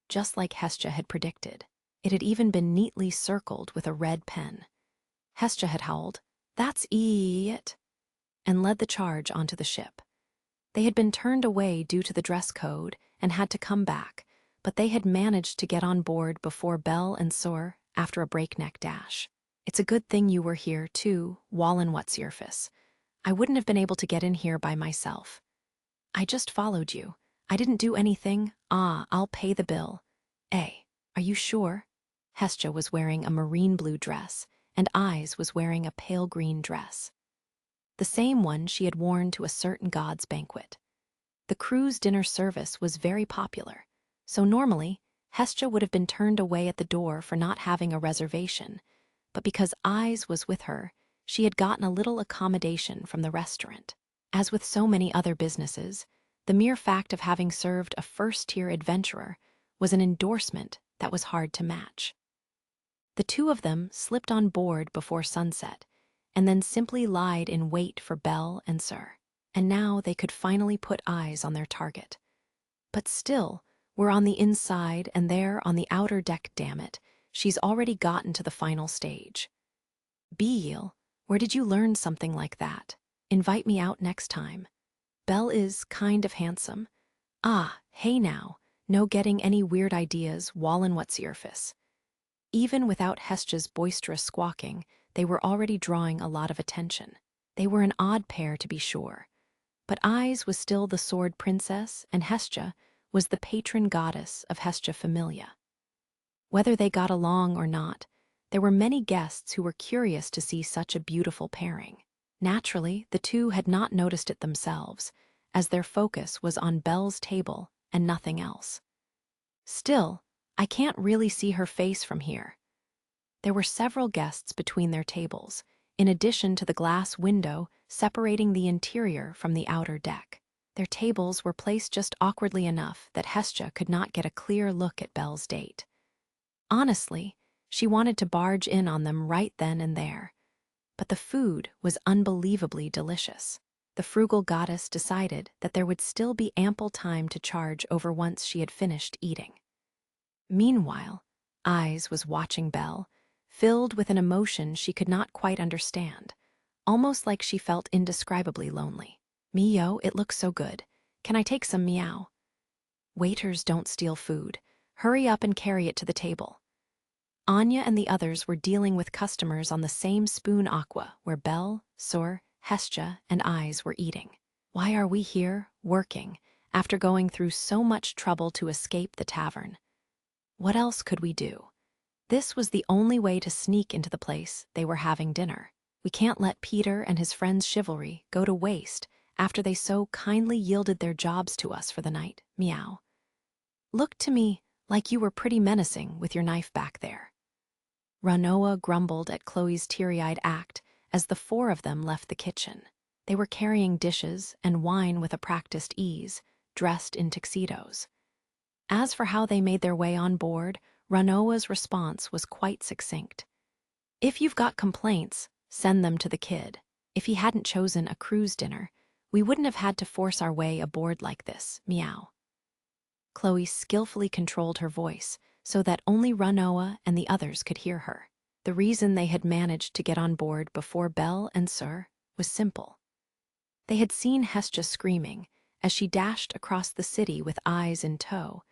just like Hestia had predicted. It had even been neatly circled with a red pen. Hestia had howled, "That's it," and led the charge onto the ship. They had been turned away due to the dress code and had to come back, but they had managed to get on board before Belle and Sor after a breakneck dash. "It's a good thing you were here, too, Wallen What's-Your-Face. I wouldn't have been able to get in here by myself. I just followed you. I didn't do anything. I'll pay the bill." Are you sure? Hestia was wearing a marine blue dress, and Eyes was wearing a pale green dress. The same one she had worn to a certain god's banquet. The cruise dinner service was very popular, so normally Hestia would have been turned away at the door for not having a reservation, but because Eyes was with her, she had gotten a little accommodation from the restaurant. As with so many other businesses, the mere fact of having served a first-tier adventurer was an endorsement that was hard to match. The two of them slipped on board before sunset, and then simply lied in wait for Belle and Sir. And now they could finally put eyes on their target. But still, We're on the inside, and they're on the outer deck, damn it. She's already gotten to the final stage. Beale, where did you learn something like that? Invite me out next time. Belle is kind of handsome. Ah, hey now, no getting any weird ideas, Wallen what's your fis. Even without Hestja's boisterous squawking, they were already drawing a lot of attention. They were an odd pair, to be sure. But Eyes was still the sword princess, and Hestja was the patron goddess of Hestja Familia. Whether they got along or not, there were many guests who were curious to see such a beautiful pairing. Naturally, the two had not noticed it themselves, as their focus was on Belle's table and nothing else. Still, I can't really see her face from here. There were several guests between their tables, in addition to the glass window separating the interior from the outer deck. Their tables were placed just awkwardly enough that Hestja could not get a clear look at Belle's date. Honestly, she wanted to barge in on them right then and there. But the food was unbelievably delicious. The frugal goddess decided that there would still be ample time to charge over once she had finished eating. Meanwhile, Eyes was watching Belle, filled with an emotion she could not quite understand, almost like she felt indescribably lonely. Meow, it looks so good. Can I take some, meow? Waiters don't steal food. Hurry up and carry it to the table. Anya and the others were dealing with customers on the same spoon aqua where Belle, Sur, Hestja, and Eyes were eating. Why are we here, working, after going through so much trouble to escape the tavern? What else could we do? This was the only way to sneak into the place they were having dinner. We can't let Peter and his friends' chivalry go to waste after they so kindly yielded their jobs to us for the night, meow. Looked to me like you were pretty menacing with your knife back there. Ranoa grumbled at Chloe's teary-eyed act as the four of them left the kitchen. They were carrying dishes and wine with a practiced ease, dressed in tuxedos. As for how they made their way on board, Ranoa's response was quite succinct. If you've got complaints, send them to the kid. If he hadn't chosen a cruise dinner, we wouldn't have had to force our way aboard like this, meow. Chloe skillfully controlled her voice so that only Ranoa and the others could hear her. The reason they had managed to get on board before Belle and Sur was simple. They had seen Hestja screaming as she dashed across the city with Eyes in tow,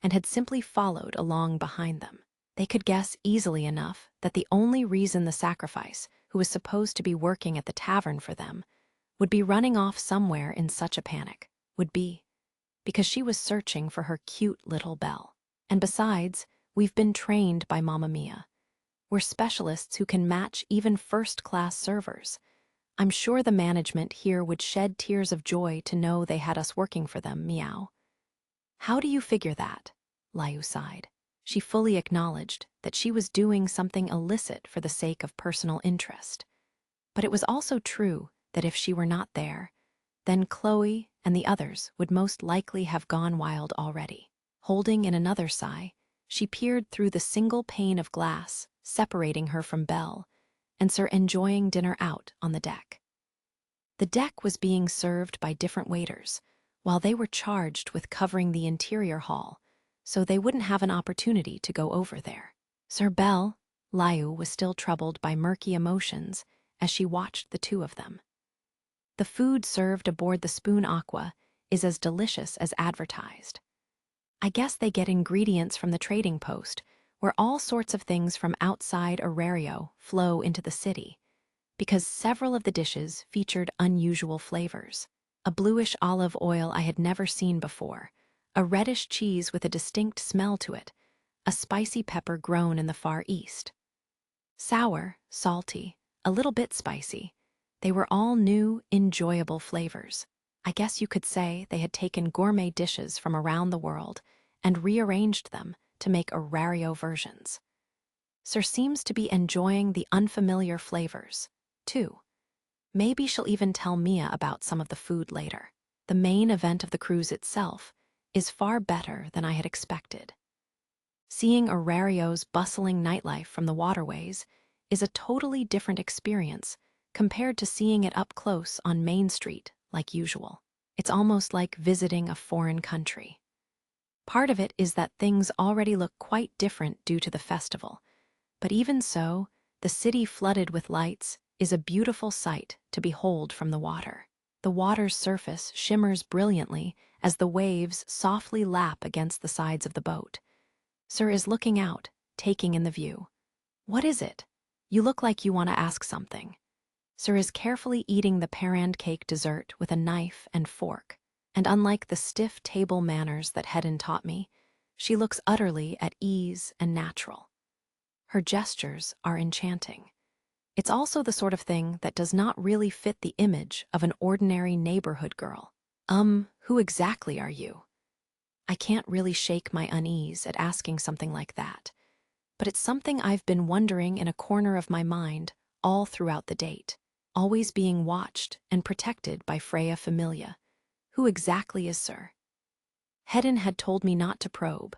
and had simply followed along behind them. They could guess easily enough that the only reason the sacrifice, who was supposed to be working at the tavern for them, would be running off somewhere in such a panic, would be because she was searching for her cute little Belle. And besides, we've been trained by Mamma Mia. We're specialists who can match even first-class servers. I'm sure the management here would shed tears of joy to know they had us working for them, meow. How do you figure that? Liu sighed. She fully acknowledged that she was doing something illicit for the sake of personal interest. But it was also true that if she were not there, then Chloe and the others would most likely have gone wild already. Holding in another sigh, she peered through the single pane of glass separating her from Belle and Sur enjoying dinner out on the deck. The deck was being served by different waiters, while they were charged with covering the interior hall, so they wouldn't have an opportunity to go over there. Sir Belle, Liu was still troubled by murky emotions as she watched the two of them. The food served aboard the spoon aqua is as delicious as advertised. I guess they get ingredients from the trading post, where all sorts of things from outside Arario flow into the city, because several of the dishes featured unusual flavors. A bluish olive oil I had never seen before, a reddish cheese with a distinct smell to it, a spicy pepper grown in the Far East. Sour, salty, a little bit spicy, they were all new, enjoyable flavors. I guess you could say they had taken gourmet dishes from around the world and rearranged them to make Arario versions. Sir seems to be enjoying the unfamiliar flavors, too. Maybe she'll even tell Mia about some of the food later. The main event of the cruise itself is far better than I had expected. Seeing Arario's bustling nightlife from the waterways is a totally different experience compared to seeing it up close on Main Street like usual. It's almost like visiting a foreign country. Part of it is that things already look quite different due to the festival. But even so, the city flooded with lights is a beautiful sight to behold from the water. The water's surface shimmers brilliantly as the waves softly lap against the sides of the boat. Sir is looking out, taking in the view. What is it? You look like you want to ask something. Sir is carefully eating the parand cake dessert with a knife and fork, and unlike the stiff table manners that Hedin taught me, she looks utterly at ease and natural. Her gestures are enchanting. It's also the sort of thing that does not really fit the image of an ordinary neighborhood girl. Who exactly are you? I can't really shake my unease at asking something like that, but it's something I've been wondering in a corner of my mind all throughout the date, always being watched and protected by Freya Familia. Who exactly is Sir? Hedin had told me not to probe,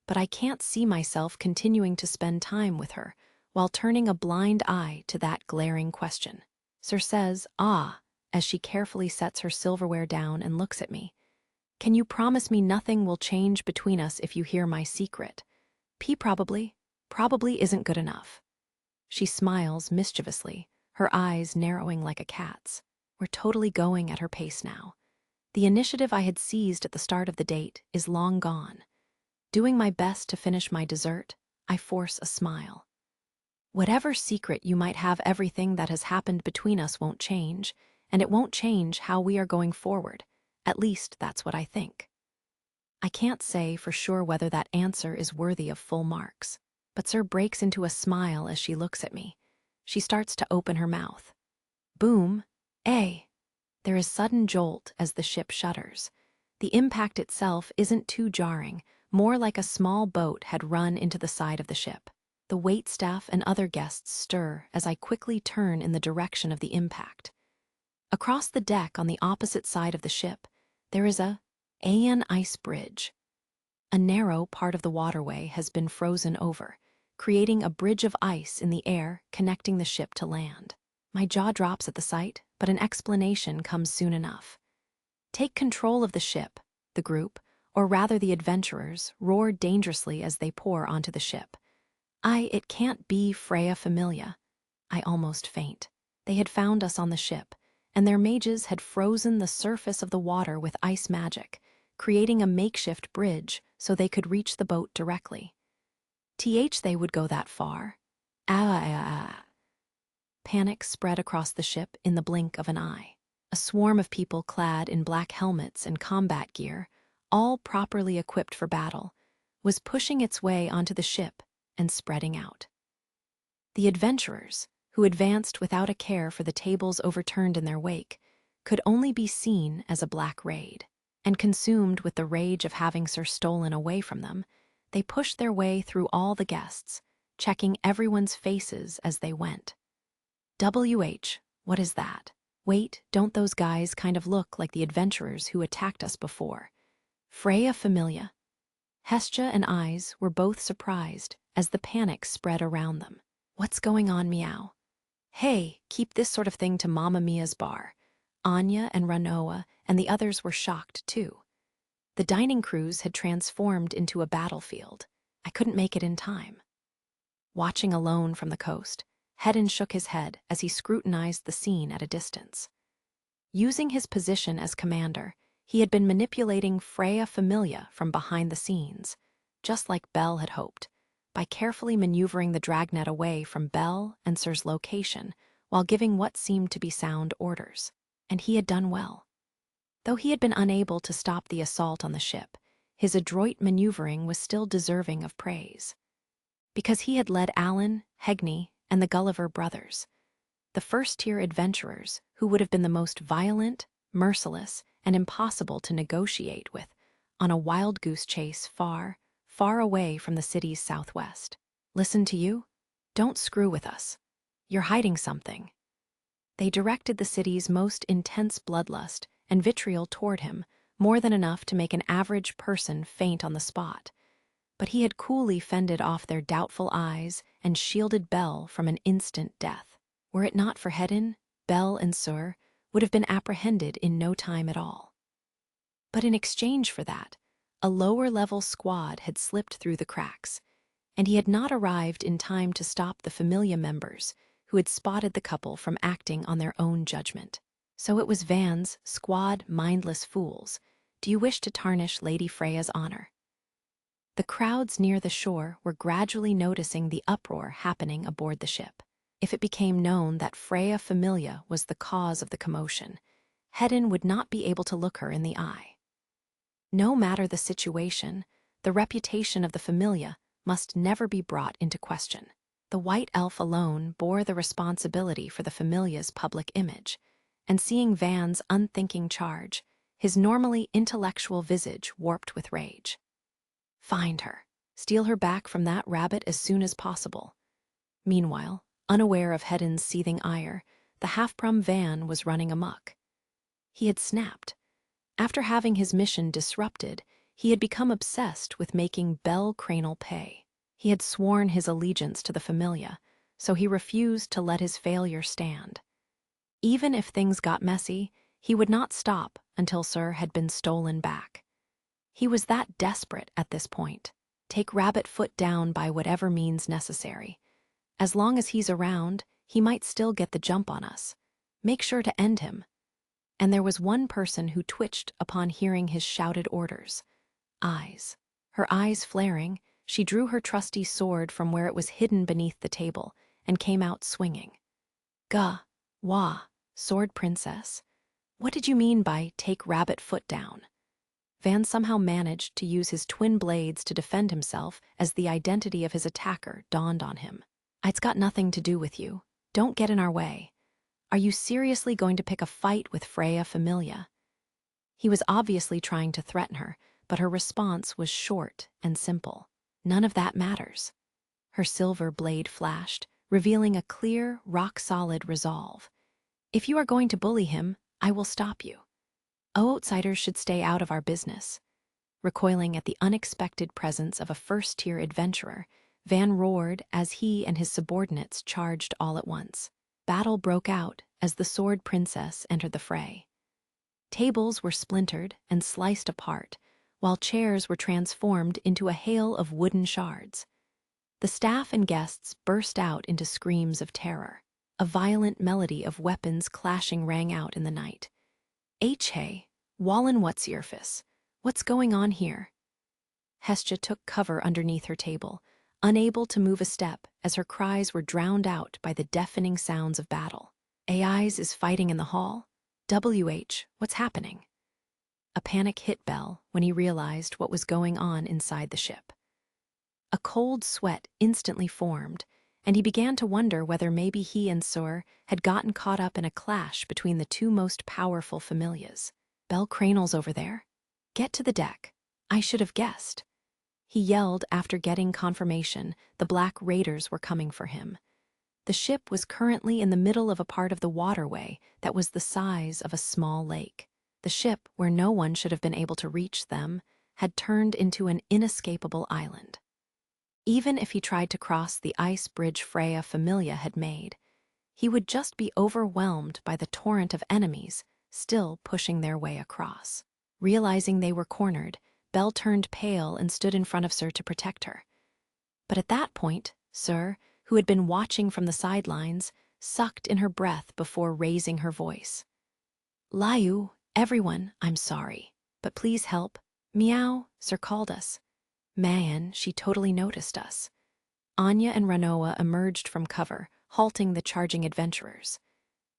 but I can't see myself continuing to spend time with her while turning a blind eye to that glaring question. Sir says, "Ah," as she carefully sets her silverware down and looks at me. "Can you promise me nothing will change between us if you hear my secret?" Probably isn't good enough. She smiles mischievously, her eyes narrowing like a cat's. We're totally going at her pace now. The initiative I had seized at the start of the date is long gone. Doing my best to finish my dessert, I force a smile. Whatever secret you might have, everything that has happened between us won't change, and it won't change how we are going forward. At least that's what I think. I can't say for sure whether that answer is worthy of full marks, but Sir breaks into a smile as she looks at me. She starts to open her mouth. Boom! There is sudden jolt as the ship shudders. The impact itself isn't too jarring, more like a small boat had run into the side of the ship. The waitstaff and other guests stir as I quickly turn in the direction of the impact. Across the deck on the opposite side of the ship, there is an ice bridge. A narrow part of the waterway has been frozen over, creating a bridge of ice in the air connecting the ship to land. My jaw drops at the sight, but an explanation comes soon enough. Take control of the ship, the group, or rather the adventurers, roar dangerously as they pour onto the ship. It can't be Freya Familia. I almost faint. They had found us on the ship, and their mages had frozen the surface of the water with ice magic, creating a makeshift bridge so they could reach the boat directly. They would go that far. Panic spread across the ship in the blink of an eye. A swarm of people clad in black helmets and combat gear, all properly equipped for battle, was pushing its way onto the ship and spreading out. The adventurers, who advanced without a care for the tables overturned in their wake, could only be seen as a black raid, and consumed with the rage of having Sir stolen away from them, they pushed their way through all the guests, checking everyone's faces as they went. What is that? Wait, don't those guys kind of look like the adventurers who attacked us before? Freya Familia. Hestia and Eyes were both surprised as the panic spread around them. What's going on, meow? Hey, keep this sort of thing to Mamma Mia's bar. Anya and Ranoa and the others were shocked too. The dining cruise had transformed into a battlefield. I couldn't make it in time. Watching alone from the coast, Hedin shook his head as he scrutinized the scene at a distance. Using his position as commander, he had been manipulating Freya Familia from behind the scenes, just like Belle had hoped, by carefully maneuvering the dragnet away from Belle and Sir's location while giving what seemed to be sound orders. And he had done well. Though he had been unable to stop the assault on the ship, his adroit maneuvering was still deserving of praise. Because he had led Alan, Hegney, and the Gulliver brothers, the first-tier adventurers who would have been the most violent, merciless, and impossible to negotiate with, on a wild goose chase far, far away from the city's southwest. Listen to you? Don't screw with us. You're hiding something. They directed the city's most intense bloodlust and vitriol toward him, more than enough to make an average person faint on the spot. But he had coolly fended off their doubtful eyes and shielded Belle from an instant death. Were it not for Hedin, Belle and Sir would have been apprehended in no time at all. But in exchange for that, A lower-level squad had slipped through the cracks, and he had not arrived in time to stop the Familia members who had spotted the couple from acting on their own judgment. So it was Van's squad, mindless fools. Do you wish to tarnish Lady Freya's honor? The crowds near the shore were gradually noticing the uproar happening aboard the ship. If it became known that Freya Familia was the cause of the commotion, Hedin would not be able to look her in the eye. No matter the situation, the reputation of the Familia must never be brought into question. The white elf alone bore the responsibility for the Familia's public image, and seeing Van's unthinking charge, his normally intellectual visage warped with rage. Find her. Steal her back from that rabbit as soon as possible. Meanwhile, unaware of Hedin's seething ire, the half-prum Van was running amok. He had snapped. After having his mission disrupted, he had become obsessed with making Bel Cranel pay. He had sworn his allegiance to the Familia, so he refused to let his failure stand. Even if things got messy, he would not stop until Sir had been stolen back. He was that desperate at this point. Take Rabbit Foot down by whatever means necessary. As long as he's around, he might still get the jump on us. Make sure to end him. And there was one person who twitched upon hearing his shouted orders. Eyes. Her eyes flaring, she drew her trusty sword from where it was hidden beneath the table and came out swinging. Gah, wah, Sword Princess. What did you mean by take Rabbit Foot down? Van somehow managed to use his twin blades to defend himself as the identity of his attacker dawned on him. It's got nothing to do with you. Don't get in our way. Are you seriously going to pick a fight with Freya Familia? He was obviously trying to threaten her, but her response was short and simple. None of that matters. Her silver blade flashed, revealing a clear, rock-solid resolve. If you are going to bully him, I will stop you. Outsiders should stay out of our business. Recoiling at the unexpected presence of a first-tier adventurer, Van roared as he and his subordinates charged all at once. Battle broke out as the Sword Princess entered the fray. Tables were splintered and sliced apart, while chairs were transformed into a hail of wooden shards. The staff and guests burst out into screams of terror. A violent melody of weapons clashing rang out in the night. Hey, Wallen What's-Your-Face? What's going on here? Hestia took cover underneath her table, unable to move a step as her cries were drowned out by the deafening sounds of battle. AIs is fighting in the hall? What's happening? A panic hit Bel when he realized what was going on inside the ship. A cold sweat instantly formed, and he began to wonder whether maybe he and Sor had gotten caught up in a clash between the two most powerful Familias. Bel Cranel's over there. Get to the deck. I should have guessed. He yelled after getting confirmation the Black Raiders were coming for him. The ship was currently in the middle of a part of the waterway that was the size of a small lake. The ship, where no one should have been able to reach them, had turned into an inescapable island. Even if he tried to cross the ice bridge Freya Familia had made, he would just be overwhelmed by the torrent of enemies still pushing their way across. Realizing they were cornered, Bel turned pale and stood in front of Sir to protect her. But at that point, Sir, who had been watching from the sidelines, sucked in her breath before raising her voice. Layu, everyone, I'm sorry, but please help. Meow, Sir called us. Man, she totally noticed us. Anya and Ranoa emerged from cover, halting the charging adventurers.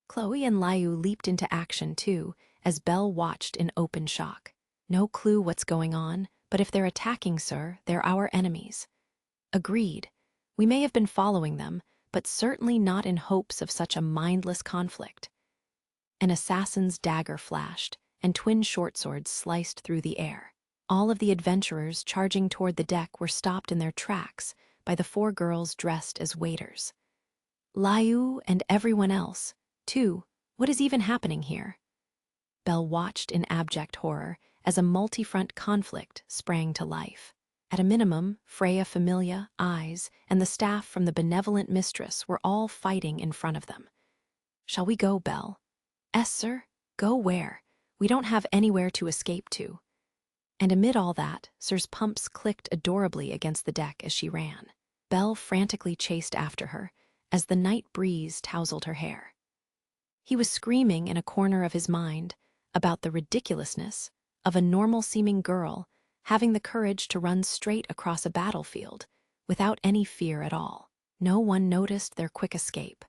Chloe and Layu leaped into action too, as Bel watched in open shock. No clue what's going on, but if they're attacking, Sir, they're our enemies. Agreed. We may have been following them, but certainly not in hopes of such a mindless conflict. An assassin's dagger flashed, and twin short swords sliced through the air. All of the adventurers charging toward the deck were stopped in their tracks by the four girls dressed as waiters. Layu and everyone else, too. What is even happening here? Bel watched in abject horror as a multi-front conflict sprang to life. At a minimum, Freya Familia, Eyes, and the staff from the benevolent mistress were all fighting in front of them. Shall we go, Bel? Sir. Go where? We don't have anywhere to escape to. And amid all that, Sir's pumps clicked adorably against the deck as she ran. Belle frantically chased after her, as the night breeze tousled her hair. He was screaming in a corner of his mind about the ridiculousness of a normal-seeming girl having the courage to run straight across a battlefield without any fear at all. No one noticed their quick escape.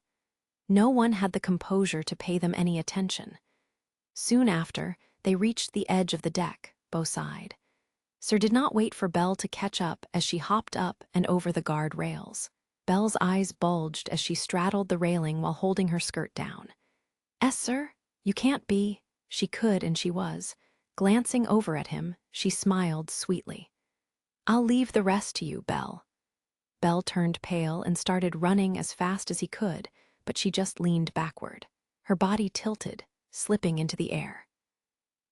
No one had the composure to pay them any attention. Soon after, they reached the edge of the deck, Beau sighed. Sir did not wait for Belle to catch up as she hopped up and over the guard rails. Belle's eyes bulged as she straddled the railing while holding her skirt down. Sir, you can't be." She could and she was. Glancing over at him, she smiled sweetly. "I'll leave the rest to you, Belle." Belle turned pale and started running as fast as he could, but she just leaned backward. Her body tilted, slipping into the air.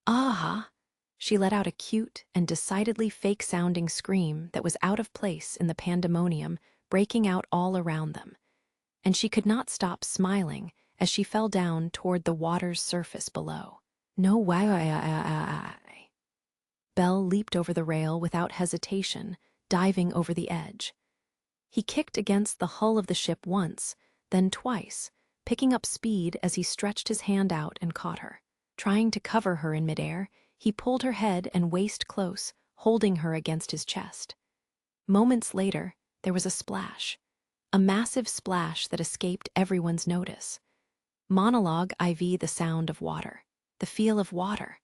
"Ah!" She let out a cute and decidedly fake-sounding scream that was out of place in the pandemonium breaking out all around them. And she could not stop smiling as she fell down toward the water's surface below. "No way." Belle leaped over the rail without hesitation, diving over the edge. He kicked against the hull of the ship once, then twice, picking up speed as he stretched his hand out and caught her. Trying to cover her in midair, he pulled her head and waist close, holding her against his chest. Moments later, there was a splash. A massive splash that escaped everyone's notice. Monologue IV the sound of water. The feel of water.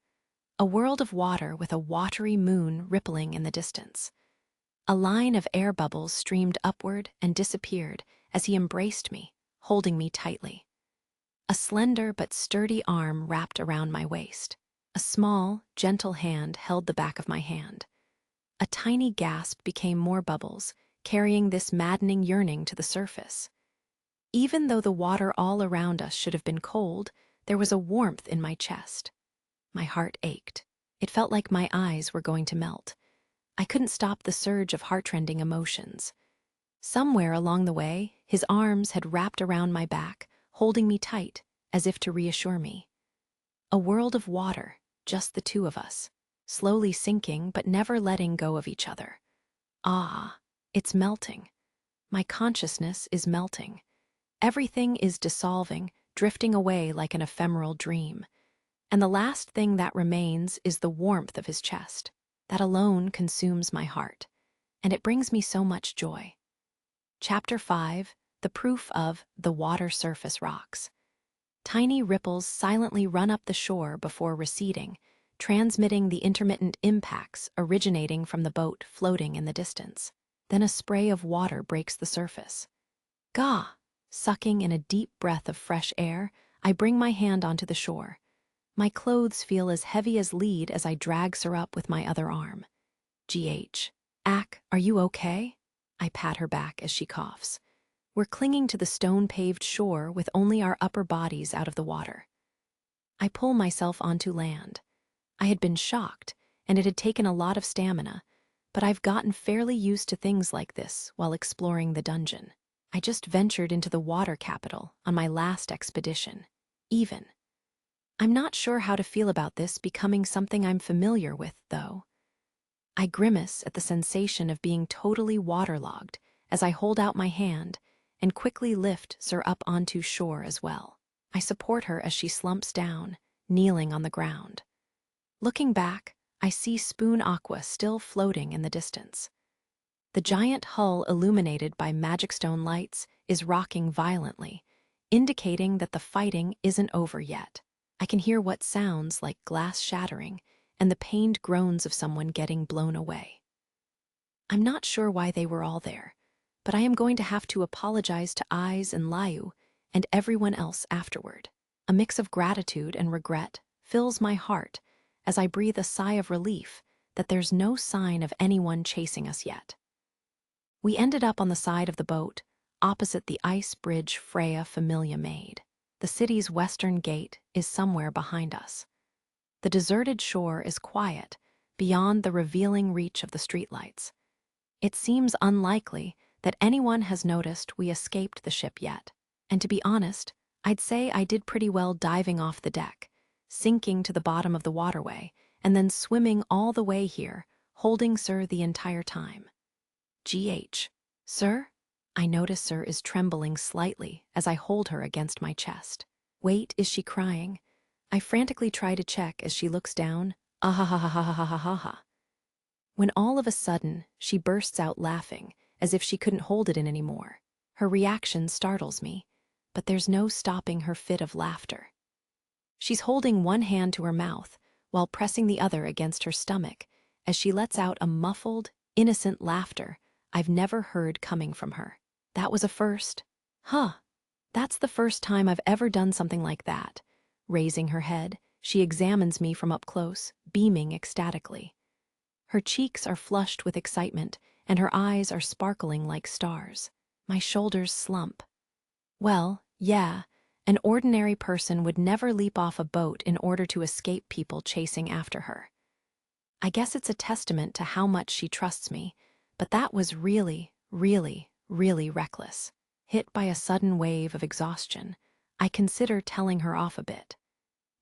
A world of water with a watery moon rippling in the distance. A line of air bubbles streamed upward and disappeared as he embraced me, holding me tightly. A slender but sturdy arm wrapped around my waist. A small, gentle hand held the back of my hand. A tiny gasp became more bubbles, carrying this maddening yearning to the surface. Even though the water all around us should have been cold, there was a warmth in my chest. My heart ached. It felt like my eyes were going to melt. I couldn't stop the surge of heartrending emotions. Somewhere along the way, his arms had wrapped around my back, holding me tight, as if to reassure me. A world of water, just the two of us, slowly sinking but never letting go of each other. Ah, it's melting. My consciousness is melting. Everything is dissolving, drifting away like an ephemeral dream. And the last thing that remains is the warmth of his chest. That alone consumes my heart, and it brings me so much joy. Chapter 5, The Proof of the Water Surface Rocks. Tiny ripples silently run up the shore before receding, transmitting the intermittent impacts originating from the boat floating in the distance. Then a spray of water breaks the surface. Gah! Sucking in a deep breath of fresh air, I bring my hand onto the shore. My clothes feel as heavy as lead as I drag Sir up with my other arm. Ack, are you okay?" I pat her back as she coughs. We're clinging to the stone-paved shore with only our upper bodies out of the water. I pull myself onto land. I had been shocked, and it had taken a lot of stamina, but I've gotten fairly used to things like this while exploring the dungeon. I just ventured into the water capital on my last expedition. I'm not sure how to feel about this becoming something I'm familiar with, though. I grimace at the sensation of being totally waterlogged as I hold out my hand and quickly lift Sir up onto shore as well. I support her as she slumps down, kneeling on the ground. Looking back, I see Spoon Aqua still floating in the distance. The giant hull illuminated by magic stone lights is rocking violently, indicating that the fighting isn't over yet. I can hear what sounds like glass shattering and the pained groans of someone getting blown away. I'm not sure why they were all there, but I am going to have to apologize to Eyes and Liu and everyone else afterward. A mix of gratitude and regret fills my heart as I breathe a sigh of relief that there's no sign of anyone chasing us yet. We ended up on the side of the boat, opposite the ice bridge Freya Familia made. The city's western gate is somewhere behind us. The deserted shore is quiet, beyond the revealing reach of the streetlights. It seems unlikely that anyone has noticed we escaped the ship yet. And to be honest, I'd say I did pretty well diving off the deck, sinking to the bottom of the waterway, and then swimming all the way here, holding Sir the entire time. GH. Sir? I notice Sir is trembling slightly as I hold her against my chest. Wait, is she crying? I frantically try to check as she looks down. Ah-ha-ha-ha-ha-ha-ha-ha. When all of a sudden, she bursts out laughing, as if she couldn't hold it in anymore. Her reaction startles me, but there's no stopping her fit of laughter. She's holding one hand to her mouth while pressing the other against her stomach as she lets out a muffled, innocent laughter I've never heard coming from her. That was a first. Huh. That's the first time I've ever done something like that. Raising her head, she examines me from up close, beaming ecstatically. Her cheeks are flushed with excitement, and her eyes are sparkling like stars. My shoulders slump. Well, yeah, an ordinary person would never leap off a boat in order to escape people chasing after her. I guess it's a testament to how much she trusts me, but that was really, really, really reckless. Hit by a sudden wave of exhaustion, I consider telling her off a bit.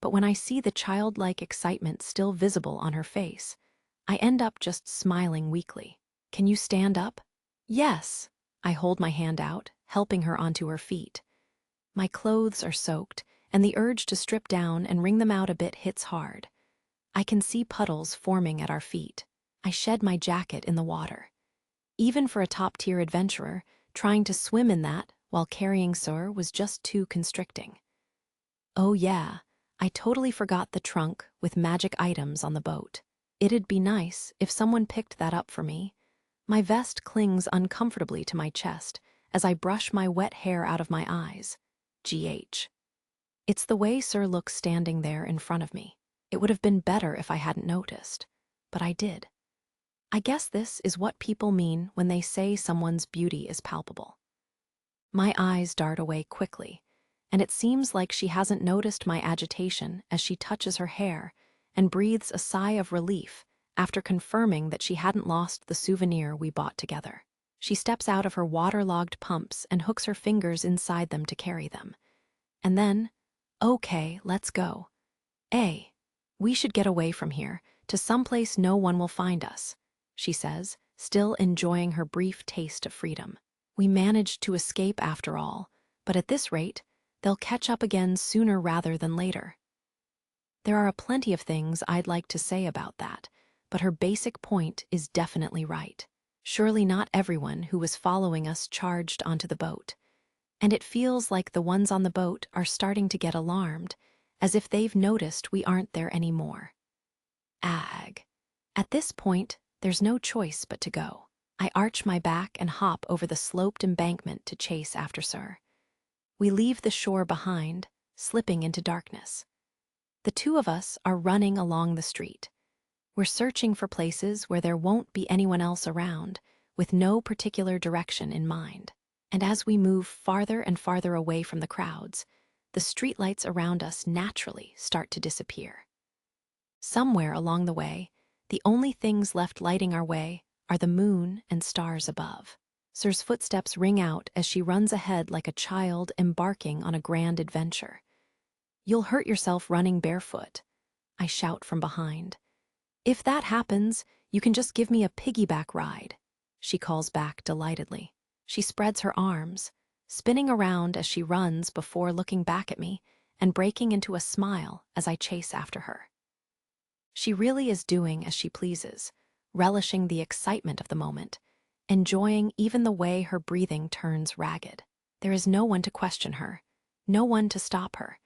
But when I see the childlike excitement still visible on her face, I end up just smiling weakly. Can you stand up? Yes. I hold my hand out, helping her onto her feet. My clothes are soaked, and the urge to strip down and wring them out a bit hits hard. I can see puddles forming at our feet. I shed my jacket in the water. Even for a top-tier adventurer, trying to swim in that while carrying Sir was just too constricting. Oh yeah, I totally forgot the trunk with magic items on the boat. It'd be nice if someone picked that up for me. My vest clings uncomfortably to my chest as I brush my wet hair out of my eyes. GH. It's the way Sir looks standing there in front of me. It would have been better if I hadn't noticed, but I did. I guess this is what people mean when they say someone's beauty is palpable. My eyes dart away quickly, and it seems like she hasn't noticed my agitation as she touches her hair and breathes a sigh of relief after confirming that she hadn't lost the souvenir we bought together. She steps out of her waterlogged pumps and hooks her fingers inside them to carry them. And then, okay, let's go. We should get away from here, to someplace no one will find us, she says, still enjoying her brief taste of freedom. We managed to escape after all, but at this rate, they'll catch up again sooner rather than later. There are plenty of things I'd like to say about that, but her basic point is definitely right. Surely not everyone who was following us charged onto the boat. And it feels like the ones on the boat are starting to get alarmed, as if they've noticed we aren't there anymore. Ag. At this point, there's no choice but to go. I arch my back and hop over the sloped embankment to chase after Sir. We leave the shore behind, slipping into darkness. The two of us are running along the street. We're searching for places where there won't be anyone else around, with no particular direction in mind. And as we move farther and farther away from the crowds, the streetlights around us naturally start to disappear. Somewhere along the way, the only things left lighting our way are the moon and stars above. Sir's footsteps ring out as she runs ahead like a child embarking on a grand adventure. You'll hurt yourself running barefoot, I shout from behind. If that happens, you can just give me a piggyback ride, she calls back delightedly. She spreads her arms, spinning around as she runs before looking back at me and breaking into a smile as I chase after her. She really is doing as she pleases, relishing the excitement of the moment, enjoying even the way her breathing turns ragged. There is no one to question her, no one to stop her,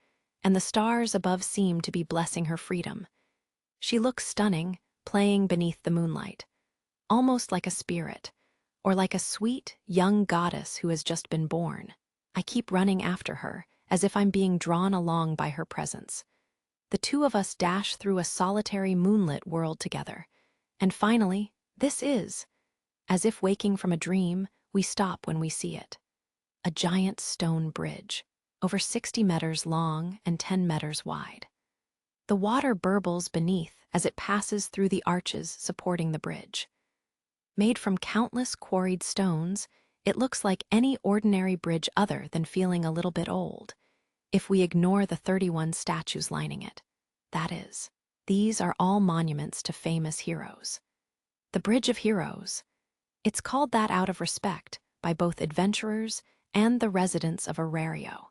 and the stars above seem to be blessing her freedom. She looks stunning, playing beneath the moonlight, almost like a spirit, or like a sweet, young goddess who has just been born. I keep running after her, as if I'm being drawn along by her presence. The two of us dash through a solitary moonlit world together, and finally, this is, as if waking from a dream, we stop when we see it. A giant stone bridge, over 60 meters long and 10 meters wide. The water burbles beneath as it passes through the arches supporting the bridge. Made from countless quarried stones, it looks like any ordinary bridge other than feeling a little bit old, if we ignore the 31 statues lining it. That is. These are all monuments to famous heroes. The Bridge of Heroes. It's called that out of respect by both adventurers and the residents of Arario.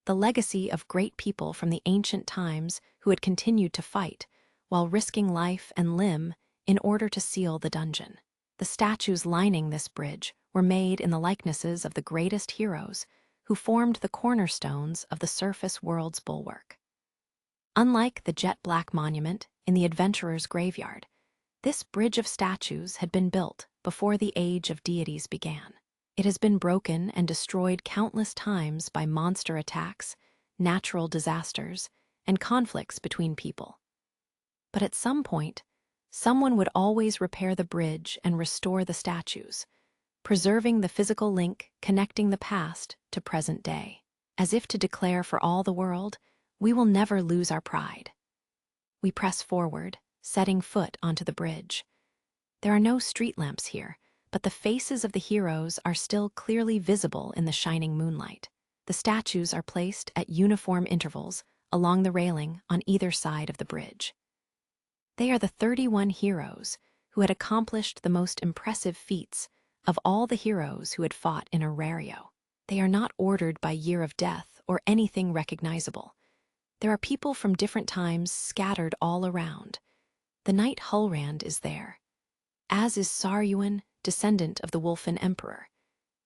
The legacy of great people from the ancient times who had continued to fight while risking life and limb in order to seal the dungeon. The statues lining this bridge were made in the likenesses of the greatest heroes who formed the cornerstones of the surface world's bulwark. Unlike the jet-black monument in the adventurer's graveyard, this bridge of statues had been built before the age of deities began. It has been broken and destroyed countless times by monster attacks, natural disasters, and conflicts between people. But at some point, someone would always repair the bridge and restore the statues, preserving the physical link connecting the past to present day. As if to declare for all the world, we will never lose our pride. We press forward, setting foot onto the bridge. There are no street lamps here, but the faces of the heroes are still clearly visible in the shining moonlight. The statues are placed at uniform intervals along the railing on either side of the bridge. They are the 31 heroes who had accomplished the most impressive feats of all the heroes who had fought in Arario. They are not ordered by year of death or anything recognizable. There are people from different times scattered all around. The knight Hulrand is there, as is Saryuan, descendant of the Wolfen Emperor,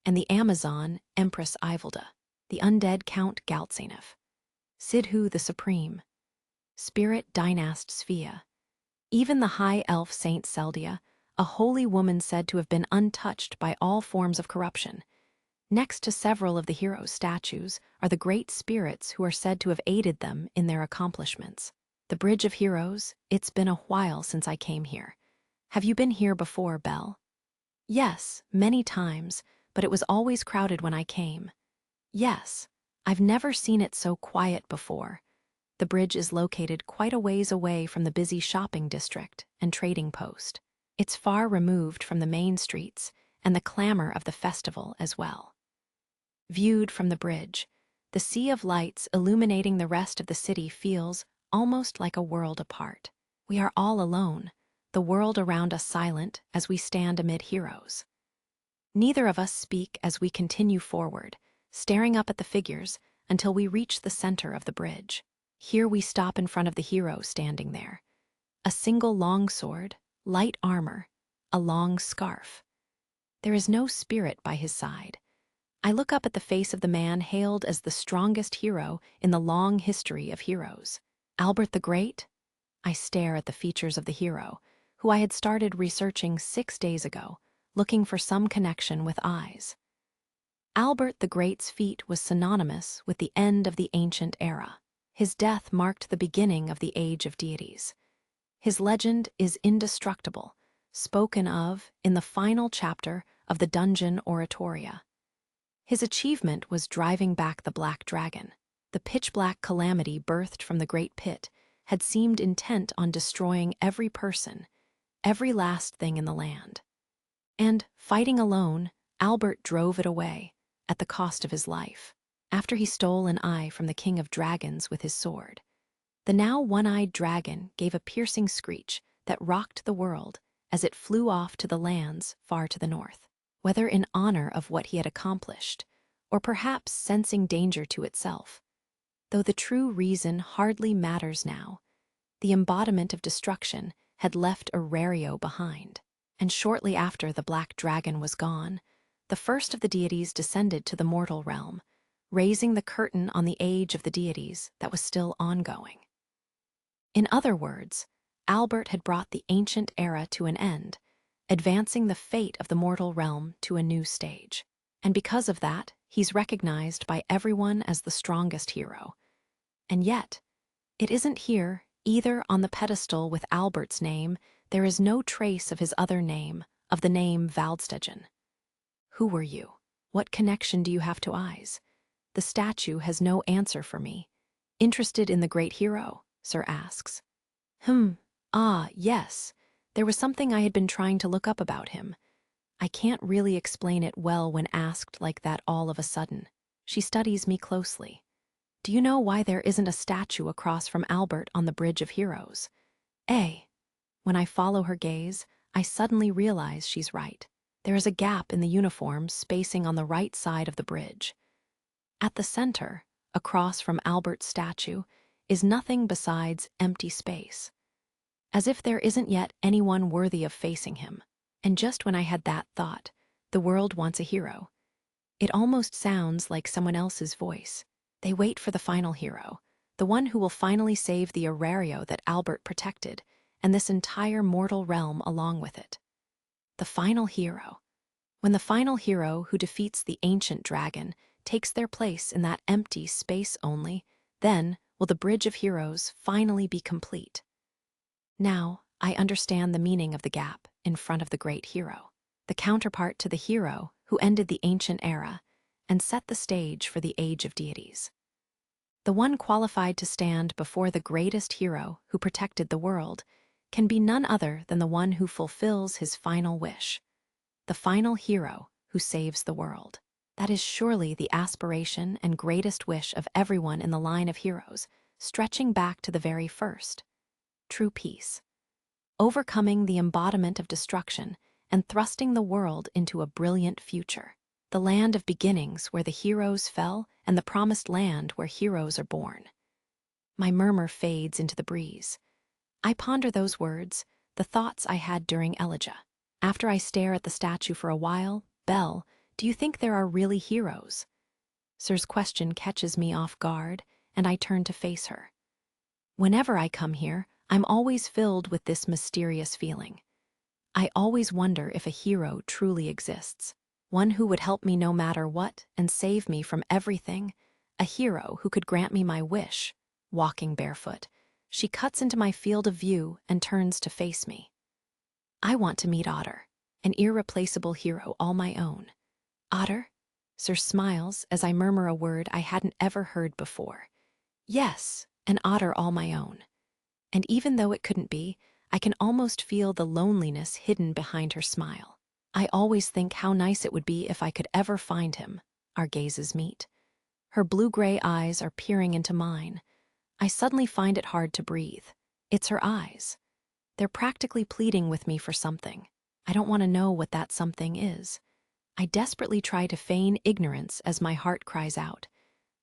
and the Amazon Empress Ivalda, the undead Count Galtsanov, Sidhu the Supreme, Spirit Dynast Sphia, even the high elf Saint Seldia, a holy woman said to have been untouched by all forms of corruption. Next to several of the heroes' statues are the great spirits who are said to have aided them in their accomplishments. The Bridge of Heroes, it's been a while since I came here. Have you been here before, Belle? Yes, many times, but it was always crowded when I came. Yes, I've never seen it so quiet before. The bridge is located quite a ways away from the busy shopping district and trading post. It's far removed from the main streets and the clamor of the festival as well. Viewed from the bridge, the sea of lights illuminating the rest of the city feels almost like a world apart. We are all alone, the world around us silent as we stand amid heroes. Neither of us speak as we continue forward, staring up at the figures until we reach the center of the bridge. Here we stop in front of the hero standing there. A single long sword, light armor, a long scarf. There is no spirit by his side. I look up at the face of the man hailed as the strongest hero in the long history of heroes. Albert the Great? I stare at the features of the hero, who I had started researching 6 days ago, looking for some connection with eyes. Albert the Great's feat was synonymous with the end of the ancient era. His death marked the beginning of the age of deities. His legend is indestructible, spoken of in the final chapter of the Dungeon Oratoria. His achievement was driving back the Black Dragon. The pitch-black calamity birthed from the Great Pit had seemed intent on destroying every person, every last thing in the land. And, fighting alone, Albert drove it away, at the cost of his life, after he stole an eye from the King of Dragons with his sword. The now one-eyed dragon gave a piercing screech that rocked the world as it flew off to the lands far to the north. Whether in honor of what he had accomplished, or perhaps sensing danger to itself, though the true reason hardly matters now, the embodiment of destruction had left Arario behind. And shortly after the Black Dragon was gone, the first of the deities descended to the mortal realm, raising the curtain on the age of the deities that was still ongoing. In other words, Albert had brought the ancient era to an end, advancing the fate of the mortal realm to a new stage. And because of that, he's recognized by everyone as the strongest hero. And yet, it isn't here, either on the pedestal with Albert's name, there is no trace of his other name, of the name Valdstegen. Who were you? What connection do you have to eyes? The statue has no answer for me. Interested in the great hero? Sir asks. Yes. There was something I had been trying to look up about him. I can't really explain it well when asked like that all of a sudden. She studies me closely. do you know why there isn't a statue across from Albert on the Bridge of Heroes? A. When I follow her gaze, I suddenly realize she's right. There is a gap in the uniforms spacing on the right side of the bridge. At the center, across from Albert's statue, is nothing besides empty space. As if there isn't yet anyone worthy of facing him. And just when I had that thought, the world wants a hero. It almost sounds like someone else's voice. They wait for the final hero, the one who will finally save the erario that Albert protected, and this entire mortal realm along with it. The final hero. When the final hero who defeats the ancient dragon takes their place in that empty space only, then will the Bridge of Heroes finally be complete. Now, I understand the meaning of the gap in front of the great hero, the counterpart to the hero who ended the ancient era and set the stage for the age of deities. The one qualified to stand before the greatest hero who protected the world can be none other than the one who fulfills his final wish, the final hero who saves the world. That is surely the aspiration and greatest wish of everyone in the line of heroes, stretching back to the very first. True peace. Overcoming the embodiment of destruction and thrusting the world into a brilliant future. The land of beginnings where the heroes fell and the promised land where heroes are born. My murmur fades into the breeze. I ponder those words, the thoughts I had during Elegia. After I stare at the statue for a while, Belle, do you think there are really heroes? Sir's question catches me off guard, and I turn to face her. Whenever I come here, I'm always filled with this mysterious feeling. I always wonder if a hero truly exists, one who would help me no matter what and save me from everything, a hero who could grant me my wish. Walking barefoot, she cuts into my field of view and turns to face me. I want to meet Otter, an irreplaceable hero all my own. Otter? Sir smiles as I murmur a word I hadn't ever heard before. Yes, an otter all my own. And even though it couldn't be, I can almost feel the loneliness hidden behind her smile. I always think how nice it would be if I could ever find him. Our gazes meet. Her blue-gray eyes are peering into mine. I suddenly find it hard to breathe. It's her eyes. They're practically pleading with me for something. I don't want to know what that something is. I desperately try to feign ignorance as my heart cries out.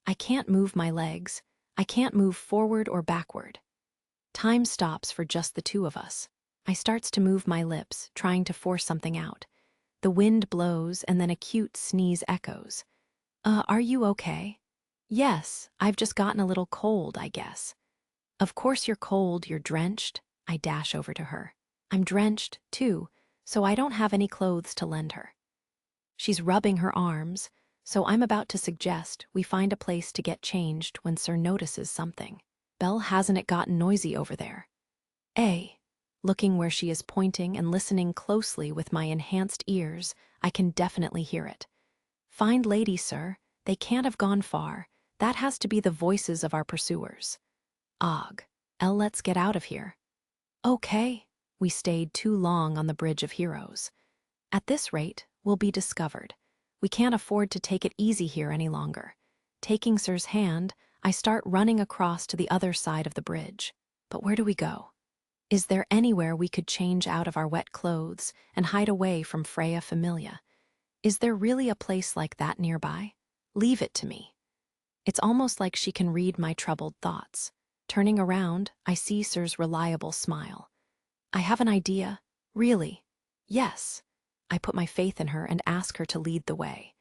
I can't move my legs. I can't move forward or backward. Time stops for just the two of us. I starts to move my lips, trying to force something out. The wind blows and then a cute sneeze echoes. Are you okay? Yes, I've just gotten a little cold, I guess. Of course you're cold, you're drenched. I dash over to her. I'm drenched, too, so I don't have any clothes to lend her. She's rubbing her arms, so I'm about to suggest we find a place to get changed when Sir notices something. Belle, hasn't it gotten noisy over there? Looking where she is pointing and listening closely with my enhanced ears, I can definitely hear it. Find lady, sir. They can't have gone far. That has to be the voices of our pursuers. Og. Let's get out of here. Okay. We stayed too long on the Bridge of Heroes. At this rate, we'll be discovered. We can't afford to take it easy here any longer. Taking Sir's hand, I start running across to the other side of the bridge. But where do we go? Is there anywhere we could change out of our wet clothes and hide away from Freya Familia? Is there really a place like that nearby? Leave it to me. It's almost like she can read my troubled thoughts. Turning around, I see Sir's reliable smile. I have an idea. Really? Yes. I put my faith in her and ask her to lead the way.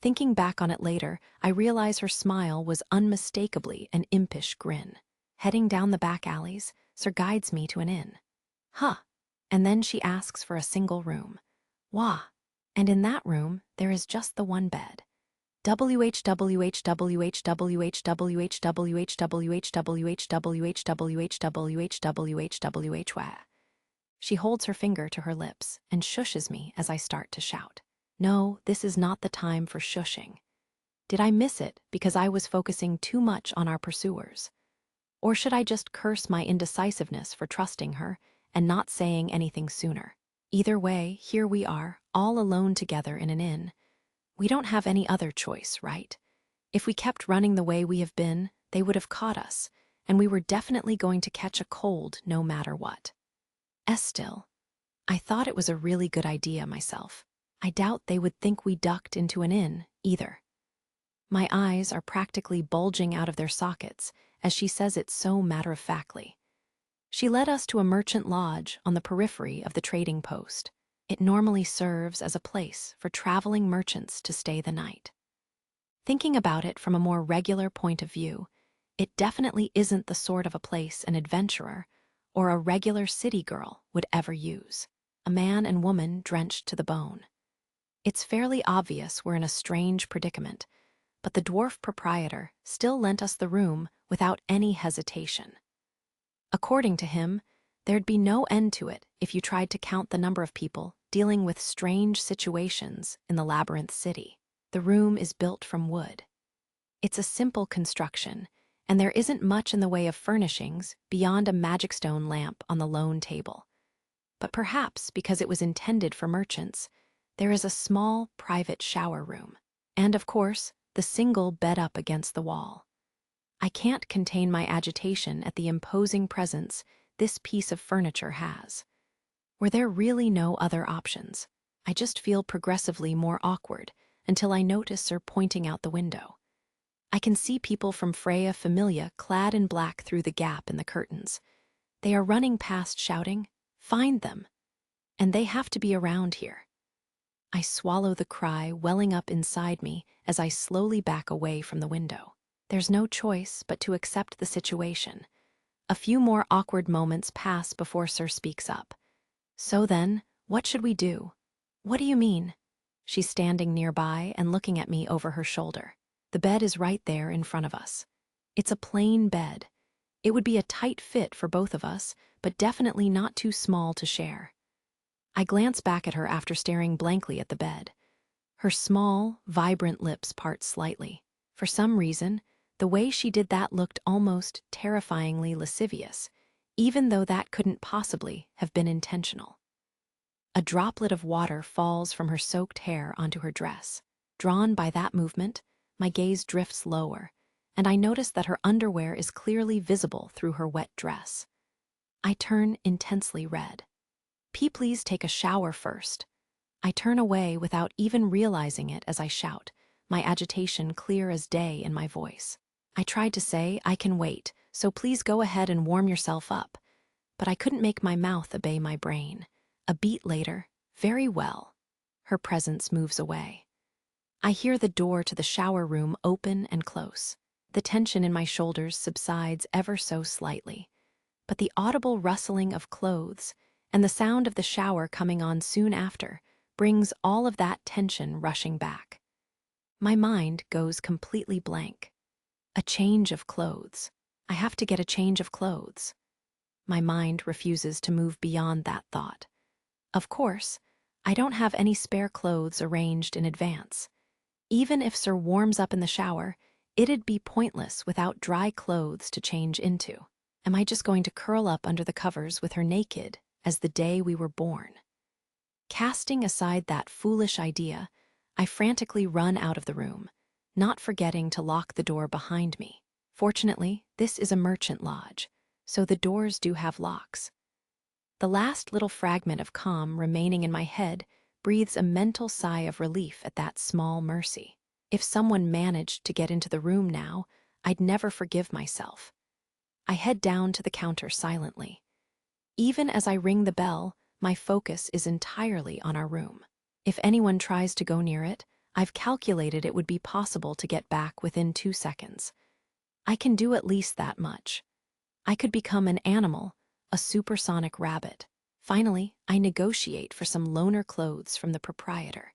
Thinking back on it later, I realize her smile was unmistakably an impish grin. Heading down the back alleys, Sir guides me to an inn. And then she asks for a single room. Wah. And in that room, there is just the one bed. She holds her finger to her lips and shushes me as I start to shout. No, this is not the time for shushing. Did I miss it because I was focusing too much on our pursuers? Or should I just curse my indecisiveness for trusting her and not saying anything sooner? Either way, here we are, all alone together in an inn. We don't have any other choice, right? If we kept running the way we have been, they would have caught us, and we were definitely going to catch a cold no matter what. Still, I thought it was a really good idea myself. I doubt they would think we ducked into an inn, either. My eyes are practically bulging out of their sockets as she says it so matter-of-factly. She led us to a merchant lodge on the periphery of the trading post. It normally serves as a place for traveling merchants to stay the night. Thinking about it from a more regular point of view, it definitely isn't the sort of a place an adventurer or a regular city girl would ever use. A man and woman drenched to the bone. It's fairly obvious we're in a strange predicament, but the dwarf proprietor still lent us the room without any hesitation. According to him, there'd be no end to it if you tried to count the number of people dealing with strange situations in the labyrinth city. The room is built from wood. It's a simple construction, and there isn't much in the way of furnishings beyond a magic stone lamp on the lone table. But perhaps because it was intended for merchants, there is a small private shower room, and of course, the single bed up against the wall. I can't contain my agitation at the imposing presence this piece of furniture has. Were there really no other options? I just feel progressively more awkward until I notice her pointing out the window. I can see people from Freya Familia clad in black through the gap in the curtains. They are running past shouting, "Find them!" And they have to be around here. I swallow the cry welling up inside me as I slowly back away from the window. There's no choice but to accept the situation. A few more awkward moments pass before Sir speaks up. "So then, what should we do?" "What do you mean?" She's standing nearby and looking at me over her shoulder. The bed is right there in front of us. It's a plain bed. It would be a tight fit for both of us, but definitely not too small to share. I glance back at her after staring blankly at the bed. Her small, vibrant lips part slightly. For some reason, the way she did that looked almost terrifyingly lascivious, even though that couldn't possibly have been intentional. A droplet of water falls from her soaked hair onto her dress. Drawn by that movement, my gaze drifts lower, and I notice that her underwear is clearly visible through her wet dress. I turn intensely red. Please take a shower first." I turn away without even realizing it as I shout, my agitation clear as day in my voice. I tried to say, "I can wait, so please go ahead and warm yourself up," but I couldn't make my mouth obey my brain. A beat later, "Very well." Her presence moves away. I hear the door to the shower room open and close. The tension in my shoulders subsides ever so slightly, but the audible rustling of clothes and the sound of the shower coming on soon after brings all of that tension rushing back. My mind goes completely blank. A change of clothes. I have to get a change of clothes. My mind refuses to move beyond that thought. Of course, I don't have any spare clothes arranged in advance. Even if Sir warms up in the shower, it'd be pointless without dry clothes to change into. Am I just going to curl up under the covers with her naked as the day we were born? Casting aside that foolish idea, I frantically run out of the room, not forgetting to lock the door behind me. Fortunately, this is a merchant lodge, so the doors do have locks. The last little fragment of calm remaining in my head breathes a mental sigh of relief at that small mercy. If someone managed to get into the room now, I'd never forgive myself. I head down to the counter silently. Even as I ring the bell, my focus is entirely on our room. If anyone tries to go near it, I've calculated it would be possible to get back within 2 seconds. I can do at least that much. I could become an animal, a supersonic rabbit. Finally, I negotiate for some loaner clothes from the proprietor.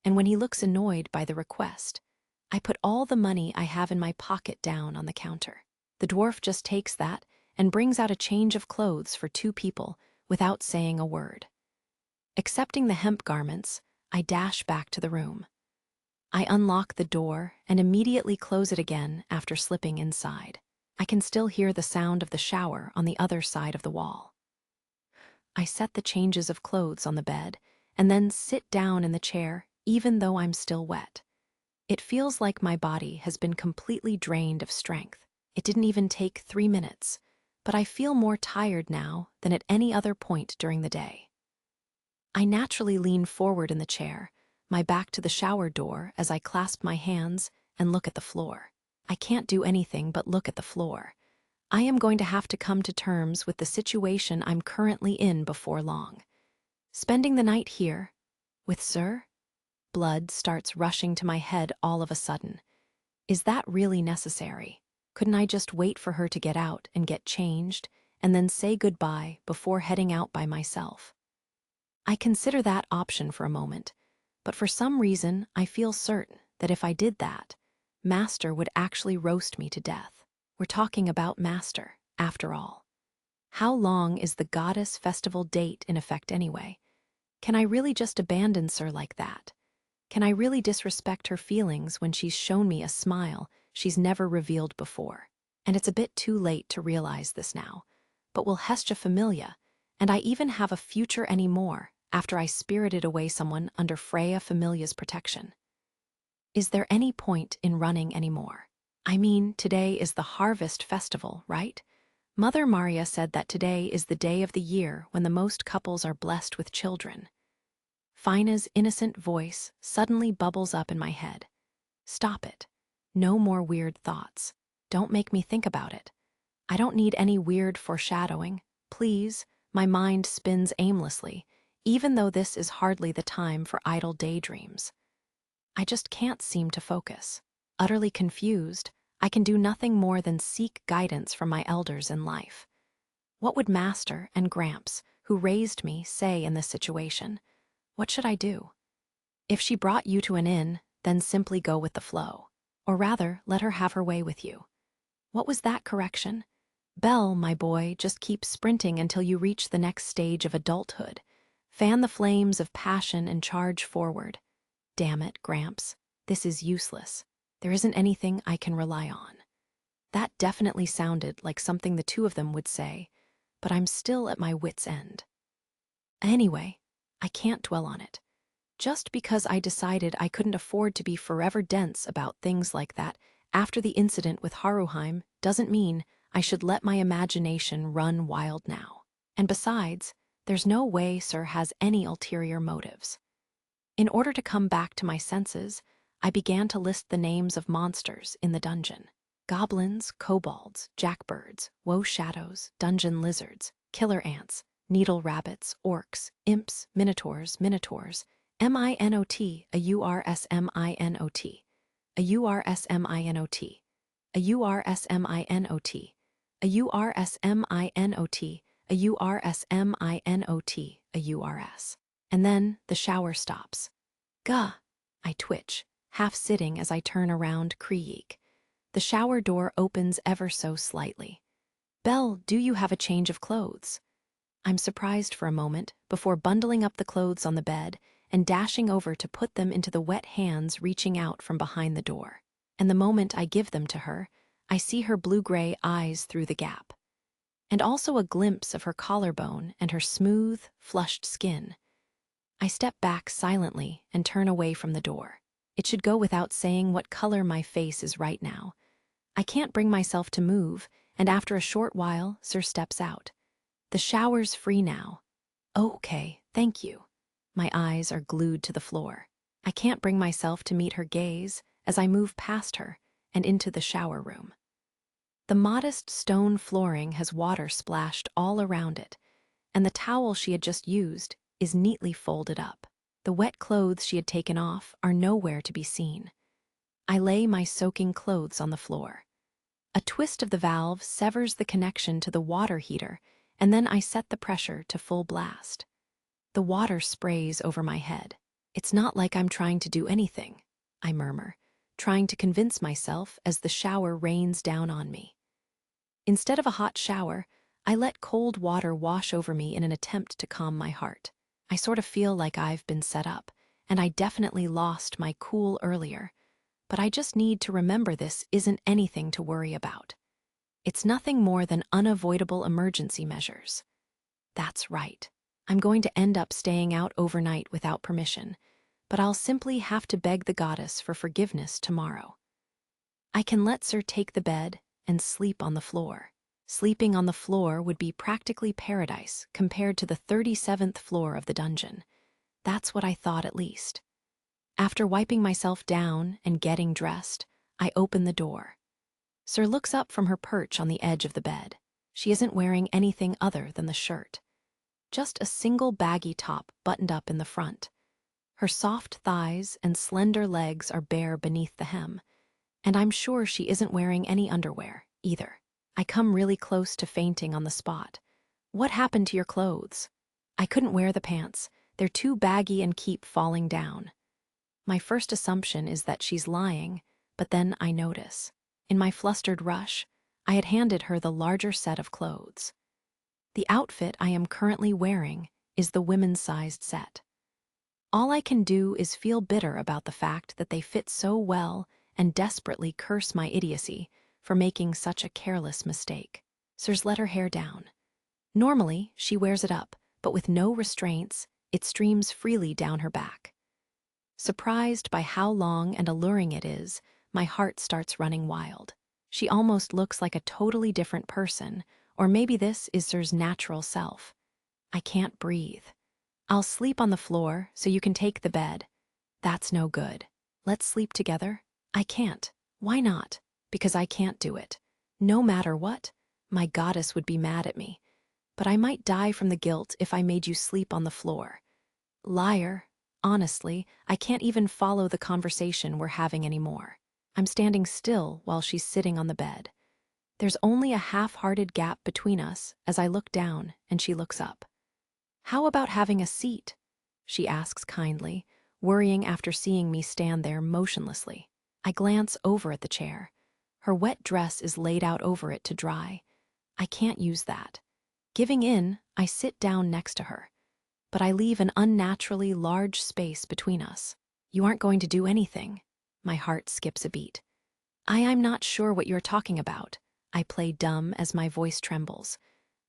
And when he looks annoyed by the request, I put all the money I have in my pocket down on the counter. The dwarf just takes that and brings out a change of clothes for 2 people without saying a word. Accepting the hemp garments, I dash back to the room. I unlock the door and immediately close it again after slipping inside. I can still hear the sound of the shower on the other side of the wall. I set the changes of clothes on the bed and then sit down in the chair even though I'm still wet. It feels like my body has been completely drained of strength. It didn't even take 3 minutes, but I feel more tired now than at any other point during the day. I naturally lean forward in the chair, my back to the shower door as I clasp my hands and look at the floor. I can't do anything but look at the floor. I am going to have to come to terms with the situation I'm currently in before long. Spending the night here with Sir? Blood starts rushing to my head all of a sudden. Is that really necessary? Couldn't I just wait for her to get out and get changed, and then say goodbye before heading out by myself? I consider that option for a moment, but for some reason I feel certain that if I did that, Master would actually roast me to death. We're talking about Master, after all. How long is the goddess festival date in effect anyway? Can I really just abandon Sir like that? Can I really disrespect her feelings when she's shown me a smile she's never revealed before? And it's a bit too late to realize this now. But will Hestia Familia, and I even have a future anymore after I spirited away someone under Freya Familia's protection? Is there any point in running anymore? I mean, today is the harvest festival, right? Mother Maria said that today is the day of the year when the most couples are blessed with children. Fina's innocent voice suddenly bubbles up in my head. Stop it. No more weird thoughts. Don't make me think about it. I don't need any weird foreshadowing. Please, my mind spins aimlessly, even though this is hardly the time for idle daydreams. I just can't seem to focus. Utterly confused, I can do nothing more than seek guidance from my elders in life. What would Master and Gramps, who raised me, say in this situation? What should I do? If she brought you to an inn, then simply go with the flow. Or rather, let her have her way with you. What was that correction? Belle, my boy, just keep sprinting until you reach the next stage of adulthood. Fan the flames of passion and charge forward. Damn it, Gramps. This is useless. There isn't anything I can rely on. That definitely sounded like something the two of them would say, but I'm still at my wit's end. Anyway, I can't dwell on it. Just because I decided I couldn't afford to be forever dense about things like that after the incident with Haruheim doesn't mean I should let my imagination run wild now. And besides, there's no way Sir has any ulterior motives. In order to come back to my senses, I began to list the names of monsters in the dungeon. Goblins, kobolds, jackbirds, woe shadows, dungeon lizards, killer ants, needle rabbits, orcs, imps, minotaurs, MINOT, a URSMINOT, a URSMINOT, a URSMINOT, a URSMINOT, a URSMINOT, a URS. And then the shower stops. Gah! I twitch, half sitting as I turn around Krieg. The shower door opens ever so slightly. Belle, do you have a change of clothes? I'm surprised for a moment before bundling up the clothes on the bed and dashing over to put them into the wet hands reaching out from behind the door. And the moment I give them to her, I see her blue-gray eyes through the gap. And also a glimpse of her collarbone and her smooth, flushed skin. I step back silently and turn away from the door. It should go without saying what color my face is right now. I can't bring myself to move, and after a short while, Sir steps out. The shower's free now. Okay, thank you. My eyes are glued to the floor. I can't bring myself to meet her gaze as I move past her and into the shower room. The modest stone flooring has water splashed all around it, and the towel she had just used is neatly folded up. The wet clothes she had taken off are nowhere to be seen. I lay my soaking clothes on the floor. A twist of the valve severs the connection to the water heater, and then I set the pressure to full blast. The water sprays over my head. It's not like I'm trying to do anything, I murmur, trying to convince myself as the shower rains down on me. Instead of a hot shower, I let cold water wash over me in an attempt to calm my heart. I sort of feel like I've been set up, and I definitely lost my cool earlier, but I just need to remember this isn't anything to worry about. It's nothing more than unavoidable emergency measures. That's right. I'm going to end up staying out overnight without permission, but I'll simply have to beg the goddess for forgiveness tomorrow. I can let Sir take the bed and sleep on the floor. Sleeping on the floor would be practically paradise compared to the 37th floor of the dungeon. That's what I thought at least. After wiping myself down and getting dressed, I open the door. Sir looks up from her perch on the edge of the bed. She isn't wearing anything other than the shirt. Just a single baggy top buttoned up in the front. Her soft thighs and slender legs are bare beneath the hem, and I'm sure she isn't wearing any underwear, either. I come really close to fainting on the spot. What happened to your clothes? I couldn't wear the pants. They're too baggy and keep falling down. My first assumption is that she's lying, but then I notice. In my flustered rush, I had handed her the larger set of clothes. The outfit I am currently wearing is the women's-sized set. All I can do is feel bitter about the fact that they fit so well and desperately curse my idiocy for making such a careless mistake. Sir's let her hair down. Normally, she wears it up, but with no restraints, it streams freely down her back. Surprised by how long and alluring it is, my heart starts running wild. She almost looks like a totally different person, or maybe this is Sir's natural self. I can't breathe. I'll sleep on the floor so you can take the bed. That's no good. Let's sleep together. I can't. Why not? Because I can't do it. No matter what, my goddess would be mad at me. But I might die from the guilt if I made you sleep on the floor. Liar. Honestly, I can't even follow the conversation we're having anymore. I'm standing still while she's sitting on the bed. There's only a half-hearted gap between us as I look down and she looks up. How about having a seat? She asks kindly, worrying after seeing me stand there motionlessly. I glance over at the chair. Her wet dress is laid out over it to dry. I can't use that. Giving in, I sit down next to her. But I leave an unnaturally large space between us. You aren't going to do anything. My heart skips a beat. I'm not sure what you're talking about. I play dumb as my voice trembles.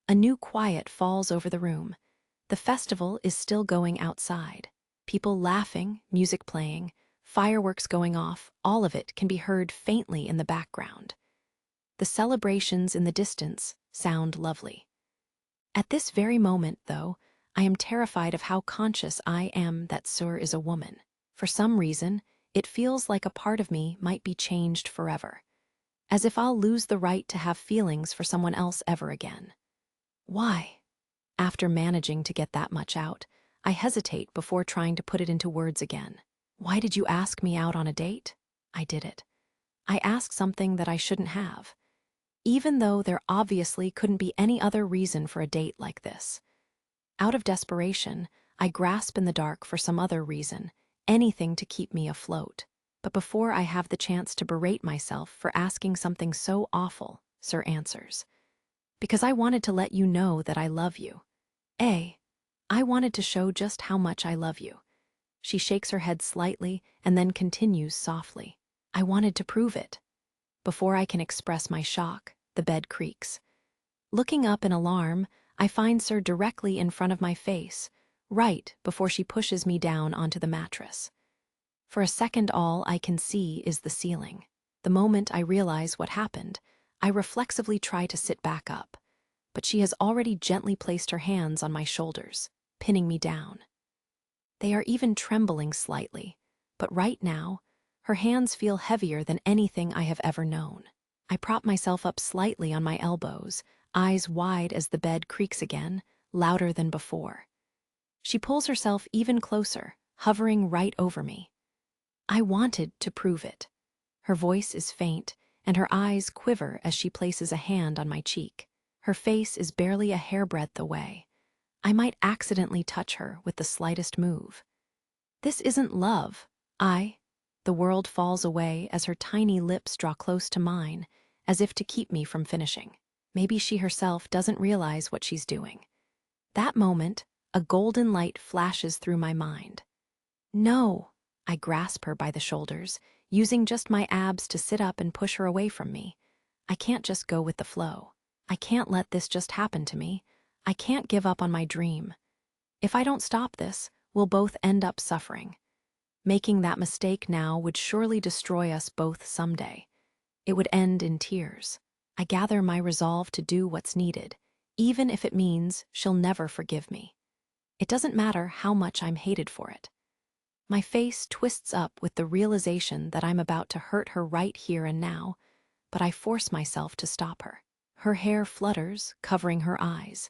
A new quiet falls over the room. The festival is still going outside. People laughing, music playing, fireworks going off, all of it can be heard faintly in the background. The celebrations in the distance sound lovely. At this very moment, though, I am terrified of how conscious I am that Sir is a woman. For some reason, it feels like a part of me might be changed forever, as if I'll lose the right to have feelings for someone else ever again. Why? After managing to get that much out, I hesitate before trying to put it into words again. Why did you ask me out on a date? I did it. I asked something that I shouldn't have, even though there obviously couldn't be any other reason for a date like this. Out of desperation, I grasp in the dark for some other reason, anything to keep me afloat. But before I have the chance to berate myself for asking something so awful, Sir answers. Because I wanted to let you know that I love you. I wanted to show just how much I love you. She shakes her head slightly and then continues softly. I wanted to prove it. Before I can express my shock, the bed creaks. Looking up in alarm, I find Sir directly in front of my face, right before she pushes me down onto the mattress. For a second, all I can see is the ceiling. The moment I realize what happened, I reflexively try to sit back up, but she has already gently placed her hands on my shoulders, pinning me down. They are even trembling slightly, but right now, her hands feel heavier than anything I have ever known. I prop myself up slightly on my elbows, eyes wide as the bed creaks again, louder than before. She pulls herself even closer, hovering right over me. I wanted to prove it. Her voice is faint, and her eyes quiver as she places a hand on my cheek. Her face is barely a hairbreadth away. I might accidentally touch her with the slightest move. This isn't love. The world falls away as her tiny lips draw close to mine, as if to keep me from finishing. Maybe she herself doesn't realize what she's doing. That moment, a golden light flashes through my mind. No, I grasp her by the shoulders, using just my abs to sit up and push her away from me. I can't just go with the flow. I can't let this just happen to me. I can't give up on my dream. If I don't stop this, we'll both end up suffering. Making that mistake now would surely destroy us both someday. It would end in tears. I gather my resolve to do what's needed, even if it means she'll never forgive me. It doesn't matter how much I'm hated for it. My face twists up with the realization that I'm about to hurt her right here and now, but I force myself to stop her. Her hair flutters, covering her eyes.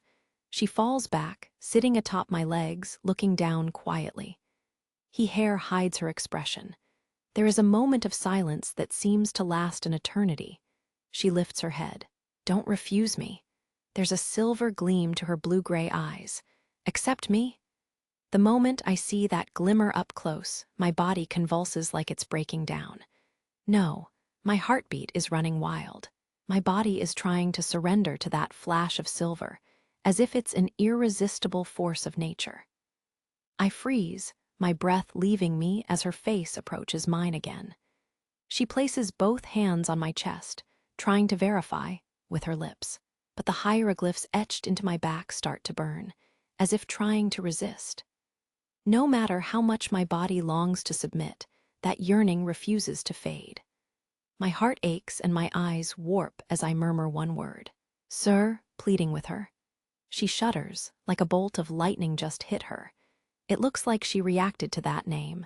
She falls back, sitting atop my legs, looking down quietly. Hair hides her expression. There is a moment of silence that seems to last an eternity. She lifts her head. Don't refuse me. There's a silver gleam to her blue-gray eyes. Accept me? The moment I see that glimmer up close, my body convulses like it's breaking down. No, my heartbeat is running wild. My body is trying to surrender to that flash of silver, as if it's an irresistible force of nature. I freeze, my breath leaving me as her face approaches mine again. She places both hands on my chest, trying to verify with her lips, but the hieroglyphs etched into my back start to burn, as if trying to resist. No matter how much my body longs to submit, that yearning refuses to fade. My heart aches and my eyes warp as I murmur one word. Sir, pleading with her. She shudders, like a bolt of lightning just hit her. It looks like she reacted to that name.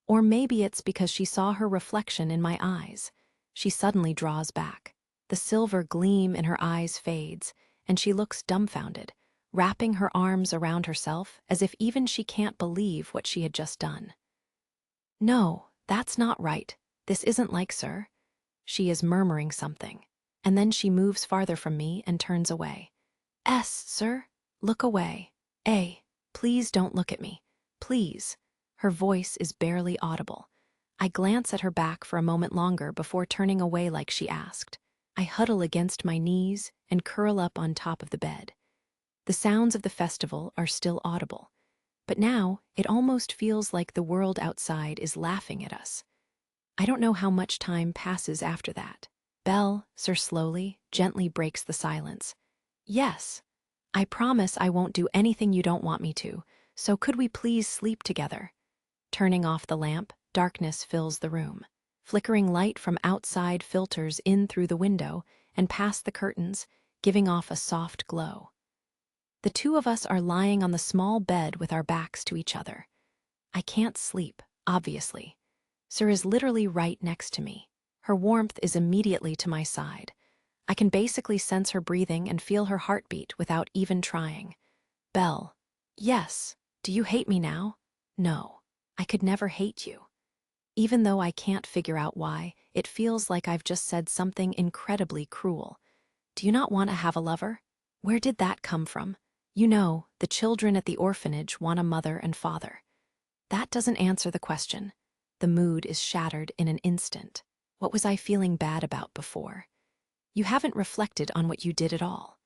Or maybe it's because she saw her reflection in my eyes. She suddenly draws back. The silver gleam in her eyes fades, and she looks dumbfounded, wrapping her arms around herself as if even she can't believe what she had just done. No, that's not right. This isn't like Sir. She is murmuring something, and then she moves farther from me and turns away. Sir, look away. Please don't look at me. Please. Her voice is barely audible. I glance at her back for a moment longer before turning away like she asked. I huddle against my knees and curl up on top of the bed. The sounds of the festival are still audible, but now it almost feels like the world outside is laughing at us. I don't know how much time passes after that. Belle, Sir slowly, gently breaks the silence. Yes. I promise I won't do anything you don't want me to, so could we please sleep together? Turning off the lamp, darkness fills the room. Flickering light from outside filters in through the window and past the curtains, giving off a soft glow. The two of us are lying on the small bed with our backs to each other. I can't sleep, obviously. Sir is literally right next to me. Her warmth is immediately to my side. I can basically sense her breathing and feel her heartbeat without even trying. Belle. Yes. Do you hate me now? No. I could never hate you. Even though I can't figure out why, it feels like I've just said something incredibly cruel. Do you not want to have a lover? Where did that come from? You know, the children at the orphanage want a mother and father. That doesn't answer the question. The mood is shattered in an instant. What was I feeling bad about before? You haven't reflected on what you did at all.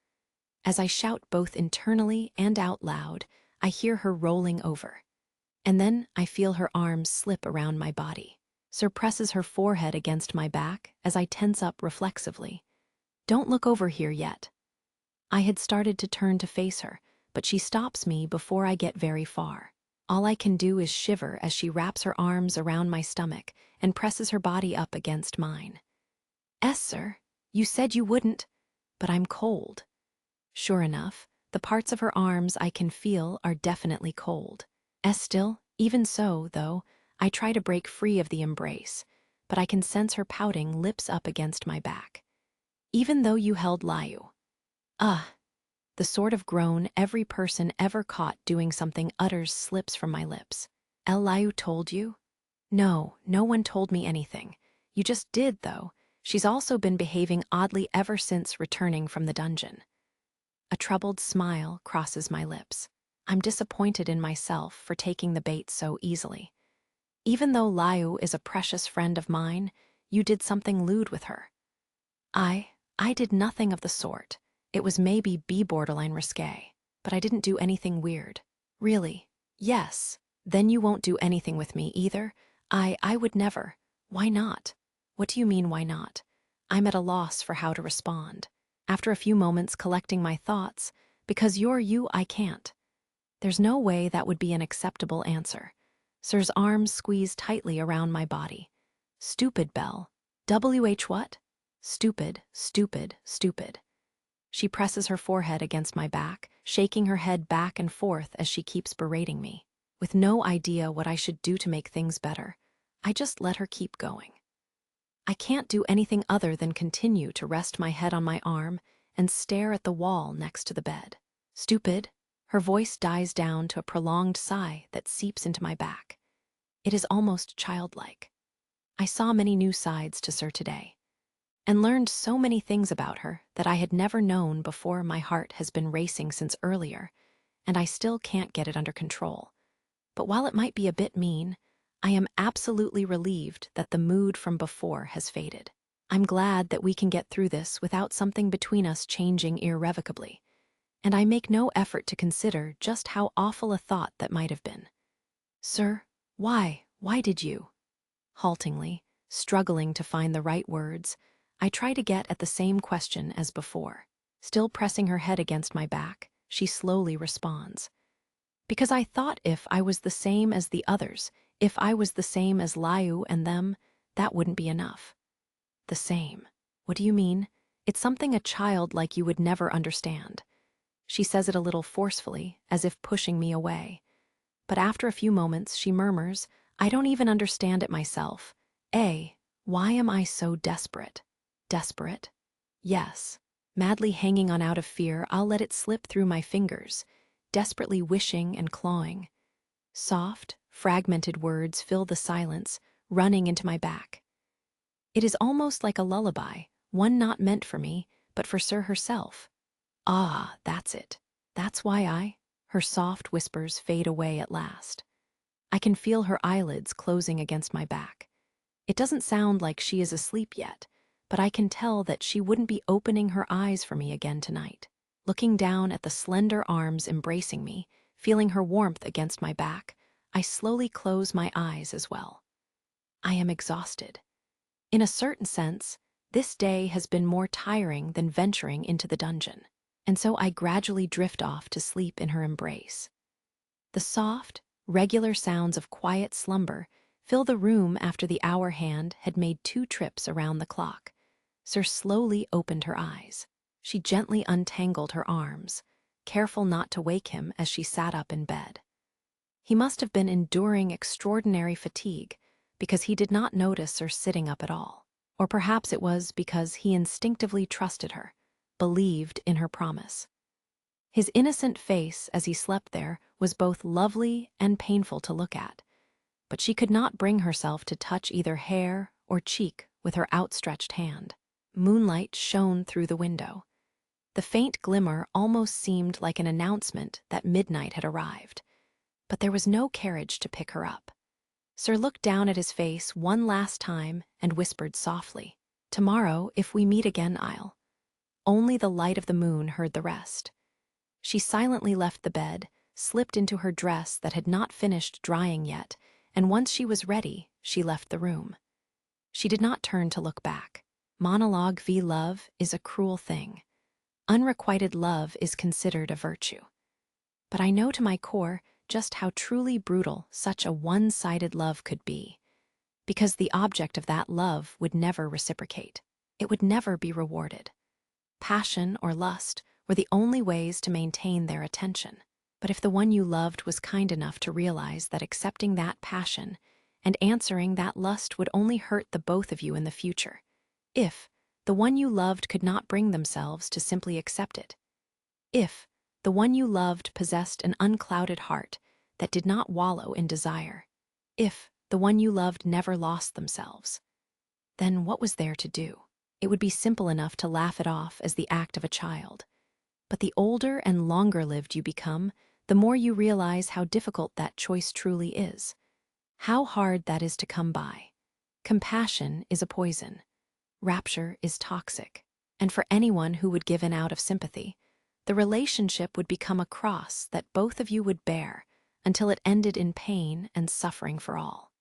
As I shout both internally and out loud, I hear her rolling over. And then I feel her arms slip around my body. Sir presses her forehead against my back as I tense up reflexively. Don't look over here yet. I had started to turn to face her, but she stops me before I get very far. All I can do is shiver as she wraps her arms around my stomach and presses her body up against mine. Sir, you said you wouldn't, but I'm cold. Sure enough, the parts of her arms I can feel are definitely cold. Still, even so, though, I try to break free of the embrace, but I can sense her pouting lips up against my back. Even though you held Layu. The sort of groan every person ever caught doing something utters slips from my lips. Layu told you? No, no one told me anything. You just did, though. She's also been behaving oddly ever since returning from the dungeon. A troubled smile crosses my lips. I'm disappointed in myself for taking the bait so easily. Even though Layu is a precious friend of mine, you did something lewd with her. I did nothing of the sort. It was maybe borderline risque, but I didn't do anything weird. Really? Yes. Then you won't do anything with me either? I would never. Why not? What do you mean, why not? I'm at a loss for how to respond. After a few moments collecting my thoughts, because you're you, I can't. There's no way that would be an acceptable answer. Sir's arms squeeze tightly around my body. Stupid, Belle. WH what? Stupid, stupid, stupid. She presses her forehead against my back, shaking her head back and forth as she keeps berating me. With no idea what I should do to make things better, I just let her keep going. I can't do anything other than continue to rest my head on my arm and stare at the wall next to the bed. Stupid. Her voice dies down to a prolonged sigh that seeps into my back. It is almost childlike. I saw many new sides to Sir today, and learned so many things about her that I had never known before. My heart has been racing since earlier, and I still can't get it under control. But while it might be a bit mean, I am absolutely relieved that the mood from before has faded. I'm glad that we can get through this without something between us changing irrevocably, and I make no effort to consider just how awful a thought that might have been. Sir, why did you? Haltingly, struggling to find the right words, I try to get at the same question as before. Still pressing her head against my back, she slowly responds. Because I thought if I was the same as the others, if I was the same as Liu and them, that wouldn't be enough. The same. What do you mean? It's something a child like you would never understand. She says it a little forcefully, as if pushing me away. But after a few moments, she murmurs, I don't even understand it myself. Why am I so desperate? Desperate? Yes. Madly hanging on out of fear, I'll let it slip through my fingers, desperately wishing and clawing. Soft, fragmented words fill the silence, running into my back. It is almost like a lullaby, one not meant for me, but for Sir herself. Ah, that's it. That's why Her soft whispers fade away at last. I can feel her eyelids closing against my back. It doesn't sound like she is asleep yet, but I can tell that she wouldn't be opening her eyes for me again tonight. Looking down at the slender arms embracing me, feeling her warmth against my back, I slowly close my eyes as well. I am exhausted. In a certain sense, this day has been more tiring than venturing into the dungeon, and so I gradually drift off to sleep in her embrace. The soft, regular sounds of quiet slumber fill the room after the hour hand had made 2 trips around the clock. Sir slowly opened her eyes. She gently untangled her arms, careful not to wake him as she sat up in bed. He must have been enduring extraordinary fatigue because he did not notice her sitting up at all. Or perhaps it was because he instinctively trusted her, believed in her promise. His innocent face as he slept there was both lovely and painful to look at, but she could not bring herself to touch either hair or cheek with her outstretched hand. Moonlight shone through the window. The faint glimmer almost seemed like an announcement that midnight had arrived, but there was no carriage to pick her up. Sir looked down at his face one last time and whispered softly, "Tomorrow, if we meet again, I'll." Only the light of the moon heard the rest. She silently left the bed, slipped into her dress that had not finished drying yet, and once she was ready, she left the room. She did not turn to look back. Monologue v. love is a cruel thing. Unrequited love is considered a virtue. But I know to my core just how truly brutal such a one-sided love could be, because the object of that love would never reciprocate. It would never be rewarded. Passion or lust were the only ways to maintain their attention. But if the one you loved was kind enough to realize that accepting that passion and answering that lust would only hurt the both of you in the future, if the one you loved could not bring themselves to simply accept it, if the one you loved possessed an unclouded heart that did not wallow in desire, if the one you loved never lost themselves, then what was there to do? It would be simple enough to laugh it off as the act of a child. But the older and longer-lived you become, the more you realize how difficult that choice truly is, how hard that is to come by. Compassion is a poison. Rapture is toxic. And for anyone who would give in out of sympathy, the relationship would become a cross that both of you would bear until it ended in pain and suffering for all.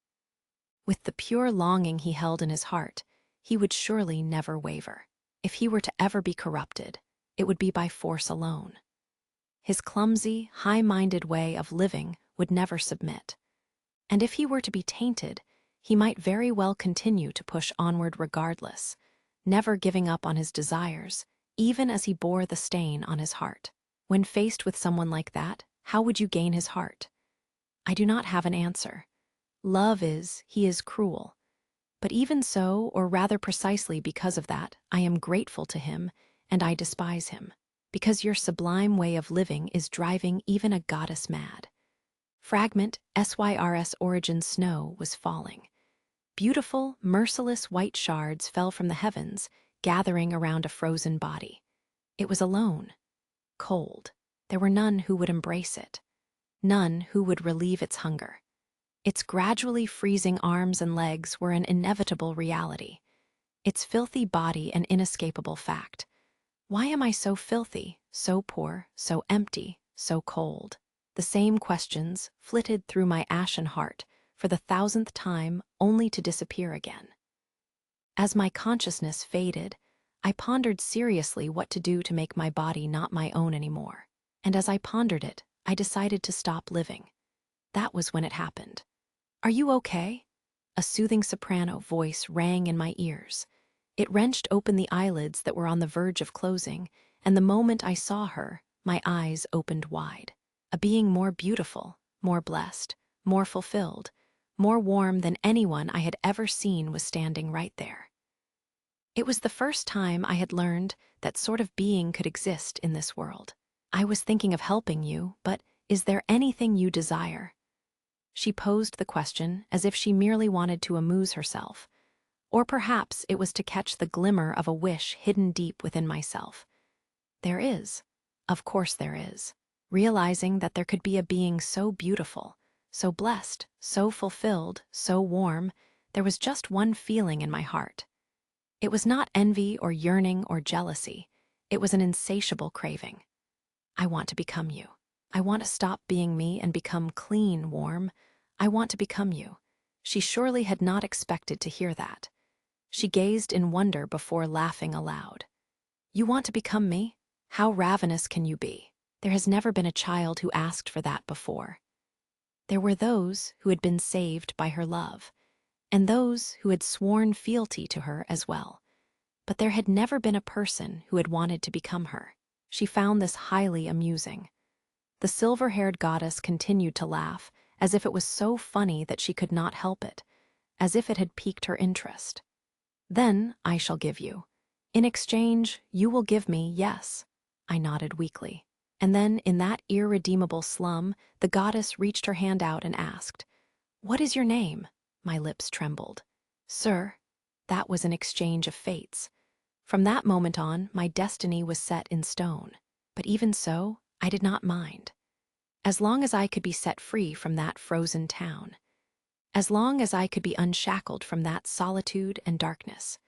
With the pure longing he held in his heart, he would surely never waver. If he were to ever be corrupted, it would be by force alone. His clumsy, high-minded way of living would never submit. And if he were to be tainted, he might very well continue to push onward regardless, never giving up on his desires, even as he bore the stain on his heart. When faced with someone like that, how would you gain his heart? I do not have an answer. He is cruel. But even so, or rather precisely because of that, I am grateful to him, and I despise him, because your sublime way of living is driving even a goddess mad. Fragment SYRS Origin Snow was falling. Beautiful, merciless white shards fell from the heavens, gathering around a frozen body. It was alone, cold. There were none who would embrace it, none who would relieve its hunger. Its gradually freezing arms and legs were an inevitable reality, its filthy body an inescapable fact. Why am I so filthy, so poor, so empty, so cold? The same questions flitted through my ashen heart for the 1000th time, only to disappear again. As my consciousness faded, I pondered seriously what to do to make my body not my own anymore. And as I pondered it, I decided to stop living. That was when it happened. "Are you okay?" A soothing soprano voice rang in my ears. It wrenched open the eyelids that were on the verge of closing, and the moment I saw her, my eyes opened wide. A being more beautiful, more blessed, more fulfilled, more warm than anyone I had ever seen was standing right there. It was the first time I had learned that sort of being could exist in this world. "I was thinking of helping you, but is there anything you desire?" She posed the question as if she merely wanted to amuse herself, or perhaps it was to catch the glimmer of a wish hidden deep within myself. There is. Of course there is. Realizing that there could be a being so beautiful, so blessed, so fulfilled, so warm, there was just one feeling in my heart. It was not envy or yearning or jealousy. It was an insatiable craving. I want to become you. I want to stop being me and become clean, warm. I want to become you. She surely had not expected to hear that. She gazed in wonder before laughing aloud. "You want to become me? How ravenous can you be? There has never been a child who asked for that before." There were those who had been saved by her love, and those who had sworn fealty to her as well. But there had never been a person who had wanted to become her. She found this highly amusing. The silver-haired goddess continued to laugh, as if it was so funny that she could not help it, as if it had piqued her interest. "Then I shall give you. In exchange, you will give me, yes." I nodded weakly. And then, in that irredeemable slum, the goddess reached her hand out and asked, "What is your name?" My lips trembled. "Sir." That was an exchange of fates. From that moment on, my destiny was set in stone. But even so, I did not mind. As long as I could be set free from that frozen town. As long as I could be unshackled from that solitude and darkness.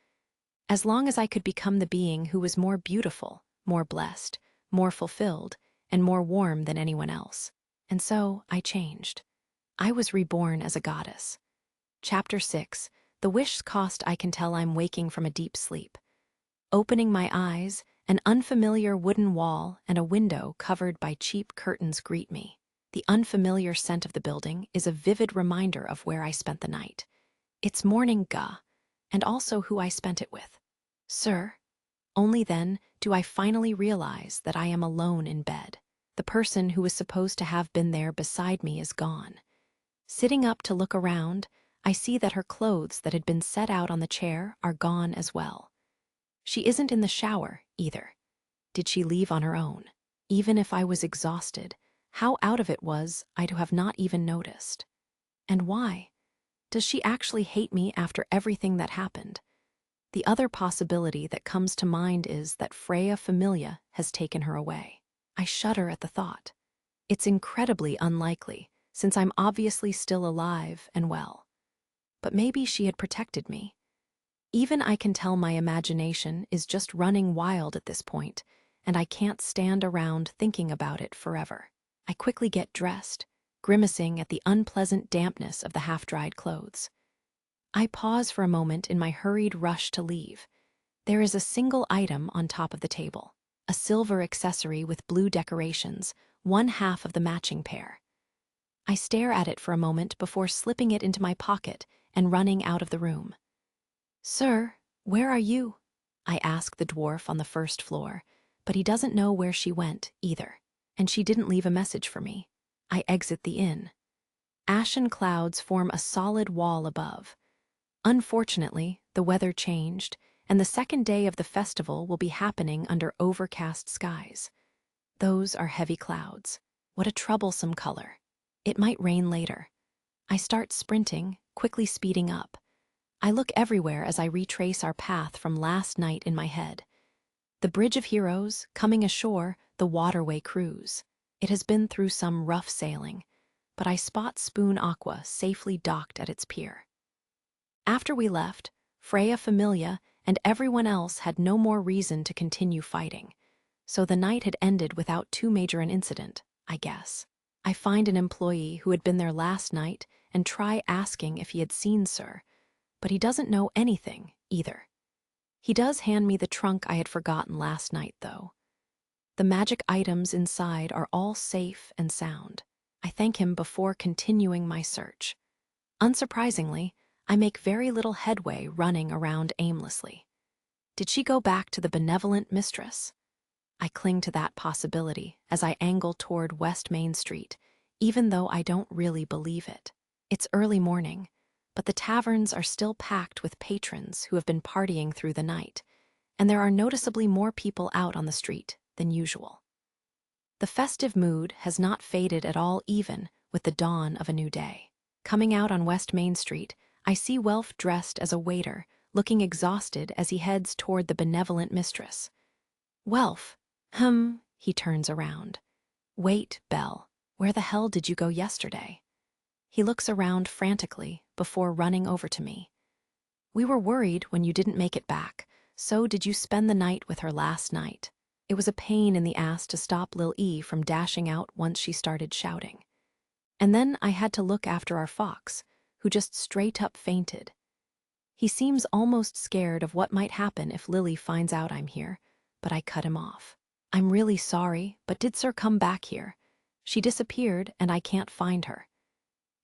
As long as I could become the being who was more beautiful, more blessed, more fulfilled, and more warm than anyone else. And so I changed. I was reborn as a goddess. Chapter 6. The wish cost. I can tell I'm waking from a deep sleep. Opening my eyes, an unfamiliar wooden wall and a window covered by cheap curtains greet me. The unfamiliar scent of the building is a vivid reminder of where I spent the night. It's morning gah, and also who I spent it with. "Sir." Only then do I finally realize that I am alone in bed. The person who was supposed to have been there beside me is gone. Sitting up to look around, I see that her clothes that had been set out on the chair are gone as well. She isn't in the shower, either. Did she leave on her own? Even if I was exhausted, how out of it was I to have not even noticed? And why? Does she actually hate me after everything that happened? The other possibility that comes to mind is that Freya Familia has taken her away. I shudder at the thought. It's incredibly unlikely, since I'm obviously still alive and well. But maybe she had protected me. Even I can tell my imagination is just running wild at this point, and I can't stand around thinking about it forever. I quickly get dressed, grimacing at the unpleasant dampness of the half-dried clothes. I pause for a moment in my hurried rush to leave. There is a single item on top of the table, a silver accessory with blue decorations, one half of the matching pair. I stare at it for a moment before slipping it into my pocket and running out of the room. "Sir, where are you?" I ask the dwarf on the first floor, but he doesn't know where she went either, and she didn't leave a message for me. I exit the inn. Ashen clouds form a solid wall above. Unfortunately, the weather changed, and the second day of the festival will be happening under overcast skies. Those are heavy clouds. What a troublesome color. It might rain later. I start sprinting, quickly speeding up. I look everywhere as I retrace our path from last night in my head. The Bridge of Heroes, coming ashore, the waterway cruise. It has been through some rough sailing, but I spot Spoon Aqua safely docked at its pier. After we left, Freya Familia and everyone else had no more reason to continue fighting, so the night had ended without too major an incident, I guess. I find an employee who had been there last night and try asking if he had seen Sir, but he doesn't know anything either. He does hand me the trunk I had forgotten last night, though. The magic items inside are all safe and sound. I thank him before continuing my search. Unsurprisingly, I make very little headway running around aimlessly. Did she go back to the benevolent mistress? I cling to that possibility as I angle toward West Main Street, even though I don't really believe it. It's early morning, but the taverns are still packed with patrons who have been partying through the night, and there are noticeably more people out on the street than usual. The festive mood has not faded at all, even with the dawn of a new day. Coming out on West Main Street, I see Welf dressed as a waiter, looking exhausted as he heads toward the benevolent mistress. "Welf, he turns around. "Wait, Belle, where the hell did you go yesterday?" He looks around frantically before running over to me. "We were worried when you didn't make it back, so did you spend the night with her last night?" It was a pain in the ass to stop Lil E from dashing out once she started shouting. And then I had to look after our fox, who just straight up fainted. He seems almost scared of what might happen if Lily finds out I'm here, but I cut him off. "I'm really sorry, but did Sir come back here? She disappeared and I can't find her."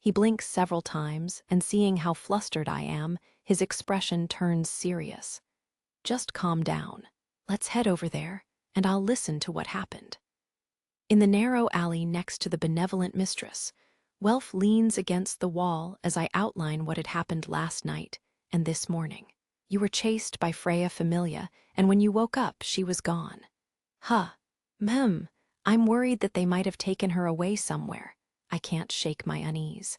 He blinks several times, and seeing how flustered I am, his expression turns serious. "Just calm down. Let's head over there, and I'll listen to what happened." In the narrow alley next to the benevolent mistress, Welf leans against the wall as I outline what had happened last night and this morning. "You were chased by Freya Familia, and when you woke up, she was gone." I'm worried that they might have taken her away somewhere." I can't shake my unease.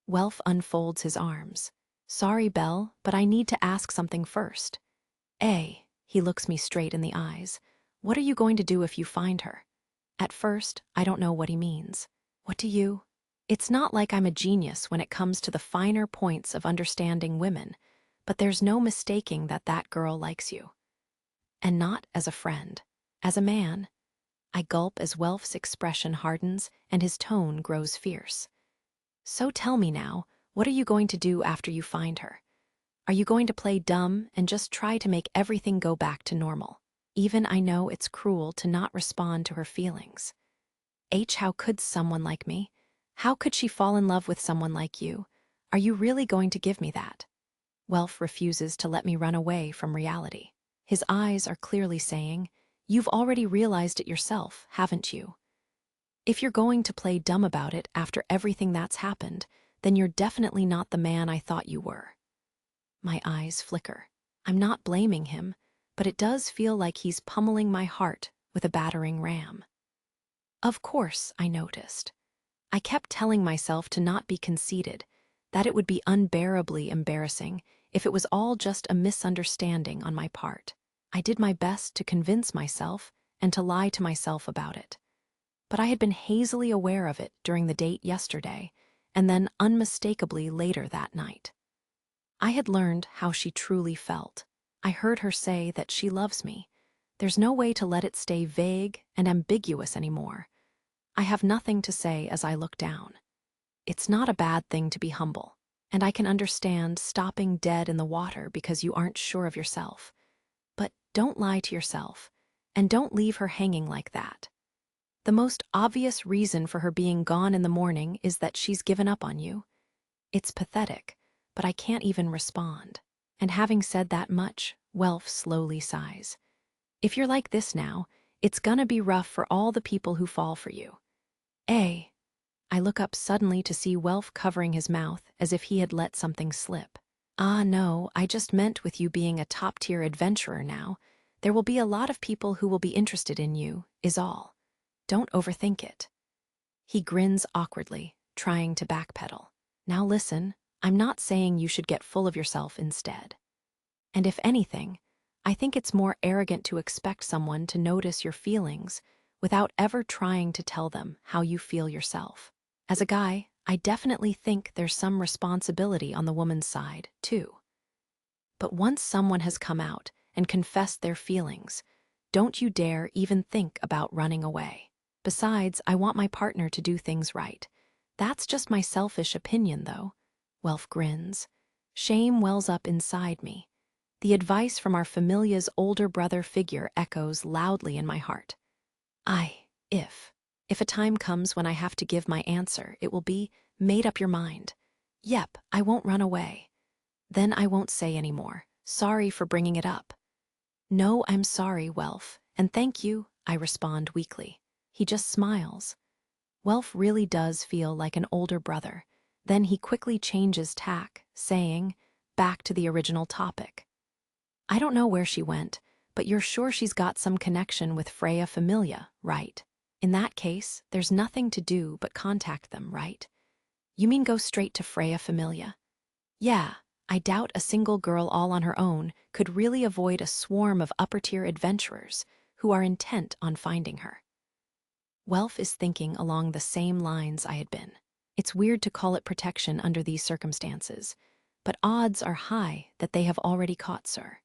Welf unfolds his arms. "Sorry, Belle, but I need to ask something first." He looks me straight in the eyes. "What are you going to do if you find her?" At first, I don't know what he means. What do you? It's not like I'm a genius when it comes to the finer points of understanding women, but there's no mistaking that that girl likes you. And not as a friend, as a man. I gulp as Welf's expression hardens and his tone grows fierce. "So tell me now, what are you going to do after you find her? Are you going to play dumb and just try to make everything go back to normal? Even I know it's cruel to not respond to her feelings. How could someone like me? How could she fall in love with someone like you? Are you really going to give me that?" Welf refuses to let me run away from reality. His eyes are clearly saying, "You've already realized it yourself, haven't you? If you're going to play dumb about it after everything that's happened, then you're definitely not the man I thought you were." My eyes flicker. I'm not blaming him, but it does feel like he's pummeling my heart with a battering ram. Of course, I noticed. I kept telling myself to not be conceited, that it would be unbearably embarrassing if it was all just a misunderstanding on my part. I did my best to convince myself and to lie to myself about it. But I had been hazily aware of it during the date yesterday, and then unmistakably later that night. I had learned how she truly felt. I heard her say that she loves me. There's no way to let it stay vague and ambiguous anymore. I have nothing to say as I look down. It's not a bad thing to be humble, and I can understand stopping dead in the water because you aren't sure of yourself. But don't lie to yourself, and don't leave her hanging like that. The most obvious reason for her being gone in the morning is that she's given up on you. It's pathetic, but I can't even respond. And having said that much, Welf slowly sighs. If you're like this now, it's gonna be rough for all the people who fall for you. A. I look up suddenly to see Welf covering his mouth as if he had let something slip. Ah, no, I just meant with you being a top-tier adventurer now, there will be a lot of people who will be interested in you, is all. Don't overthink it. He grins awkwardly, trying to backpedal. Now listen, I'm not saying you should get full of yourself instead. And if anything, I think it's more arrogant to expect someone to notice your feelings without ever trying to tell them how you feel yourself. As a guy, I definitely think there's some responsibility on the woman's side, too. But once someone has come out and confessed their feelings, don't you dare even think about running away. Besides, I want my partner to do things right. That's just my selfish opinion, though. Welf grins. Shame wells up inside me. The advice from our familia's older brother figure echoes loudly in my heart. If a time comes when I have to give my answer, it will be, made up your mind. Yep, I won't run away. Then I won't say any more. Sorry for bringing it up. No, I'm sorry, Welf, and thank you, I respond weakly. He just smiles. Welf really does feel like an older brother. Then he quickly changes tack, saying, back to the original topic. I don't know where she went, but you're sure she's got some connection with Freya Familia, right? In that case, there's nothing to do but contact them, right? You mean go straight to Freya Familia? Yeah, I doubt a single girl all on her own could really avoid a swarm of upper-tier adventurers who are intent on finding her. Welf is thinking along the same lines I had been. It's weird to call it protection under these circumstances, but odds are high that they have already caught Sir.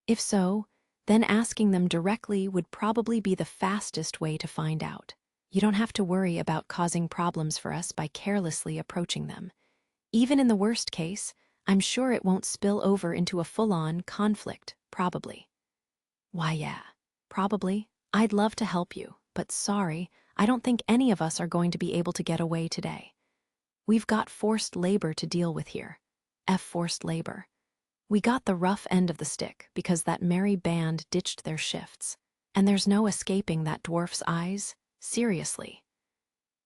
If so, then asking them directly would probably be the fastest way to find out. You don't have to worry about causing problems for us by carelessly approaching them. Even in the worst case, I'm sure it won't spill over into a full-on conflict, probably. Why, yeah, probably. I'd love to help you, but sorry, I don't think any of us are going to be able to get away today. We've got forced labor to deal with here. Forced labor. We got the rough end of the stick because that merry band ditched their shifts. And there's no escaping that dwarf's eyes, seriously.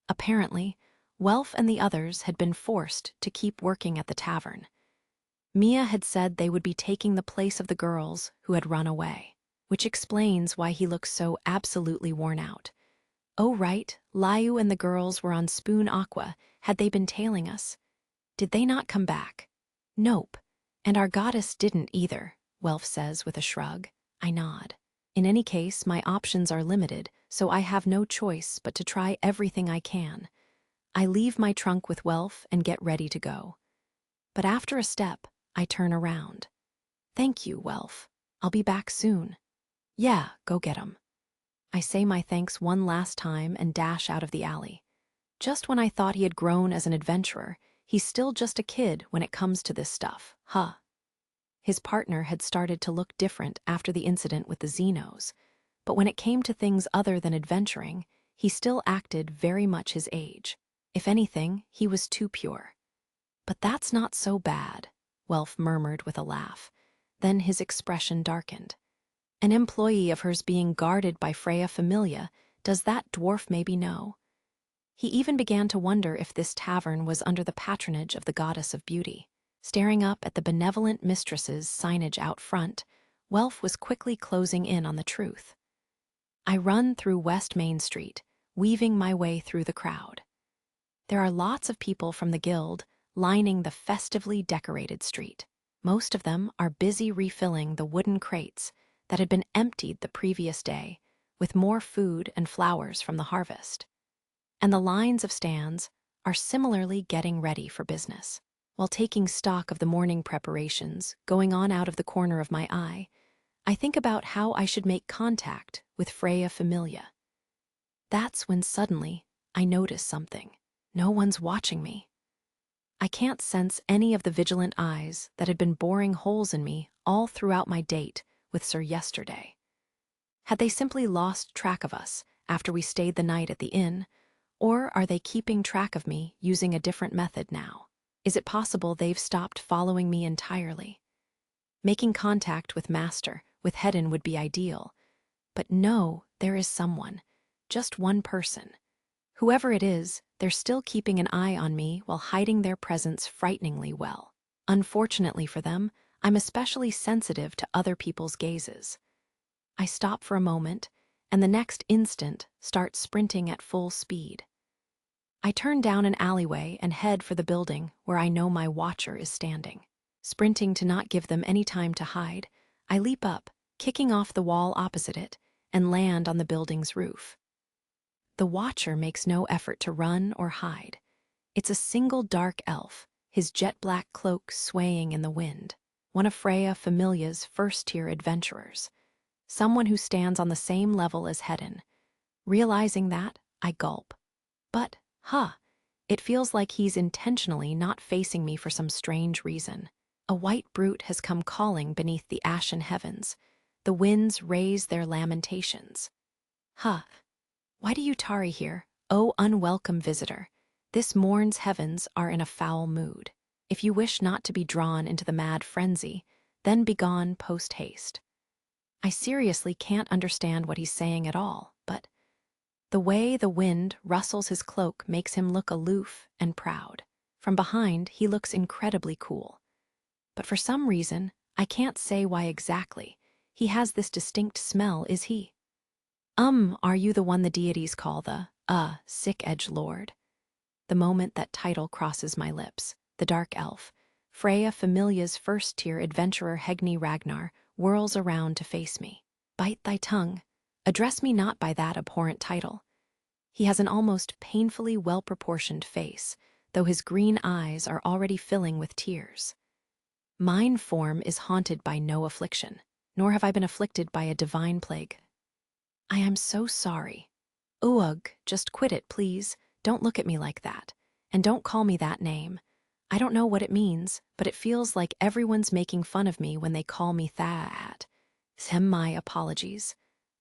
Apparently, Welf and the others had been forced to keep working at the tavern. Mia had said they would be taking the place of the girls who had run away, which explains why he looks so absolutely worn out. Oh right, Liu and the girls were on Spoon Aqua. Had they been tailing us? Did they not come back? Nope. And our goddess didn't either, Welf says with a shrug. I nod. In any case, my options are limited, so I have no choice but to try everything I can. I leave my trunk with Welf and get ready to go. But after a step, I turn around. Thank you, Welf. I'll be back soon. Yeah, go get 'em. I say my thanks one last time and dash out of the alley. Just when I thought he had grown as an adventurer, he's still just a kid when it comes to this stuff, huh? His partner had started to look different after the incident with the Xenos, but when it came to things other than adventuring, he still acted very much his age. If anything, he was too pure. But that's not so bad, Welf murmured with a laugh. Then his expression darkened. An employee of hers being guarded by Freya Familia, does that dwarf maybe know? He even began to wonder if this tavern was under the patronage of the goddess of beauty. Staring up at the benevolent mistress's signage out front, Welf was quickly closing in on the truth. I run through West Main Street, weaving my way through the crowd. There are lots of people from the guild lining the festively decorated street. Most of them are busy refilling the wooden crates that had been emptied the previous day with more food and flowers from the harvest. And the lines of stands are similarly getting ready for business. While taking stock of the morning preparations going on out of the corner of my eye, I think about how I should make contact with Freya Familia. That's when suddenly I notice something. No one's watching me. I can't sense any of the vigilant eyes that had been boring holes in me all throughout my date with Sir yesterday. Had they simply lost track of us after we stayed the night at the inn, or are they keeping track of me using a different method now? Is it possible they've stopped following me entirely? Making contact with Master, with Hedin would be ideal. But no, there is someone. Just one person. Whoever it is, they're still keeping an eye on me while hiding their presence frighteningly well. Unfortunately for them, I'm especially sensitive to other people's gazes. I stop for a moment, and the next instant start sprinting at full speed. I turn down an alleyway and head for the building where I know my watcher is standing. Sprinting to not give them any time to hide, I leap up, kicking off the wall opposite it, and land on the building's roof. The watcher makes no effort to run or hide. It's a single dark elf, his jet-black cloak swaying in the wind, one of Freya Familia's first-tier adventurers, someone who stands on the same level as Hedin. Realizing that, I gulp. But, it feels like he's intentionally not facing me for some strange reason. A white brute has come calling beneath the ashen heavens. The winds raise their lamentations. Why do you tarry here, O unwelcome visitor? This morn's heavens are in a foul mood. If you wish not to be drawn into the mad frenzy, then begone post-haste. I seriously can't understand what he's saying at all, but the way the wind rustles his cloak makes him look aloof and proud. From behind, he looks incredibly cool. But for some reason, I can't say why exactly, he has this distinct smell, is he? Are you the one the deities call the, sick-edge lord? The moment that title crosses my lips, the dark elf, Freya Familia's first-tier adventurer Hegni Ragnar, whirls around to face me. Bite thy tongue. Address me not by that abhorrent title. He has an almost painfully well-proportioned face, though his green eyes are already filling with tears. Mine form is haunted by no affliction, nor have I been afflicted by a divine plague. I am so sorry. Ugh, just quit it, please. Don't look at me like that. And don't call me that name. I don't know what it means, but it feels like everyone's making fun of me when they call me that. My apologies.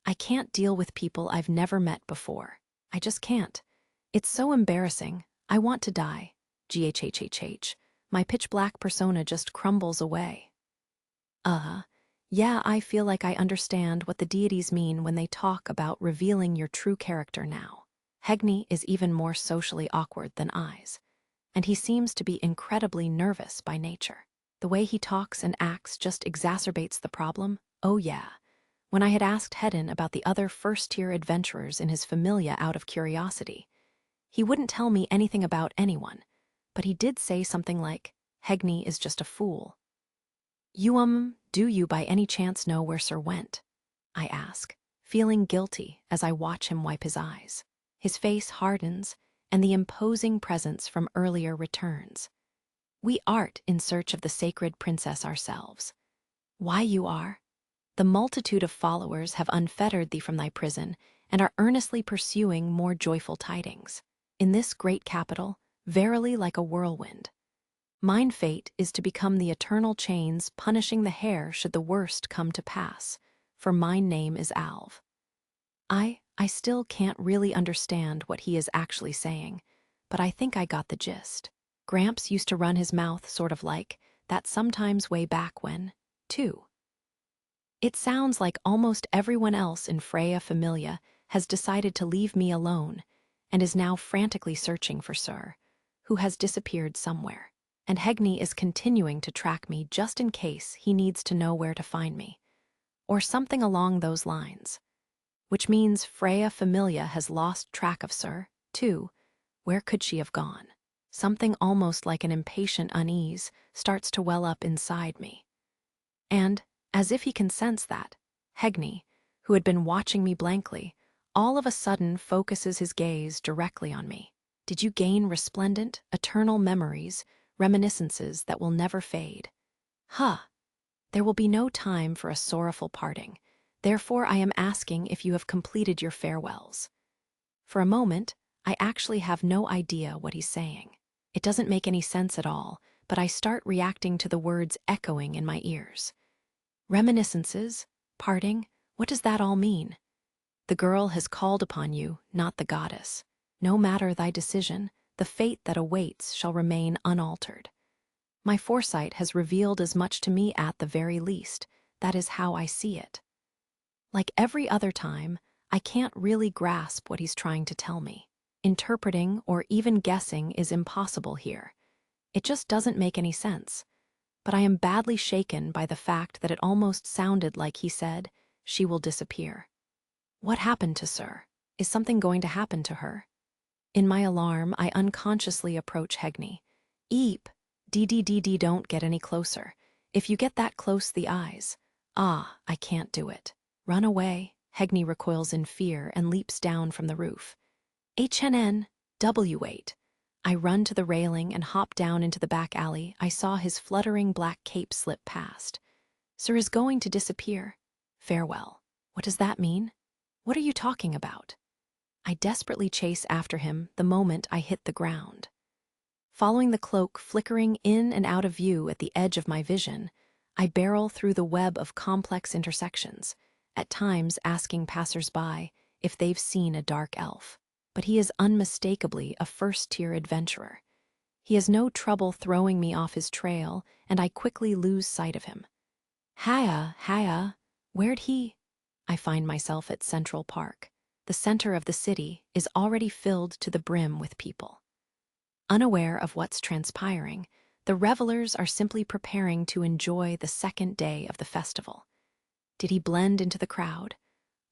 I can't deal with people I've never met before. I just can't. It's so embarrassing. I want to die. Ghhhh. My pitch-black persona just crumbles away. Yeah, I feel like I understand what the deities mean when they talk about revealing your true character now. Hegni is even more socially awkward than Eyes, and he seems to be incredibly nervous by nature. The way he talks and acts just exacerbates the problem. Oh yeah. When I had asked Hedin about the other first-tier adventurers in his familia out of curiosity, he wouldn't tell me anything about anyone, but he did say something like, Hegni is just a fool. Do you by any chance know where Sir went? I ask, feeling guilty as I watch him wipe his eyes. His face hardens, and the imposing presence from earlier returns. We art in search of the sacred princess ourselves. Why you are? The multitude of followers have unfettered thee from thy prison and are earnestly pursuing more joyful tidings. In this great capital, verily like a whirlwind. Mine fate is to become the eternal chains punishing the hare should the worst come to pass, for mine name is Alv. I still can't really understand what he is actually saying, but I think I got the gist. Gramps used to run his mouth sort of like that sometimes way back when, too. It sounds like almost everyone else in Freya Familia has decided to leave me alone and is now frantically searching for Sir, who has disappeared somewhere. And Hegni is continuing to track me just in case he needs to know where to find me, or something along those lines. Which means Freya Familia has lost track of Sir, too. Where could she have gone? Something almost like an impatient unease starts to well up inside me. And, as if he can sense that, Hegni, who had been watching me blankly, all of a sudden focuses his gaze directly on me. Did you gain resplendent, eternal memories, reminiscences that will never fade? There will be no time for a sorrowful parting. Therefore, I am asking if you have completed your farewells. For a moment, I actually have no idea what he's saying. It doesn't make any sense at all, but I start reacting to the words echoing in my ears. Reminiscences? Parting? What does that all mean? The girl has called upon you, not the goddess. No matter thy decision, the fate that awaits shall remain unaltered. My foresight has revealed as much to me at the very least. That is how I see it. Like every other time, I can't really grasp what he's trying to tell me. Interpreting or even guessing is impossible here. It just doesn't make any sense. But I am badly shaken by the fact that it almost sounded like he said, "She will disappear." What happened to Sir? Is something going to happen to her? In my alarm, I unconsciously approach Hegni. Eep, DDDD, don't get any closer. If you get that close, the eyes. Ah, I can't do it. Run away. Hegni recoils in fear and leaps down from the roof. HNN, W8. I run to the railing and hop down into the back alley. I saw his fluttering black cape slip past. Sir is going to disappear. Farewell. What does that mean? What are you talking about? I desperately chase after him the moment I hit the ground. Following the cloak flickering in and out of view at the edge of my vision, I barrel through the web of complex intersections, at times asking passers-by if they've seen a dark elf. But he is unmistakably a first-tier adventurer. He has no trouble throwing me off his trail, and I quickly lose sight of him. Hiya, where'd he? I find myself at Central Park. The center of the city is already filled to the brim with people. Unaware of what's transpiring, the revelers are simply preparing to enjoy the second day of the festival. Did he blend into the crowd?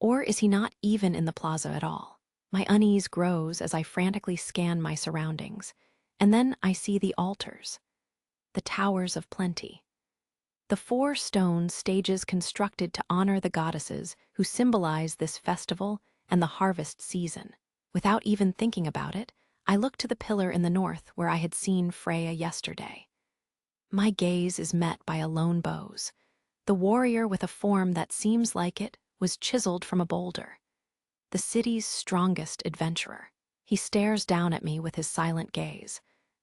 Or is he not even in the plaza at all? My unease grows as I frantically scan my surroundings, and then I see the altars, the towers of plenty. The 4 stone stages constructed to honor the goddesses who symbolize this festival and the harvest season. Without even thinking about it, I look to the pillar in the north where I had seen Freya yesterday. My gaze is met by a lone Bose. The warrior with a form that seems like it was chiseled from a boulder. The city's strongest adventurer. He stares down at me with his silent gaze,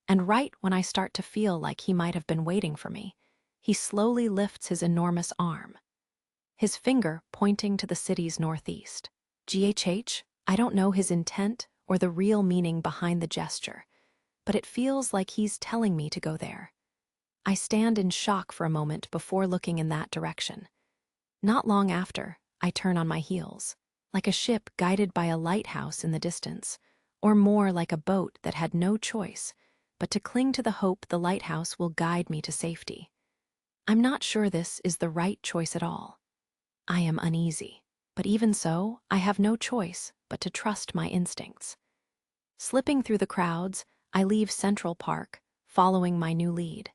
and right when I start to feel like he might have been waiting for me, he slowly lifts his enormous arm, his finger pointing to the city's northeast. GHH, I don't know his intent or the real meaning behind the gesture, but it feels like he's telling me to go there. I stand in shock for a moment before looking in that direction. Not long after, I turn on my heels, like a ship guided by a lighthouse in the distance, or more like a boat that had no choice but to cling to the hope the lighthouse will guide me to safety. I'm not sure this is the right choice at all. I am uneasy, but even so, I have no choice but to trust my instincts. Slipping through the crowds, I leave Central Park, following my new lead.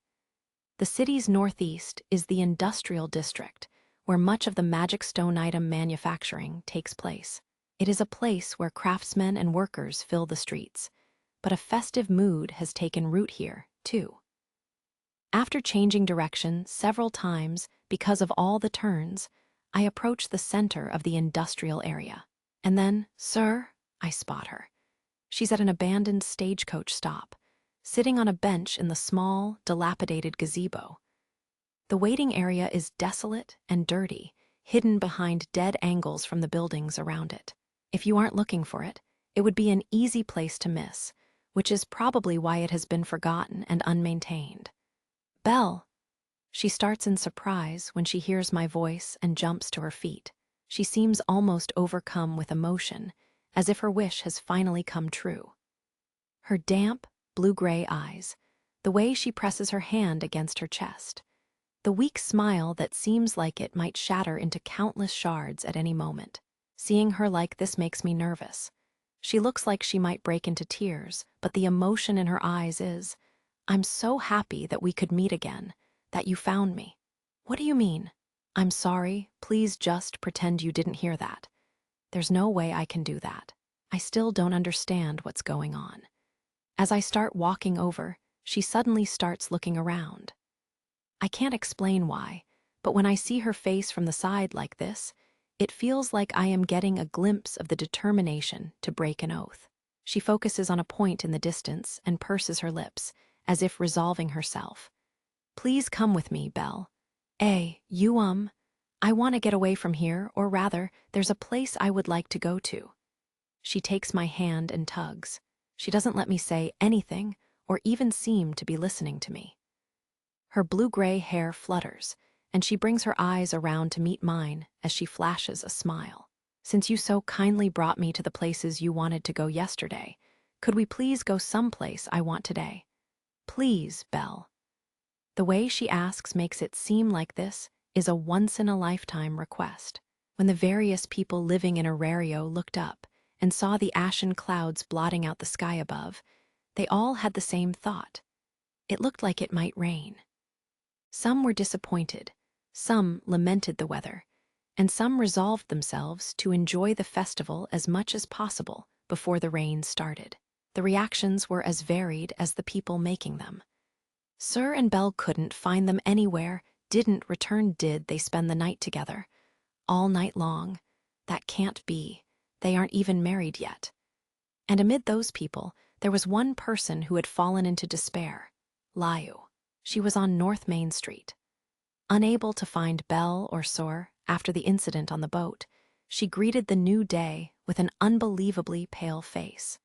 The city's northeast is the industrial district, where much of the magic stone item manufacturing takes place. It is a place where craftsmen and workers fill the streets, but a festive mood has taken root here, too. After changing direction several times because of all the turns, I approach the center of the industrial area. And then, "Sir," I spot her. She's at an abandoned stagecoach stop, sitting on a bench in the small, dilapidated gazebo. The waiting area is desolate and dirty, hidden behind dead angles from the buildings around it. If you aren't looking for it, it would be an easy place to miss, which is probably why it has been forgotten and unmaintained. "Belle." She starts in surprise when she hears my voice and jumps to her feet. She seems almost overcome with emotion, as if her wish has finally come true. Her damp, blue-gray eyes, the way she presses her hand against her chest, the weak smile that seems like it might shatter into countless shards at any moment. Seeing her like this makes me nervous. She looks like she might break into tears, but the emotion in her eyes is, "I'm so happy that we could meet again, that you found me." "What do you mean?" "I'm sorry, please just pretend you didn't hear that." There's no way I can do that. I still don't understand what's going on. As I start walking over, she suddenly starts looking around. I can't explain why, but when I see her face from the side like this, it feels like I am getting a glimpse of the determination to break an oath. She focuses on a point in the distance and purses her lips, as if resolving herself. "Please come with me, Belle." I want to get away from here, or rather, there's a place I would like to go to. She takes my hand and tugs. She doesn't let me say anything or even seem to be listening to me. Her blue-gray hair flutters, and she brings her eyes around to meet mine as she flashes a smile. Since you so kindly brought me to the places you wanted to go yesterday, could we please go someplace I want today? Please, Belle. The way she asks makes it seem like this is a once-in-a-lifetime request. When the various people living in Arario looked up and saw the ashen clouds blotting out the sky above, they all had the same thought. It looked like it might rain. Some were disappointed, some lamented the weather, and some resolved themselves to enjoy the festival as much as possible before the rain started. The reactions were as varied as the people making them. Sir and Belle couldn't find them anywhere, didn't return. Did they spend the night together? All night long? That can't be. They aren't even married yet. And amid those people, there was one person who had fallen into despair. Liu. She was on North Main Street. Unable to find Belle or Sor after the incident on the boat, she greeted the new day with an unbelievably pale face.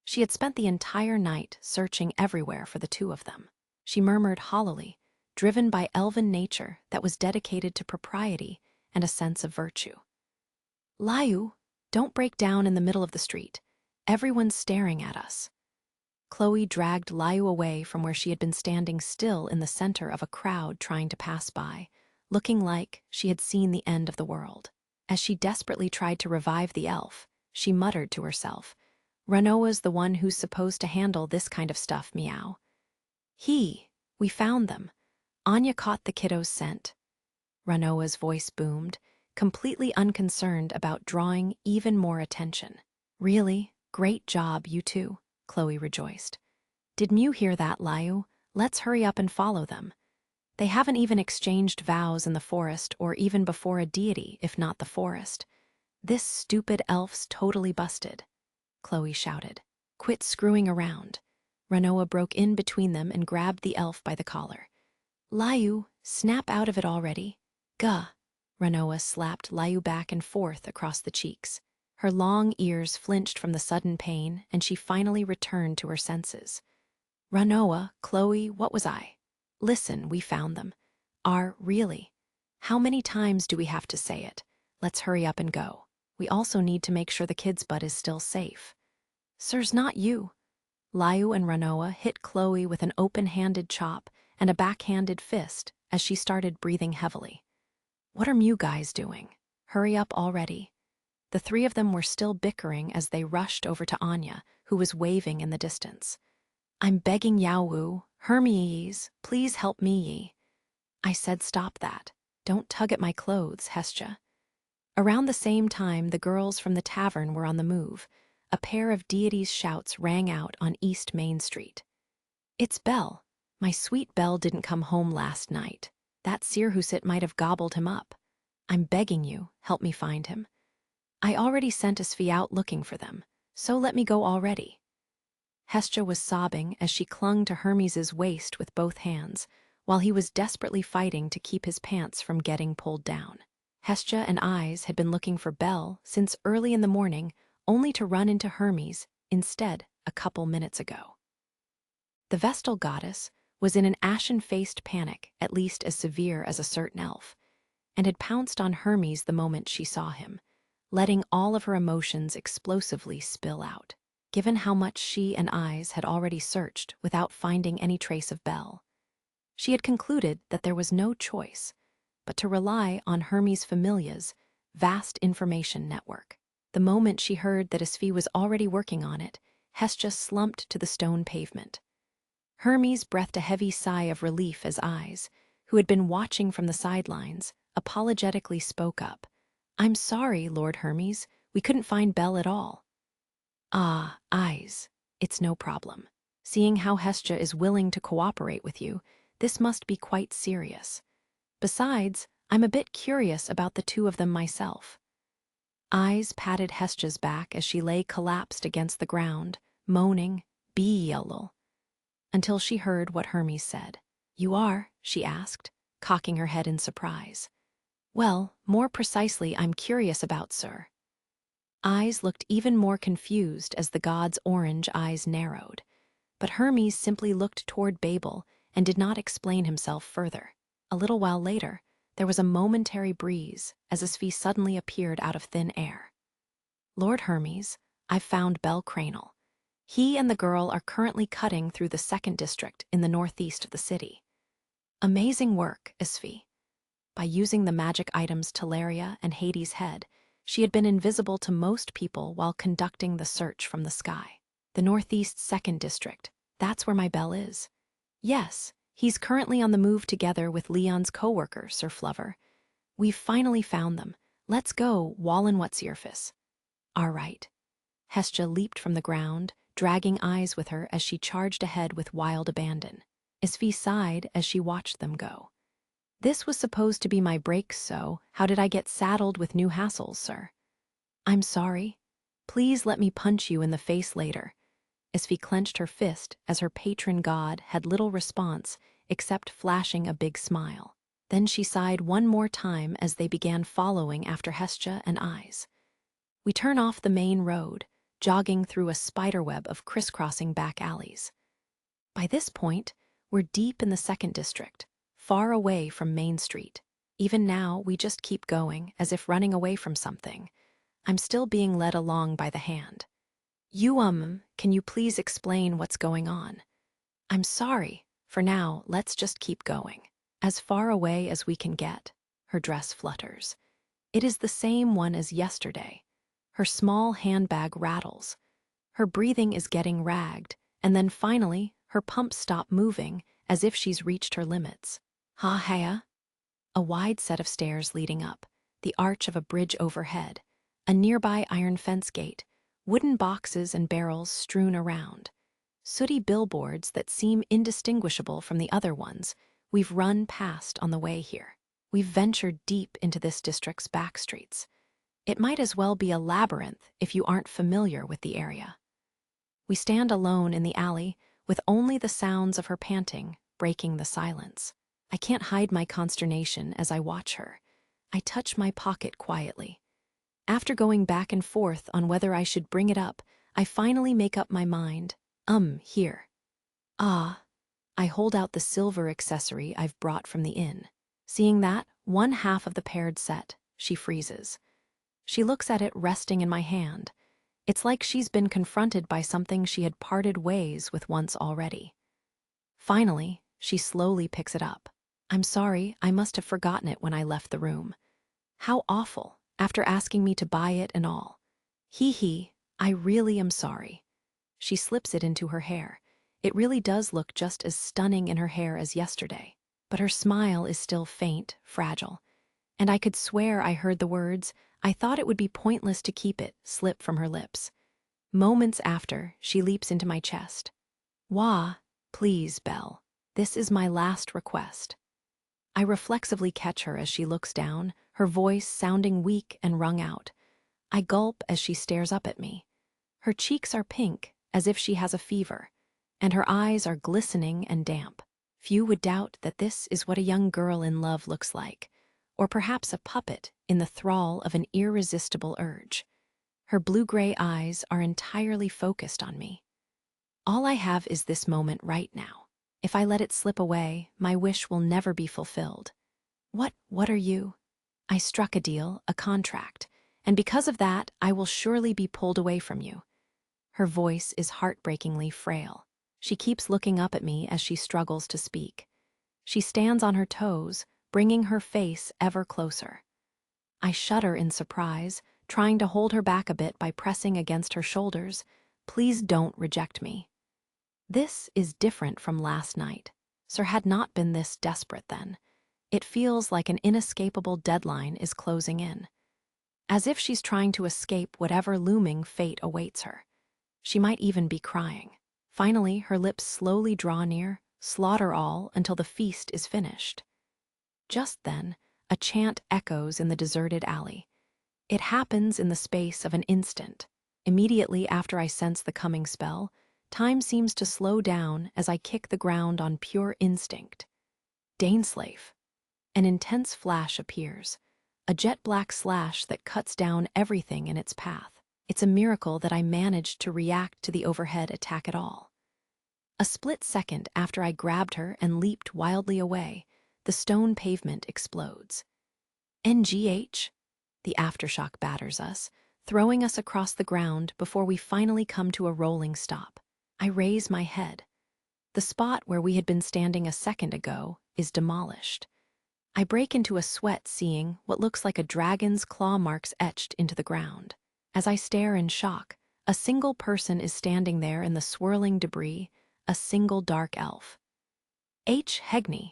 She had spent the entire night searching everywhere for the two of them. She murmured hollowly, driven by elven nature that was dedicated to propriety and a sense of virtue. Liu, don't break down in the middle of the street. Everyone's staring at us. Chloe dragged Liu away from where she had been standing still in the center of a crowd trying to pass by, looking like she had seen the end of the world. As she desperately tried to revive the elf, she muttered to herself, "Ranoa's the one who's supposed to handle this kind of stuff, meow." We found them. Anya caught the kiddo's scent. Ranoa's voice boomed, completely unconcerned about drawing even more attention. "Really? Great job, you two," Chloe rejoiced. "Did Mew hear that, Liu? Let's hurry up and follow them. They haven't even exchanged vows in the forest or even before a deity, if not the forest. This stupid elf's totally busted," Chloe shouted. "Quit screwing around." Ranoa broke in between them and grabbed the elf by the collar. "Liu, snap out of it already." "Guh." Ranoa slapped Liu back and forth across the cheeks. Her long ears flinched from the sudden pain, and she finally returned to her senses. "Ranoa, Chloe, what was I? Listen, we found them. Really? How many times do we have to say it? Let's hurry up and go. We also need to make sure the kid's butt is still safe." "Sir's not you." Liu and Ranoa hit Chloe with an open-handed chop and a backhanded fist as she started breathing heavily. "What are Mew guys doing? Hurry up already." The three of them were still bickering as they rushed over to Anya, who was waving in the distance. "I'm begging Yaowu, Hermes, please help me." "I said stop that. Don't tug at my clothes, Hestia." Around the same time, the girls from the tavern were on the move. A pair of deities' shouts rang out on East Main Street. "It's Belle. My sweet Belle didn't come home last night. That Sirhusit might have gobbled him up. I'm begging you, help me find him. I already sent a Svi out looking for them, so let me go already." Hestia was sobbing as she clung to Hermes's waist with both hands, while he was desperately fighting to keep his pants from getting pulled down. Hestia and Eyes had been looking for Belle since early in the morning, only to run into Hermes instead a couple minutes ago. The Vestal goddess was in an ashen-faced panic, at least as severe as a certain elf, and had pounced on Hermes the moment she saw him, letting all of her emotions explosively spill out. Given how much she and Eyes had already searched without finding any trace of Belle, she had concluded that there was no choice but to rely on Hermes Familia's vast information network. The moment she heard that Asfi was already working on it, Hestia slumped to the stone pavement. Hermes breathed a heavy sigh of relief as Eyes, who had been watching from the sidelines, apologetically spoke up. "I'm sorry, Lord Hermes. We couldn't find Belle at all." "Ah, Eyes, it's no problem. Seeing how Hestia is willing to cooperate with you, this must be quite serious. Besides, I'm a bit curious about the two of them myself." Eyes patted Hestia's back as she lay collapsed against the ground, moaning, "Be-yellow," until she heard what Hermes said. "You are?" she asked, cocking her head in surprise. Well, more precisely, I'm curious about, sir. Eyes looked even more confused as the god's orange eyes narrowed. But Hermes simply looked toward Babel and did not explain himself further. A little while later, there was a momentary breeze as Isfi suddenly appeared out of thin air. Lord Hermes, I've found Bel Cranel. He and the girl are currently cutting through the 2nd district in the northeast of the city. Amazing work, Isfi. By using the magic items Teleria and Hades' head, she had been invisible to most people while conducting the search from the sky. The northeast 2nd district, that's where my Bel is. Yes, he's currently on the move together with Leon's co-worker, Sir Flover. We've finally found them. Let's go, Wallen What's-Your-Face. All right. Hestia leaped from the ground, dragging Eyes with her as she charged ahead with wild abandon. Isfi sighed as she watched them go. This was supposed to be my break, so how did I get saddled with new hassles, sir? I'm sorry. Please let me punch you in the face later. Isfi clenched her fist as her patron god had little response except flashing a big smile. Then she sighed one more time as they began following after Hestia and Eyes. We turn off the main road, jogging through a spiderweb of crisscrossing back alleys. By this point, we're deep in the 2nd district, far away from Main Street. Even now, we just keep going, as if running away from something. I'm still being led along by the hand. Can you please explain what's going on? I'm sorry. For now, let's just keep going. As far away as we can get. Her dress flutters. It is the same one as yesterday. Her small handbag rattles. Her breathing is getting ragged, and then finally, her pumps stop moving as if she's reached her limits. Ha-ha! A wide set of stairs leading up, the arch of a bridge overhead, a nearby iron fence gate, wooden boxes and barrels strewn around. Sooty billboards that seem indistinguishable from the other ones we've run past on the way here. We've ventured deep into this district's back streets. It might as well be a labyrinth if you aren't familiar with the area. We stand alone in the alley, with only the sounds of her panting breaking the silence. I can't hide my consternation as I watch her. I touch my pocket quietly. After going back and forth on whether I should bring it up, I finally make up my mind. Here. Ah. I hold out the silver accessory I've brought from the inn. Seeing that, one half of the paired set, she freezes. She looks at it resting in my hand. It's like she's been confronted by something she had parted ways with once already. Finally, she slowly picks it up. I'm sorry, I must have forgotten it when I left the room. How awful, after asking me to buy it and all. Hee, I really am sorry. She slips it into her hair. It really does look just as stunning in her hair as yesterday. But her smile is still faint, fragile. And I could swear I heard the words, I thought it would be pointless to keep it, slip from her lips. Moments after, she leaps into my chest. Wah, please, Belle. This is my last request. I reflexively catch her as she looks down, her voice sounding weak and wrung out. I gulp as she stares up at me. Her cheeks are pink, as if she has a fever, and her eyes are glistening and damp. Few would doubt that this is what a young girl in love looks like, or perhaps a puppet in the thrall of an irresistible urge. Her blue-gray eyes are entirely focused on me. All I have is this moment right now. If I let it slip away, my wish will never be fulfilled. What are you? I struck a deal, a contract, and because of that, I will surely be pulled away from you. Her voice is heartbreakingly frail. She keeps looking up at me as she struggles to speak. She stands on her toes, bringing her face ever closer. I shudder in surprise, trying to hold her back a bit by pressing against her shoulders. Please don't reject me. This is different from last night. Sir had not been this desperate then. It feels like an inescapable deadline is closing in. As if she's trying to escape whatever looming fate awaits her. She might even be crying. Finally, her lips slowly draw near, slaughter all until the feast is finished. Just then, a chant echoes in the deserted alley. It happens in the space of an instant. Immediately after I sense the coming spell, time seems to slow down as I kick the ground on pure instinct. Daneslave. An intense flash appears. a jet black slash that cuts down everything in its path. It's a miracle that I managed to react to the overhead attack at all. A split second after I grabbed her and leaped wildly away, the stone pavement explodes. NGH? The aftershock batters us, throwing us across the ground before we finally come to a rolling stop. I raise my head. The spot where we had been standing a second ago is demolished. I break into a sweat seeing what looks like a dragon's claw marks etched into the ground. As I stare in shock, a single person is standing there in the swirling debris, a single dark elf. H. Hegney.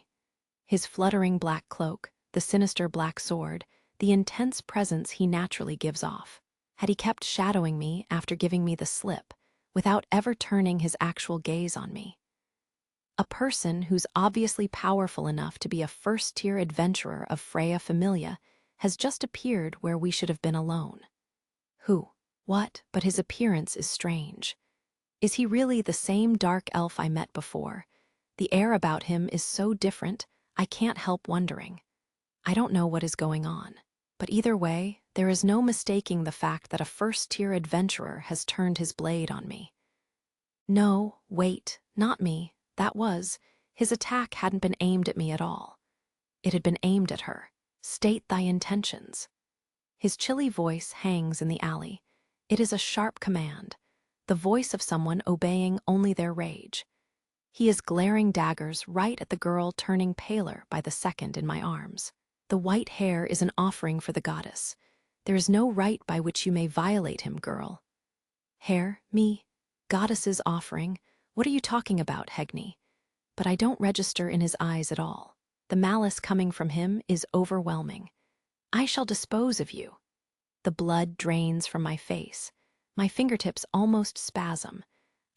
His fluttering black cloak, the sinister black sword, the intense presence he naturally gives off. Had he kept shadowing me after giving me the slip, without ever turning his actual gaze on me? A person who's obviously powerful enough to be a first-tier adventurer of Freya Familia has just appeared where we should have been alone. Who? What? But his appearance is strange. Is he really the same dark elf I met before? The air about him is so different, I can't help wondering. I don't know what is going on, but either way, there is no mistaking the fact that a first-tier adventurer has turned his blade on me. No, wait, not me. His attack hadn't been aimed at me at all. It had been aimed at her. State thy intentions. His chilly voice hangs in the alley. It is a sharp command, the voice of someone obeying only their rage. He is glaring daggers right at the girl turning paler by the second in my arms. The white hair is an offering for the goddess. There is no right by which you may violate him, girl. Hair? Me? Goddess's offering? What are you talking about, Hegney? But I don't register in his eyes at all. The malice coming from him is overwhelming. I shall dispose of you. The blood drains from my face. My fingertips almost spasm.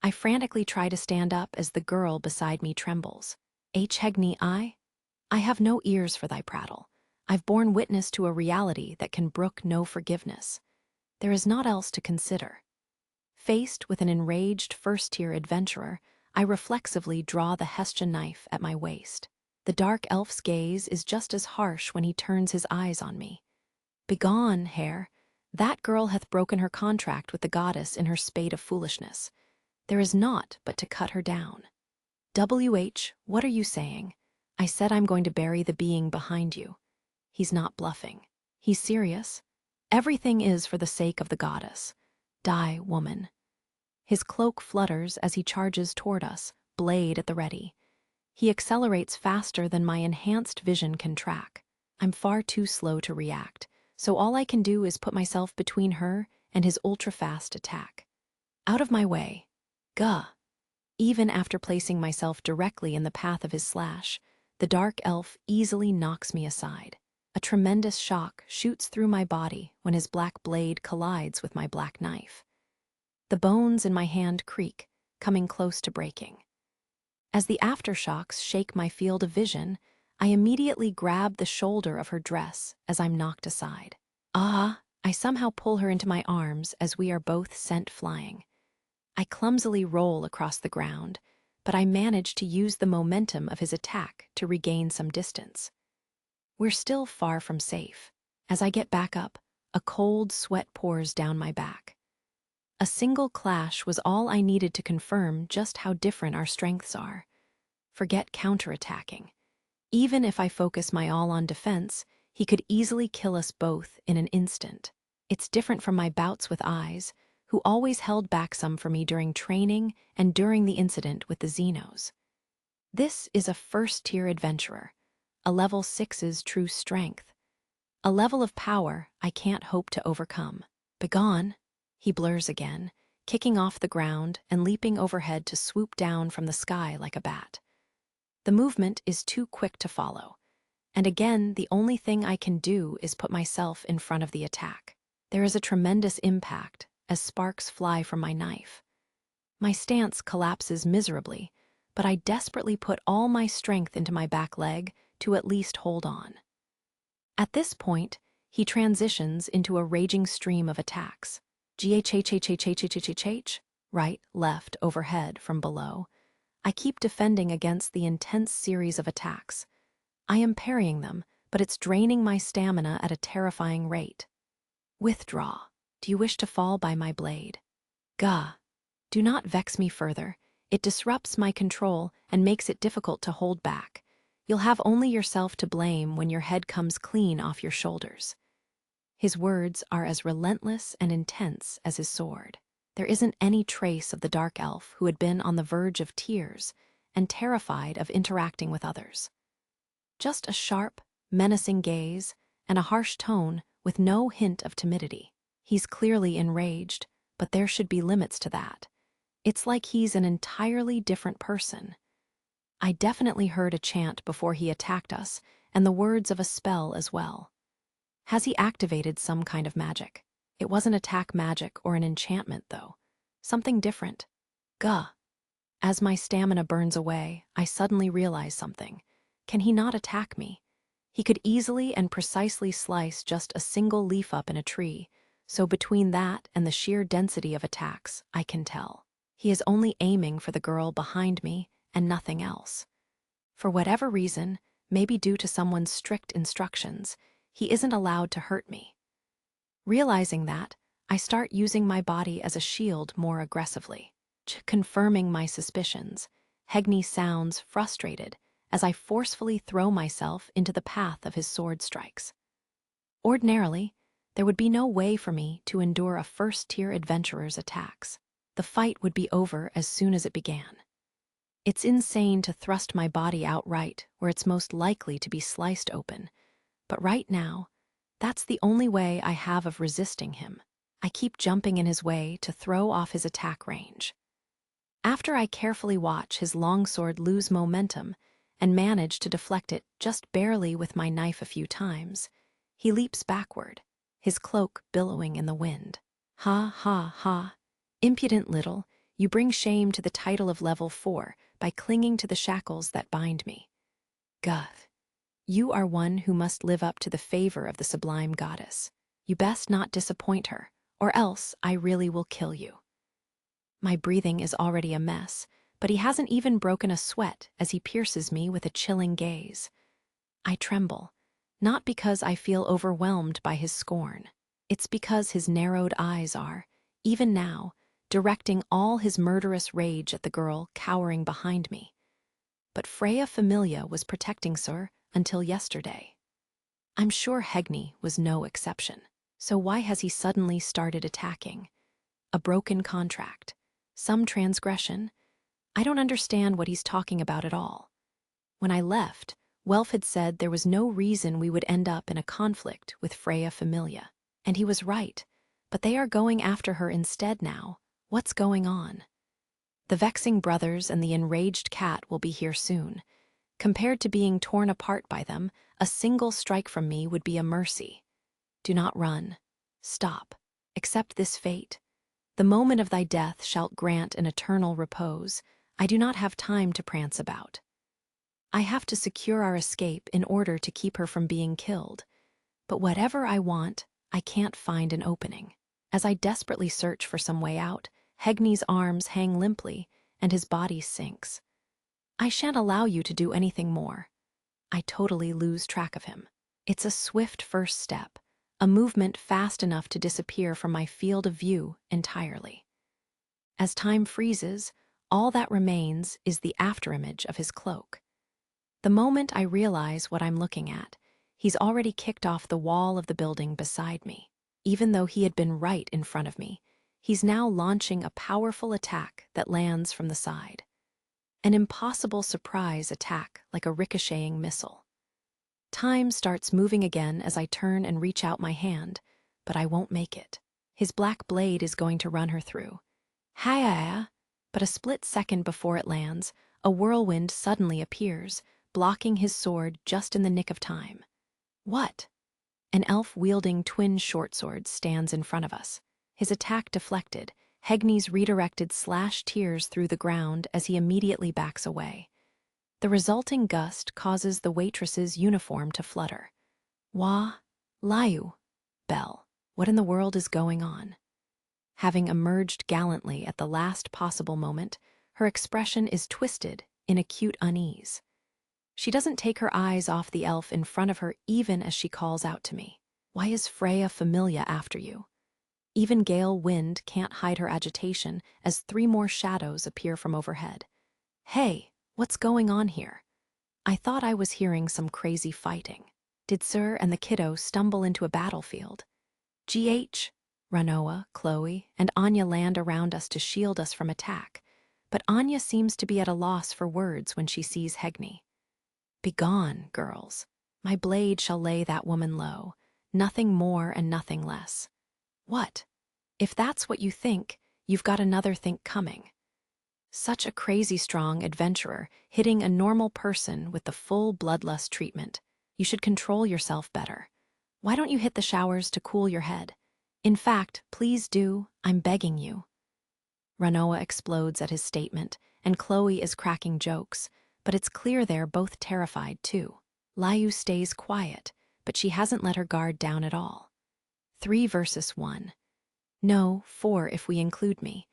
I frantically try to stand up as the girl beside me trembles. H. Hegney, I have no ears for thy prattle. I've borne witness to a reality that can brook no forgiveness. There is naught else to consider. Faced with an enraged first-tier adventurer, I reflexively draw the Hestian knife at my waist. The dark elf's gaze is just as harsh when he turns his eyes on me. Begone, hare. That girl hath broken her contract with the goddess in her spate of foolishness. There is naught but to cut her down. WH, what are you saying? I said I'm going to bury the being behind you. He's not bluffing. He's serious. Everything is for the sake of the goddess. Die, woman. His cloak flutters as he charges toward us, blade at the ready. He accelerates faster than my enhanced vision can track. I'm far too slow to react, so all I can do is put myself between her and his ultra-fast attack. Out of my way. Gah! Even after placing myself directly in the path of his slash, the dark elf easily knocks me aside. A tremendous shock shoots through my body when his black blade collides with my black knife. The bones in my hand creak, coming close to breaking. As the aftershocks shake my field of vision, I immediately grab the shoulder of her dress as I'm knocked aside. I somehow pull her into my arms as we are both sent flying. I clumsily roll across the ground, but I manage to use the momentum of his attack to regain some distance. We're still far from safe. As I get back up, a cold sweat pours down my back. A single clash was all I needed to confirm just how different our strengths are. Forget counterattacking. Even if I focus my all on defense, he could easily kill us both in an instant. It's different from my bouts with Eyes, who always held back some for me during training and during the incident with the Xenos. This is a first-tier adventurer, a level 6's true strength, a level of power I can't hope to overcome. Begone! He blurs again, kicking off the ground and leaping overhead to swoop down from the sky like a bat. The movement is too quick to follow, and again the only thing I can do is put myself in front of the attack. There is a tremendous impact as sparks fly from my knife. My stance collapses miserably, but I desperately put all my strength into my back leg to at least hold on. At this point, he transitions into a raging stream of attacks. GHHHHHHHH, right, left, overhead, from below. I keep defending against the intense series of attacks. I am parrying them, but it's draining my stamina at a terrifying rate. Withdraw. Do you wish to fall by my blade? Gah. Do not vex me further. It disrupts my control and makes it difficult to hold back. You'll have only yourself to blame when your head comes clean off your shoulders. His words are as relentless and intense as his sword. There isn't any trace of the dark elf who had been on the verge of tears and terrified of interacting with others. Just a sharp, menacing gaze and a harsh tone with no hint of timidity. He's clearly enraged, but there should be limits to that. It's like he's an entirely different person. I definitely heard a chant before he attacked us, and the words of a spell as well. Has he activated some kind of magic? It wasn't attack magic or an enchantment, though. Something different. Gah. As my stamina burns away, I suddenly realize something. Can he not attack me? He could easily and precisely slice just a single leaf up in a tree, so between that and the sheer density of attacks, I can tell. He is only aiming for the girl behind me and nothing else. For whatever reason, maybe due to someone's strict instructions, he isn't allowed to hurt me. Realizing that, I start using my body as a shield more aggressively. Confirming my suspicions, Hegni sounds frustrated as I forcefully throw myself into the path of his sword strikes. Ordinarily, there would be no way for me to endure a first-tier adventurer's attacks. The fight would be over as soon as it began. It's insane to thrust my body outright where it's most likely to be sliced open, but right now, that's the only way I have of resisting him. I keep jumping in his way to throw off his attack range. After I carefully watch his longsword lose momentum and manage to deflect it just barely with my knife a few times, he leaps backward, his cloak billowing in the wind. Ha ha ha. Impudent little, you bring shame to the title of level 4 by clinging to the shackles that bind me. Guth, you are one who must live up to the favor of the sublime goddess. You best not disappoint her, or else I really will kill you. My breathing is already a mess, but he hasn't even broken a sweat as he pierces me with a chilling gaze. I tremble, not because I feel overwhelmed by his scorn. It's because his narrowed eyes are, even now, directing all his murderous rage at the girl cowering behind me. But Freya Familia was protecting Sir until yesterday. I'm sure Hegni was no exception. So why has he suddenly started attacking? A broken contract? Some transgression? I don't understand what he's talking about at all. When I left, Welf had said there was no reason we would end up in a conflict with Freya Familia. And he was right, but they are going after her instead now. What's going on? The vexing brothers and the enraged cat will be here soon. Compared to being torn apart by them, a single strike from me would be a mercy. Do not run. Stop. Accept this fate. The moment of thy death shalt grant an eternal repose. I do not have time to prance about. I have to secure our escape in order to keep her from being killed. But whatever I want, I can't find an opening. As I desperately search for some way out, Hegni's arms hang limply, and his body sinks. I shan't allow you to do anything more. I totally lose track of him. It's a swift first step, a movement fast enough to disappear from my field of view entirely. As time freezes, all that remains is the afterimage of his cloak. The moment I realize what I'm looking at, he's already kicked off the wall of the building beside me. Even though he had been right in front of me, he's now launching a powerful attack that lands from the side. An impossible surprise attack like a ricocheting missile. Time starts moving again as I turn and reach out my hand, but I won't make it. His black blade is going to run her through. Hi-ya! But a split second before it lands, a whirlwind suddenly appears, blocking his sword just in the nick of time. What? An elf wielding twin short swords stands in front of us. His attack deflected, Hegni's redirected slash tears through the ground as he immediately backs away. The resulting gust causes the waitress's uniform to flutter. Wah, Layu, Belle, what in the world is going on? Having emerged gallantly at the last possible moment, her expression is twisted in acute unease. She doesn't take her eyes off the elf in front of her even as she calls out to me. Why is Freya Familia after you? Even Gale Wind can't hide her agitation as 3 more shadows appear from overhead. Hey, what's going on here? I thought I was hearing some crazy fighting. Did Sir and the kiddo stumble into a battlefield? GH, Ranoa, Chloe, and Anya land around us to shield us from attack, but Anya seems to be at a loss for words when she sees Hegni. Begone, girls. My blade shall lay that woman low, nothing more and nothing less. What? If that's what you think, you've got another think coming. Such a crazy strong adventurer hitting a normal person with the full bloodlust treatment. You should control yourself better. Why don't you hit the showers to cool your head? In fact, please do, I'm begging you. Ranoa explodes at his statement, and Chloe is cracking jokes, but it's clear they're both terrified too. Layu stays quiet, but she hasn't let her guard down at all. 3 versus 1. No, 4 if we include me.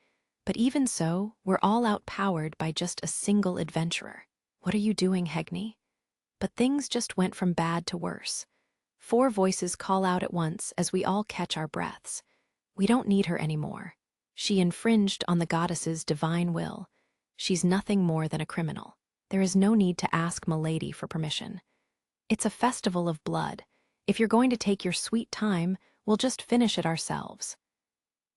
But even so, we're all outpowered by just a single adventurer. What are you doing, Hegni? But things just went from bad to worse. 4 voices call out at once as we all catch our breaths. We don't need her anymore. She infringed on the goddess's divine will. She's nothing more than a criminal. There is no need to ask Milady for permission. It's a festival of blood. If you're going to take your sweet time, we'll just finish it ourselves.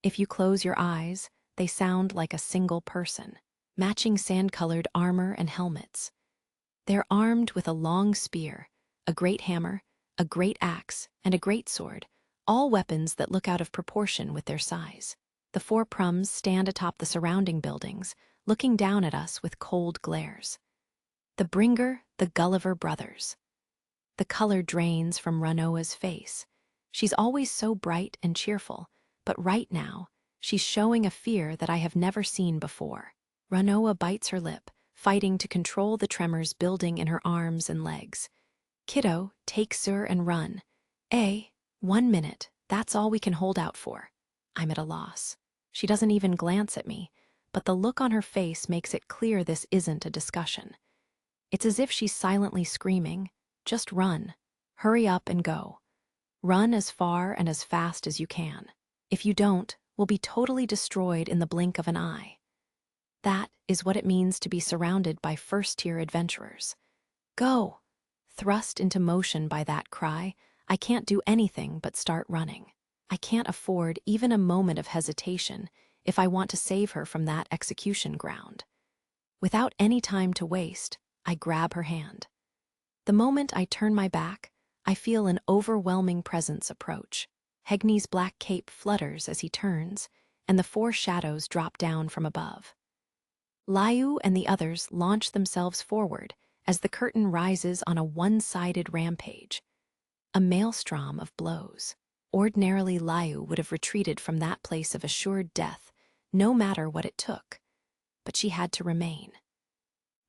If you close your eyes, they sound like a single person, matching sand-colored armor and helmets. They're armed with a long spear, a great hammer, a great axe, and a great sword, all weapons that look out of proportion with their size. The 4 prums stand atop the surrounding buildings, looking down at us with cold glares. The Bringer, the Gulliver brothers. The color drains from Ranoa's face. She's always so bright and cheerful, but right now, she's showing a fear that I have never seen before. Ranoa bites her lip, fighting to control the tremors building in her arms and legs. Kiddo, take Sir and run. 1 minute, that's all we can hold out for. I'm at a loss. She doesn't even glance at me, but the look on her face makes it clear this isn't a discussion. It's as if she's silently screaming, just run. Hurry up and go. Run as far and as fast as you can. If you don't, we'll be totally destroyed in the blink of an eye. That is what it means to be surrounded by first-tier adventurers. Go! Thrust into motion by that cry, I can't do anything but start running. I can't afford even a moment of hesitation if I want to save her from that execution ground. Without any time to waste, I grab her hand. The moment I turn my back, I feel an overwhelming presence approach. Hegni's black cape flutters as he turns, and the 4 shadows drop down from above. Layu and the others launch themselves forward as the curtain rises on a one-sided rampage. A maelstrom of blows. Ordinarily, Layu would have retreated from that place of assured death, no matter what it took. But she had to remain.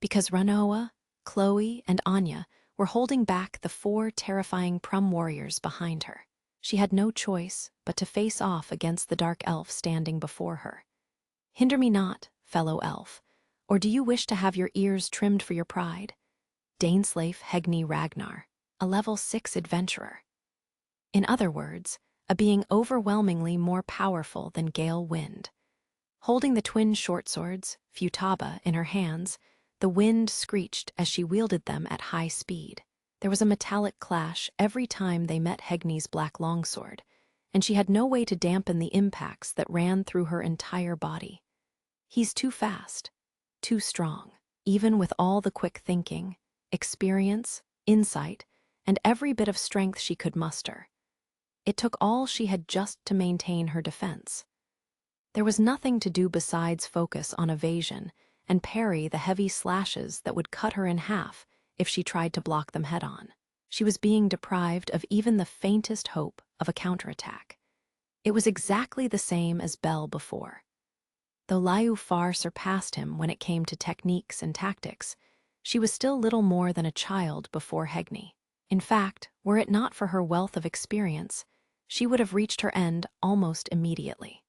Because Ranoa, Chloe, and Anya were holding back the 4 terrifying prum warriors behind her. She had no choice but to face off against the dark elf standing before her. Hinder me not, fellow elf, or do you wish to have your ears trimmed for your pride? Daneslafe Hegni Ragnar, a level 6 adventurer. In other words, a being overwhelmingly more powerful than Gale Wind. Holding the twin short swords, Futaba, in her hands, the wind screeched as she wielded them at high speed. There was a metallic clash every time they met Hegni's black longsword, and she had no way to dampen the impacts that ran through her entire body. He's too fast, too strong, even with all the quick thinking, experience, insight, and every bit of strength she could muster. It took all she had just to maintain her defense. There was nothing to do besides focus on evasion and parry the heavy slashes that would cut her in half if she tried to block them head-on. She was being deprived of even the faintest hope of a counterattack. It was exactly the same as Bell before. Though Layu far surpassed him when it came to techniques and tactics, she was still little more than a child before Hegni. In fact, were it not for her wealth of experience, she would have reached her end almost immediately.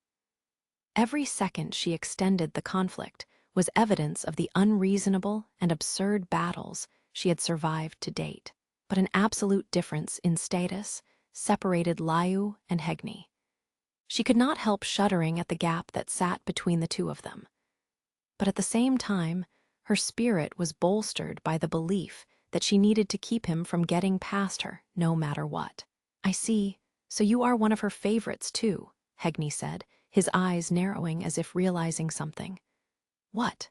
Every second she extended the conflict was evidence of the unreasonable and absurd battles she had survived to date. But an absolute difference in status separated Liu and Hegni. She could not help shuddering at the gap that sat between the two of them. But at the same time, her spirit was bolstered by the belief that she needed to keep him from getting past her, no matter what. "I see, so you are one of her favorites too," Hegni said, his eyes narrowing as if realizing something. "What?"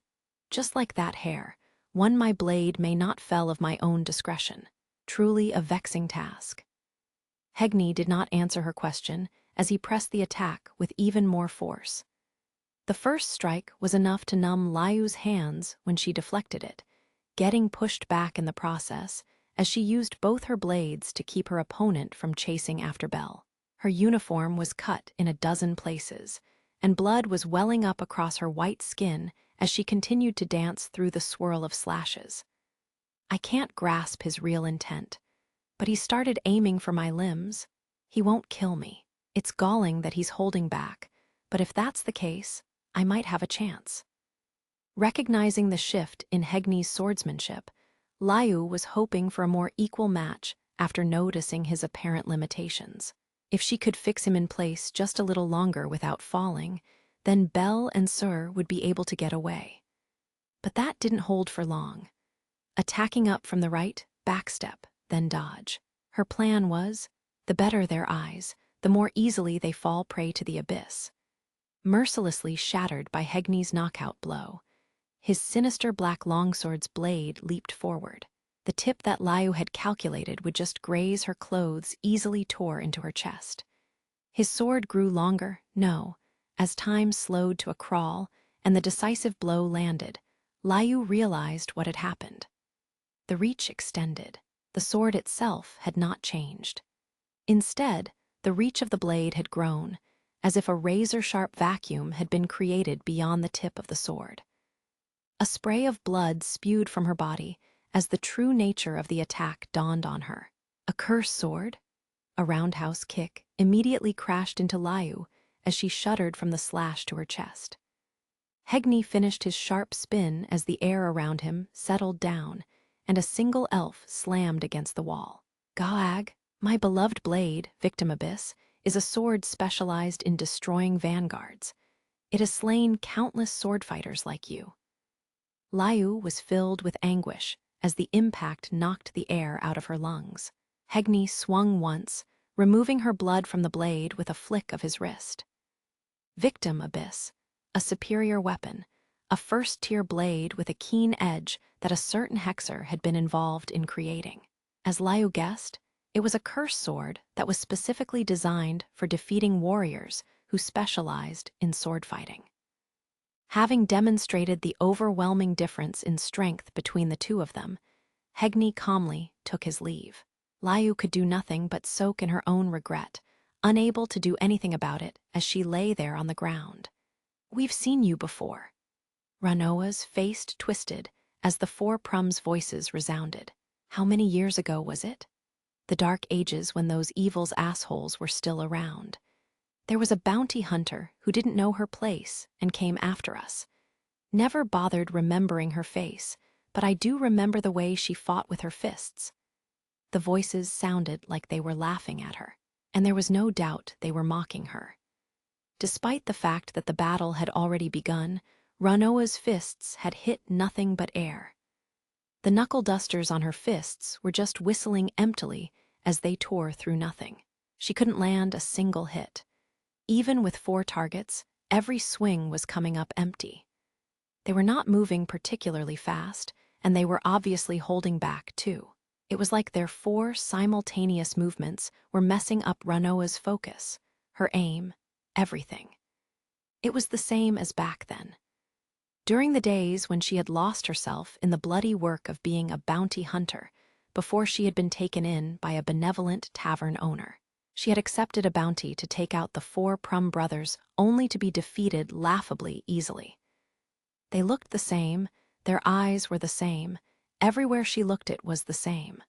"Just like that hair, one my blade may not fell of my own discretion. Truly a vexing task." Hegni did not answer her question as he pressed the attack with even more force. The first strike was enough to numb Liu's hands when she deflected it, getting pushed back in the process as she used both her blades to keep her opponent from chasing after Belle. Her uniform was cut in a dozen places, and blood was welling up across her white skin as she continued to dance through the swirl of slashes. I can't grasp his real intent, but he started aiming for my limbs. He won't kill me. It's galling that he's holding back, but if that's the case, I might have a chance. Recognizing the shift in Hegni's swordsmanship, Liu was hoping for a more equal match after noticing his apparent limitations. If she could fix him in place just a little longer without falling, then Belle and Sir would be able to get away. But that didn't hold for long. Attacking up from the right, backstep, then dodge. Her plan was, the better their eyes, the more easily they fall prey to the abyss. Mercilessly shattered by Hegni's knockout blow, his sinister black longsword's blade leaped forward. The tip that Liu had calculated would just graze her clothes easily tore into her chest. His sword grew longer, as time slowed to a crawl and the decisive blow landed, Liu realized what had happened. The reach extended. The sword itself had not changed. Instead, the reach of the blade had grown, as if a razor-sharp vacuum had been created beyond the tip of the sword. A spray of blood spewed from her body as the true nature of the attack dawned on her. A cursed sword? A roundhouse kick immediately crashed into Liu as she shuddered from the slash to her chest. Hegni finished his sharp spin as the air around him settled down, and a single elf slammed against the wall. "Gaag, my beloved blade, Victim Abyss, is a sword specialized in destroying vanguards. It has slain countless sword fighters like you." Liu was filled with anguish as the impact knocked the air out of her lungs. Hegni swung once, removing her blood from the blade with a flick of his wrist. Victim Abyss, a superior weapon, a first-tier blade with a keen edge that a certain hexer had been involved in creating. As Liu guessed, it was a cursed sword that was specifically designed for defeating warriors who specialized in sword fighting. Having demonstrated the overwhelming difference in strength between the two of them, Hegni calmly took his leave. Liu could do nothing but soak in her own regret, unable to do anything about it as she lay there on the ground. "We've seen you before." Ranoa's face twisted as the four Prum's voices resounded. How many years ago was it? The dark ages when those evil's assholes were still around. There was a bounty hunter who didn't know her place and came after us. Never bothered remembering her face, but I do remember the way she fought with her fists. The voices sounded like they were laughing at her, and there was no doubt they were mocking her. Despite the fact that the battle had already begun, Ranoa's fists had hit nothing but air. The knuckle dusters on her fists were just whistling emptily as they tore through nothing. She couldn't land a single hit. Even with 4 targets, every swing was coming up empty. They were not moving particularly fast, and they were obviously holding back too. It was like their 4 simultaneous movements were messing up Ranoa's focus, her aim, everything. It was the same as back then. During the days when she had lost herself in the bloody work of being a bounty hunter, before she had been taken in by a benevolent tavern owner. She had accepted a bounty to take out the 4 Prum brothers only to be defeated laughably easily. They looked the same, their eyes were the same, everywhere she looked it was the same.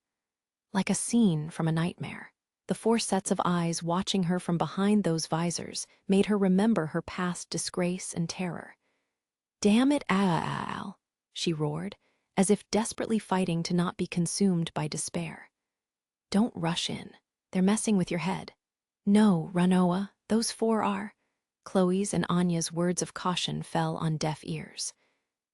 Like a scene from a nightmare. The 4 sets of eyes watching her from behind those visors made her remember her past disgrace and terror. "Damn it, Al," she roared, as if desperately fighting to not be consumed by despair. "Don't rush in. They're messing with your head." "No, Ranoa, those four are." Chloe's and Anya's words of caution fell on deaf ears.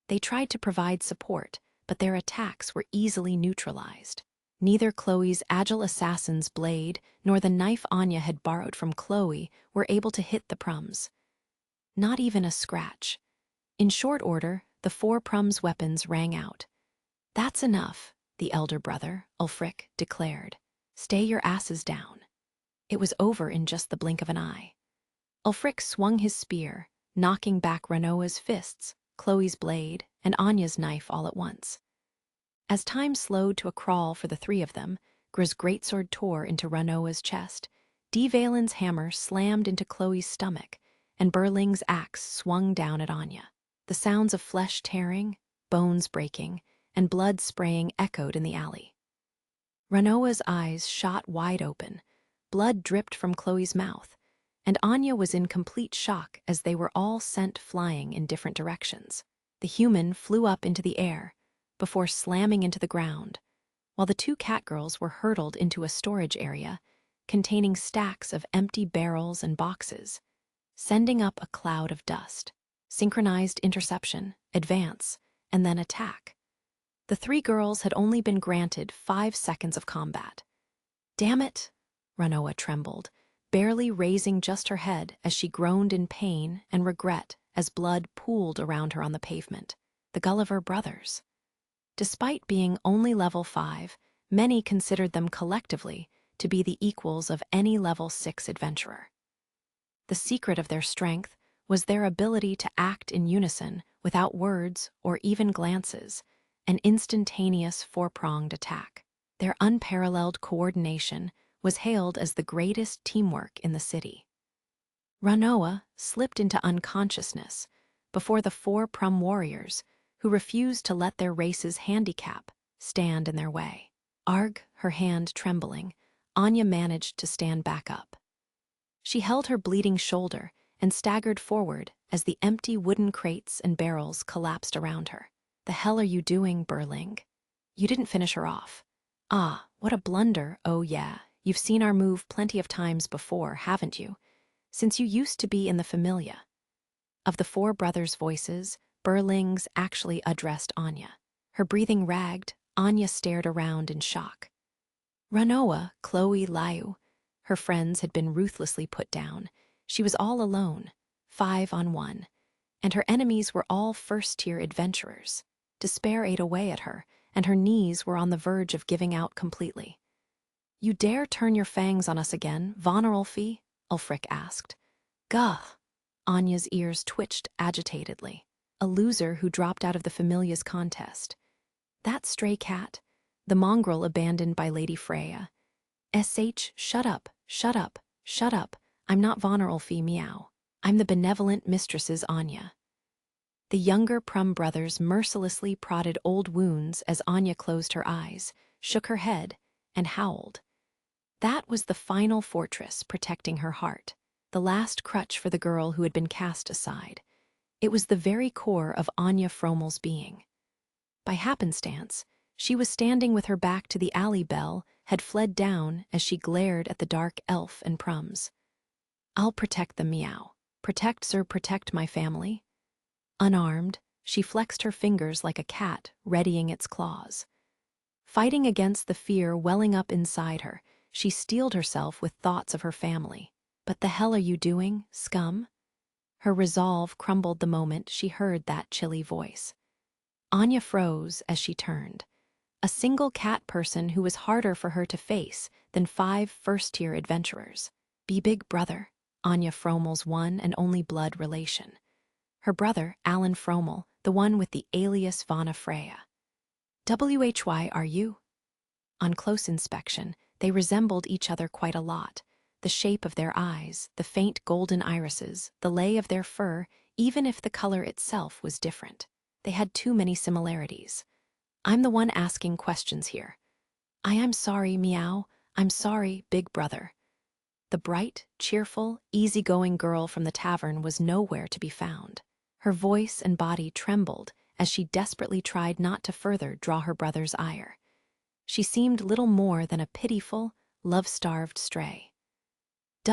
They tried to provide support, but their attacks were easily neutralized. Neither Chloe's agile assassin's blade nor the knife Anya had borrowed from Chloe were able to hit the Prums. Not even a scratch. In short order, the four Prums' weapons rang out. "That's enough," the elder brother, Ulfric, declared. "Stay your asses down." It was over in just the blink of an eye. Ulfric swung his spear, knocking back Ranoa's fists, Chloe's blade, and Anya's knife all at once. As time slowed to a crawl for the three of them, Gr's greatsword tore into Ranoa's chest, D. Valen's hammer slammed into Chloe's stomach, and Berling's axe swung down at Anya. The sounds of flesh tearing, bones breaking, and blood spraying echoed in the alley. Ranoa's eyes shot wide open, blood dripped from Chloe's mouth, and Anya was in complete shock as they were all sent flying in different directions. The human flew up into the air, before slamming into the ground, while the two catgirls were hurtled into a storage area containing stacks of empty barrels and boxes, sending up a cloud of dust. Synchronized interception, advance, and then attack. The three girls had only been granted 5 seconds of combat. "Damn it!" Ranoa trembled, barely raising just her head as she groaned in pain and regret as blood pooled around her on the pavement. The Gulliver brothers. Despite being only level 5, many considered them collectively to be the equals of any level 6 adventurer. The secret of their strength was their ability to act in unison without words or even glances, an instantaneous four-pronged attack. Their unparalleled coordination was hailed as the greatest teamwork in the city. Ranoa slipped into unconsciousness before the four Prum warriors, who refused to let their race's handicap stand in their way. Arg, her hand trembling, Anya managed to stand back up. She held her bleeding shoulder and staggered forward as the empty wooden crates and barrels collapsed around her. "The hell are you doing, Berling? You didn't finish her off." "Ah, what a blunder. Oh yeah, you've seen our move plenty of times before, haven't you? Since you used to be in the Familia." Of the four brothers' voices, Berling's actually addressed Anya. Her breathing ragged, Anya stared around in shock. Ranoa, Chloe, Liu. Her friends had been ruthlessly put down. She was all alone, 5 on 1, and her enemies were all first-tier adventurers. Despair ate away at her, and her knees were on the verge of giving out completely. "You dare turn your fangs on us again, Von Ulfi?" Ulfric asked. "Gah!" Anya's ears twitched agitatedly. A loser who dropped out of the Familia's contest. That stray cat, the mongrel abandoned by Lady Freya. Shut up, shut up, shut up. I'm not Von Ulfi, meow. I'm the benevolent mistress's Anya. The younger Prum brothers mercilessly prodded old wounds as Anya closed her eyes, shook her head, and howled. That was the final fortress protecting her heart, the last crutch for the girl who had been cast aside. It was the very core of Anya Fromel's being. By happenstance, she was standing with her back to the alley Belle had fled down as she glared at the dark elf and Prums. "I'll protect them, meow. Protect, sir, protect my family." Unarmed, she flexed her fingers like a cat readying its claws. Fighting against the fear welling up inside her, she steeled herself with thoughts of her family. "But the hell are you doing, scum?" Her resolve crumbled the moment she heard that chilly voice. Anya froze as she turned. A single cat person who was harder for her to face than 5 first-tier adventurers. Be big brother, Anya Fromel's one and only blood relation. Her brother, Alan Fromel, the one with the alias Vana Freya. "Why are you?" On close inspection, they resembled each other quite a lot. The shape of their eyes, the faint golden irises, the lay of their fur, even if the color itself was different. They had too many similarities. "I'm the one asking questions here." "I am sorry, meow. I'm sorry, big brother." The bright, cheerful, easygoing girl from the tavern was nowhere to be found. Her voice and body trembled as she desperately tried not to further draw her brother's ire. She seemed little more than a pitiful, love-starved stray.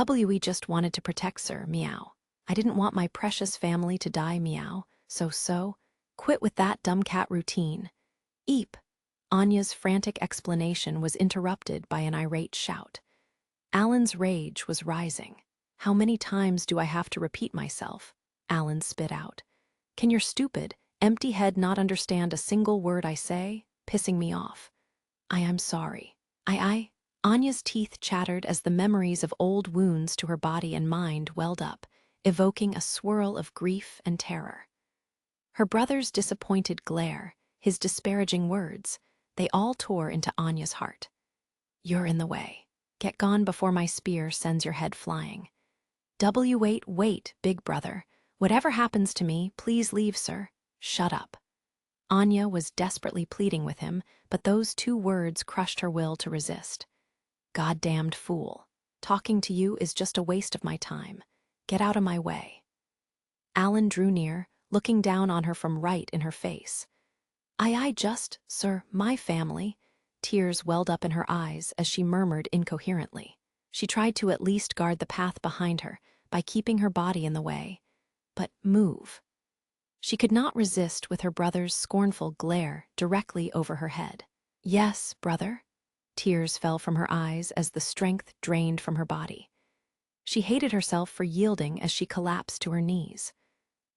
We just wanted to protect Sir, meow. I didn't want my precious family to die, meow. So, quit with that dumb cat routine. Eep. Anya's frantic explanation was interrupted by an irate shout. Alan's rage was rising. How many times do I have to repeat myself? Alan spit out. Can your stupid, empty head not understand a single word I say? Pissing me off. I'm sorry. Anya's teeth chattered as the memories of old wounds to her body and mind welled up, evoking a swirl of grief and terror. Her brother's disappointed glare, his disparaging words, they all tore into Anya's heart. You're in the way. Get gone before my spear sends your head flying. Wait, big brother. Whatever happens to me, please leave, sir. Shut up. Anya was desperately pleading with him, but those two words crushed her will to resist. Goddamned fool. Talking to you is just a waste of my time. Get out of my way. Alan drew near, looking down on her from right in her face. Sir, my family. Tears welled up in her eyes as she murmured incoherently. She tried to at least guard the path behind her by keeping her body in the way. But move. She could not resist with her brother's scornful glare directly over her head. Yes, brother. Tears fell from her eyes as the strength drained from her body. She hated herself for yielding as she collapsed to her knees.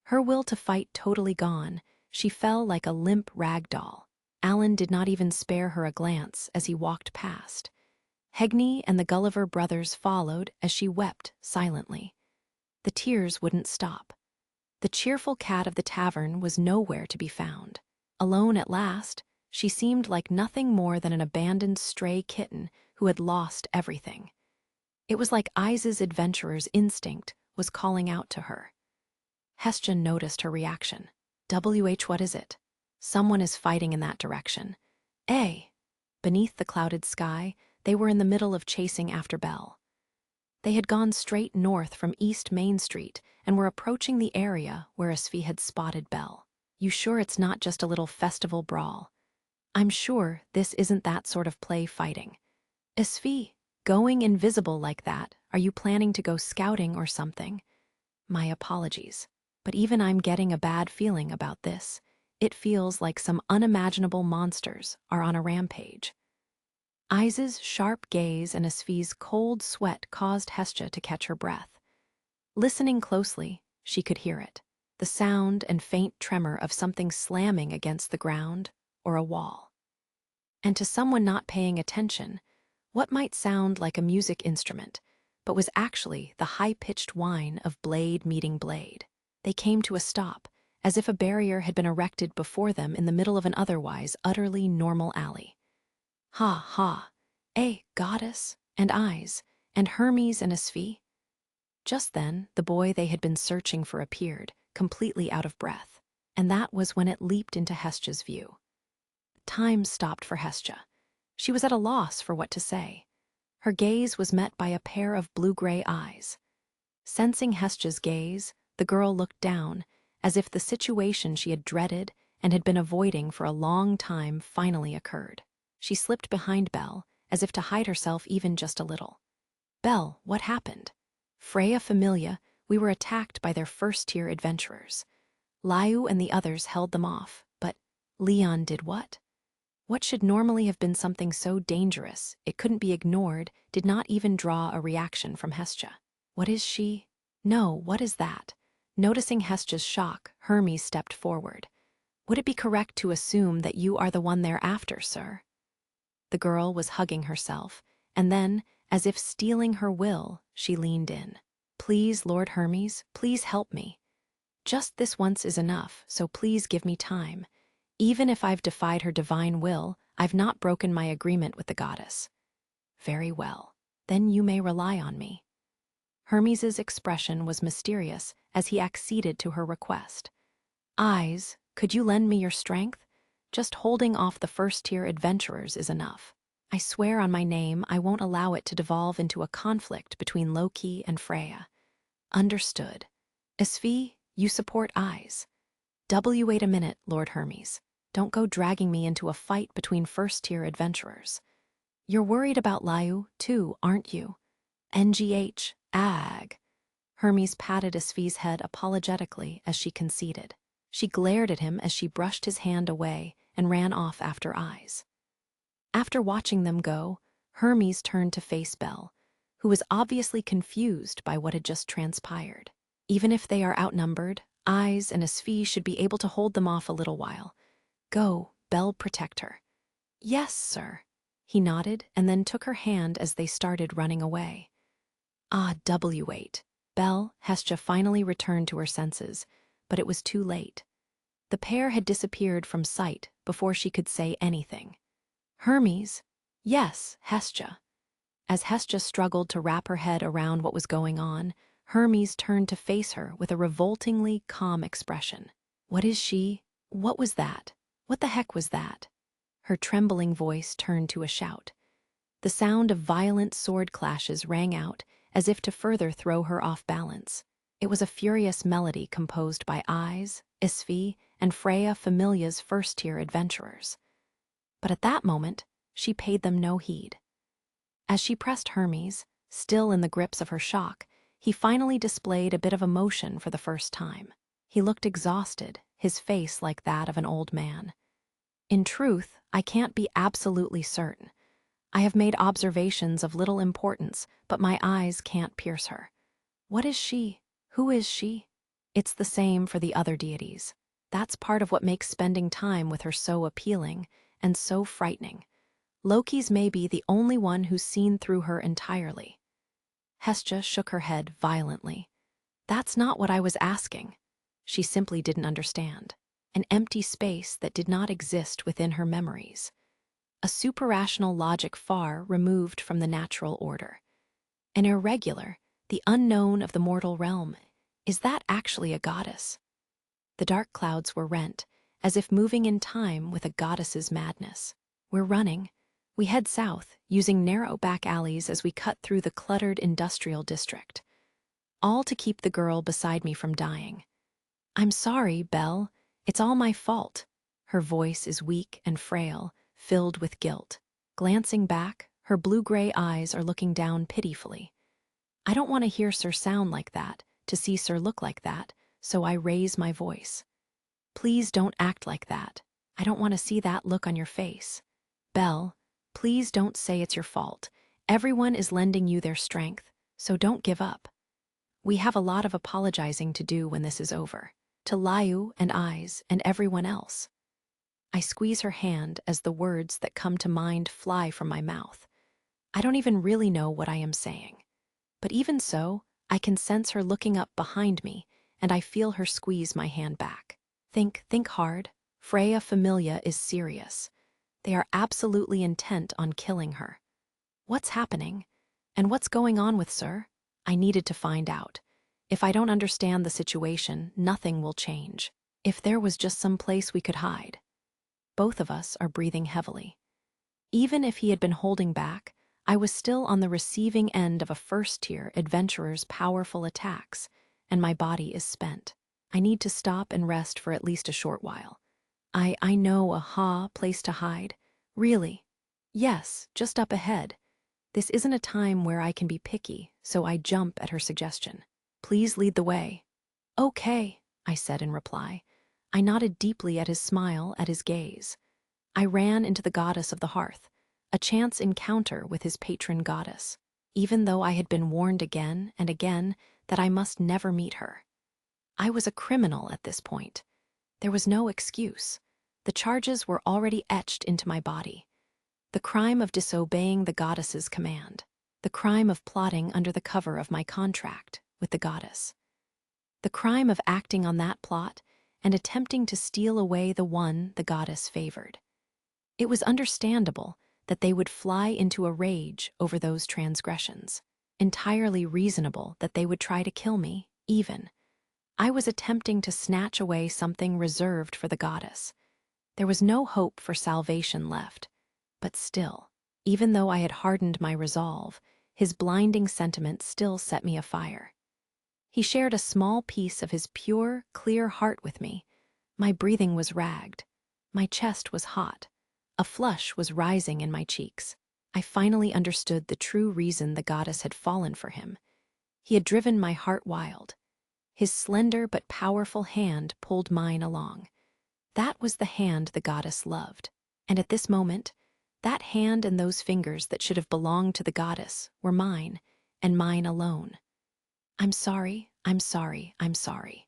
Her will to fight totally gone, she fell like a limp rag doll. Alan did not even spare her a glance as he walked past. Hegney and the Gulliver brothers followed as she wept silently. The tears wouldn't stop. The cheerful cat of the tavern was nowhere to be found. Alone at last, she seemed like nothing more than an abandoned stray kitten who had lost everything. It was like Iza's adventurer's instinct was calling out to her. Hestia noticed her reaction. What is it? Someone is fighting in that direction. Beneath the clouded sky, they were in the middle of chasing after Belle. They had gone straight north from East Main Street and were approaching the area where Asfi had spotted Belle. You sure it's not just a little festival brawl? I'm sure this isn't that sort of play fighting. Asfi, going invisible like that, are you planning to go scouting or something? My apologies, but even I'm getting a bad feeling about this. It feels like some unimaginable monsters are on a rampage. Iza's sharp gaze and Asfi's cold sweat caused Hestia to catch her breath. Listening closely, she could hear it, the sound and faint tremor of something slamming against the ground or a wall. And to someone not paying attention, what might sound like a music instrument, but was actually the high-pitched whine of blade meeting blade. They came to a stop, as if a barrier had been erected before them in the middle of an otherwise utterly normal alley. Ha, goddess, and eyes, and Hermes and Asfi. Just then, the boy they had been searching for appeared, completely out of breath, and that was when it leaped into Hestia's view. Time stopped for Hestia. She was at a loss for what to say. Her gaze was met by a pair of blue-gray eyes. Sensing Hestia's gaze, the girl looked down, as if the situation she had dreaded and had been avoiding for a long time finally occurred. She slipped behind Belle, as if to hide herself even just a little. Belle, what happened? Freya Familia, we were attacked by their first-tier adventurers. Liu and the others held them off, but Leon did what? What should normally have been something so dangerous it couldn't be ignored did not even draw a reaction from Hestia. What is she? No, what is that? Noticing Hestia's shock, Hermes stepped forward. Would it be correct to assume that you are the one they're after, sir? The girl was hugging herself, and then, as if stealing her will, she leaned in. Please, Lord Hermes, please help me. Just this once is enough, so please give me time. Even if I've defied her divine will, I've not broken my agreement with the goddess. Very well. Then you may rely on me. Hermes's expression was mysterious as he acceded to her request. Eyes, could you lend me your strength? Just holding off the first-tier adventurers is enough. I swear on my name I won't allow it to devolve into a conflict between Loki and Freya. Understood. Asfi, you support Eyes. Wait a minute, Lord Hermes. Don't go dragging me into a fight between first-tier adventurers. You're worried about Liu, too, aren't you? NGH, ag. Hermes patted Asfi's head apologetically as she conceded. She glared at him as she brushed his hand away and ran off after eyes. After watching them go, Hermes turned to face Belle, who was obviously confused by what had just transpired. Even if they are outnumbered, Eyes and Asfi should be able to hold them off a little while. Go, Belle, protect her. Yes, sir. He nodded and then took her hand as they started running away. Ah, W8. Belle, Hestia finally returned to her senses, but it was too late. The pair had disappeared from sight before she could say anything. Hermes? Yes, Hestia. As Hestia struggled to wrap her head around what was going on, Hermes turned to face her with a revoltingly calm expression. What is she? What was that? What the heck was that? Her trembling voice turned to a shout. The sound of violent sword clashes rang out, as if to further throw her off balance. It was a furious melody composed by Eyes, Isfi, and Freya Familia's first-tier adventurers. But at that moment, she paid them no heed. As she pressed Hermes, still in the grips of her shock, he finally displayed a bit of emotion for the first time. He looked exhausted, his face like that of an old man. In truth, I can't be absolutely certain. I have made observations of little importance, but my eyes can't pierce her. What is she? Who is she? It's the same for the other deities. That's part of what makes spending time with her so appealing and so frightening. Loki's may be the only one who's seen through her entirely. Hestia shook her head violently. That's not what I was asking. She simply didn't understand. An empty space that did not exist within her memories. A superrational logic far removed from the natural order. An irregular, the unknown of the mortal realm. Is that actually a goddess? The dark clouds were rent, as if moving in time with a goddess's madness. We're running. We head south, using narrow back alleys as we cut through the cluttered industrial district. All to keep the girl beside me from dying. I'm sorry, Belle. It's all my fault. Her voice is weak and frail, filled with guilt. Glancing back, her blue-gray eyes are looking down pitifully. I don't want to hear Sir sound like that, to see Sir look like that, so I raise my voice. Please don't act like that. I don't want to see that look on your face. Belle, please don't say it's your fault. Everyone is lending you their strength, so don't give up. We have a lot of apologizing to do when this is over. To Liu and Eyes and everyone else. I squeeze her hand as the words that come to mind fly from my mouth. I don't even really know what I am saying. But even so, I can sense her looking up behind me, and I feel her squeeze my hand back. Think hard. Freya Familia is serious. They are absolutely intent on killing her. What's happening? And what's going on with Sir? I needed to find out. If I don't understand the situation, nothing will change. If there was just some place we could hide. Both of us are breathing heavily. Even if he had been holding back, I was still on the receiving end of a first-tier adventurer's powerful attacks, and my body is spent. I need to stop and rest for at least a short while. I know a place to hide. Really? Yes, just up ahead. This isn't a time where I can be picky, so I jump at her suggestion. Please lead the way. Okay, I said in reply. I nodded deeply at his smile, at his gaze. I ran into the goddess of the hearth, a chance encounter with his patron goddess, even though I had been warned again and again that I must never meet her. I was a criminal at this point. There was no excuse. The charges were already etched into my body. The crime of disobeying the goddess's command. The crime of plotting under the cover of my contract with the goddess. The crime of acting on that plot and attempting to steal away the one the goddess favored. It was understandable that they would fly into a rage over those transgressions. Entirely reasonable that they would try to kill me, even. I was attempting to snatch away something reserved for the goddess. There was no hope for salvation left. But still, even though I had hardened my resolve, his blinding sentiment still set me afire. He shared a small piece of his pure, clear heart with me, My breathing was ragged. My chest was hot. A flush was rising in my cheeks. I finally understood the true reason the goddess had fallen for him. He had driven my heart wild. His slender but powerful hand pulled mine along. That was the hand the goddess loved. And at this moment, that hand and those fingers that should have belonged to the goddess were mine, and mine alone. I'm sorry, I'm sorry, I'm sorry.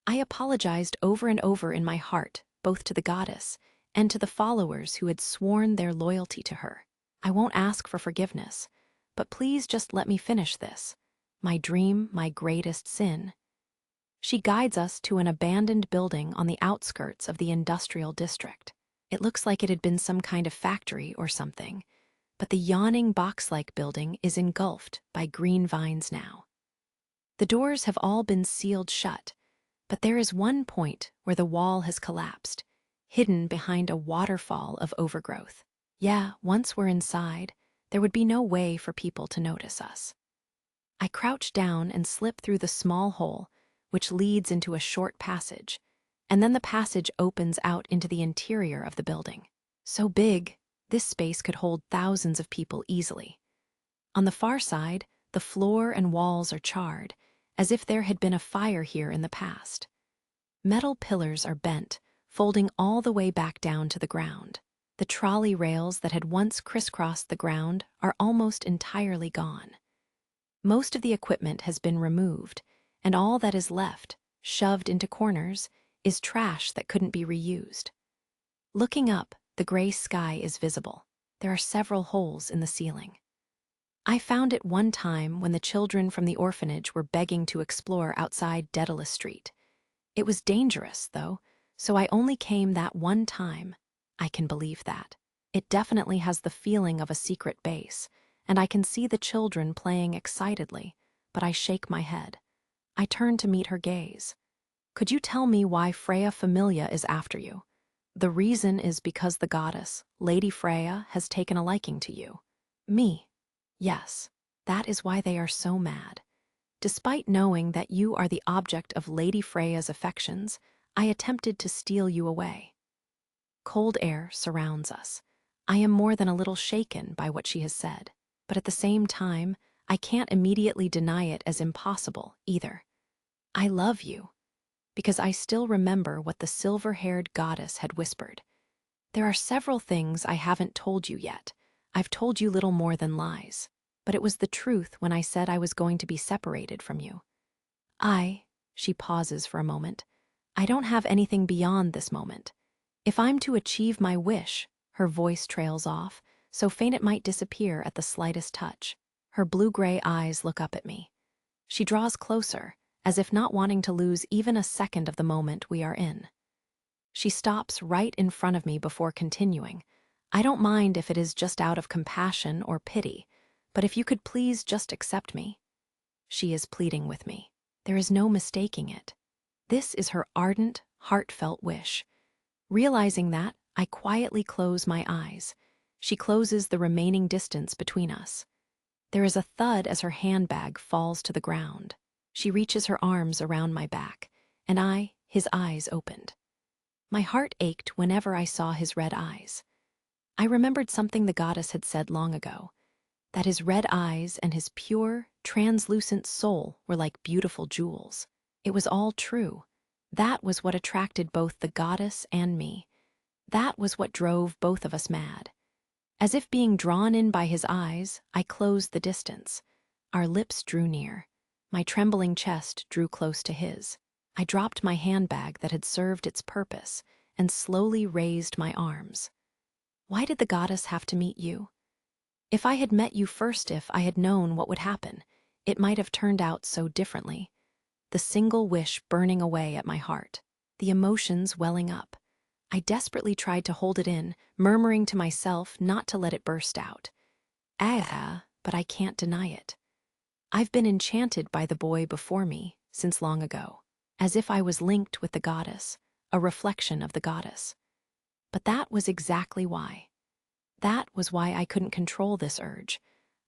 I apologized over and over in my heart, both to the goddess and to the followers who had sworn their loyalty to her. I won't ask for forgiveness, but please just let me finish this. My dream, my greatest sin. She guides us to an abandoned building on the outskirts of the industrial district. It looks like it had been some kind of factory or something, but the yawning box-like building is engulfed by green vines now. The doors have all been sealed shut, but there is one point where the wall has collapsed, hidden behind a waterfall of overgrowth. Yeah, once we're inside, there would be no way for people to notice us. I crouch down and slip through the small hole, which leads into a short passage, and then the passage opens out into the interior of the building. So big, this space could hold thousands of people easily. On the far side, the floor and walls are charred, as if there had been a fire here in the past. Metal pillars are bent, folding all the way back down to the ground. The trolley rails that had once crisscrossed the ground are almost entirely gone. Most of the equipment has been removed, and all that is left, shoved into corners, is trash that couldn't be reused. Looking up, the gray sky is visible. There are several holes in the ceiling. I found it one time when the children from the orphanage were begging to explore outside Daedalus Street. It was dangerous, though, so I only came that one time. I can believe that. It definitely has the feeling of a secret base, and I can see the children playing excitedly, but I shake my head. I turn to meet her gaze. Could you tell me why Freya Familia is after you? The reason is because the goddess, Lady Freya, has taken a liking to you. Me. Yes, that is why they are so mad. Despite knowing that you are the object of Lady Freya's affections, I attempted to steal you away. Cold air surrounds us. I am more than a little shaken by what she has said, but at the same time, I can't immediately deny it as impossible either. I love you, because I still remember what the silver-haired goddess had whispered. There are several things I haven't told you yet. I've told you little more than lies, but it was the truth when I said I was going to be separated from you. She pauses for a moment, I don't have anything beyond this moment. If I'm to achieve my wish, her voice trails off, so faint it might disappear at the slightest touch. Her blue-gray eyes look up at me. She draws closer, as if not wanting to lose even a second of the moment we are in. She stops right in front of me before continuing. I don't mind if it is just out of compassion or pity, but if you could please just accept me. She is pleading with me. There is no mistaking it. This is her ardent, heartfelt wish. Realizing that, I quietly close my eyes. She closes the remaining distance between us. There is a thud as her handbag falls to the ground. She reaches her arms around my back, and his eyes opened. My heart ached whenever I saw his red eyes. I remembered something the goddess had said long ago, that his red eyes and his pure, translucent soul were like beautiful jewels. It was all true. That was what attracted both the goddess and me. That was what drove both of us mad. As if being drawn in by his eyes, I closed the distance. Our lips drew near. My trembling chest drew close to his. I dropped my handbag that had served its purpose and slowly raised my arms. Why did the goddess have to meet you? If I had met you first, if I had known what would happen, it might have turned out so differently. The single wish burning away at my heart, the emotions welling up. I desperately tried to hold it in, murmuring to myself not to let it burst out. But I can't deny it. I've been enchanted by the boy before me since long ago, as if I was linked with the goddess, a reflection of the goddess. But that was exactly why. That was why I couldn't control this urge.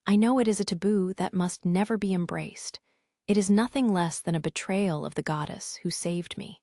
I know it is a taboo that must never be embraced. It is nothing less than a betrayal of the goddess who saved me.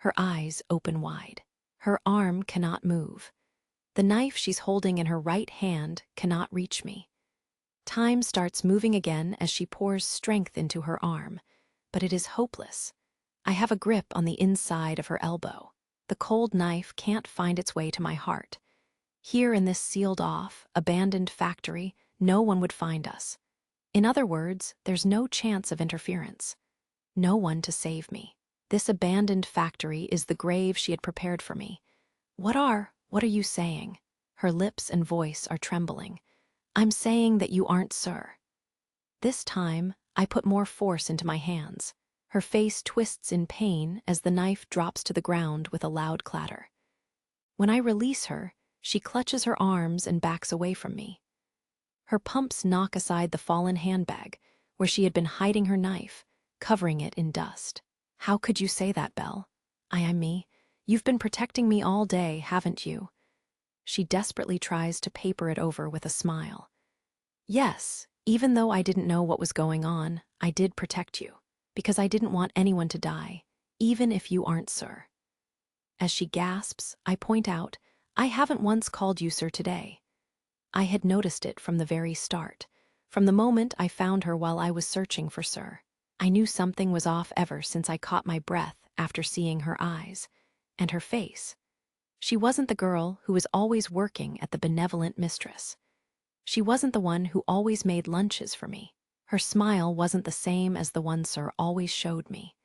her eyes open wide. Her arm cannot move. The knife she's holding in her right hand cannot reach me. Time starts moving again as she pours strength into her arm, but it is hopeless. I have a grip on the inside of her elbow. The cold knife can't find its way to my heart. Here in this sealed-off, abandoned factory, no one would find us. In other words, there's no chance of interference. No one to save me. This abandoned factory is the grave she had prepared for me. What are you saying? Her lips and voice are trembling. I'm saying that you aren't Sir. This time, I put more force into my hands. Her face twists in pain as the knife drops to the ground with a loud clatter. When I release her, she clutches her arms and backs away from me. Her pumps knock aside the fallen handbag, where she had been hiding her knife, covering it in dust. How could you say that, Belle? I am me. You've been protecting me all day, haven't you? She desperately tries to paper it over with a smile. Yes, even though I didn't know what was going on, I did protect you, because I didn't want anyone to die, even if you aren't Sir. As she gasps, I point out, I haven't once called you Sir today. I had noticed it from the very start, from the moment I found her while I was searching for Sir. I knew something was off ever since I caught my breath after seeing her eyes and her face. She wasn't the girl who was always working at the benevolent mistress. She wasn't the one who always made lunches for me. Her smile wasn't the same as the one Sir always showed me.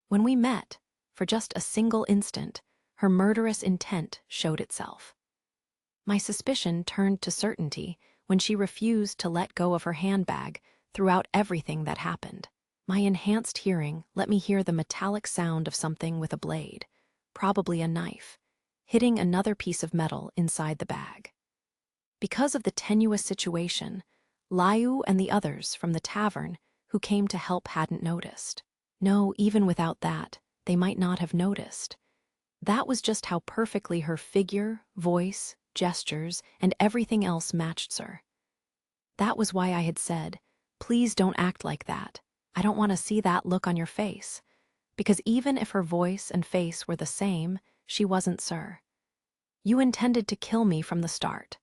When we met, for just a single instant, her murderous intent showed itself. My suspicion turned to certainty when she refused to let go of her handbag throughout everything that happened. My enhanced hearing let me hear the metallic sound of something with a blade, probably a knife, hitting another piece of metal inside the bag. Because of the tenuous situation, Liu and the others from the tavern who came to help hadn't noticed. No, even without that, they might not have noticed. That was just how perfectly her figure, voice, gestures, and everything else matched Sir. That was why I had said, please don't act like that. I don't want to see that look on your face. Because even if her voice and face were the same, she wasn't Sir. You intended to kill me from the start.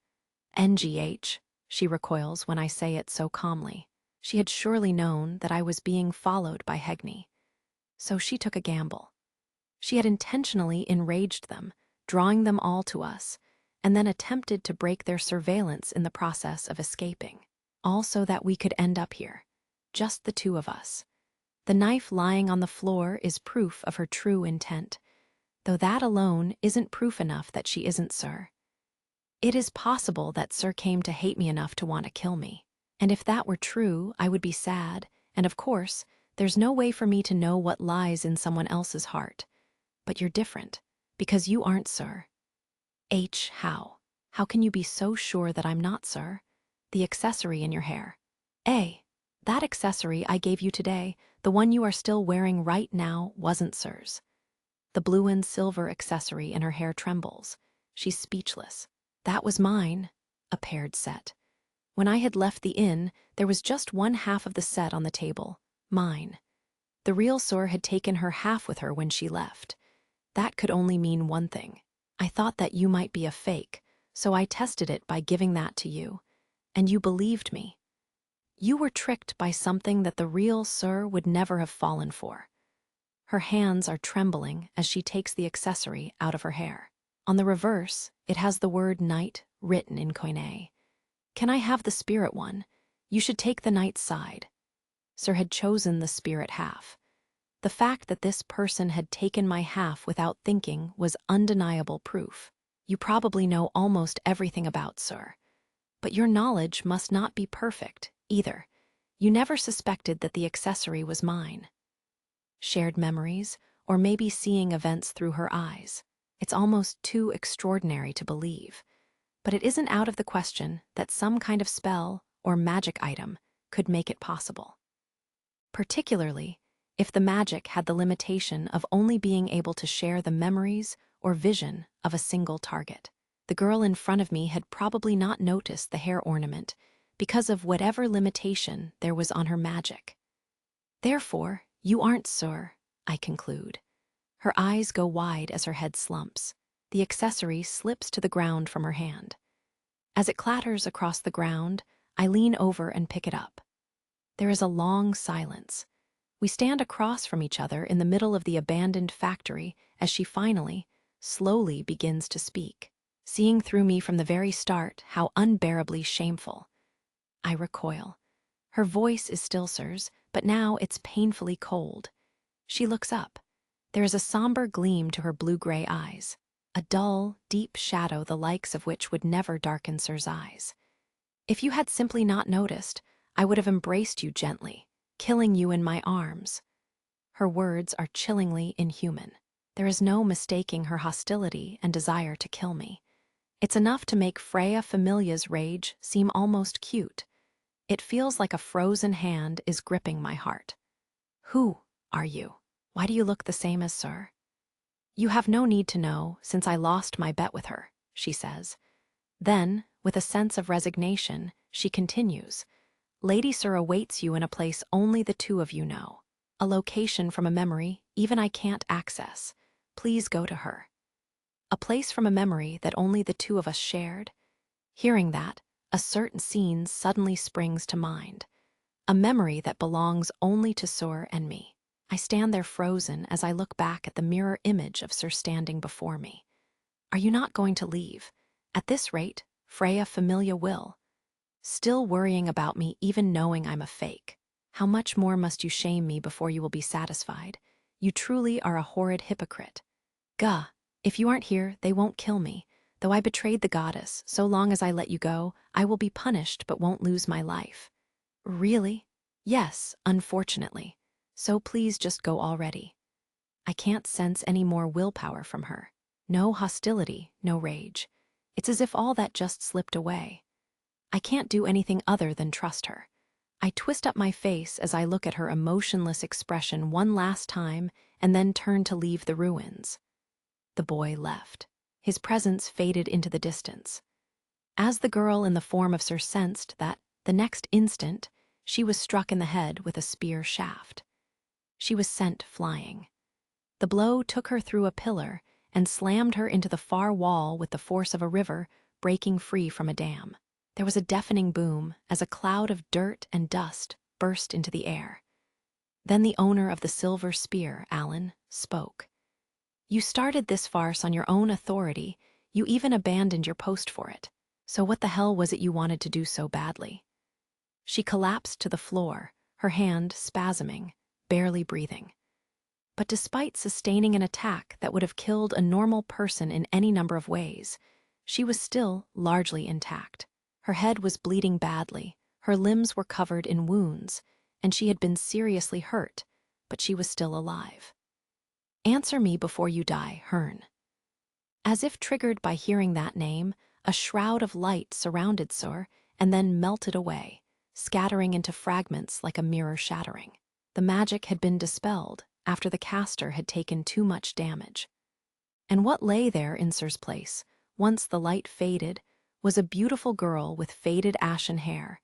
NGH, she recoils when I say it so calmly. She had surely known that I was being followed by Hegney. So she took a gamble. She had intentionally enraged them, drawing them all to us, and then attempted to break their surveillance in the process of escaping. All so that we could end up here, just the two of us. The knife lying on the floor is proof of her true intent, though that alone isn't proof enough that she isn't Sir. It is possible that Sir came to hate me enough to want to kill me. And if that were true, I would be sad, and of course, there's no way for me to know what lies in someone else's heart. But you're different, because you aren't Sir. How? How can you be so sure that I'm not Sir? The accessory in your hair. That accessory I gave you today, the one you are still wearing right now, wasn't Sir's. The blue and silver accessory in her hair trembles. She's speechless. That was mine, a paired set. When I had left the inn, there was just one half of the set on the table, mine. The real Sir had taken her half with her when she left. That could only mean one thing. I thought that you might be a fake, so I tested it by giving that to you. And you believed me. You were tricked by something that the real Sir would never have fallen for. Her hands are trembling as she takes the accessory out of her hair. On the reverse, it has the word knight written in Koine. Can I have the spirit one? You should take the knight's side. Sir had chosen the spirit half. The fact that this person had taken my half without thinking was undeniable proof. You probably know almost everything about Sir. But your knowledge must not be perfect, either. You never suspected that the accessory was mine. Shared memories, or maybe seeing events through her eyes. It's almost too extraordinary to believe. But it isn't out of the question that some kind of spell or magic item could make it possible. Particularly, if the magic had the limitation of only being able to share the memories or vision of a single target. The girl in front of me had probably not noticed the hair ornament because of whatever limitation there was on her magic. Therefore, you aren't Sir, I conclude. Her eyes go wide as her head slumps. The accessory slips to the ground from her hand. As it clatters across the ground, I lean over and pick it up. There is a long silence. We stand across from each other in the middle of the abandoned factory as she finally, slowly begins to speak, seeing through me from the very start how unbearably shameful. I recoil. Her voice is still sirs, but now it's painfully cold. She looks up. There is a somber gleam to her blue-gray eyes, a dull, deep shadow the likes of which would never darken sir's eyes. If you had simply not noticed, I would have embraced you gently, killing you in my arms. Her words are chillingly inhuman. There is no mistaking her hostility and desire to kill me. It's enough to make Freya Familia's rage seem almost cute. It feels like a frozen hand is gripping my heart. Who are you? Why do you look the same as sir? You have no need to know, since I lost my bet with her, she says. Then, with a sense of resignation, she continues. Lady Sir awaits you in a place only the two of you know. A location from a memory even I can't access. Please go to her. A place from a memory that only the two of us shared? Hearing that, a certain scene suddenly springs to mind. A memory that belongs only to Sir and me. I stand there frozen as I look back at the mirror image of Sir standing before me. Are you not going to leave? At this rate, Freya Familia will. Still worrying about me even knowing I'm a fake. How much more must you shame me before you will be satisfied? You truly are a horrid hypocrite. Gah, if you aren't here, they won't kill me. Though I betrayed the goddess, so long as I let you go, I will be punished but won't lose my life. Really? Yes, unfortunately. So please just go already. I can't sense any more willpower from her. No hostility, no rage. It's as if all that just slipped away. I can't do anything other than trust her. I twist up my face as I look at her emotionless expression one last time and then turn to leave the ruins. The boy left. His presence faded into the distance. As the girl in the form of Sir sensed that, the next instant, she was struck in the head with a spear shaft. She was sent flying. The blow took her through a pillar and slammed her into the far wall with the force of a river breaking free from a dam. There was a deafening boom as a cloud of dirt and dust burst into the air. Then the owner of the silver spear, Alan, spoke. You started this farce on your own authority. You even abandoned your post for it. So what the hell was it you wanted to do so badly? She collapsed to the floor, her hand spasming, barely breathing. But despite sustaining an attack that would have killed a normal person in any number of ways, she was still largely intact. Her head was bleeding badly, her limbs were covered in wounds, and she had been seriously hurt, but she was still alive. Answer me before you die, Hearn. As if triggered by hearing that name, a shroud of light surrounded Sir and then melted away, scattering into fragments like a mirror shattering. The magic had been dispelled after the caster had taken too much damage. And what lay there in Sir's place, once the light faded, was a beautiful girl with faded ashen hair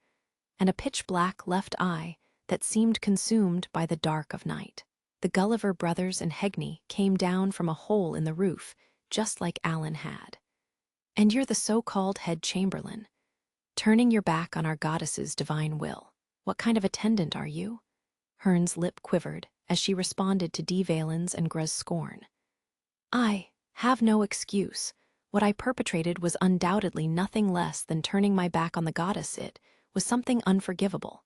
and a pitch-black left eye that seemed consumed by the dark of night. The Gulliver brothers and Hegney came down from a hole in the roof, just like Alan had. And you're the so-called head chamberlain, turning your back on our goddess's divine will. What kind of attendant are you? Hearn's lip quivered as she responded to D. Valen's and Gruz's scorn. I have no excuse. What I perpetrated was undoubtedly nothing less than turning my back on the goddess. It was something unforgivable.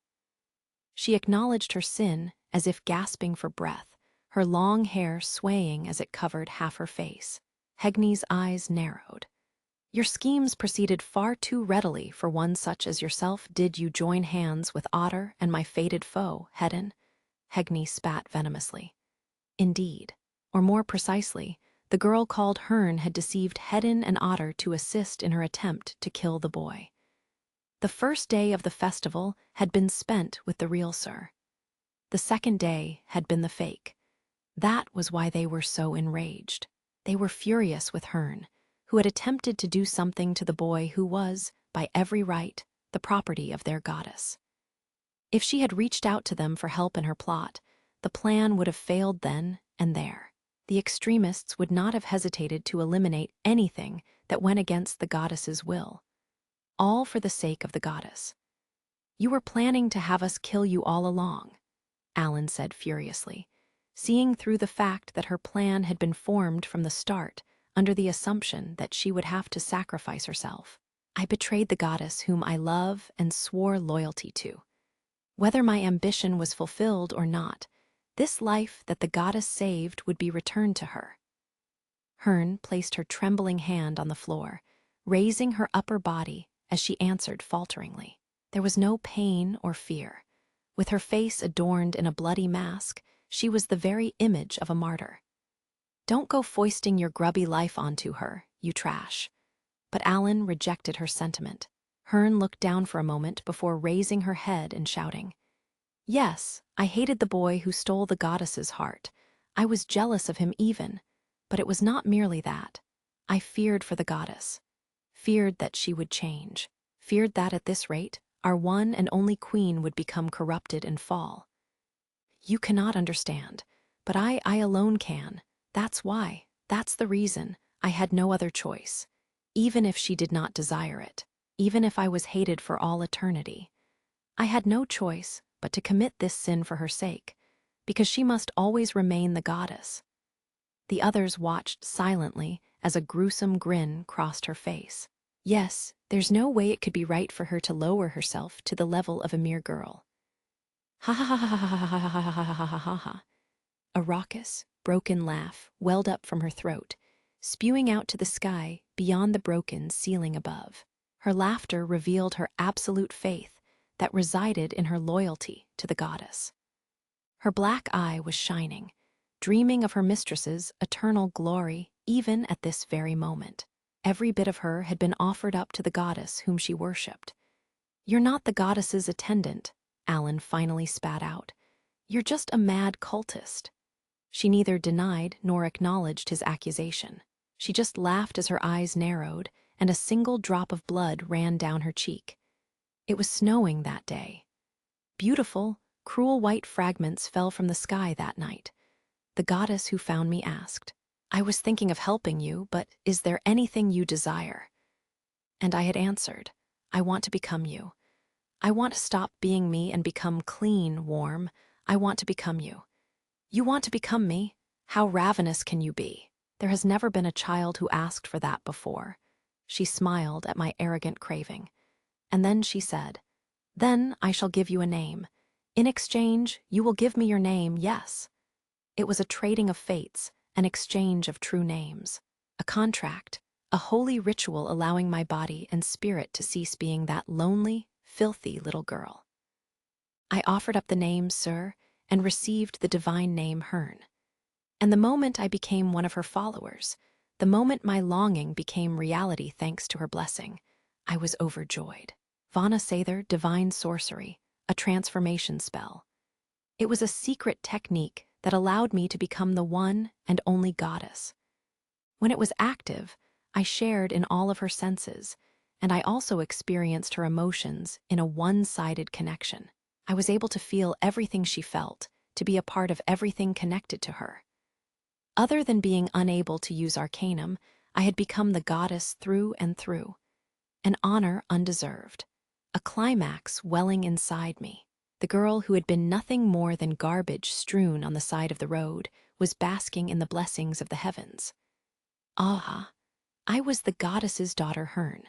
She acknowledged her sin as if gasping for breath, her long hair swaying as it covered half her face. Hegney's eyes narrowed. Your schemes proceeded far too readily for one such as yourself. Did you join hands with Otter and my fated foe, Hedin? Hegney spat venomously. Indeed, or more precisely, the girl called Hearn had deceived Hedin and Otter to assist in her attempt to kill the boy. The first day of the festival had been spent with the real Sir. The second day had been the fake. That was why they were so enraged. They were furious with Hearn, who had attempted to do something to the boy who was, by every right, the property of their goddess. If she had reached out to them for help in her plot, the plan would have failed then and there. The extremists would not have hesitated to eliminate anything that went against the goddess's will, all for the sake of the goddess. "You were planning to have us kill you all along," Alan said furiously, seeing through the fact that her plan had been formed from the start under the assumption that she would have to sacrifice herself. "I betrayed the goddess whom I love and swore loyalty to. Whether my ambition was fulfilled or not, this life that the goddess saved would be returned to her." Hearn placed her trembling hand on the floor, raising her upper body as she answered falteringly. There was no pain or fear. With her face adorned in a bloody mask, she was the very image of a martyr. "Don't go foisting your grubby life onto her, you trash." But Alan rejected her sentiment. Hearn looked down for a moment before raising her head and shouting, "Yes, I hated the boy who stole the goddess's heart. I was jealous of him even, but it was not merely that. I feared for the goddess, feared that she would change, feared that at this rate, our one and only queen would become corrupted and fall. You cannot understand, but I alone can. That's why, that's the reason, I had no other choice. Even if she did not desire it, even if I was hated for all eternity, I had no choice but to commit this sin for her sake, because she must always remain the goddess." The others watched silently as a gruesome grin crossed her face. "Yes, there's no way it could be right for her to lower herself to the level of a mere girl." Ha ha ha ha ha ha ha ha ha ha ha ha. A raucous, broken laugh welled up from her throat, spewing out to the sky beyond the broken ceiling above. Her laughter revealed her absolute faith that resided in her loyalty to the goddess. Her black eye was shining, dreaming of her mistress's eternal glory even at this very moment. Every bit of her had been offered up to the goddess whom she worshipped. "You're not the goddess's attendant," Alan finally spat out. "You're just a mad cultist." She neither denied nor acknowledged his accusation. She just laughed as her eyes narrowed and a single drop of blood ran down her cheek. It was snowing that day. Beautiful, cruel white fragments fell from the sky that night. The goddess who found me asked, "I was thinking of helping you, but is there anything you desire?" And I had answered, "I want to become you. I want to stop being me and become clean, warm. I want to become you." "You want to become me? How ravenous can you be? There has never been a child who asked for that before." She smiled at my arrogant craving. And then she said, "Then I shall give you a name. In exchange, you will give me your name, yes." It was a trading of fates, an exchange of true names. A contract, a holy ritual allowing my body and spirit to cease being that lonely, filthy little girl. I offered up the name, sir, and received the divine name Hearn. And the moment I became one of her followers, the moment my longing became reality thanks to her blessing, I was overjoyed. Vana Sather, divine sorcery, a transformation spell. It was a secret technique that allowed me to become the one and only goddess. When it was active, I shared in all of her senses, and I also experienced her emotions in a one-sided connection. I was able to feel everything she felt, to be a part of everything connected to her. Other than being unable to use arcanum, I had become the goddess through and through. An honor undeserved. A climax welling inside me. The girl who had been nothing more than garbage strewn on the side of the road was basking in the blessings of the heavens. Ah, I was the goddess's daughter Hearn.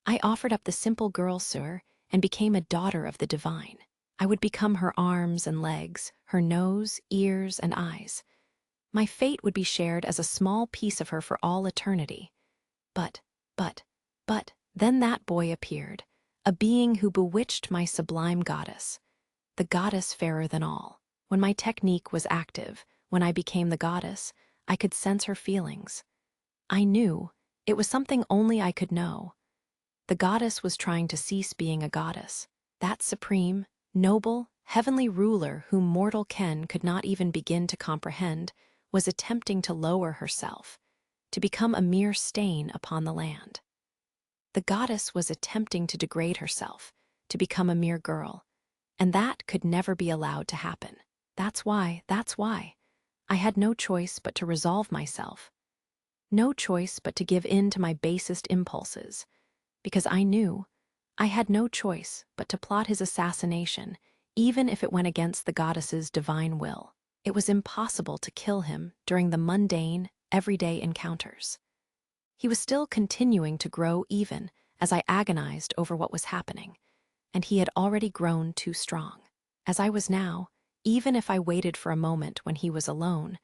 I offered up the simple girl, sir, and became a daughter of the divine. I would become her arms and legs, her nose, ears, and eyes. My fate would be shared as a small piece of her for all eternity. But, then that boy appeared, a being who bewitched my sublime goddess, the goddess fairer than all. When my technique was active, when I became the goddess, I could sense her feelings. I knew, it was something only I could know. The goddess was trying to cease being a goddess. That supreme, noble, heavenly ruler whom mortal Ken could not even begin to comprehend was attempting to lower herself, to become a mere stain upon the land. The goddess was attempting to degrade herself, to become a mere girl, and that could never be allowed to happen. That's why, I had no choice but to resolve myself, no choice but to give in to my basest impulses, because I knew I had no choice but to plot his assassination, even if it went against the goddess's divine will. It was impossible to kill him during the mundane, everyday encounters. He was still continuing to grow even as I agonized over what was happening, and he had already grown too strong. As I was now, even if I waited for a moment when he was alone,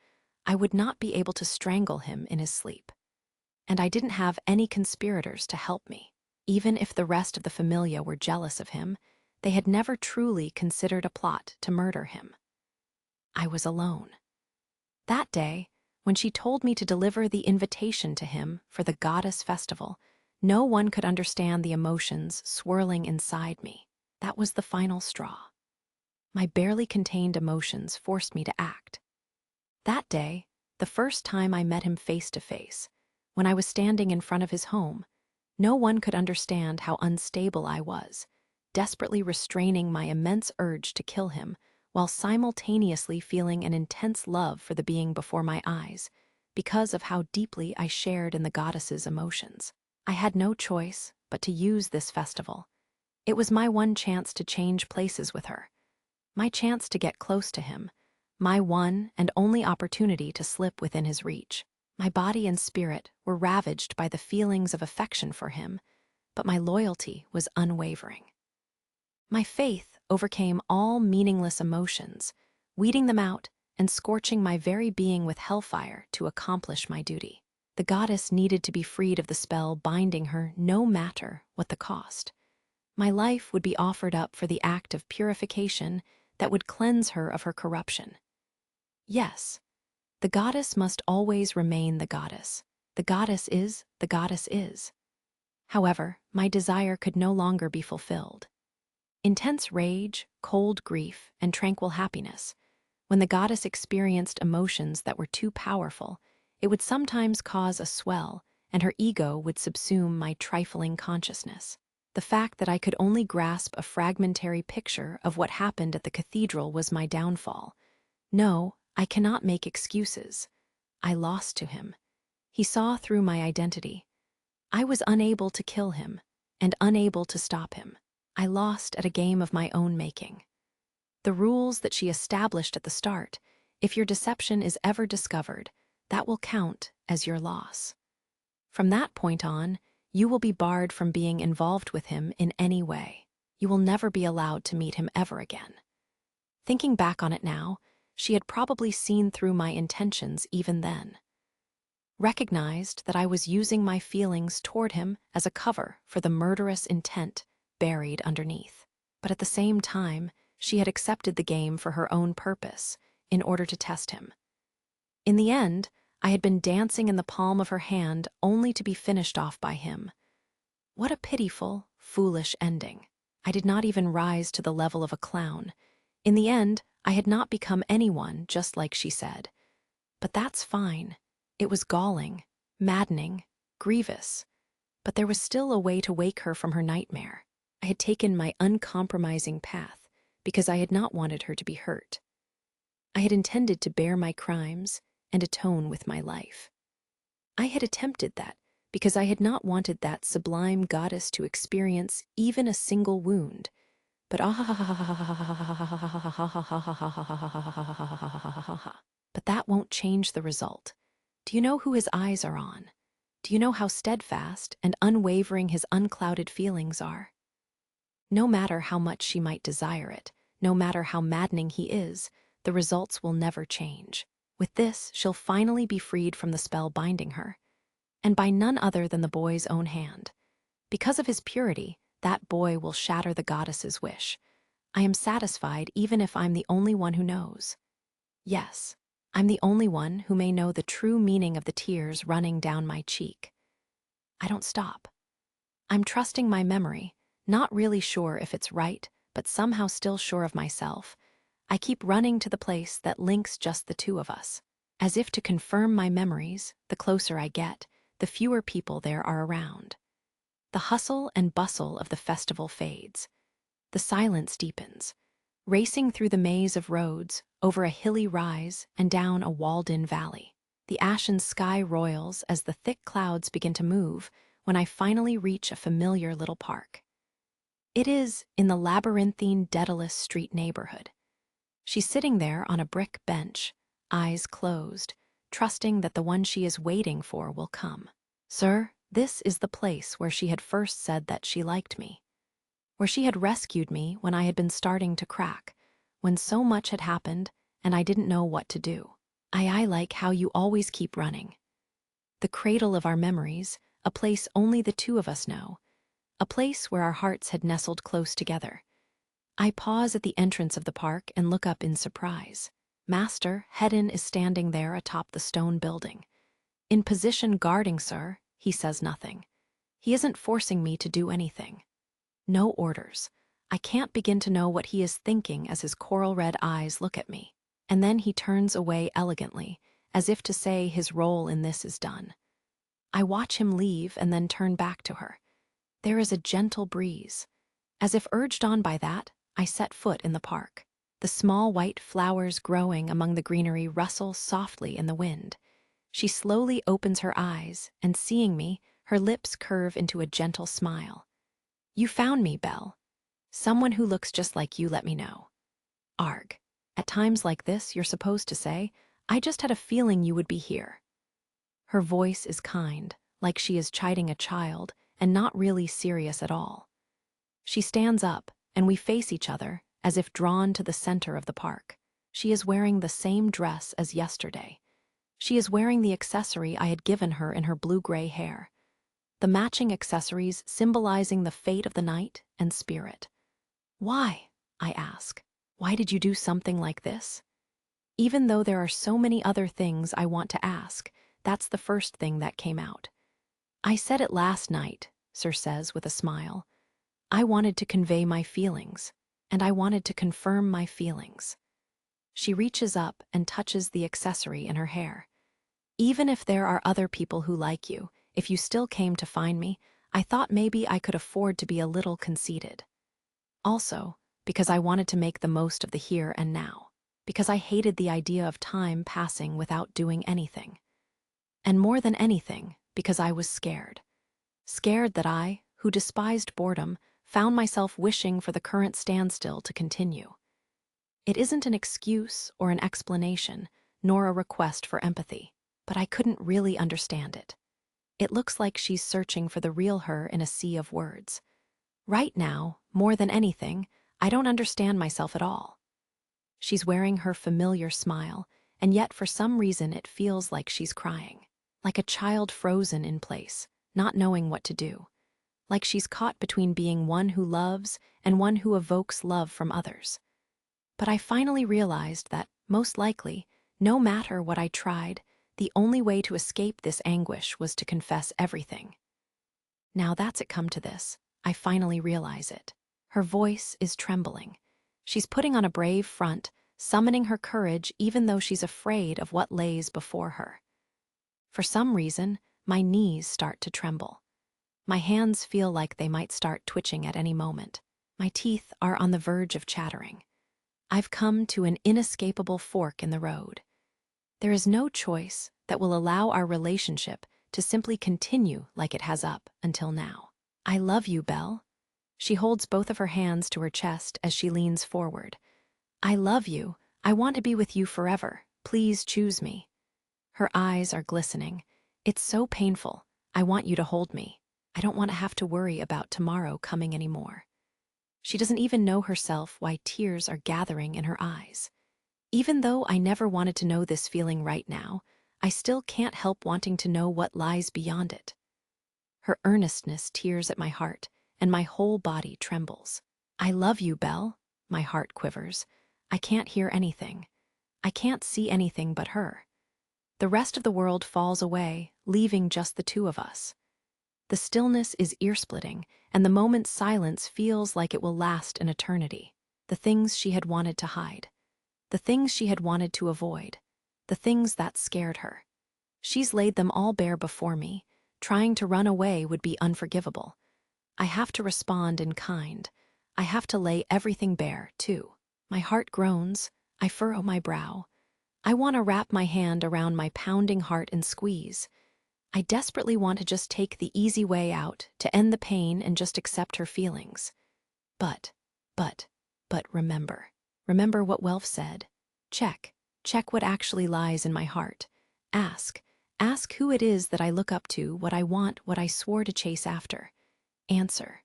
I would not be able to strangle him in his sleep. And I didn't have any conspirators to help me. Even if the rest of the familia were jealous of him, they had never truly considered a plot to murder him. I was alone. That day, when she told me to deliver the invitation to him for the goddess festival, no one could understand the emotions swirling inside me. That was the final straw. My barely contained emotions forced me to act. That day, the first time I met him face to face, when I was standing in front of his home, no one could understand how unstable I was, desperately restraining my immense urge to kill him, while simultaneously feeling an intense love for the being before my eyes, because of how deeply I shared in the goddess's emotions. I had no choice but to use this festival. It was my one chance to change places with her, my chance to get close to him, my one and only opportunity to slip within his reach. My body and spirit were ravaged by the feelings of affection for him, but my loyalty was unwavering. My faith overcame all meaningless emotions, weeding them out and scorching my very being with hellfire to accomplish my duty. The goddess needed to be freed of the spell binding her no matter what the cost. My life would be offered up for the act of purification that would cleanse her of her corruption. Yes, the goddess must always remain the goddess. The goddess is the goddess is. However, my desire could no longer be fulfilled. Intense rage, cold grief, and tranquil happiness. When the goddess experienced emotions that were too powerful, it would sometimes cause a swell, and her ego would subsume my trifling consciousness. The fact that I could only grasp a fragmentary picture of what happened at the cathedral was my downfall. No, I cannot make excuses. I lost to him. He saw through my identity. I was unable to kill him, and unable to stop him. I lost at a game of my own making. The rules that she established at the start, if your deception is ever discovered, that will count as your loss. From that point on, you will be barred from being involved with him in any way. You will never be allowed to meet him ever again. Thinking back on it now, she had probably seen through my intentions even then. Recognized that I was using my feelings toward him as a cover for the murderous intent buried underneath. But at the same time, she had accepted the game for her own purpose, in order to test him. In the end, I had been dancing in the palm of her hand only to be finished off by him. What a pitiful, foolish ending. I did not even rise to the level of a clown. In the end, I had not become anyone, just like she said. But that's fine. It was galling, maddening, grievous. But there was still a way to wake her from her nightmare. I had taken my uncompromising path because I had not wanted her to be hurt. I had intended to bear my crimes and atone with my life. I had attempted that because I had not wanted that sublime goddess to experience even a single wound. But but that won't change the result. Do you know who his eyes are on? Do you know how steadfast and unwavering his unclouded feelings are? No matter how much she might desire it, no matter how maddening he is, the results will never change. With this, she'll finally be freed from the spell binding her, and by none other than the boy's own hand. Because of his purity, that boy will shatter the goddess's wish. I am satisfied even if I'm the only one who knows. Yes, I'm the only one who may know the true meaning of the tears running down my cheek. I don't stop. I'm trusting my memory, not really sure if it's right, but somehow still sure of myself. I keep running to the place that links just the two of us. As if to confirm my memories, the closer I get, the fewer people there are around. The hustle and bustle of the festival fades. The silence deepens. racing through the maze of roads, over a hilly rise, and down a walled-in valley. The ashen sky roils as the thick clouds begin to move when I finally reach a familiar little park. It is in the labyrinthine Daedalus Street neighborhood. She's sitting there on a brick bench, eyes closed, trusting that the one she is waiting for will come. Sir, this is the place where she had first said that she liked me, where she had rescued me when I had been starting to crack, when so much had happened and I didn't know what to do. I like how you always keep running. The cradle of our memories, a place only the two of us know, a place where our hearts had nestled close together. I pause at the entrance of the park and look up in surprise. Master Hedon is standing there atop the stone building. In position guarding, sir, he says nothing. He isn't forcing me to do anything. No orders. I can't begin to know what he is thinking as his coral-red eyes look at me. And then he turns away elegantly, as if to say his role in this is done. I watch him leave and then turn back to her. There is a gentle breeze. As if urged on by that, I set foot in the park. The small white flowers growing among the greenery rustle softly in the wind. She slowly opens her eyes, and seeing me, her lips curve into a gentle smile. You found me, Belle. Someone who looks just like you let me know. Arg. At times like this, you're supposed to say, I just had a feeling you would be here. Her voice is kind, like she is chiding a child, and not really serious at all. She stands up, and we face each other, as if drawn to the center of the park. She is wearing the same dress as yesterday. She is wearing the accessory I had given her in her blue-gray hair. The matching accessories symbolizing the fate of the night and spirit. Why? I ask. Why did you do something like this? Even though there are so many other things I want to ask, that's the first thing that came out. I said it last night, Sir says with a smile. I wanted to convey my feelings, and I wanted to confirm my feelings. She reaches up and touches the accessory in her hair. Even if there are other people who like you, if you still came to find me, I thought maybe I could afford to be a little conceited. Also, because I wanted to make the most of the here and now, because I hated the idea of time passing without doing anything. And more than anything, because I was scared. Scared that I, who despised boredom, found myself wishing for the current standstill to continue. It isn't an excuse or an explanation, nor a request for empathy, but I couldn't really understand it. It looks like she's searching for the real her in a sea of words. Right now, more than anything, I don't understand myself at all. She's wearing her familiar smile, and yet for some reason it feels like she's crying. Like a child frozen in place, not knowing what to do. Like she's caught between being one who loves and one who evokes love from others. But I finally realized that, most likely, no matter what I tried, the only way to escape this anguish was to confess everything. Now that's it come to this, I finally realize it. Her voice is trembling. She's putting on a brave front, summoning her courage even though she's afraid of what lays before her. For some reason, my knees start to tremble. My hands feel like they might start twitching at any moment. My teeth are on the verge of chattering. I've come to an inescapable fork in the road. There is no choice that will allow our relationship to simply continue like it has up until now. I love you, Belle. She holds both of her hands to her chest as she leans forward. I love you. I want to be with you forever. Please choose me. Her eyes are glistening. It's so painful. I want you to hold me. I don't want to have to worry about tomorrow coming anymore. She doesn't even know herself why tears are gathering in her eyes. Even though I never wanted to know this feeling right now, I still can't help wanting to know what lies beyond it. Her earnestness tears at my heart, and my whole body trembles. I love you, Belle. My heart quivers. I can't hear anything. I can't see anything but her. The rest of the world falls away, leaving just the two of us. The stillness is ear-splitting, and the moment's silence feels like it will last an eternity. The things she had wanted to hide. The things she had wanted to avoid. The things that scared her. She's laid them all bare before me. Trying to run away would be unforgivable. I have to respond in kind. I have to lay everything bare, too. My heart groans. I furrow my brow. I want to wrap my hand around my pounding heart and squeeze. I desperately want to just take the easy way out, to end the pain and just accept her feelings. But, but, but remember. Remember what Welf said. Check what actually lies in my heart. Ask who it is that I look up to, what I want, what I swore to chase after. Answer.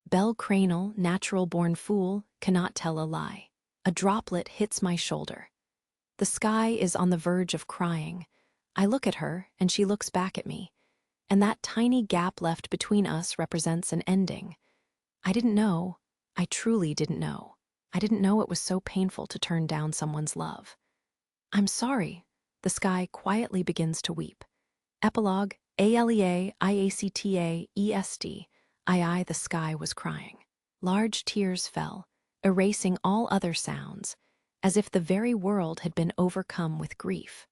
Bell Cranel, natural-born fool, cannot tell a lie. A droplet hits my shoulder. The sky is on the verge of crying. I look at her, and she looks back at me. And that tiny gap left between us represents an ending. I didn't know. I truly didn't know. I didn't know it was so painful to turn down someone's love. I'm sorry. The sky quietly begins to weep. Epilogue, ALEA-IACTA-EST. The sky was crying. Large tears fell, erasing all other sounds, as if the very world had been overcome with grief.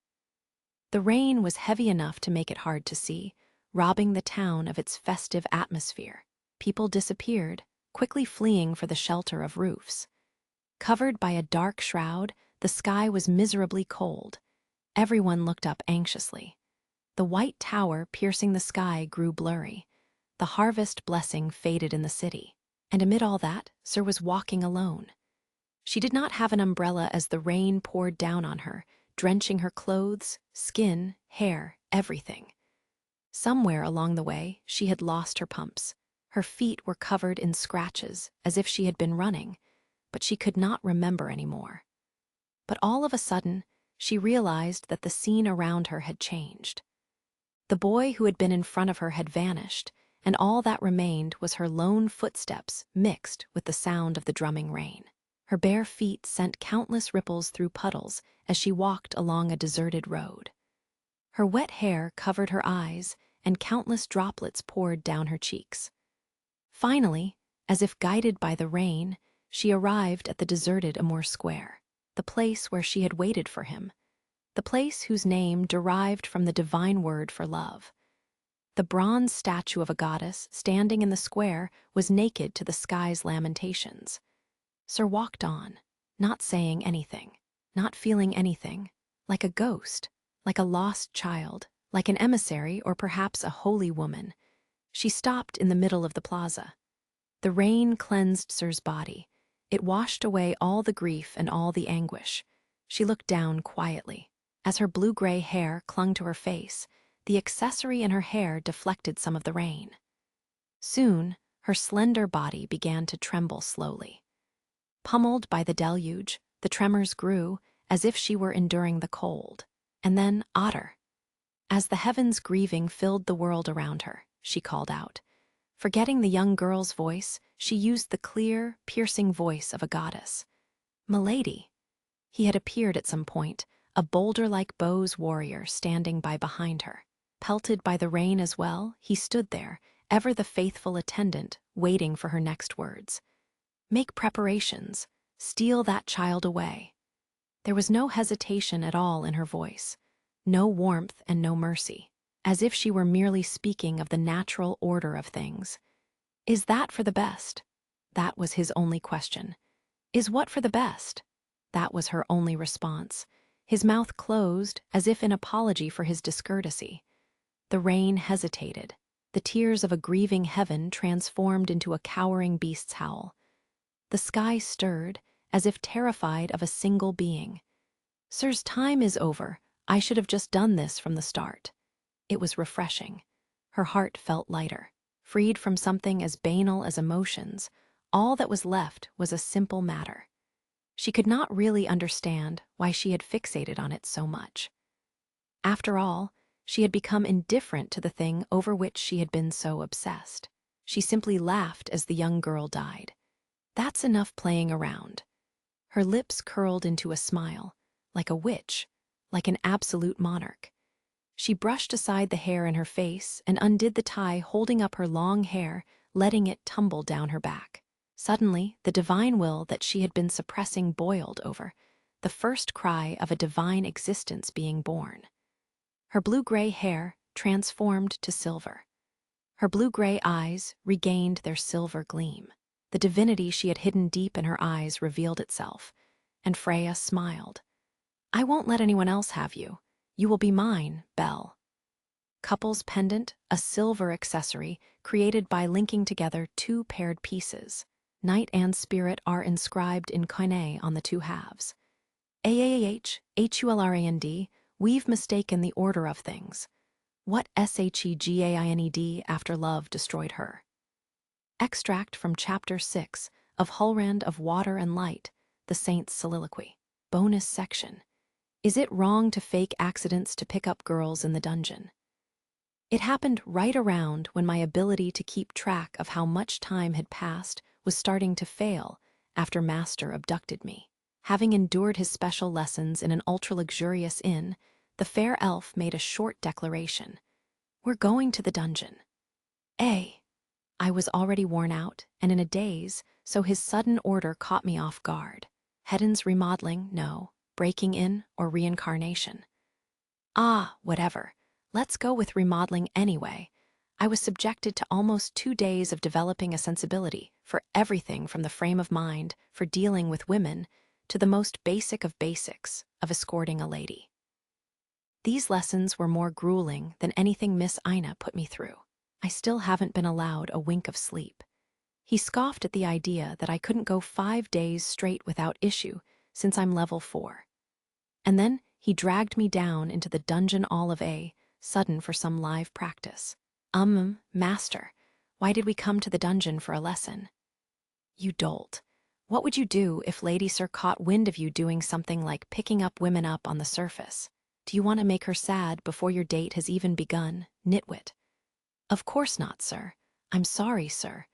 The rain was heavy enough to make it hard to see, robbing the town of its festive atmosphere. People disappeared, quickly fleeing for the shelter of roofs. Covered by a dark shroud, the sky was miserably cold. Everyone looked up anxiously. The white tower piercing the sky grew blurry. The harvest blessing faded in the city. And amid all that, Sir was walking alone. She did not have an umbrella as the rain poured down on her, drenching her clothes, skin, hair, everything. Somewhere along the way, she had lost her pumps. Her feet were covered in scratches, as if she had been running, but she could not remember anymore. But all of a sudden, she realized that the scene around her had changed. The boy who had been in front of her had vanished, and all that remained was her lone footsteps mixed with the sound of the drumming rain. Her bare feet sent countless ripples through puddles as she walked along a deserted road. Her wet hair covered her eyes, and countless droplets poured down her cheeks. Finally, as if guided by the rain, she arrived at the deserted Amour Square, the place where she had waited for him, the place whose name derived from the divine word for love. The bronze statue of a goddess standing in the square was naked to the sky's lamentations. Sir walked on, not saying anything, not feeling anything, like a ghost, like a lost child, like an emissary or perhaps a holy woman. She stopped in the middle of the plaza. The rain cleansed Sir's body. It washed away all the grief and all the anguish. She looked down quietly. As her blue-gray hair clung to her face, the accessory in her hair deflected some of the rain. Soon, her slender body began to tremble slowly. Pummeled by the deluge, the tremors grew, as if she were enduring the cold. And then Otter. As the heavens grieving filled the world around her, she called out. Forgetting the young girl's voice, she used the clear, piercing voice of a goddess. Milady. He had appeared at some point, a boulder-like bow's warrior standing behind her. Pelted by the rain as well, he stood there, ever the faithful attendant, waiting for her next words. Make preparations. Steal that child away. There was no hesitation at all in her voice, no warmth and no mercy, as if she were merely speaking of the natural order of things. Is that for the best? That was his only question. Is what for the best? That was her only response. His mouth closed, as if in apology for his discourtesy. The rain hesitated. The tears of a grieving heaven transformed into a cowering beast's howl. The sky stirred, as if terrified of a single being. Sir's time is over. I should have just done this from the start. It was refreshing. Her heart felt lighter. Freed from something as banal as emotions, all that was left was a simple matter. She could not really understand why she had fixated on it so much. After all, she had become indifferent to the thing over which she had been so obsessed. She simply laughed as the young girl died. That's enough playing around. Her lips curled into a smile, like a witch, like an absolute monarch. She brushed aside the hair in her face and undid the tie holding up her long hair, letting it tumble down her back. Suddenly, the divine will that she had been suppressing boiled over, the first cry of a divine existence being born. Her blue-gray hair transformed to silver. Her blue-gray eyes regained their silver gleam. The divinity she had hidden deep in her eyes revealed itself. and Freya smiled. I won't let anyone else have you. You will be mine, Belle. Couple's pendant, a silver accessory created by linking together two paired pieces. Knight and spirit are inscribed in koine on the two halves. AAH, we've mistaken the order of things. What SHEGAINED after love destroyed her? Extract from Chapter 6 of Hulrand of Water and Light, the Saint's Soliloquy. Bonus section. Is it wrong to fake accidents to pick up girls in the dungeon? It happened right around when my ability to keep track of how much time had passed was starting to fail after Master abducted me. Having endured his special lessons in an ultra-luxurious inn, the fair elf made a short declaration. We're going to the dungeon. I was already worn out and in a daze, so his sudden order caught me off guard. Hedon's remodeling, no. Breaking in, or reincarnation. Whatever. Let's go with remodeling anyway. I was subjected to almost 2 days of developing a sensibility for everything from the frame of mind for dealing with women to the most basic of basics of escorting a lady. These lessons were more grueling than anything Miss Ina put me through. I still haven't been allowed a wink of sleep. He scoffed at the idea that I couldn't go 5 days straight without issue since I'm level 4. And then he dragged me down into the dungeon all of sudden for some live practice. Master, why did we come to the dungeon for a lesson? You dolt. What would you do if Lady Sir caught wind of you doing something like picking up women up on the surface? Do you want to make her sad before your date has even begun, nitwit? Of course not, sir. I'm sorry, sir.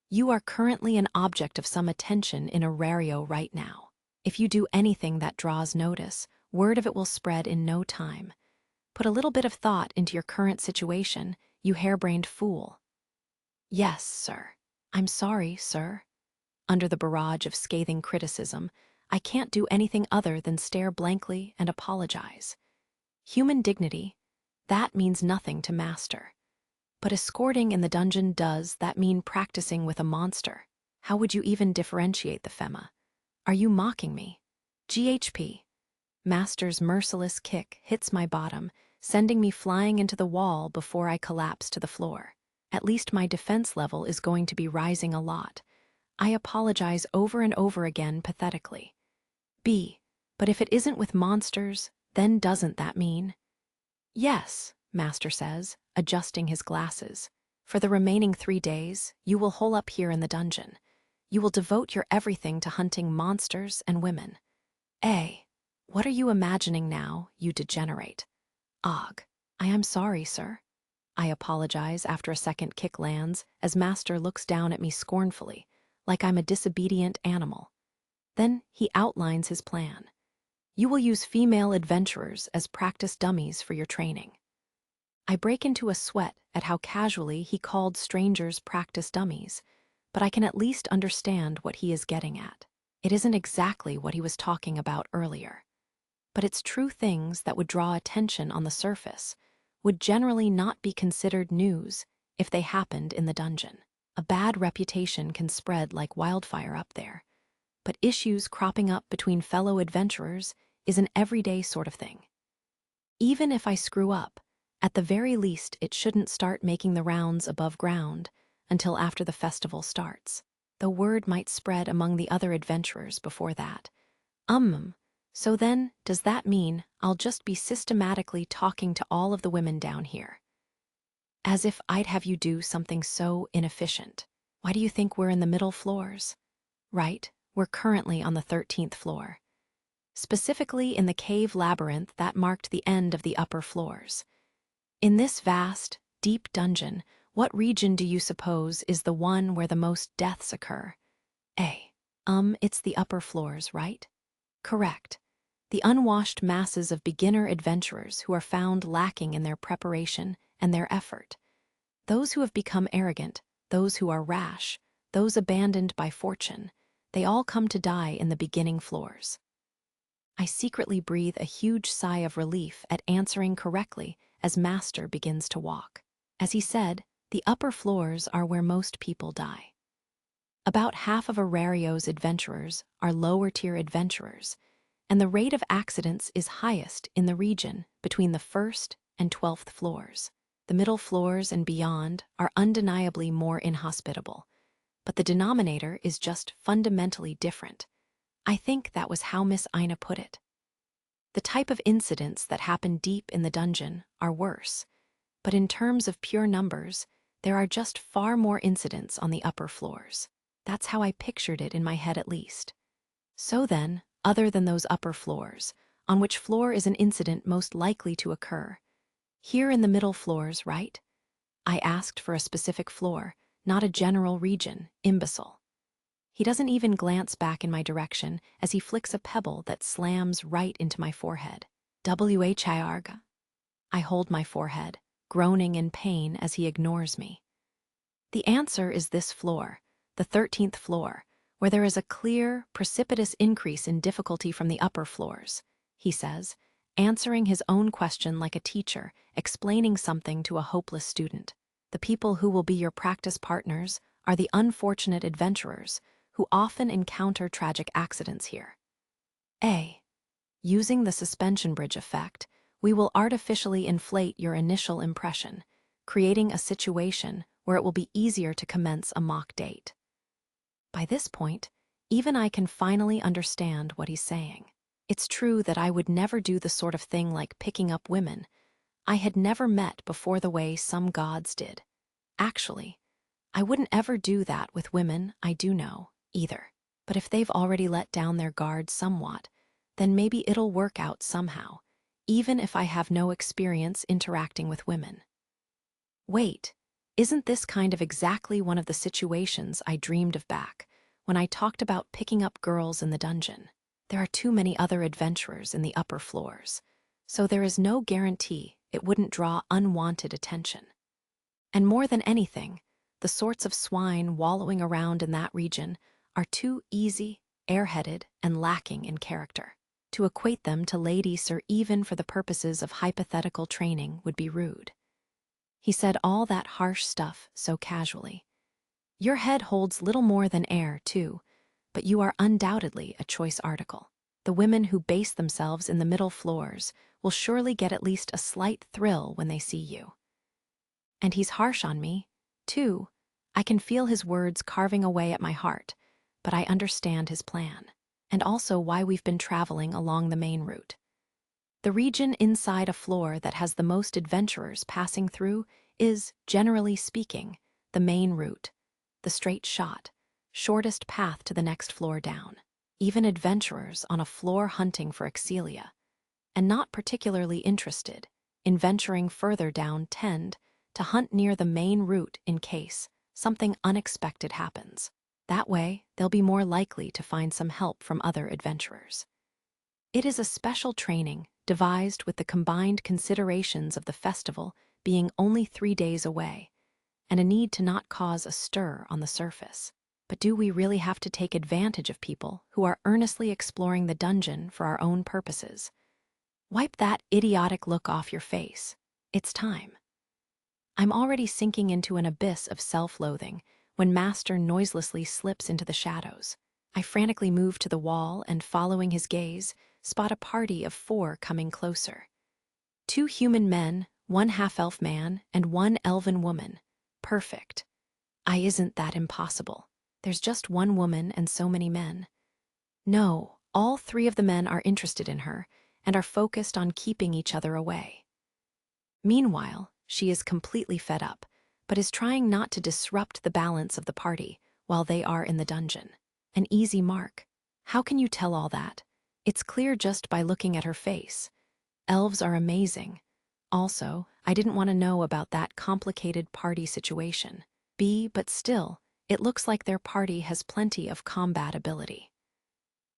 You are currently an object of some attention in Arario right now. If you do anything that draws notice, word of it will spread in no time. Put a little bit of thought into your current situation, you harebrained fool. Yes, sir. I'm sorry, sir. Under the barrage of scathing criticism, I can't do anything other than stare blankly and apologize. Human dignity, that means nothing to Master. But escorting in the dungeon does that mean practicing with a monster? How would you even differentiate the femma? Are you mocking me? GHP. Master's merciless kick hits my bottom, sending me flying into the wall before I collapse to the floor. At least my defense level is going to be rising a lot. I apologize over and over again pathetically. But if it isn't with monsters, then doesn't that mean? Yes, Master says, adjusting his glasses. For the remaining 3 days, you will hole up here in the dungeon. You will devote your everything to hunting monsters and women. What are you imagining now, you degenerate? I am sorry, sir. I apologize after a second kick lands as Master looks down at me scornfully, like I'm a disobedient animal. Then he outlines his plan. You will use female adventurers as practice dummies for your training. I break into a sweat at how casually he called strangers practice dummies, but I can at least understand what he is getting at. It isn't exactly what he was talking about earlier. But it's true things that would draw attention on the surface would generally not be considered news if they happened in the dungeon. A bad reputation can spread like wildfire up there, but issues cropping up between fellow adventurers is an everyday sort of thing. Even if I screw up, at the very least it shouldn't start making the rounds above ground until after the festival starts. The word might spread among the other adventurers before that. So then, does that mean I'll just be systematically talking to all of the women down here? As if I'd have you do something so inefficient. Why do you think we're in the middle floors? Right, we're currently on the 13th floor. Specifically in the cave labyrinth that marked the end of the upper floors. In this vast, deep dungeon, what region do you suppose is the one where the most deaths occur? It's the upper floors, right? Correct. The unwashed masses of beginner adventurers who are found lacking in their preparation and their effort. Those who have become arrogant, those who are rash, those abandoned by fortune, they all come to die in the beginning floors. I secretly breathe a huge sigh of relief at answering correctly as Master begins to walk. As he said, the upper floors are where most people die. About half of Arario's adventurers are lower-tier adventurers, and the rate of accidents is highest in the region between the 1st and 12th floors. The middle floors and beyond are undeniably more inhospitable, but the denominator is just fundamentally different. I think that was how Miss Ina put it. The type of incidents that happen deep in the dungeon are worse, but in terms of pure numbers, there are just far more incidents on the upper floors. That's how I pictured it in my head at least. So then, other than those upper floors, on which floor is an incident most likely to occur? Here in the middle floors, right? I asked for a specific floor, not a general region, imbecile. He doesn't even glance back in my direction as he flicks a pebble that slams right into my forehead. WHIRG. I hold my forehead, groaning in pain as he ignores me. The answer is this floor, the 13th floor, where there is a clear, precipitous increase in difficulty from the upper floors, he says, answering his own question like a teacher explaining something to a hopeless student. The people who will be your practice partners are the unfortunate adventurers who often encounter tragic accidents here. A. Using the suspension bridge effect, we will artificially inflate your initial impression, creating a situation where it will be easier to commence a mock date. By this point, even I can finally understand what he's saying. It's true that I would never do the sort of thing like picking up women I had never met before the way some gods did. Actually, I wouldn't ever do that with women I do know, either. But if they've already let down their guard somewhat, then maybe it'll work out somehow, even if I have no experience interacting with women. Wait, isn't this kind of exactly one of the situations I dreamed of back when I talked about picking up girls in the dungeon? There are too many other adventurers in the upper floors, so there is no guarantee it wouldn't draw unwanted attention. And more than anything, the sorts of swine wallowing around in that region are too easy, airheaded, and lacking in character. To equate them to ladies or even for the purposes of hypothetical training would be rude. He said all that harsh stuff so casually. Your head holds little more than air, too, but you are undoubtedly a choice article. The women who base themselves in the middle floors will surely get at least a slight thrill when they see you. And he's harsh on me, too. I can feel his words carving away at my heart, but I understand his plan, and also why we've been traveling along the main route. The region inside a floor that has the most adventurers passing through is, generally speaking, the main route, the straight shot, shortest path to the next floor down. Even adventurers on a floor hunting for Excelia, and not particularly interested in venturing further down, tend to hunt near the main route in case something unexpected happens. That way, they'll be more likely to find some help from other adventurers. It is a special training devised with the combined considerations of the festival being only 3 days away, and a need to not cause a stir on the surface. But do we really have to take advantage of people who are earnestly exploring the dungeon for our own purposes? Wipe that idiotic look off your face. It's time. I'm already sinking into an abyss of self-loathing when Master noiselessly slips into the shadows. I frantically move to the wall and, following his gaze, spot a party of 4 coming closer. 2 human men, 1 half-elf man, and 1 elven woman. Perfect. Isn't that impossible? There's just 1 woman and so many men. No, all 3 of the men are interested in her and are focused on keeping each other away. Meanwhile, she is completely fed up, but is trying not to disrupt the balance of the party while they are in the dungeon. An easy mark. How can you tell all that? It's clear just by looking at her face. Elves are amazing. Also, I didn't want to know about that complicated party situation. But still, it looks like their party has plenty of combat ability.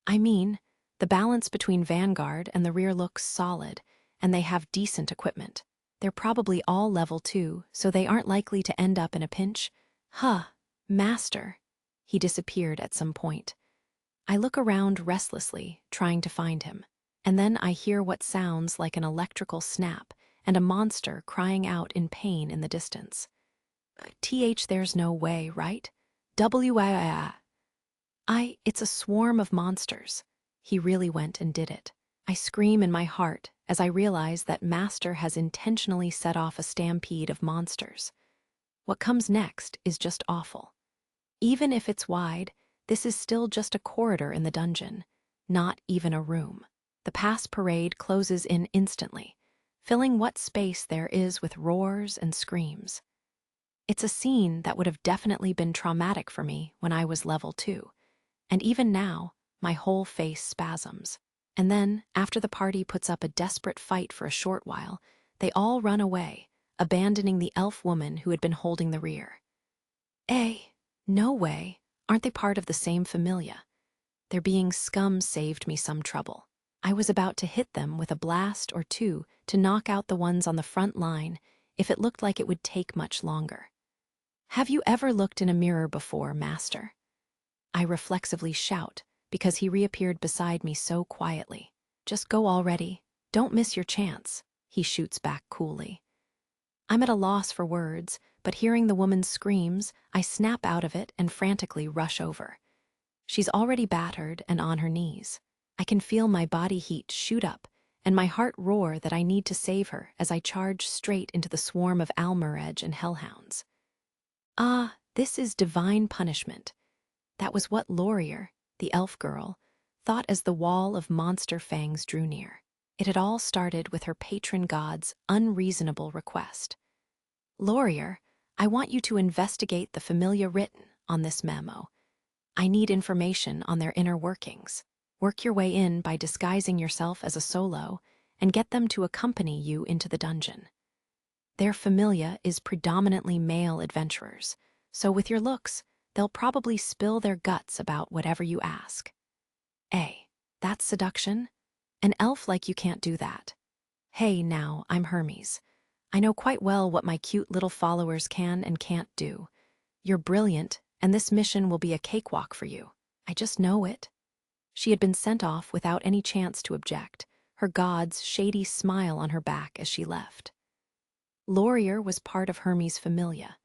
I mean, the balance between vanguard and the rear looks solid, and they have decent equipment. They're probably all level 2, so they aren't likely to end up in a pinch. Master. He disappeared at some point. I look around restlessly, trying to find him, and then I hear what sounds like an electrical snap and a monster crying out in pain in the distance. There's no way, right? It's a swarm of monsters. He really went and did it. I scream in my heart as I realize that Master has intentionally set off a stampede of monsters. What comes next is just awful. Even if it's wide, this is still just a corridor in the dungeon, not even a room. The pass parade closes in instantly, filling what space there is with roars and screams. It's a scene that would have definitely been traumatic for me when I was level 2, and even now, my whole face spasms. And then, after the party puts up a desperate fight for a short while, they all run away, abandoning the elf woman who had been holding the rear. No way. Aren't they part of the same familia? Their being scum saved me some trouble. I was about to hit them with a blast or two to knock out the ones on the front line if it looked like it would take much longer. Have you ever looked in a mirror before, Master? I reflexively shout, because he reappeared beside me so quietly. Just go already. Don't miss your chance, he shoots back coolly. I'm at a loss for words, but hearing the woman's screams, I snap out of it and frantically rush over. She's already battered and on her knees. I can feel my body heat shoot up and my heart roar that I need to save her as I charge straight into the swarm of Almuredge and hellhounds. This is divine punishment. That was what Laurier, the elf girl, thought as the wall of monster fangs drew near. It had all started with her patron god's unreasonable request. Laurier, I want you to investigate the familia written on this memo. I need information on their inner workings. Work your way in by disguising yourself as a solo and get them to accompany you into the dungeon. Their familia is predominantly male adventurers, so with your looks, they'll probably spill their guts about whatever you ask. That's seduction? An elf like you can't do that. Hey, now, I'm Hermes. I know quite well what my cute little followers can and can't do. You're brilliant, and this mission will be a cakewalk for you. I just know it. She had been sent off without any chance to object, her god's shady smile on her back as she left. Laurier was part of Hermes' familia,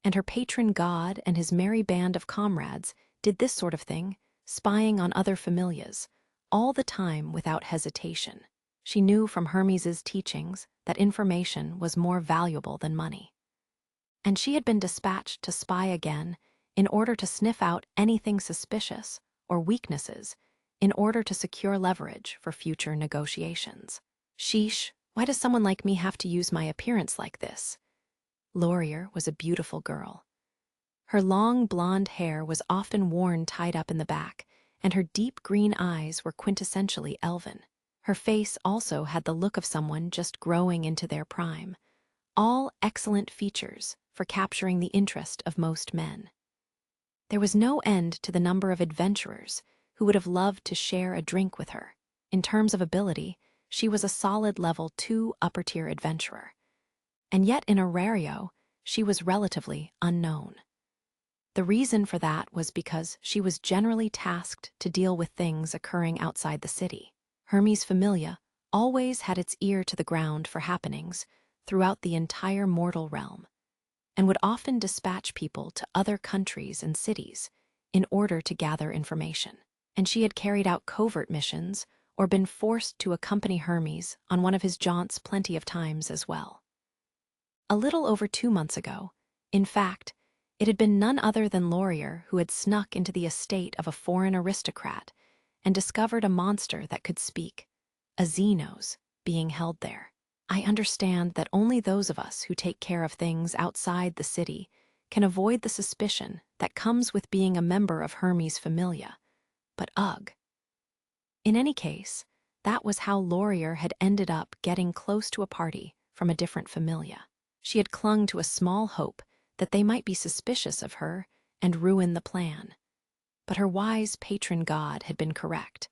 and her patron god and his merry band of comrades did this sort of thing, spying on other familias, all the time without hesitation. She knew from Hermes' teachings that information was more valuable than money. And she had been dispatched to spy again in order to sniff out anything suspicious or weaknesses in order to secure leverage for future negotiations. Sheesh, why does someone like me have to use my appearance like this? Laurier was a beautiful girl. Her long blonde hair was often worn tied up in the back, and her deep green eyes were quintessentially elven. Her face also had the look of someone just growing into their prime. All excellent features for capturing the interest of most men. There was no end to the number of adventurers who would have loved to share a drink with her. In terms of ability, she was a solid level 2 upper-tier adventurer. And yet in Aurario, she was relatively unknown. The reason for that was because she was generally tasked to deal with things occurring outside the city. Hermes' familia always had its ear to the ground for happenings throughout the entire mortal realm, and would often dispatch people to other countries and cities in order to gather information. And she had carried out covert missions or been forced to accompany Hermes on one of his jaunts plenty of times as well. A little over 2 months ago, in fact, it had been none other than Laurier who had snuck into the estate of a foreign aristocrat and discovered a monster that could speak, a Xenos, being held there. I understand that only those of us who take care of things outside the city can avoid the suspicion that comes with being a member of Hermes' familia, but ugh. In any case, that was how Laurier had ended up getting close to a party from a different familia. She had clung to a small hope that they might be suspicious of her and ruin the plan. But her wise patron god had been correct,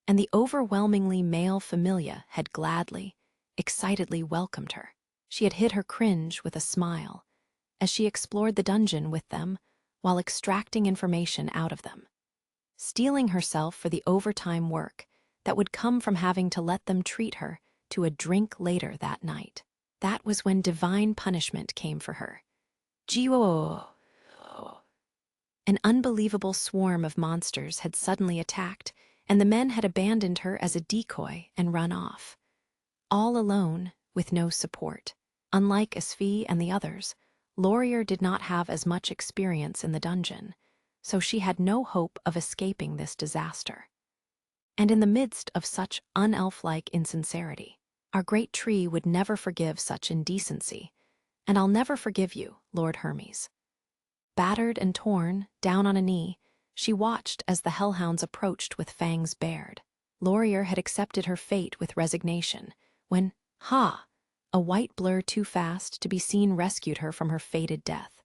and the overwhelmingly male familia had gladly, excitedly welcomed her. She had hid her cringe with a smile as she explored the dungeon with them while extracting information out of them, steeling herself for the overtime work that would come from having to let them treat her to a drink later that night. That was when divine punishment came for her. An unbelievable swarm of monsters had suddenly attacked, and the men had abandoned her as a decoy and run off. All alone, with no support. Unlike Asfi and the others, Laurier did not have as much experience in the dungeon, so she had no hope of escaping this disaster. And in the midst of such unelf-like insincerity, our great tree would never forgive such indecency, and I'll never forgive you, Lord Hermes. Battered and torn, down on a knee, she watched as the hellhounds approached with fangs bared. Laurier had accepted her fate with resignation, when, a white blur too fast to be seen rescued her from her fated death.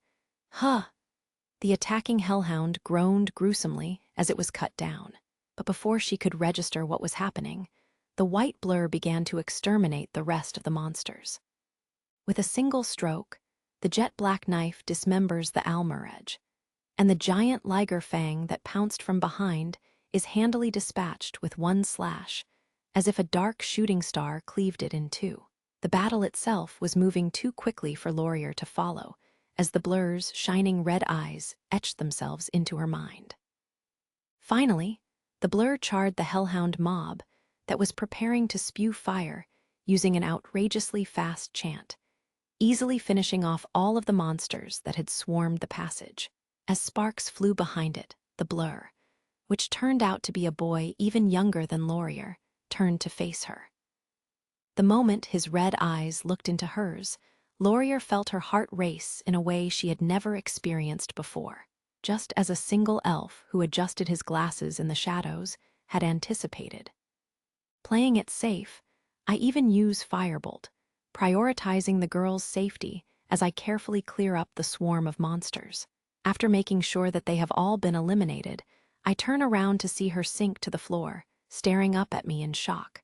The attacking hellhound groaned gruesomely as it was cut down. But before she could register what was happening, the white blur began to exterminate the rest of the monsters. With a single stroke, the jet-black knife dismembers the almer edge, and the giant liger fang that pounced from behind is handily dispatched with one slash, as if a dark shooting star cleaved it in two. The battle itself was moving too quickly for Laurier to follow, as the blur's shining red eyes etched themselves into her mind. Finally, the blur charred the hellhound mob that was preparing to spew fire using an outrageously fast chant, easily finishing off all of the monsters that had swarmed the passage. As sparks flew behind it, the blur, which turned out to be a boy even younger than Laurier, turned to face her. The moment his red eyes looked into hers, Laurier felt her heart race in a way she had never experienced before, just as a single elf who adjusted his glasses in the shadows had anticipated. Playing it safe, I even use Firebolt, prioritizing the girl's safety as I carefully clear up the swarm of monsters. After making sure that they have all been eliminated, I turn around to see her sink to the floor, staring up at me in shock.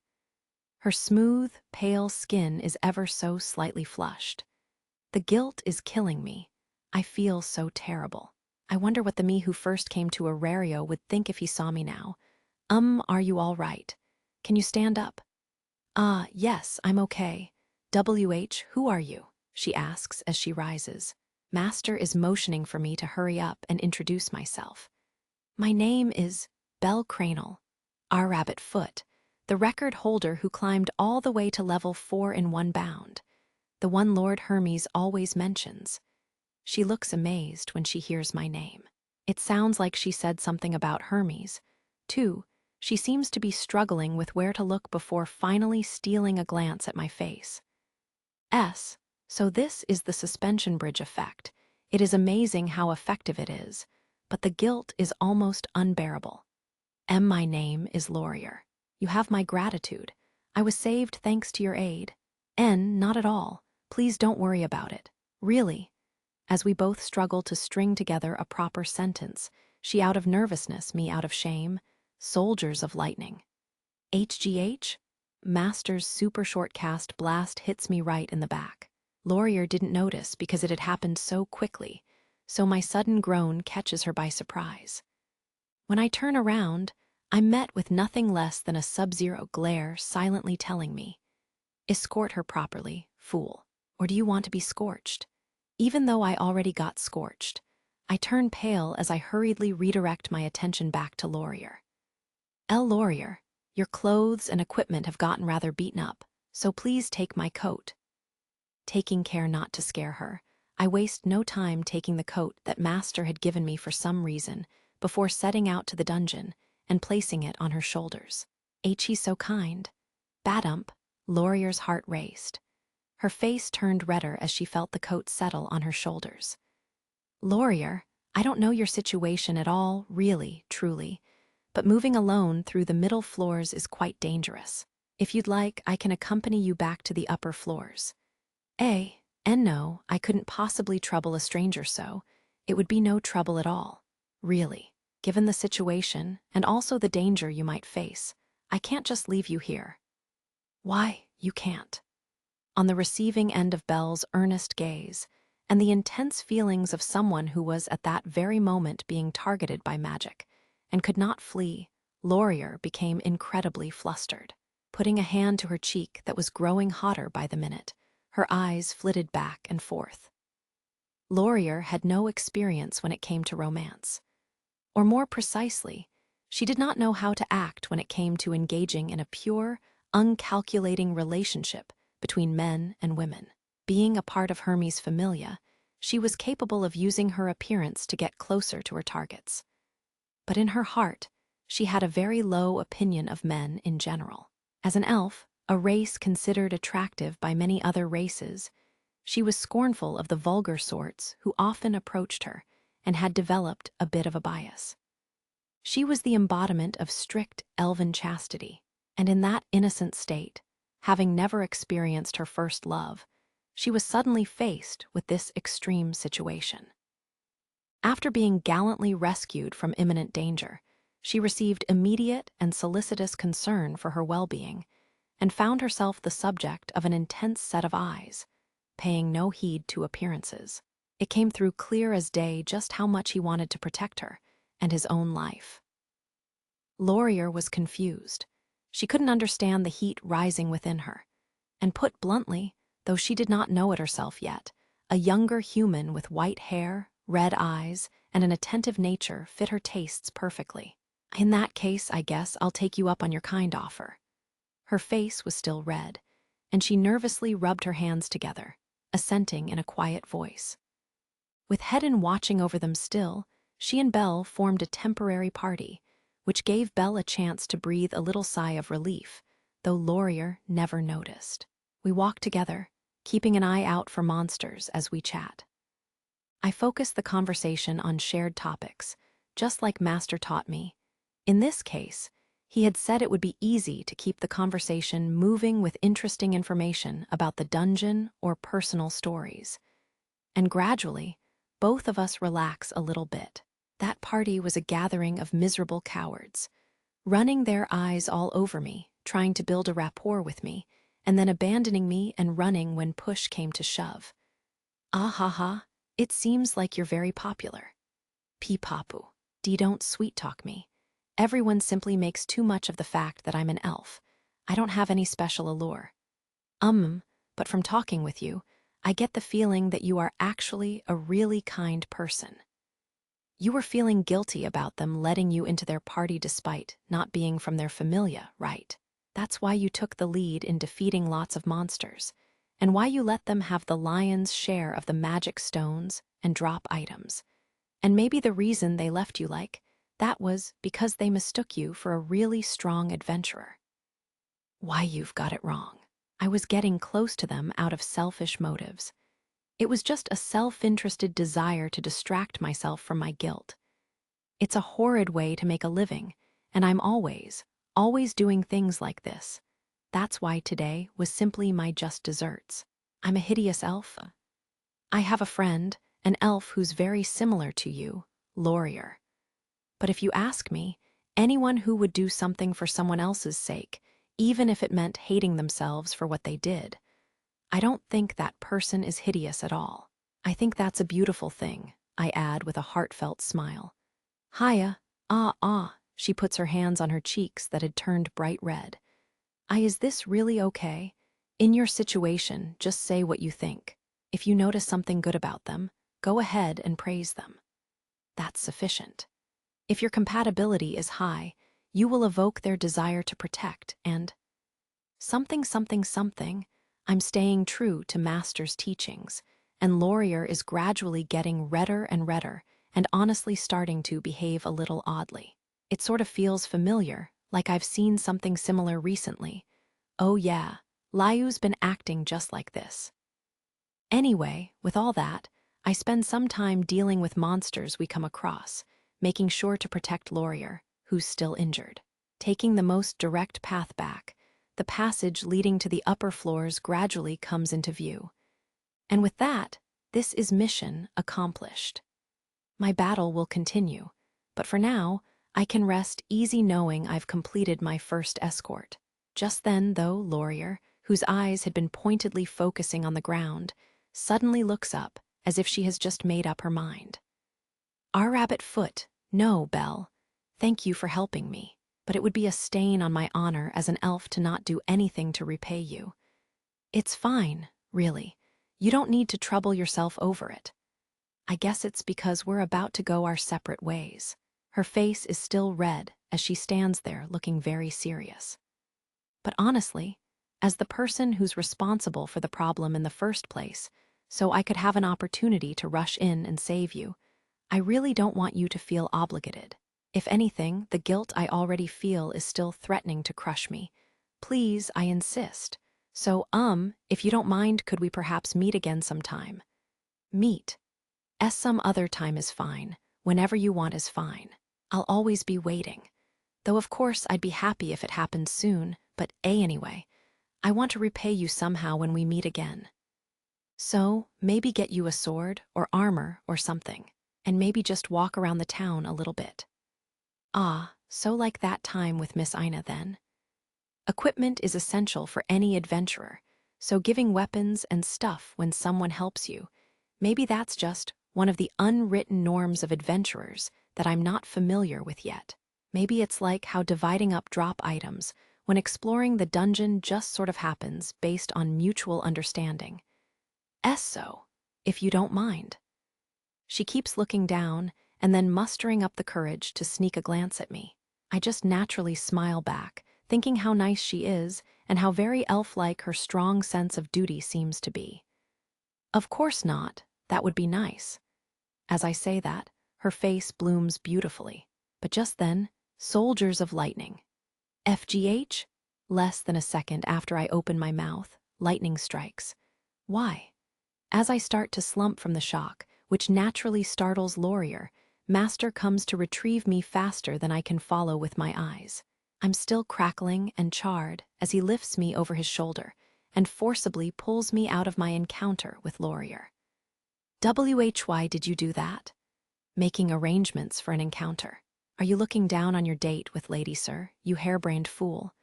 Her smooth, pale skin is ever so slightly flushed. The guilt is killing me. I feel so terrible. I wonder what the me who first came to Aurario would think if he saw me now. Are you all right? Can you stand up? Yes, I'm okay. WH, who are you? She asks as she rises. Master is motioning for me to hurry up and introduce myself. My name is Belle Cranel, our rabbit foot, the record holder who climbed all the way to level 4 in one bound, the one Lord Hermes always mentions. She looks amazed when she hears my name. It sounds like she said something about Hermes. Too, she seems to be struggling with where to look before finally stealing a glance at my face. So this is the suspension bridge effect. It is amazing how effective it is, but the guilt is almost unbearable. My name is Laurier. You have my gratitude. I was saved thanks to your aid. Not at all. Please don't worry about it. Really. As we both struggle to string together a proper sentence, she out of nervousness, me out of shame. Soldiers of lightning. HGH? Master's super short cast blast hits me right in the back. Laurier didn't notice because it had happened so quickly, so my sudden groan catches her by surprise. When I turn around, I'm met with nothing less than a sub-zero glare silently telling me, escort her properly, fool, or do you want to be scorched? Even though I already got scorched, I turn pale as I hurriedly redirect my attention back to Laurier. Laurier, your clothes and equipment have gotten rather beaten up, so please take my coat. Taking care not to scare her, I waste no time taking the coat that Master had given me for some reason before setting out to the dungeon and placing it on her shoulders. He's so kind. Badump, Laurier's heart raced. Her face turned redder as she felt the coat settle on her shoulders. Laurier, I don't know your situation at all, really, truly, but moving alone through the middle floors is quite dangerous. If you'd like, I can accompany you back to the upper floors. No, I couldn't possibly trouble a stranger so. It would be no trouble at all. Really, given the situation and also the danger you might face, I can't just leave you here. Why, you can't. On the receiving end of Belle's earnest gaze, and the intense feelings of someone who was at that very moment being targeted by magic, and could not flee, Laurier became incredibly flustered. Putting a hand to her cheek that was growing hotter by the minute, her eyes flitted back and forth. Laurier had no experience when it came to romance. Or more precisely, she did not know how to act when it came to engaging in a pure, uncalculating relationship between men and women. Being a part of Hermes' familia, she was capable of using her appearance to get closer to her targets. But in her heart, she had a very low opinion of men in general. As an elf, a race considered attractive by many other races, she was scornful of the vulgar sorts who often approached her and had developed a bit of a bias. She was the embodiment of strict elven chastity, and in that innocent state, having never experienced her first love, she was suddenly faced with this extreme situation. After being gallantly rescued from imminent danger, she received immediate and solicitous concern for her well-being and found herself the subject of an intense set of eyes, paying no heed to appearances. It came through clear as day just how much he wanted to protect her and his own life. Laurier was confused. She couldn't understand the heat rising within her. And put bluntly, though she did not know it herself yet, a younger human with white hair, red eyes, and an attentive nature fit her tastes perfectly. In that case, I guess I'll take you up on your kind offer. Her face was still red, and she nervously rubbed her hands together, assenting in a quiet voice. With Hedin watching over them still, she and Belle formed a temporary party, which gave Belle a chance to breathe a little sigh of relief, though Laurier never noticed. We walked together, keeping an eye out for monsters as we chat. I focused the conversation on shared topics, just like Master taught me. In this case, he had said it would be easy to keep the conversation moving with interesting information about the dungeon or personal stories. And gradually, both of us relax a little bit. That party was a gathering of miserable cowards, running their eyes all over me, trying to build a rapport with me, and then abandoning me and running when push came to shove. Ah ha ha, it seems like you're very popular. Papu, don't sweet-talk me. Everyone simply makes too much of the fact that I'm an elf. I don't have any special allure. But from talking with you, I get the feeling that you are actually a really kind person. You were feeling guilty about them letting you into their party despite not being from their familia, right? That's why you took the lead in defeating lots of monsters, and why you let them have the lion's share of the magic stones and drop items. And maybe the reason they left you like that was because they mistook you for a really strong adventurer. Why, you've got it wrong. I was getting close to them out of selfish motives. It was just a self-interested desire to distract myself from my guilt. It's a horrid way to make a living, and I'm always doing things like this. That's why today was simply my just desserts. I'm a hideous elf. I have a friend, an elf who's very similar to you, Laurier. But if you ask me, anyone who would do something for someone else's sake, even if it meant hating themselves for what they did, I don't think that person is hideous at all. I think that's a beautiful thing, I add with a heartfelt smile. Hiya, she puts her hands on her cheeks that had turned bright red. Is this really okay? In your situation, just say what you think. If you notice something good about them, go ahead and praise them. That's sufficient. If your compatibility is high, you will evoke their desire to protect and something. I'm staying true to Master's teachings, and Laurier is gradually getting redder and redder and honestly starting to behave a little oddly. It sort of feels familiar, like I've seen something similar recently. Oh yeah, Liu's been acting just like this. Anyway, with all that, I spend some time dealing with monsters we come across, making sure to protect Laurier, who's still injured. Taking the most direct path back, the passage leading to the upper floors gradually comes into view. And with that, this is mission accomplished. My battle will continue, but for now, I can rest easy knowing I've completed my first escort. Just then, though, Laurier, whose eyes had been pointedly focusing on the ground, suddenly looks up as if she has just made up her mind. Our rabbit foot, no, Belle. Thank you for helping me, but it would be a stain on my honor as an elf to not do anything to repay you. It's fine, really. You don't need to trouble yourself over it. I guess it's because we're about to go our separate ways. Her face is still red as she stands there looking very serious. But honestly, as the person who's responsible for the problem in the first place, so I could have an opportunity to rush in and save you, I really don't want you to feel obligated. If anything, the guilt I already feel is still threatening to crush me. Please, I insist. So, if you don't mind, could we perhaps meet again sometime? Meet. Some other time is fine. Whenever you want is fine. I'll always be waiting. Though of course I'd be happy if it happened soon, but anyway, I want to repay you somehow when we meet again. So, maybe get you a sword or armor or something, and maybe just walk around the town a little bit. Ah, so like that time with Miss Ina then. Equipment is essential for any adventurer, so giving weapons and stuff when someone helps you, maybe that's just one of the unwritten norms of adventurers that I'm not familiar with yet. Maybe it's like how dividing up drop items when exploring the dungeon just sort of happens based on mutual understanding. So, if you don't mind. She keeps looking down and then mustering up the courage to sneak a glance at me. I just naturally smile back, thinking how nice she is and how very elf-like her strong sense of duty seems to be. Of course not, that would be nice. As I say that, her face blooms beautifully. But just then, soldiers of lightning. FGH? Less than a second after I open my mouth, lightning strikes. Why? As I start to slump from the shock, which naturally startles Laurier, Master comes to retrieve me faster than I can follow with my eyes. I'm still crackling and charred as he lifts me over his shoulder and forcibly pulls me out of my encounter with Laurier. Why did you do that? Making arrangements for an encounter. Are you looking down on your date with Lady Sir, you harebrained fool?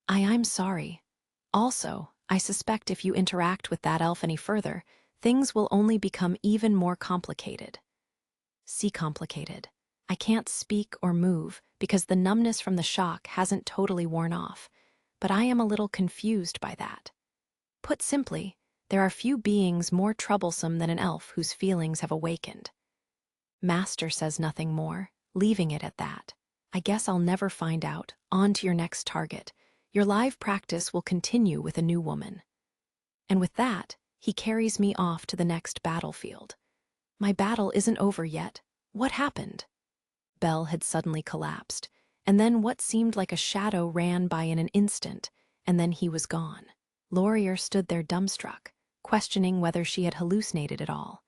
I'm sorry. Also, I suspect if you interact with that elf any further, things will only become even more complicated. See complicated. I can't speak or move because the numbness from the shock hasn't totally worn off, but I am a little confused by that. Put simply, there are few beings more troublesome than an elf whose feelings have awakened. Master says nothing more, leaving it at that. I guess I'll never find out. On to your next target. Your live practice will continue with a new woman. And with that, he carries me off to the next battlefield. My battle isn't over yet. What happened? Bell had suddenly collapsed, and then what seemed like a shadow ran by in an instant, and then he was gone. Laurier stood there dumbstruck, questioning whether she had hallucinated at all.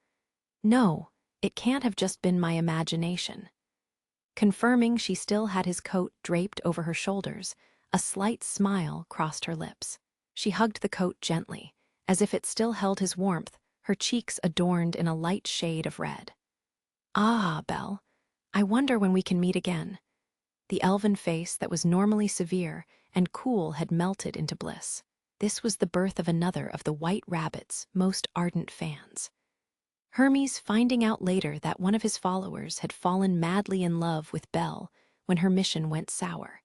No, it can't have just been my imagination. Confirming she still had his coat draped over her shoulders, a slight smile crossed her lips. She hugged the coat gently, as if it still held his warmth, her cheeks adorned in a light shade of red. Ah, Belle, I wonder when we can meet again. The elven face that was normally severe and cool had melted into bliss. This was the birth of another of the White Rabbit's most ardent fans. Hermes finding out later that one of his followers had fallen madly in love with Belle when her mission went sour.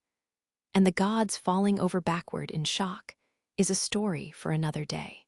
And the gods falling over backward in shock is a story for another day.